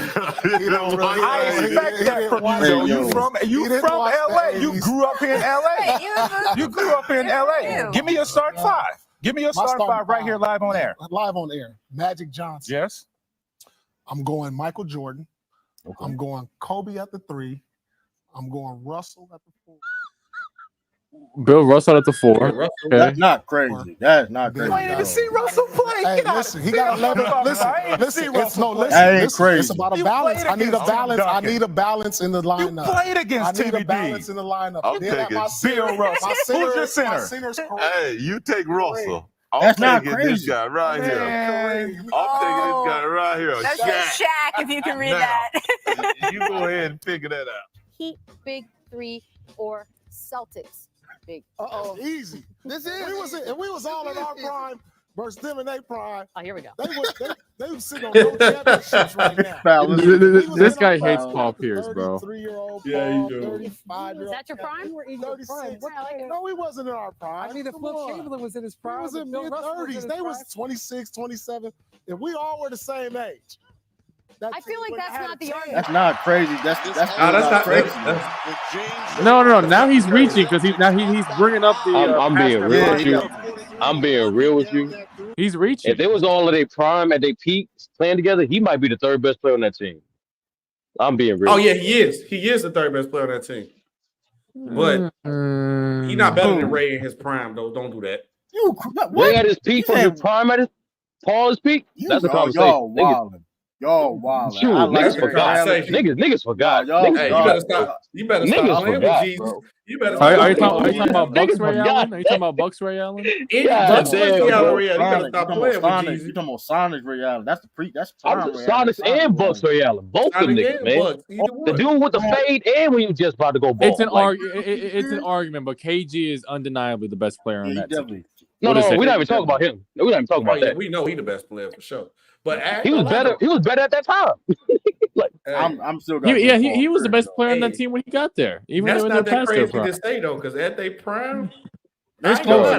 He don't really, I expect that from you. You from LA. You grew up in LA. You grew up in LA. Give me your starting five. Give me your starting five right here live on air. Live on air. Magic Johnson. Yes. I'm going Michael Jordan. Okay. I'm going Kobe at the 3. I'm going Russell at the 4. Bill Russell at the 4. Okay. That's not crazy. That's not crazy. You ain't even see Russell play. Hey, listen, he got 11. Listen. It's about a balance. I need a balance. I need a balance in the lineup. You played against TBD. I need a balance in the lineup. I'm taking Bill Russell. Who's your center? Hey, you take Russell. That's I'm taking this guy right here. I'm taking this guy right here. That's Shaq, if you can read that. You go ahead and figure that out. Heat, Big 3, or Celtics? Big. Easy. This is. If we was all in our prime versus them in their prime. Oh, here we go. They would sit on no championships right now. This guy hates Paul Pierce, bro. 33-year-old. Yeah, you do. 35-year-old. Is that your prime? We're 36. No, he wasn't in our prime. I mean, if Will Chamberlain was in his prime, he was in mid-30s. They was 26, 27. If we all were the same age. I feel like that's not the argument. That's not crazy. That's not crazy. No. Now he's reaching because he's bringing up the. I'm being real with you. I'm being real with you. He's reaching. If they was all at their prime, at their peak, playing together, he might be the third best player on that team. I'm being real. Oh yeah, he is. He is the third best player on that team. But he's not better than Ray in his prime, though. Don't do that. Ray at his peak from his prime at his Paul's peak. That's a conversation. Y'all wild. Shoot, niggas forgot. Niggas forgot. Hey, you better stop playing with Jesus. You better stop. Are you talking about Bucks Ray Allen? Are you talking about Bucks Ray Allen? You better stop playing with Jesus. You talking about Sonic Ray Allen? That's prime Ray Sonic and Bucks Ray Allen. Both of them niggas, man. The dude with the fade and when you just about to go ball. It's an argument, but KG is undeniably the best player on that team. No, we're not even talking about him. We're not even talking about that. We know he's the best player for sure. But he was better. He was better at that time. I'm still. He was the best player on that team when he got there. Even that's not that crazy to say though, because at their prime, it's close.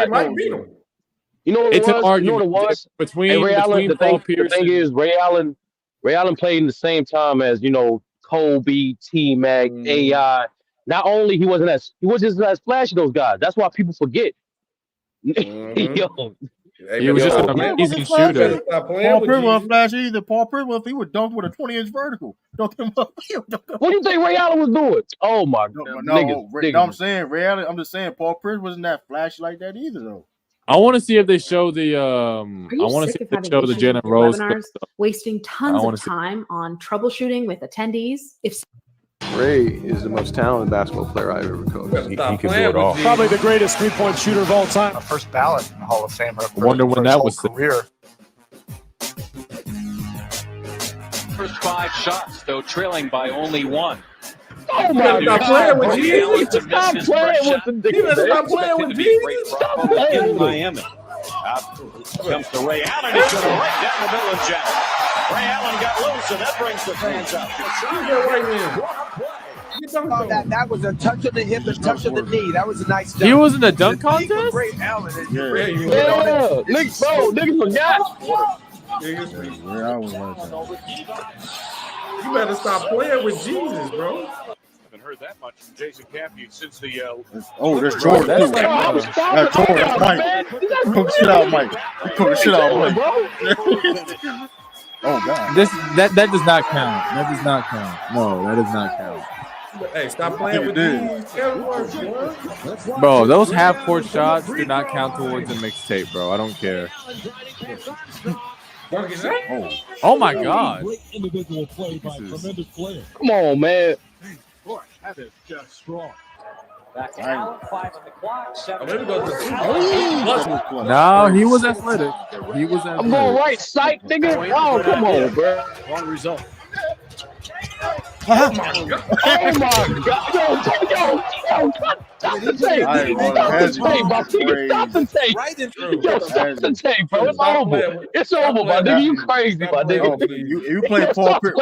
Might beat him. You know what it's it an was? argument. You know what it was? Between Ray Allen. The thing is, Ray Allen played in the same time as Kobe, T-Mac, AI. Not only he wasn't as flashy those guys. That's why people forget. Yo. He was just an amazing shooter. Paul Pierce wasn't flashy either. Paul Pierce, if he would dunk with a 20-inch vertical, dunk him up. What do you think Ray Allen was doing? Oh my God! No, I'm saying Ray Allen. I'm just saying Paul Pierce wasn't that flashy like that either, though. I want to see if they show the. Jalen Rose webinars, wasting tons of time on troubleshooting with attendees. If Ray is the most talented basketball player I've ever coached. He can do it all. Probably the greatest three-point shooter of all time. A first ballot in the Hall of Fame. I wonder when that was. Career. First 5 shots, though, trailing by only 1. Oh my God! Playing with Jesus. Stop playing with the dick. Stop playing with Jesus. Stop playing with Miami. Comes to Ray Allen. He's going to right down the middle of Jack. Ray Allen got loose, and that brings the fans up. That was a touch of the hip, a touch of the knee. That was a nice dunk. He was in the dunk contest? Ray Allen. Niggas forgot. You better stop playing with Jesus, bro. Haven't heard that much from Jason Cappy since the. There's Jordan. That's Jordan. That's Mike. Cook shit out, Mike. Cook shit out, Mike. Oh God. That does not count. That does not count. No, that does not count. Hey, stop playing with Jesus. Bro, those half-court shots do not count towards a mixtape, bro. I don't care. Oh my God. Individual play by tremendous player. Come on, man. Boy, that is just strong. Back to Allen, 5 on the clock, 7. No, he was athletic. He was athletic. I'm going right, psych, nigga. Oh, come on, bro. Wrong result. Oh my God! Yo, stop the tape! Stop the tape! Yo, stop the tape, bro! It's over. It's over, my nigga. You crazy, my nigga. You play Paul Pierce.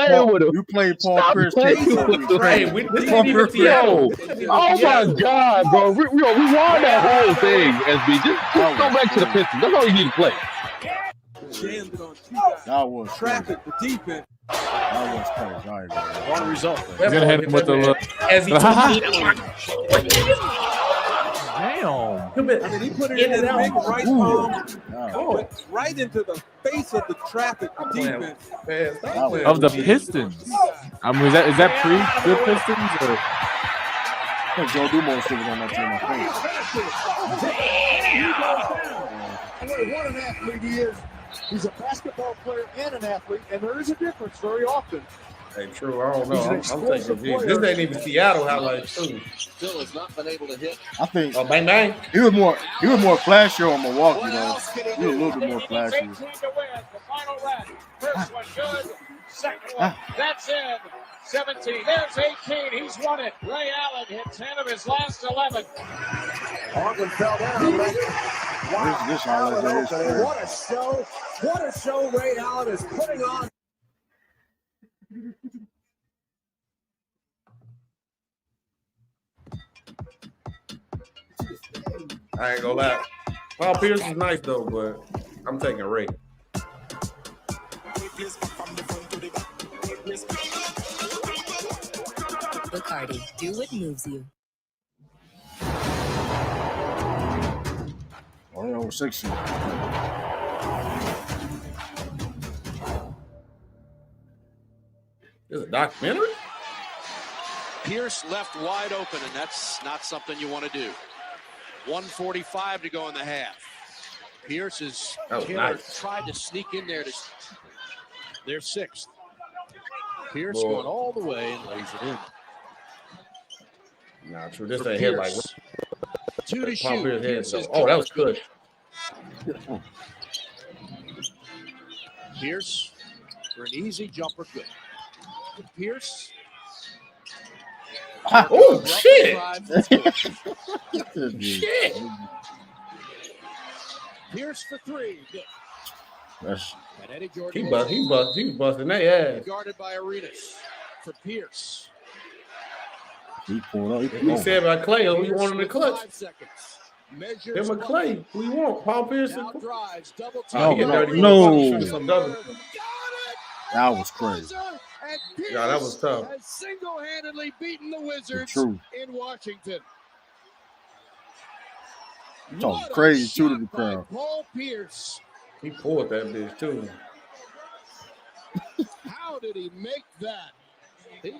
You play Paul Pierce. Oh my God, bro! We won that whole thing, SB. Just go back to the Pistons. That's all you need to play. That was traffic for defense. That was crazy. Wrong result. He's gonna hit him with the look. As he Damn. I mean, he put it in that big right palm, right into the face of the traffic for defense. Of the Pistons. I mean, is that pre-good Pistons or? I think Joe Dumars was on that team. What an athlete he is. He's a basketball player and an athlete, and there is a difference very often. Hey, true. I don't know. I'm taking Jesus. This ain't even Seattle highlights too. Still has not been able to hit. I think. Oh, bang bang. He was more flashier on Milwaukee though. He was a little bit more flashy. The final rep. First one good. Second one. That's in. 17. There's 18. He's won it. Ray Allen hit 10 of his last 11. Hartman fell down. This highlight is what a show. What a show Ray Allen is putting on. I ain't gonna lie. Paul Pierce is nice though, but I'm taking Ray. Bacardi, do what moves you. Oh, over 60. This is a documentary? Pierce left wide open, and that's not something you want to do. 1:45 to go in the half. Pierce is tried to sneak in there to their 6th. Pierce going all the way and lays it in. Nah, true. This ain't hit like 2 to shoot. Oh, that was good. Pierce for an easy jumper, good. Pierce. Oh shit! Shit. Pierce for 3. Good. And Eddie Jordan. He was busting their ass. Guarded by Arenas for Pierce. He pulled up. He said about Clay, we want him to clutch. Him and Clay, we want Paul Pierce. No. That was crazy. Yeah, that was tough. Has single-handedly beaten the Wizards in Washington. Talking crazy too to the crowd. Paul Pierce. He pulled that bitch too. How did he make that?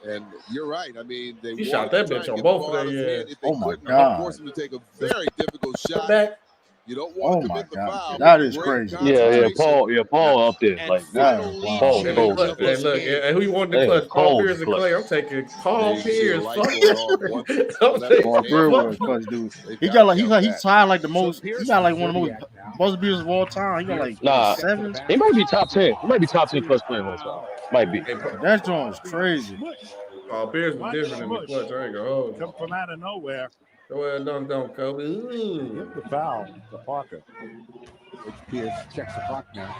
And you're right. I mean, they shot that bitch on both of them. Yeah. Oh my God! Forced him to take a very difficult shot. Back. You don't want to commit the God, foul. that is crazy. Yeah, Paul up there. Like, Paul Hey, cold. look, who you want to Hey, clutch? Paul cold Pierce and clutch. Clay. I'm taking Paul You can see the Pierce. light Fuck going off once it's I'm left taking the Paul game. Pierce, clutch dude. They've He got got to like count that. he's tied like the most. He got like one of the most buzzer beaters of all time. He got like Nah, 7. he might be top 10. He might be top 10 clutch player of all time. Might be. That joint is crazy. Paul Pierce was different in the clutch. I ain't gonna hold you. Come from out of nowhere. Go ahead, don't Kobe. Ooh. Hit the foul to Parker. Which Pierce checks the clock now.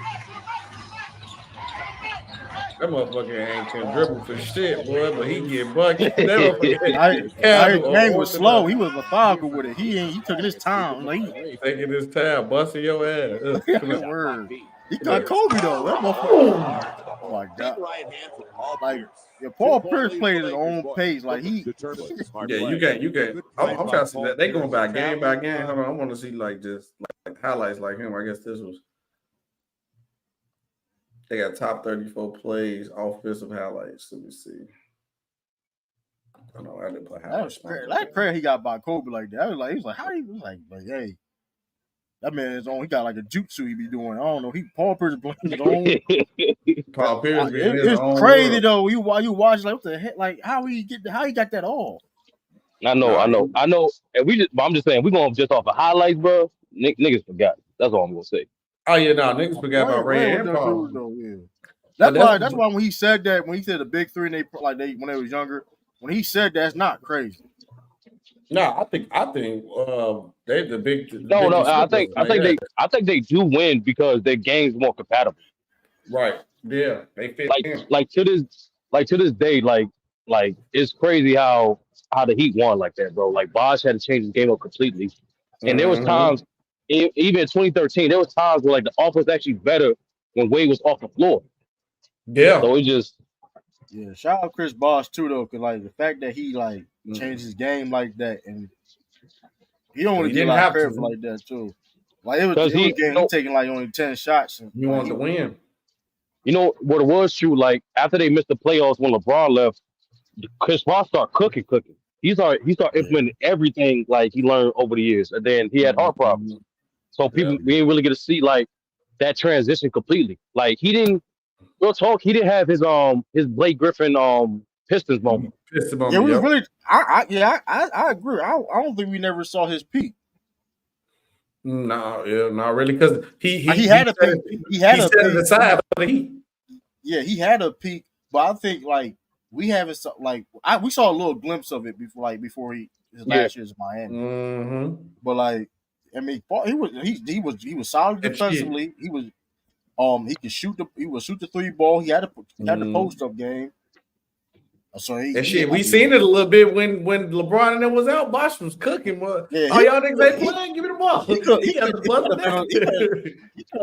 That motherfucker ain't can dribble for shit, boy, but he get buckets. That His game was slow. He was methodical with it. He took his time. Like taking his time, busting your ass. Word. He got Kobe though. That motherfucker. Oh my God. Like Paul Pierce played at his own pace. Like he. Yeah, you can. I'm trying to see that they going by game. Hold on, I want to see like just like highlights like him. I guess this was. They got top 34 plays, offensive highlights. Let me see. I know I didn't play highlights. That prayer he got by Kobe like that. He was like, how do you like, hey, that man is on. He got like a jutsu he be doing. I don't know. Paul Pierce playing his own. Paul Pierce, it's crazy though. You watch like what the heck? Like how he got that all? I know. And I'm just saying we're gonna just off the highlights, bro. Niggas forgot. That's all I'm gonna say. Oh yeah, niggas forgot about Ray and Paul. That's why when he said the big three and when they was younger, when he said that's not crazy. No, I think they the big. No. I think they do win because their game's more compatible. Right. Yeah. They fit like to this day, like it's crazy how the Heat won like that, bro. Like Bosh had to change his game up completely, and there was times. Even in 2013, there was times where like the offense was actually better when Wade was off the floor. Yeah. So it just shout out Chris Bosh too though, because like the fact that he like changed his game like that, and he don't really get a lot of credit for like that too. Like it was he taking like only 10 shots. And you wanted to win. You know what it was true. Like after they missed the playoffs when LeBron left, Chris Bosh started cooking. He started implementing everything like he learned over the years, and then he had heart problems. So we didn't really get to see like that transition completely. Like he didn't have his Blake Griffin Pistons moment. Yeah, we really. I agree. I don't think we never saw his peak. No, not really, because he had a peak. He had a peak. Aside for the Heat. Yeah, he had a peak, but I think like we haven't we saw a little glimpse of it before his last year's Miami. Mm-hmm. But like. I mean, he was solid defensively. He was he could shoot the 3 ball. He had the post up game. So we seen it a little bit when LeBron and them was out. Bosh was cooking. Y'all niggas ain't playing. Give me the ball. He could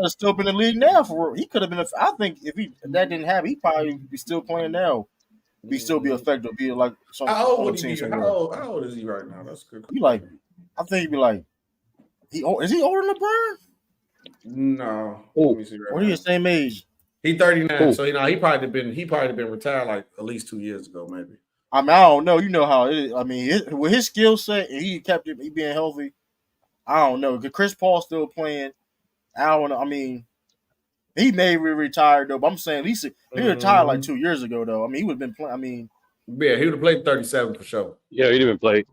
have still been in the league now for. He could have been. I think if that didn't happen, he probably be still playing now. Be still be effective. Be like some. How old is he right now? That's good. I think he'd be like. Is he older than LeBron? No. What are you the same age? He's 39, so he probably been retired like at least 2 years ago, maybe. I mean, I don't know. You know how it is. I mean, with his skill set and he being healthy, I don't know. Chris Paul still playing. I don't know. I mean, he may be retired though, but I'm saying at least he retired like 2 years ago though. I mean, he would have been playing. I mean, yeah, he would have played 37 for sure. Yeah, he'd have been played.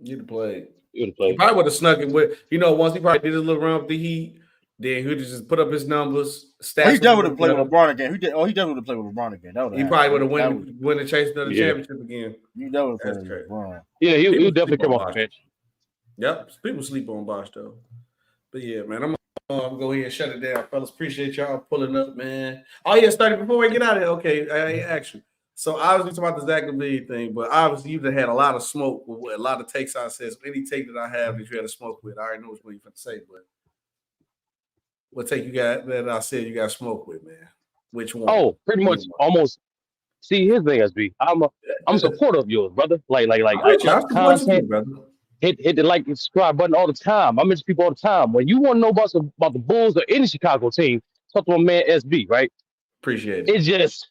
He'd have played. He probably would have snuck it with, once he probably did his little run with the Heat, then he would have just put up his numbers. He definitely would have played with LeBron again. He definitely would have played with LeBron again. He probably would have win and chase another championship again. You definitely played with LeBron. Yeah, he definitely come off the bench. Yep, people sleep on Bosh though. But yeah, man, I'm gonna go ahead and shut it down, fellas. Appreciate y'all pulling up, man. Oh yeah, starting before we get out of here. Okay, I actually. So obviously talking about the Zach LaVine thing, but obviously you've had a lot of smoke with a lot of takes I said. So any take that I have that you had to smoke with, I already know what you're going to say, but what take you got that I said you got smoke with, man? Which one? Oh, pretty much almost. See, here's the thing, SB. I'm supportive of yours, brother. Like content, hit the like and subscribe button all the time. I mention people all the time. When you want to know about the Bulls or any Chicago team, talk to my man SB, right? Appreciate it. It's just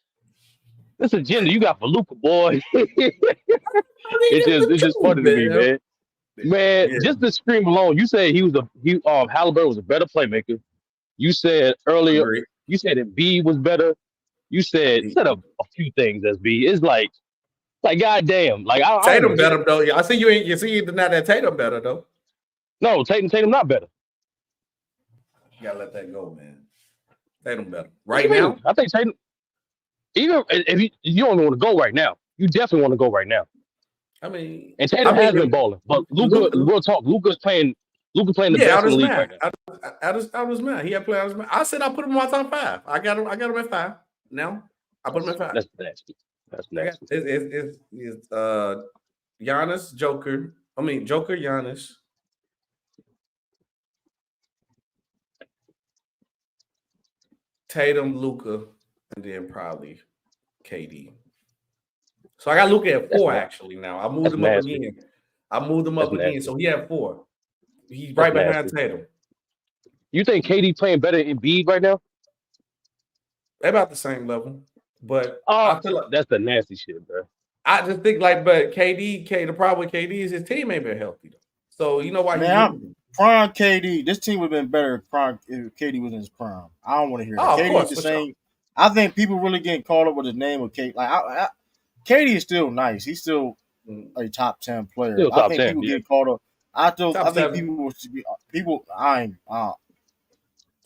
this agenda you got for Luka, boy. It's just funny to me, man. Man, just the scream alone. You said Halliburton was a better playmaker. You said earlier. Agreed. You said that B was better. You said a few things as B. It's like goddamn. Like Tatum better though. Yeah, I see you ain't. You see you deny that Tatum better though. No, Tatum not better. You gotta let that go, man. Tatum better right now. I think Tatum. Even if you don't want to go right now, you definitely want to go right now. I mean, and Tatum has been balling, but Luka, real talk, Luka's playing the best in the league right now. I was mad. He had played out of his mind. I said I put him in my top 5. I got him at 5. Now I put him at 5. That's nasty. That's nasty. It's Giannis, Joker. I mean Joker, Giannis. Tatum, Luka, and then probably KD. So I got Luka at 4 actually now. I moved him up again. So he had 4. He's right behind Tatum. You think KD playing better in Embiid right now? They're about the same level, but I feel like that's the nasty shit, bro. I just think but the problem with KD is his team ain't been healthy though. So you know why prime KD. This team would have been better if KD was in his prime. I don't want to hear that. KD's the same. Sure. I think people really getting caught up with the name of KD. Like KD is still nice. He's still a top 10 player. I think people get caught up. I think people.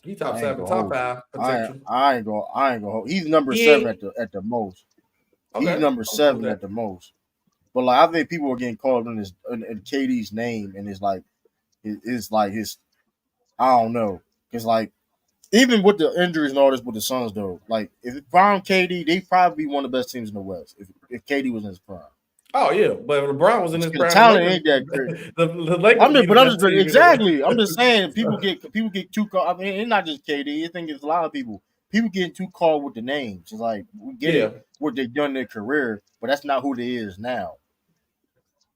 He top 7, top 5 potential. I ain't gonna. He's number 7 at the most. Okay. He's number 7 at the most. But like I think people are getting caught up in KD's name, and it's like his. I don't know. It's like even with the injuries and all this with the Suns though, like if prime KD, they'd probably be one of the best teams in the West if KD was in his prime. Oh yeah, but if LeBron was in his prime, talent ain't that great. the Lakers. Exactly. I'm just saying people get too caught. I mean, it's not just KD. I think it's a lot of people. People getting too caught with the names. It's like we get what they've done in their career, but that's not who they is now.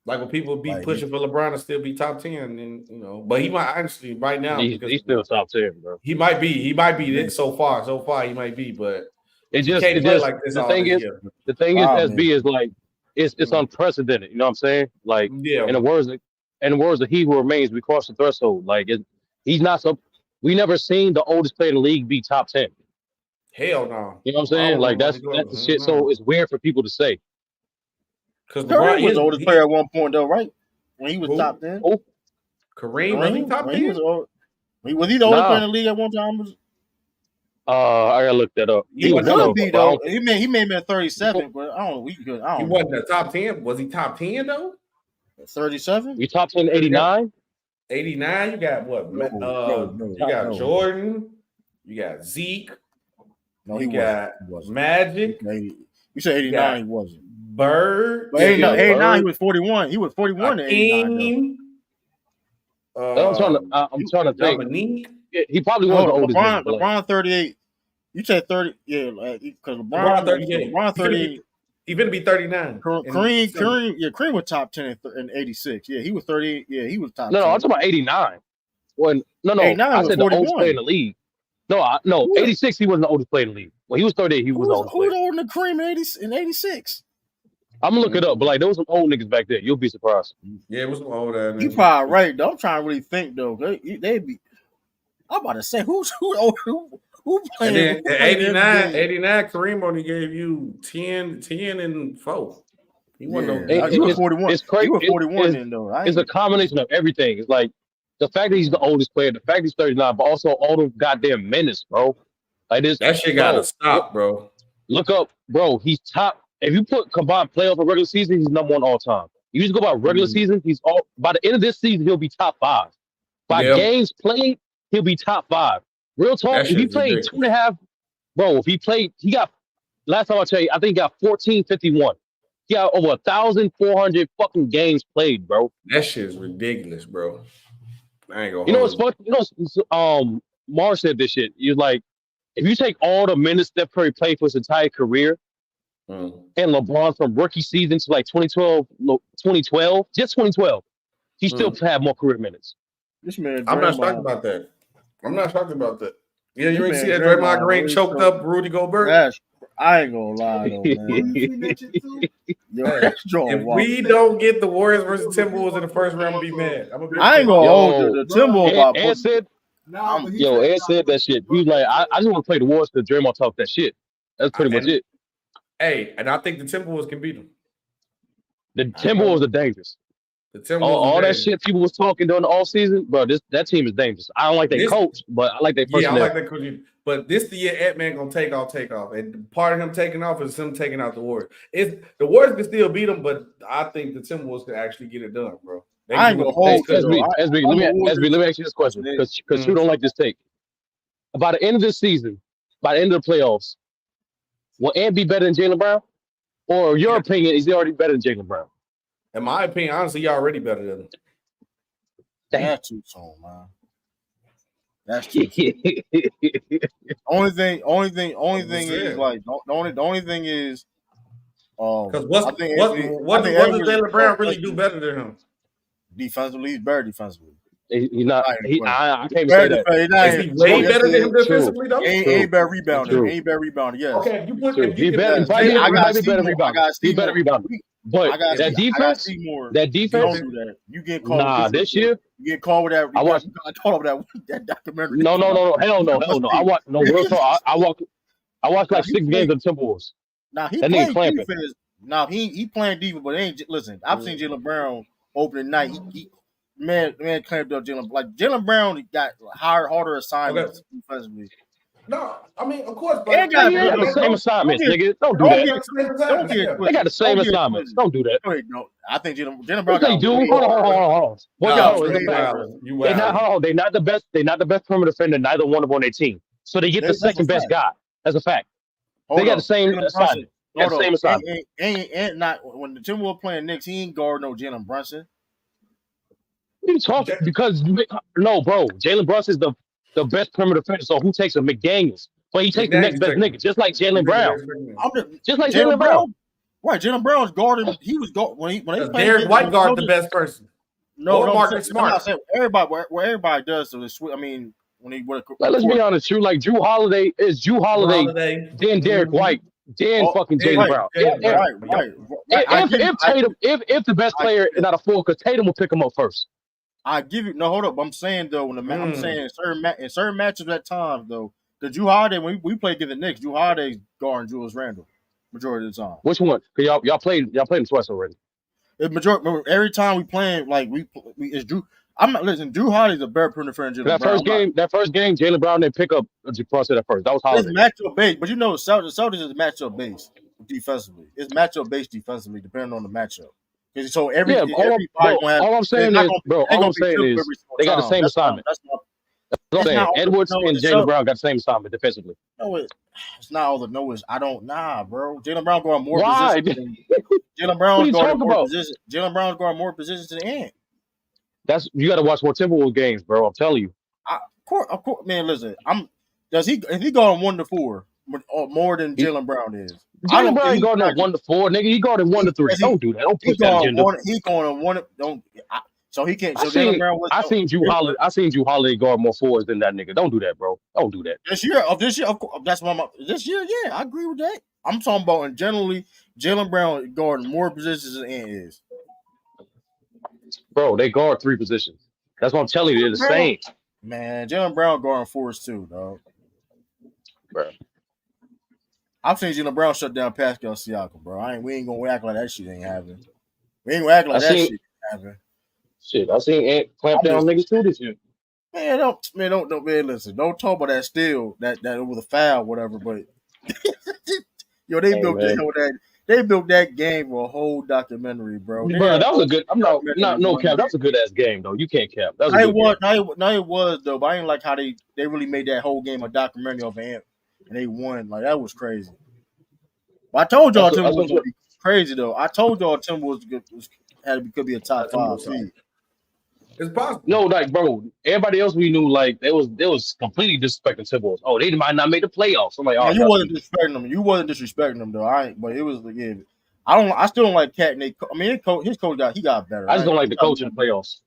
Like when people be pushing for LeBron to still be top 10, and but he might actually right now he's still top 10, bro. He might be so far he might be, but it just like this. The thing is, SB is like it's unprecedented. You know what I'm saying? Like in the words of he who remains, we cross the threshold. Like he's not so. We never seen the oldest player in the league be top 10. Hell no. You know what I'm saying? Like that's the shit. So it's weird for people to say. Because Kareem was the oldest player at one point, though, right? When he was top 10. Kareem was he top 10? Was he the oldest player in the league at one time? I gotta look that up. He could be though. He may have been 37, but I don't know. He wasn't the top 10. Was he top 10 though? 37. You top 10 89? 89. You got what? You got Jordan. You got Zeke. No, he wasn't. Magic. You said 89. He wasn't. Bird. But 89, he was 41. He was 41 in 89. I'm trying to think. Dominique. He probably was the oldest. LeBron 38. You said 30. Yeah, because LeBron 38. LeBron 38. He gonna be 39. Kareem was top 10 in 86. Yeah, he was 38. Yeah, he was top 10. No, I'm talking about 89. I said the oldest player in the league. No, 86. He wasn't the oldest player in the league. When he was 38, he was the oldest player. Who was older than Kareem in 86? I'm gonna look it up, but like there was some old niggas back there. You'll be surprised. Yeah, it was some old ass. You probably right though. I'm trying to really think though. They be. I'm about to say who playing? And then 89, Kareem only gave you 10 and 4. He wasn't he was 41. It's crazy. He was 41 then though. It's a combination of everything. It's like the fact that he's the oldest player, the fact he's 39, but also all the goddamn minutes, bro. Like this. That shit gotta stop, bro. Look up, bro. He's top. If you put combined playoff or regular season, he's number 1 all time. You just go by regular season, by the end of this season, he'll be top 5. By games played, he'll be top 5. Real talk, if he played ridiculous. 2.5, bro, he got, last time I tell you, I think he got 1451. He got over 1,400 fucking games played, bro. That shit is ridiculous, bro. I ain't gonna You know what's funny? Mar said this shit. You're like, if you take all the minutes Steph Curry played for his entire career, and LeBron from rookie season to like 2012, just 2012, he still had more career minutes. This man, I'm not shocked about that. Yeah, you ain't see that Draymond Green choked up Rudy Gobert? Gosh, I ain't gonna lie though, man. Yo, that's if we don't get the Warriors versus Timberwolves in the first round, be mad. I ain't gonna hold the Timberwolves by Ed said, Ed said that shit. He was like, I just want to play the Warriors because Draymond talked that shit. That's pretty much it. Hey, and I think the Timberwolves can beat them. The Timberwolves are dangerous. The Timberwolves all that shit people was talking during the all season, bro. That team is dangerous. I don't like their coach, but I like their personnel. Yeah, I like that coach. But this the year Ant-Man gonna take off. And part of him taking off is him taking out the Warriors. The Warriors can still beat them, but I think the Timberwolves can actually get it done, bro. I ain't gonna hold SB, let me ask you this question because you don't like this take. By the end of this season, by the end of the playoffs, will Ant be better than Jaylen Brown? Or your opinion, is he already better than Jaylen Brown? In my opinion, honestly, you're already better than him. That's too soon, man. That's too soon. only thing is like the only thing is because what does Jaylen Brown really do better than him? Defensively, he's better defensively. He's not. I can't even say that. Is he way better than him defensively though? Ain't better rebounding. Ain't better rebounding. Yes. Okay, he better rebounding. He better rebounding. But that defense, you get called. Nah, this year you get called with that. I watched. I told him that documentary. No, hell no. I watched real talk. I watched like 6 games of the Timberwolves. Nah, he playing defense. Nah, he playing defense, but listen. I've seen Jaylen Brown opening night. Man clamped up Jaylen. Like Jaylen Brown got harder assignments defensively. No, I mean, of course, but they got the same assignments, nigga. Don't do that. They got the same assignments. Don't do that. No, I think Jaylen Brown. They do. Hold on. They're not the best. They're not the best perimeter defender. Neither one of them on their team. So they get the second best guy. That's a fact. They got the same assignment. Got the same assignment. Ain't not when the Timberwolves playing Knicks. He ain't guard no Jalen Brunson. What are you talking? Because no, bro. Jalen Brunson is the best perimeter defender. So who takes a McDaniels? But he takes the next best nigga, just like Jaylen Brown. Just like Jaylen Brown. Right, Jaylen Brown's guarding. He was when they Derek White guard the best person. No, Marcus Smart. Everybody does. So I mean, when he let's be honest. True, like Drew Holiday, then Derek White, then fucking Jaylen Brown. If the best player is not a four, because Tatum will pick him up first. I give you hold up. I'm saying though, I'm saying in certain matches at times though, the Drew Holiday when we play against the Knicks, Drew Holiday's guarding Julius Randle majority of the time. Which one? Cause y'all played him twice already. Every time we playing like we it's Drew. I'm not listening. Drew Holiday's a better perimeter defender than Jaylen Brown. That first game, Jaylen Brown didn't pick up Brunson at first. That was Holiday. It's matchup based, but you know, Celtics is matchup based defensively. It's matchup based defensively, depending on the matchup. So all I'm saying is they got the same assignment. That's what I'm saying. Edwards and Jaylen Brown got the same assignment defensively. No, it's not all the no's. Bro. Jaylen Brown going more positions. Jaylen Brown's going more positions. Jaylen Brown's going more positions than Ant. You got to watch more Timberwolves games, bro. I'm telling you. Of course, man. Listen, if he going 1 to 4 more than Jaylen Brown is. Jaylen Brown ain't guarding 1 to 4, nigga. He guarded 1 to 3. Don't do that. Don't push that agenda. He going 1. So he can't. I seen Drew Holiday guard more fours than that nigga. Don't do that, bro. Don't do that. This year, of course, that's what this year. Yeah, I agree with that. I'm talking about, and generally, Jaylen Brown guarding more positions than Ant is. Bro, they guard 3 positions. That's what I'm telling you. They're the same. Man, Jaylen Brown guarding 4s too, dog. Bro. I've seen Jaylen Brown shut down Pascal Siakam, bro. We ain't gonna act like that shit ain't happening. We ain't gonna act like that shit ain't happening. Shit, I seen Ant clamp down niggas too this year. Man, listen. Don't talk about that still. That it was a foul, whatever. But yo, they built that game for a whole documentary, bro. Bro, that was a good. I'm not no cap. That was a good ass game though. You can't cap. That was it was though. But I didn't like how they really made that whole game a documentary of Ant, and they won. Like that was crazy. But I told y'all Timberwolves would be crazy though. I told y'all Timberwolves could be a top 5 seed. It's possible. No, like, bro, everybody else we knew, like, they was completely disrespecting Timberwolves. Oh, they might not make the playoffs. I'm like, oh, you wasn't disrespecting them. You wasn't disrespecting them though. But it was I still don't like Cat. His coach got better. I just don't like the coach in the playoffs.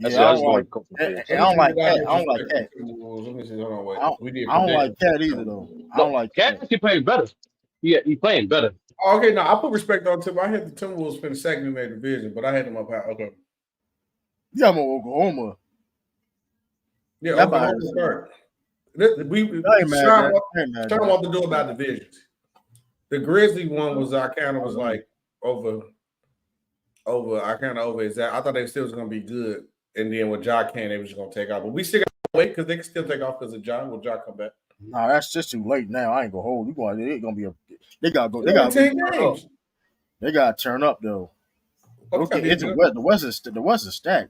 I don't like Cat. I don't like Cat. I don't like Cat either though. I don't like Cat can play better. He playing better. Okay, now I put respect on Tim. I had the Timberwolves finish second in their division, but I had them up high. Okay. Yeah, I'm Oklahoma. Yeah, Oklahoma third. Sean want to do about divisions. The Grizzly one was I kind of was like over. I kind of over exact. I thought they still was gonna be good, and then when Ja came, they was just gonna take off. But we still got to wait because they can still take off because of Ja. Will Ja come back? No, that's just too late now. I ain't gonna hold you. It's gonna be a. They gotta go. They got 10 games. They gotta turn up though. Okay, it's the West is stacked.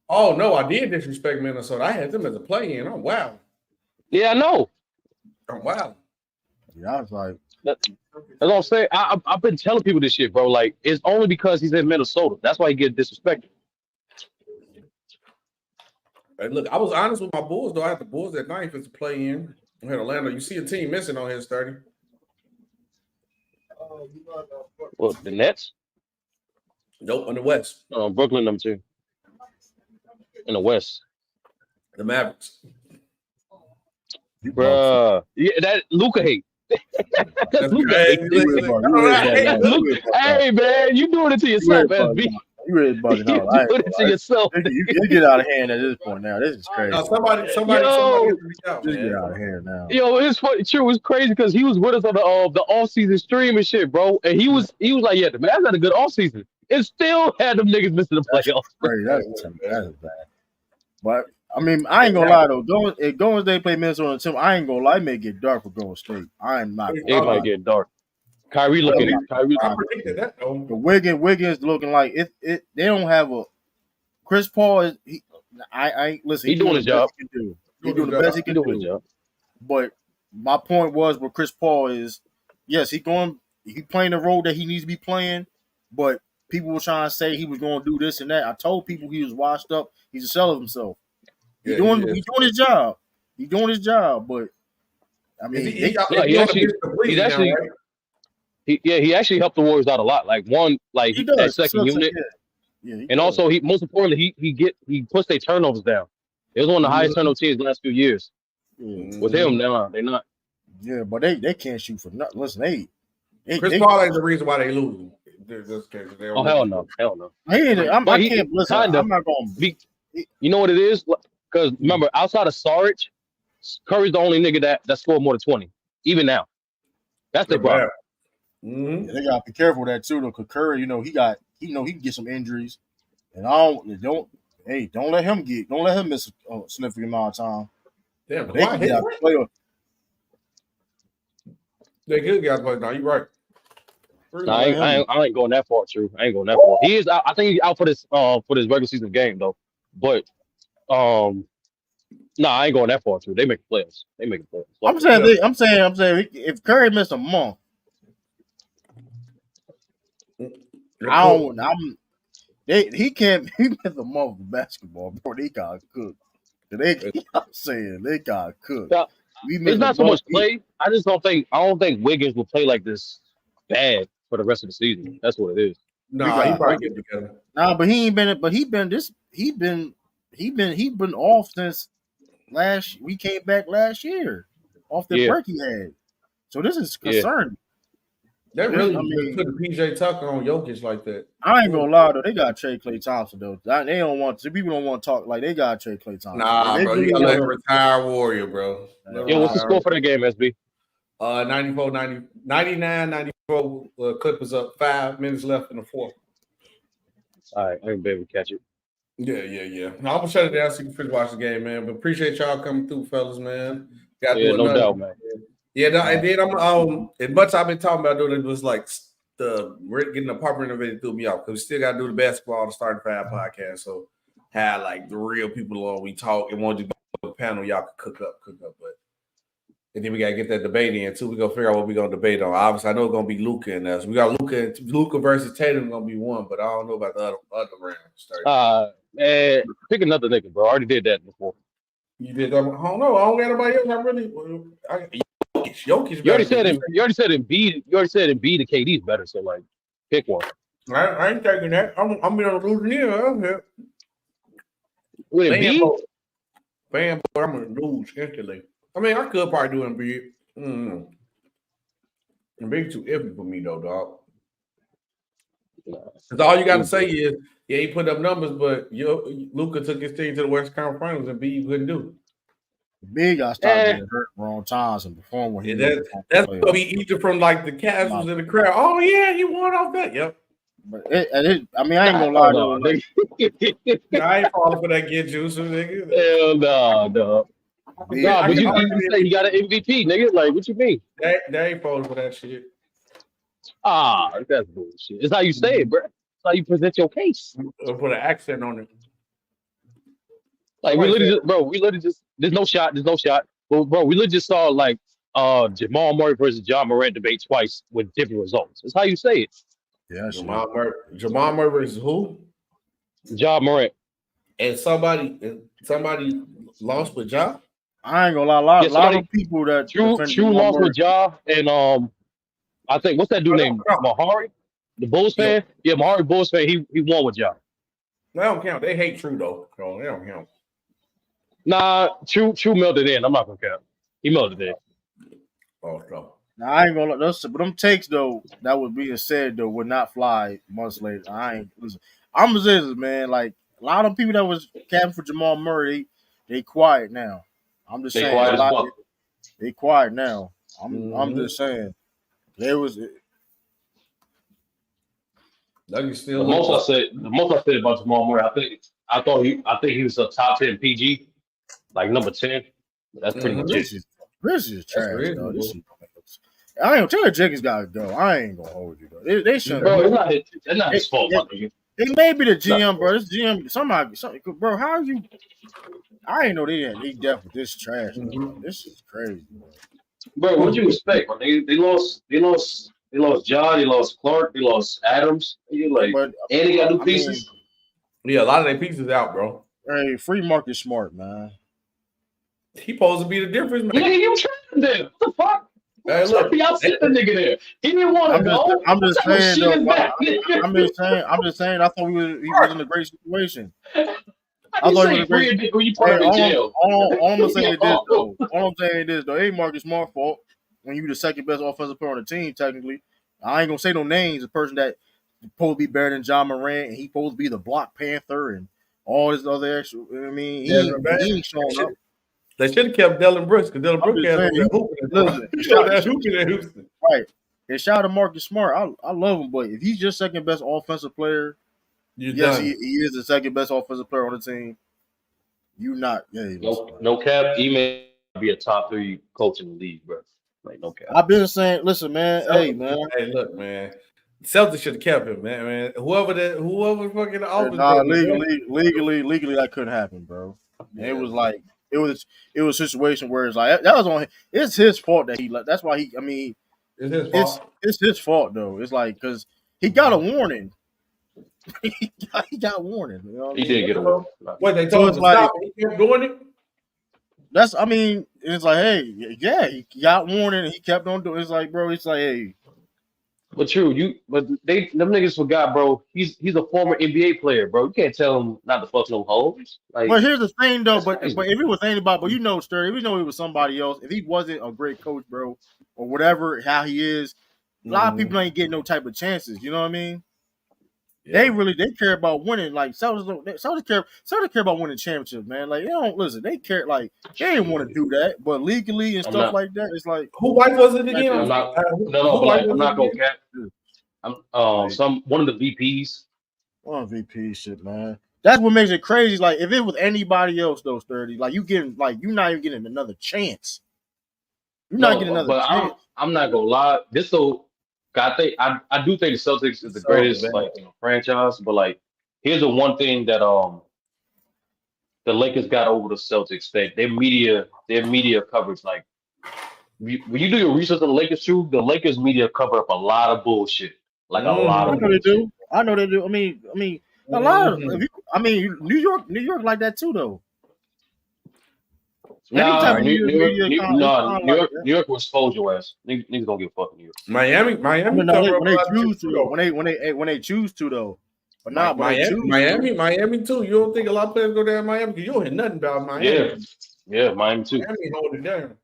Oh no, I did disrespect Minnesota. I had them as a play-in. Oh wow. Yeah, I know. Oh wow. Yeah, I was like. That's what I'm saying. I've been telling people this shit, bro. Like, it's only because he's in Minnesota. That's why he gets disrespected. Hey, look, I was honest with my Bulls, though. I had the Bulls at 9th as a play-in. I had Orlando. You see a team missing on his 30. Well, the Nets? Nope, in the West. Brooklyn, number 2. In the West. The Mavericks. Bruh. Yeah, that Luka hate. Hey, man, you doing it to yourself, SB. You really bugging out. You doing it to yourself. You get out of hand at this point now. This is crazy. Somebody just get out of hand now. Yo, it's funny. True, it's crazy because he was with us on the off-season stream and shit, bro. And he was like, yeah, man, that's not a good off-season. It still had them niggas missing the playoffs. Crazy. That is bad. But I mean, I ain't gonna lie though. If Golden State play Minnesota team, I ain't gonna lie. It may get dark for Golden State. I am not. It might get dark. Kyrie looking. I predicted that though. The Wiggins looking like it. They don't have a. Chris Paul is. I listen. He's doing his job. He's doing the best he can do. But my point was, where Chris Paul is, yes, he playing the role that he needs to be playing, but people were trying to say he was going to do this and that. I told people he was washed up. He's a shell of himself. He's doing his job. He's doing his job, but I mean, he actually helped the Warriors out a lot. Like that second unit, and also most importantly he puts their turnovers down. It was one of the highest turnover teams the last few years. With him now, they're not. Yeah, but they can't shoot for nothing. Listen, Chris Paul ain't the reason why they lose. Oh hell no. I can't listen. I'm not going to. You know what it is? Because remember, outside of Saric, Curry's the only nigga that scored more than 20. Even now, that's the problem. Yeah, they gotta be careful with that too, though. Cause Curry, he can get some injuries, and don't let him miss a significant amount of time. Damn, they can get out the playoff. They could get out the playoff. No, you're right. No, I ain't going that far, True. I ain't going that far. He is. I think he's out for this regular season game though. But I ain't going that far, True. They make playoffs. I'm saying if Curry missed a month, he can't. He missed a month of basketball, bro. They got cooked. I'm saying they got cooked. It's not so much play. I don't think Wiggins will play like this bad for the rest of the season. That's what it is. No, he probably get together. Nah, but he ain't been. But he been off since we came back last year off the break he had. So this is concerning. That really put the PJ Tucker on Jokic like that. I ain't gonna lie though, they got to trade Klay Thompson though. They don't want to. People don't want to talk like they got to trade Klay Thompson. Nah, bro, you gotta let him retire Warrior, bro. Yeah, what's the score for the game, SB? 99-94. Clippers up. 5 minutes left in the fourth. All right, I ain't be able to catch it. Yeah. No, I'm gonna shut it down so you can finish watching the game, man. But appreciate y'all coming through, fellas, man. No doubt, man. Yeah, no, and then I'm as much I've been talking about doing it was like getting the apartment renovated threw me off because we still got to do the basketball, the Starting Five podcast. So have like the real people on, we talk and want to do the panel, y'all can cook up, but and then we gotta get that debate in too. We gonna figure out what we gonna debate on. Obviously, I know it's gonna be Luka and us. We got Luka versus Tatum gonna be one, but I don't know about the other rounds. Man, pick another nigga, bro. I already did that before. You did that? I don't know. I don't got nobody else. Jokic. You already said Embiid. You already said Embiid to KD's better. So like, pick one. I ain't taking that. I'm gonna lose here. With Embiid, I'm gonna lose instantly. I mean, I could probably do Embiid. Big too iffy for me though, dog. Because all you got to say is, yeah, he put up numbers, but Luka took his team to the Western Conference Finals, and B couldn't do. Big got stopped getting hurt wrong times and perform when he that's what he either from like the casuals in the crowd. Oh yeah, he won off that. Yep. But I mean, I ain't gonna lie though. I ain't falling for that get juice, nigga. Hell no. No, but you say he got an MVP, nigga. Like, what you mean? They ain't falling for that shit. That's bullshit. It's how you say it, bro. It's how you present your case. Put an accent on it. Like, we literally just, there's no shot. But, bro, we literally just saw, like, Jamal Murray versus John Morant debate twice with different results. That's how you say it. Yeah, Jamal Murray versus who? John Morant. And somebody lost with Ja? I ain't gonna lie, a lot of people that True lost with Ja, and I think what's that dude named Mahari, the Bulls fan? Yeah, Mahari Bulls fan. He won with Ja. They don't count. They hate True though. So they don't count. Nah, True melted in. I'm not gonna count. He melted in. Oh no. Now I ain't gonna let those, but them takes though that was being said though would not fly months later. I'm gonna say this, man. Like a lot of people that was capping for Jamal Murray, they quiet now. I'm just saying. They quiet now. I'm just saying. There was. The most I said about Jamal Murray, I think he was a top 10 PG, like number 10. That's pretty much it. This is trash, though. I ain't Taylor Jenkins gotta go. I ain't gonna hold you though. They shouldn't. Bro, it's not his fault. It may be the GM, bro. This GM, somebody, bro. How are you? I ain't know they dealt with this trash. This is crazy, bro. What'd you expect? Bro? They lost John, they lost Clark, they lost Adams. And they got new pieces. Yeah, a lot of their pieces out, bro. Hey, free Marcus Smart, man. He supposed to be the difference, man. Nigga, you traded them. What the fuck? Hey, look, y'all sit the nigga there. He didn't want to go. I'm just saying. I'm just saying. I thought he was in a great situation. I thought he was great. All I'm saying is this though. Ain't Marcus Smart fault when you the second best offensive player on the team. Technically, I ain't gonna say no names. The person that supposed to be better than John Morant and he supposed to be the block panther and all this other extra. I mean, he ain't showing up. They should have kept Dylan Brooks because Dylan Brooks had hooping in Houston. Right. And shout out to Marcus Smart. I love him, but if he's your second best offensive player, he is the second best offensive player on the team. You not. Yeah, no cap. He may be a top 3 coach in the league, bro. Like no cap. I've been saying, listen, man. Hey, look, man. Celtics should have kept him, man. Whoever fucking office. Legally, that couldn't happen, bro. Yeah. It was like. It was a situation where it's like that was on. It's his fault that he left. That's why he. I mean, it's his fault. It's his fault though. It's like because he got a warning. he got warning. You know what he did get a warning. What they told him to stop it. He kept doing it. That's. I mean, it's like, hey, yeah, he got warning and he kept on doing. It's like, bro, it's like, hey. But true, them niggas forgot, bro. He's a former NBA player, bro. You can't tell him not to fuck no hoes. Like, but here's the thing, though. But if it was anybody, but Sturdy, if we know it was somebody else, if he wasn't a great coach, bro, or whatever, how he is, a lot of people ain't getting no type of chances. You know what I mean? Yeah. They care about winning. Like Celtics care about winning championships, man. Like they don't listen. They care like they didn't want to do that, but legally and stuff like that, it's like who wife was it again? I'm not gonna cap. I'm one of the VPs. One of the VP shit, man. That's what makes it crazy. Like if it was anybody else, though, Sturdy, like you're not even getting another chance. You're not getting another chance. I'm not gonna lie. I do think the Celtics is the greatest franchise, but like here's the one thing that the Lakers got over the Celtics, that their media coverage, like when you do your research on the Lakers, the Lakers media cover up a lot of bullshit. Like a lot of bullshit. I know they do. I mean a lot of New York like that too though. New York will expose your ass. Niggas don't give a fuck in New York. Miami. When they choose to though. But not Miami too. You don't think a lot of players go down to Miami because you don't hear nothing about Miami. Yeah, Miami too. Miami hold it down.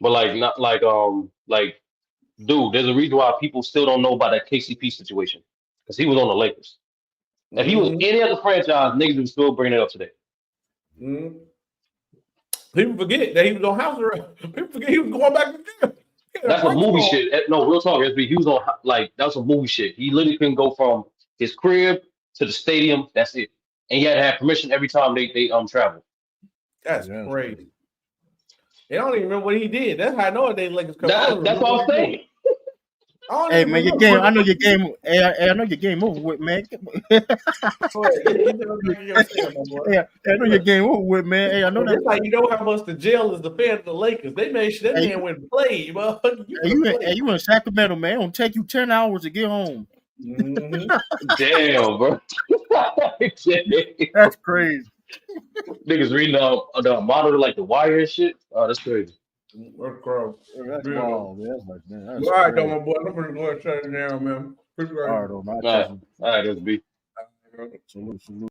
But like not like dude, there's a reason why people still don't know about that KCP situation because he was on the Lakers. If he was any other franchise, niggas would still bring it up today. Mm-hmm. People forget that he was on house arrest. People forget he was going back to jail. That's some movie shit. No, real talk, SB. He was on like that was some movie shit. He literally couldn't go from his crib to the stadium. That's it, and he had to have permission every time they travel. That's crazy. I don't even remember what he did. That's how I know they Lakers come. That's what I'm saying. Hey man, your game. I know your game. Hey, I know your game over with, man. I know your game over with, man. Hey, I know that. It's like you know how much the jail is the fan of the Lakers. They made sure that man went and played. You in Sacramento, man. It'll take you 10 hours to get home. Damn, bro. That's crazy. Niggas reading the monitor like the wire and shit. Oh, that's crazy. That's wild, man. All right, though, my boy. I'm gonna go and shut it down, man. All right, that's B. Salute.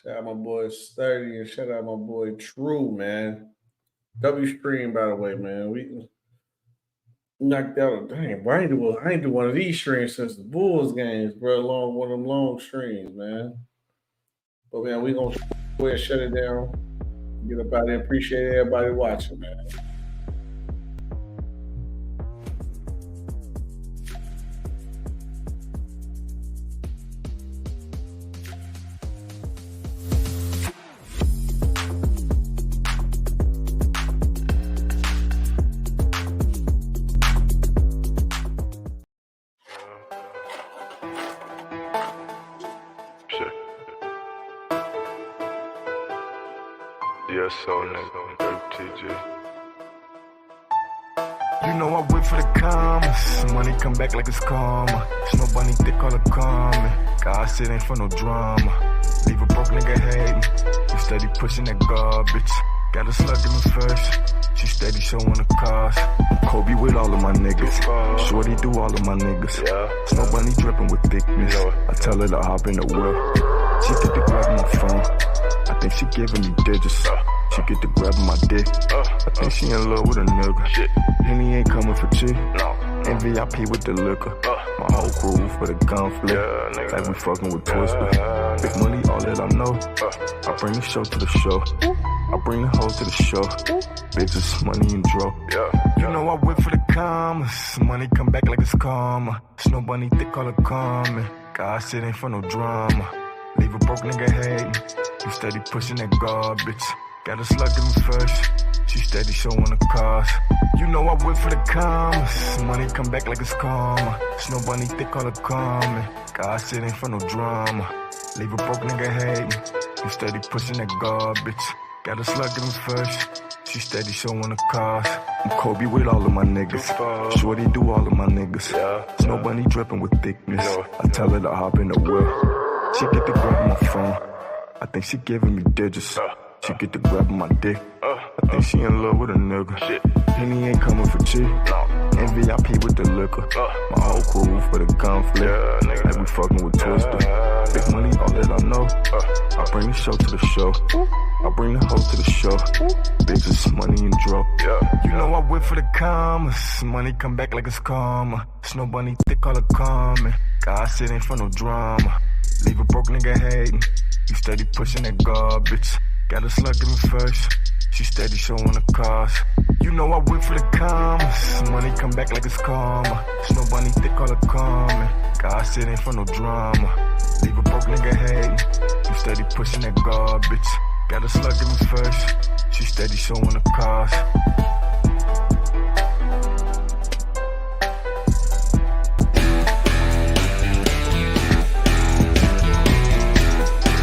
Shout out my boy Sturdy and shout out my boy True, man. W stream, by the way, man. We knocked out damn. I ain't do one of these streams since the Bulls games, bro. One of them long streams, man. But man, we gonna go ahead and shut it down. Get up out there. Appreciate everybody watching, man. Yes, so nigga, TG. You know I wait for the commas. Money come back like it's karma. Snow bunny thick all the common. God said ain't for no drama. Leave a broke nigga hating. You steady pushing that garbage. Got a slug in me first. She steady showing the cars. Kobe with all of my niggas. Shorty do all of my niggas. Snow bunny dripping with thickness. I tell her to hop in the wheel. She get to grab my phone. I think she giving me digits. She get to grabbing my dick. I think she in love with a nigga. Henny ain't coming for cheap. And VIP with the liquor. My whole crew for the gun flip. Like we fucking with Twister. Big money, all that I know. I bring the show to the show. I bring the hoes to the show. Bitches, money and dro. You know I whip for the commas. Money come back like it's karma. Snow bunny thick all the common. God said ain't for no drama. Leave a broke nigga hating. You steady pushing that garbage. Got a slug in me first. She steady showing the cars. You know I whip for the commas. Money come back like it's karma. Snow bunny thick all the common. God said ain't for no drama. Leave a broke nigga hating. You steady pushing that garbage. Got a slug in me first. She steady showing the cars. I'm Kobe with all of my niggas. Shorty do all of my niggas. Snow bunny dripping with thickness. I tell her to hop in the wheel. She get to grab my phone. I think she giving me digits. She get to grabbing my dick. I think she in love with a nigga. Henny ain't coming for cheap. And VIP with the liquor. My whole crew for the gun flip. Like we fucking with Twister. Big money, all that I know. I bring the show to the show. I bring the hoes to the show. Bitches, money and dro. You know I whip for the commas. Money come back like it's karma. Snow bunny thick all the common. God said ain't for no drama. Leave a broke nigga hating. You steady pushing that garbage. Got a slug in me first. She steady showing the cars. You know I whip for the commas. Money come back like it's karma. Snow bunny thick all the common. God said ain't for no drama. Leave a broke nigga hating. You steady pushing that garbage. Got a slug in me first. She steady showing the cars.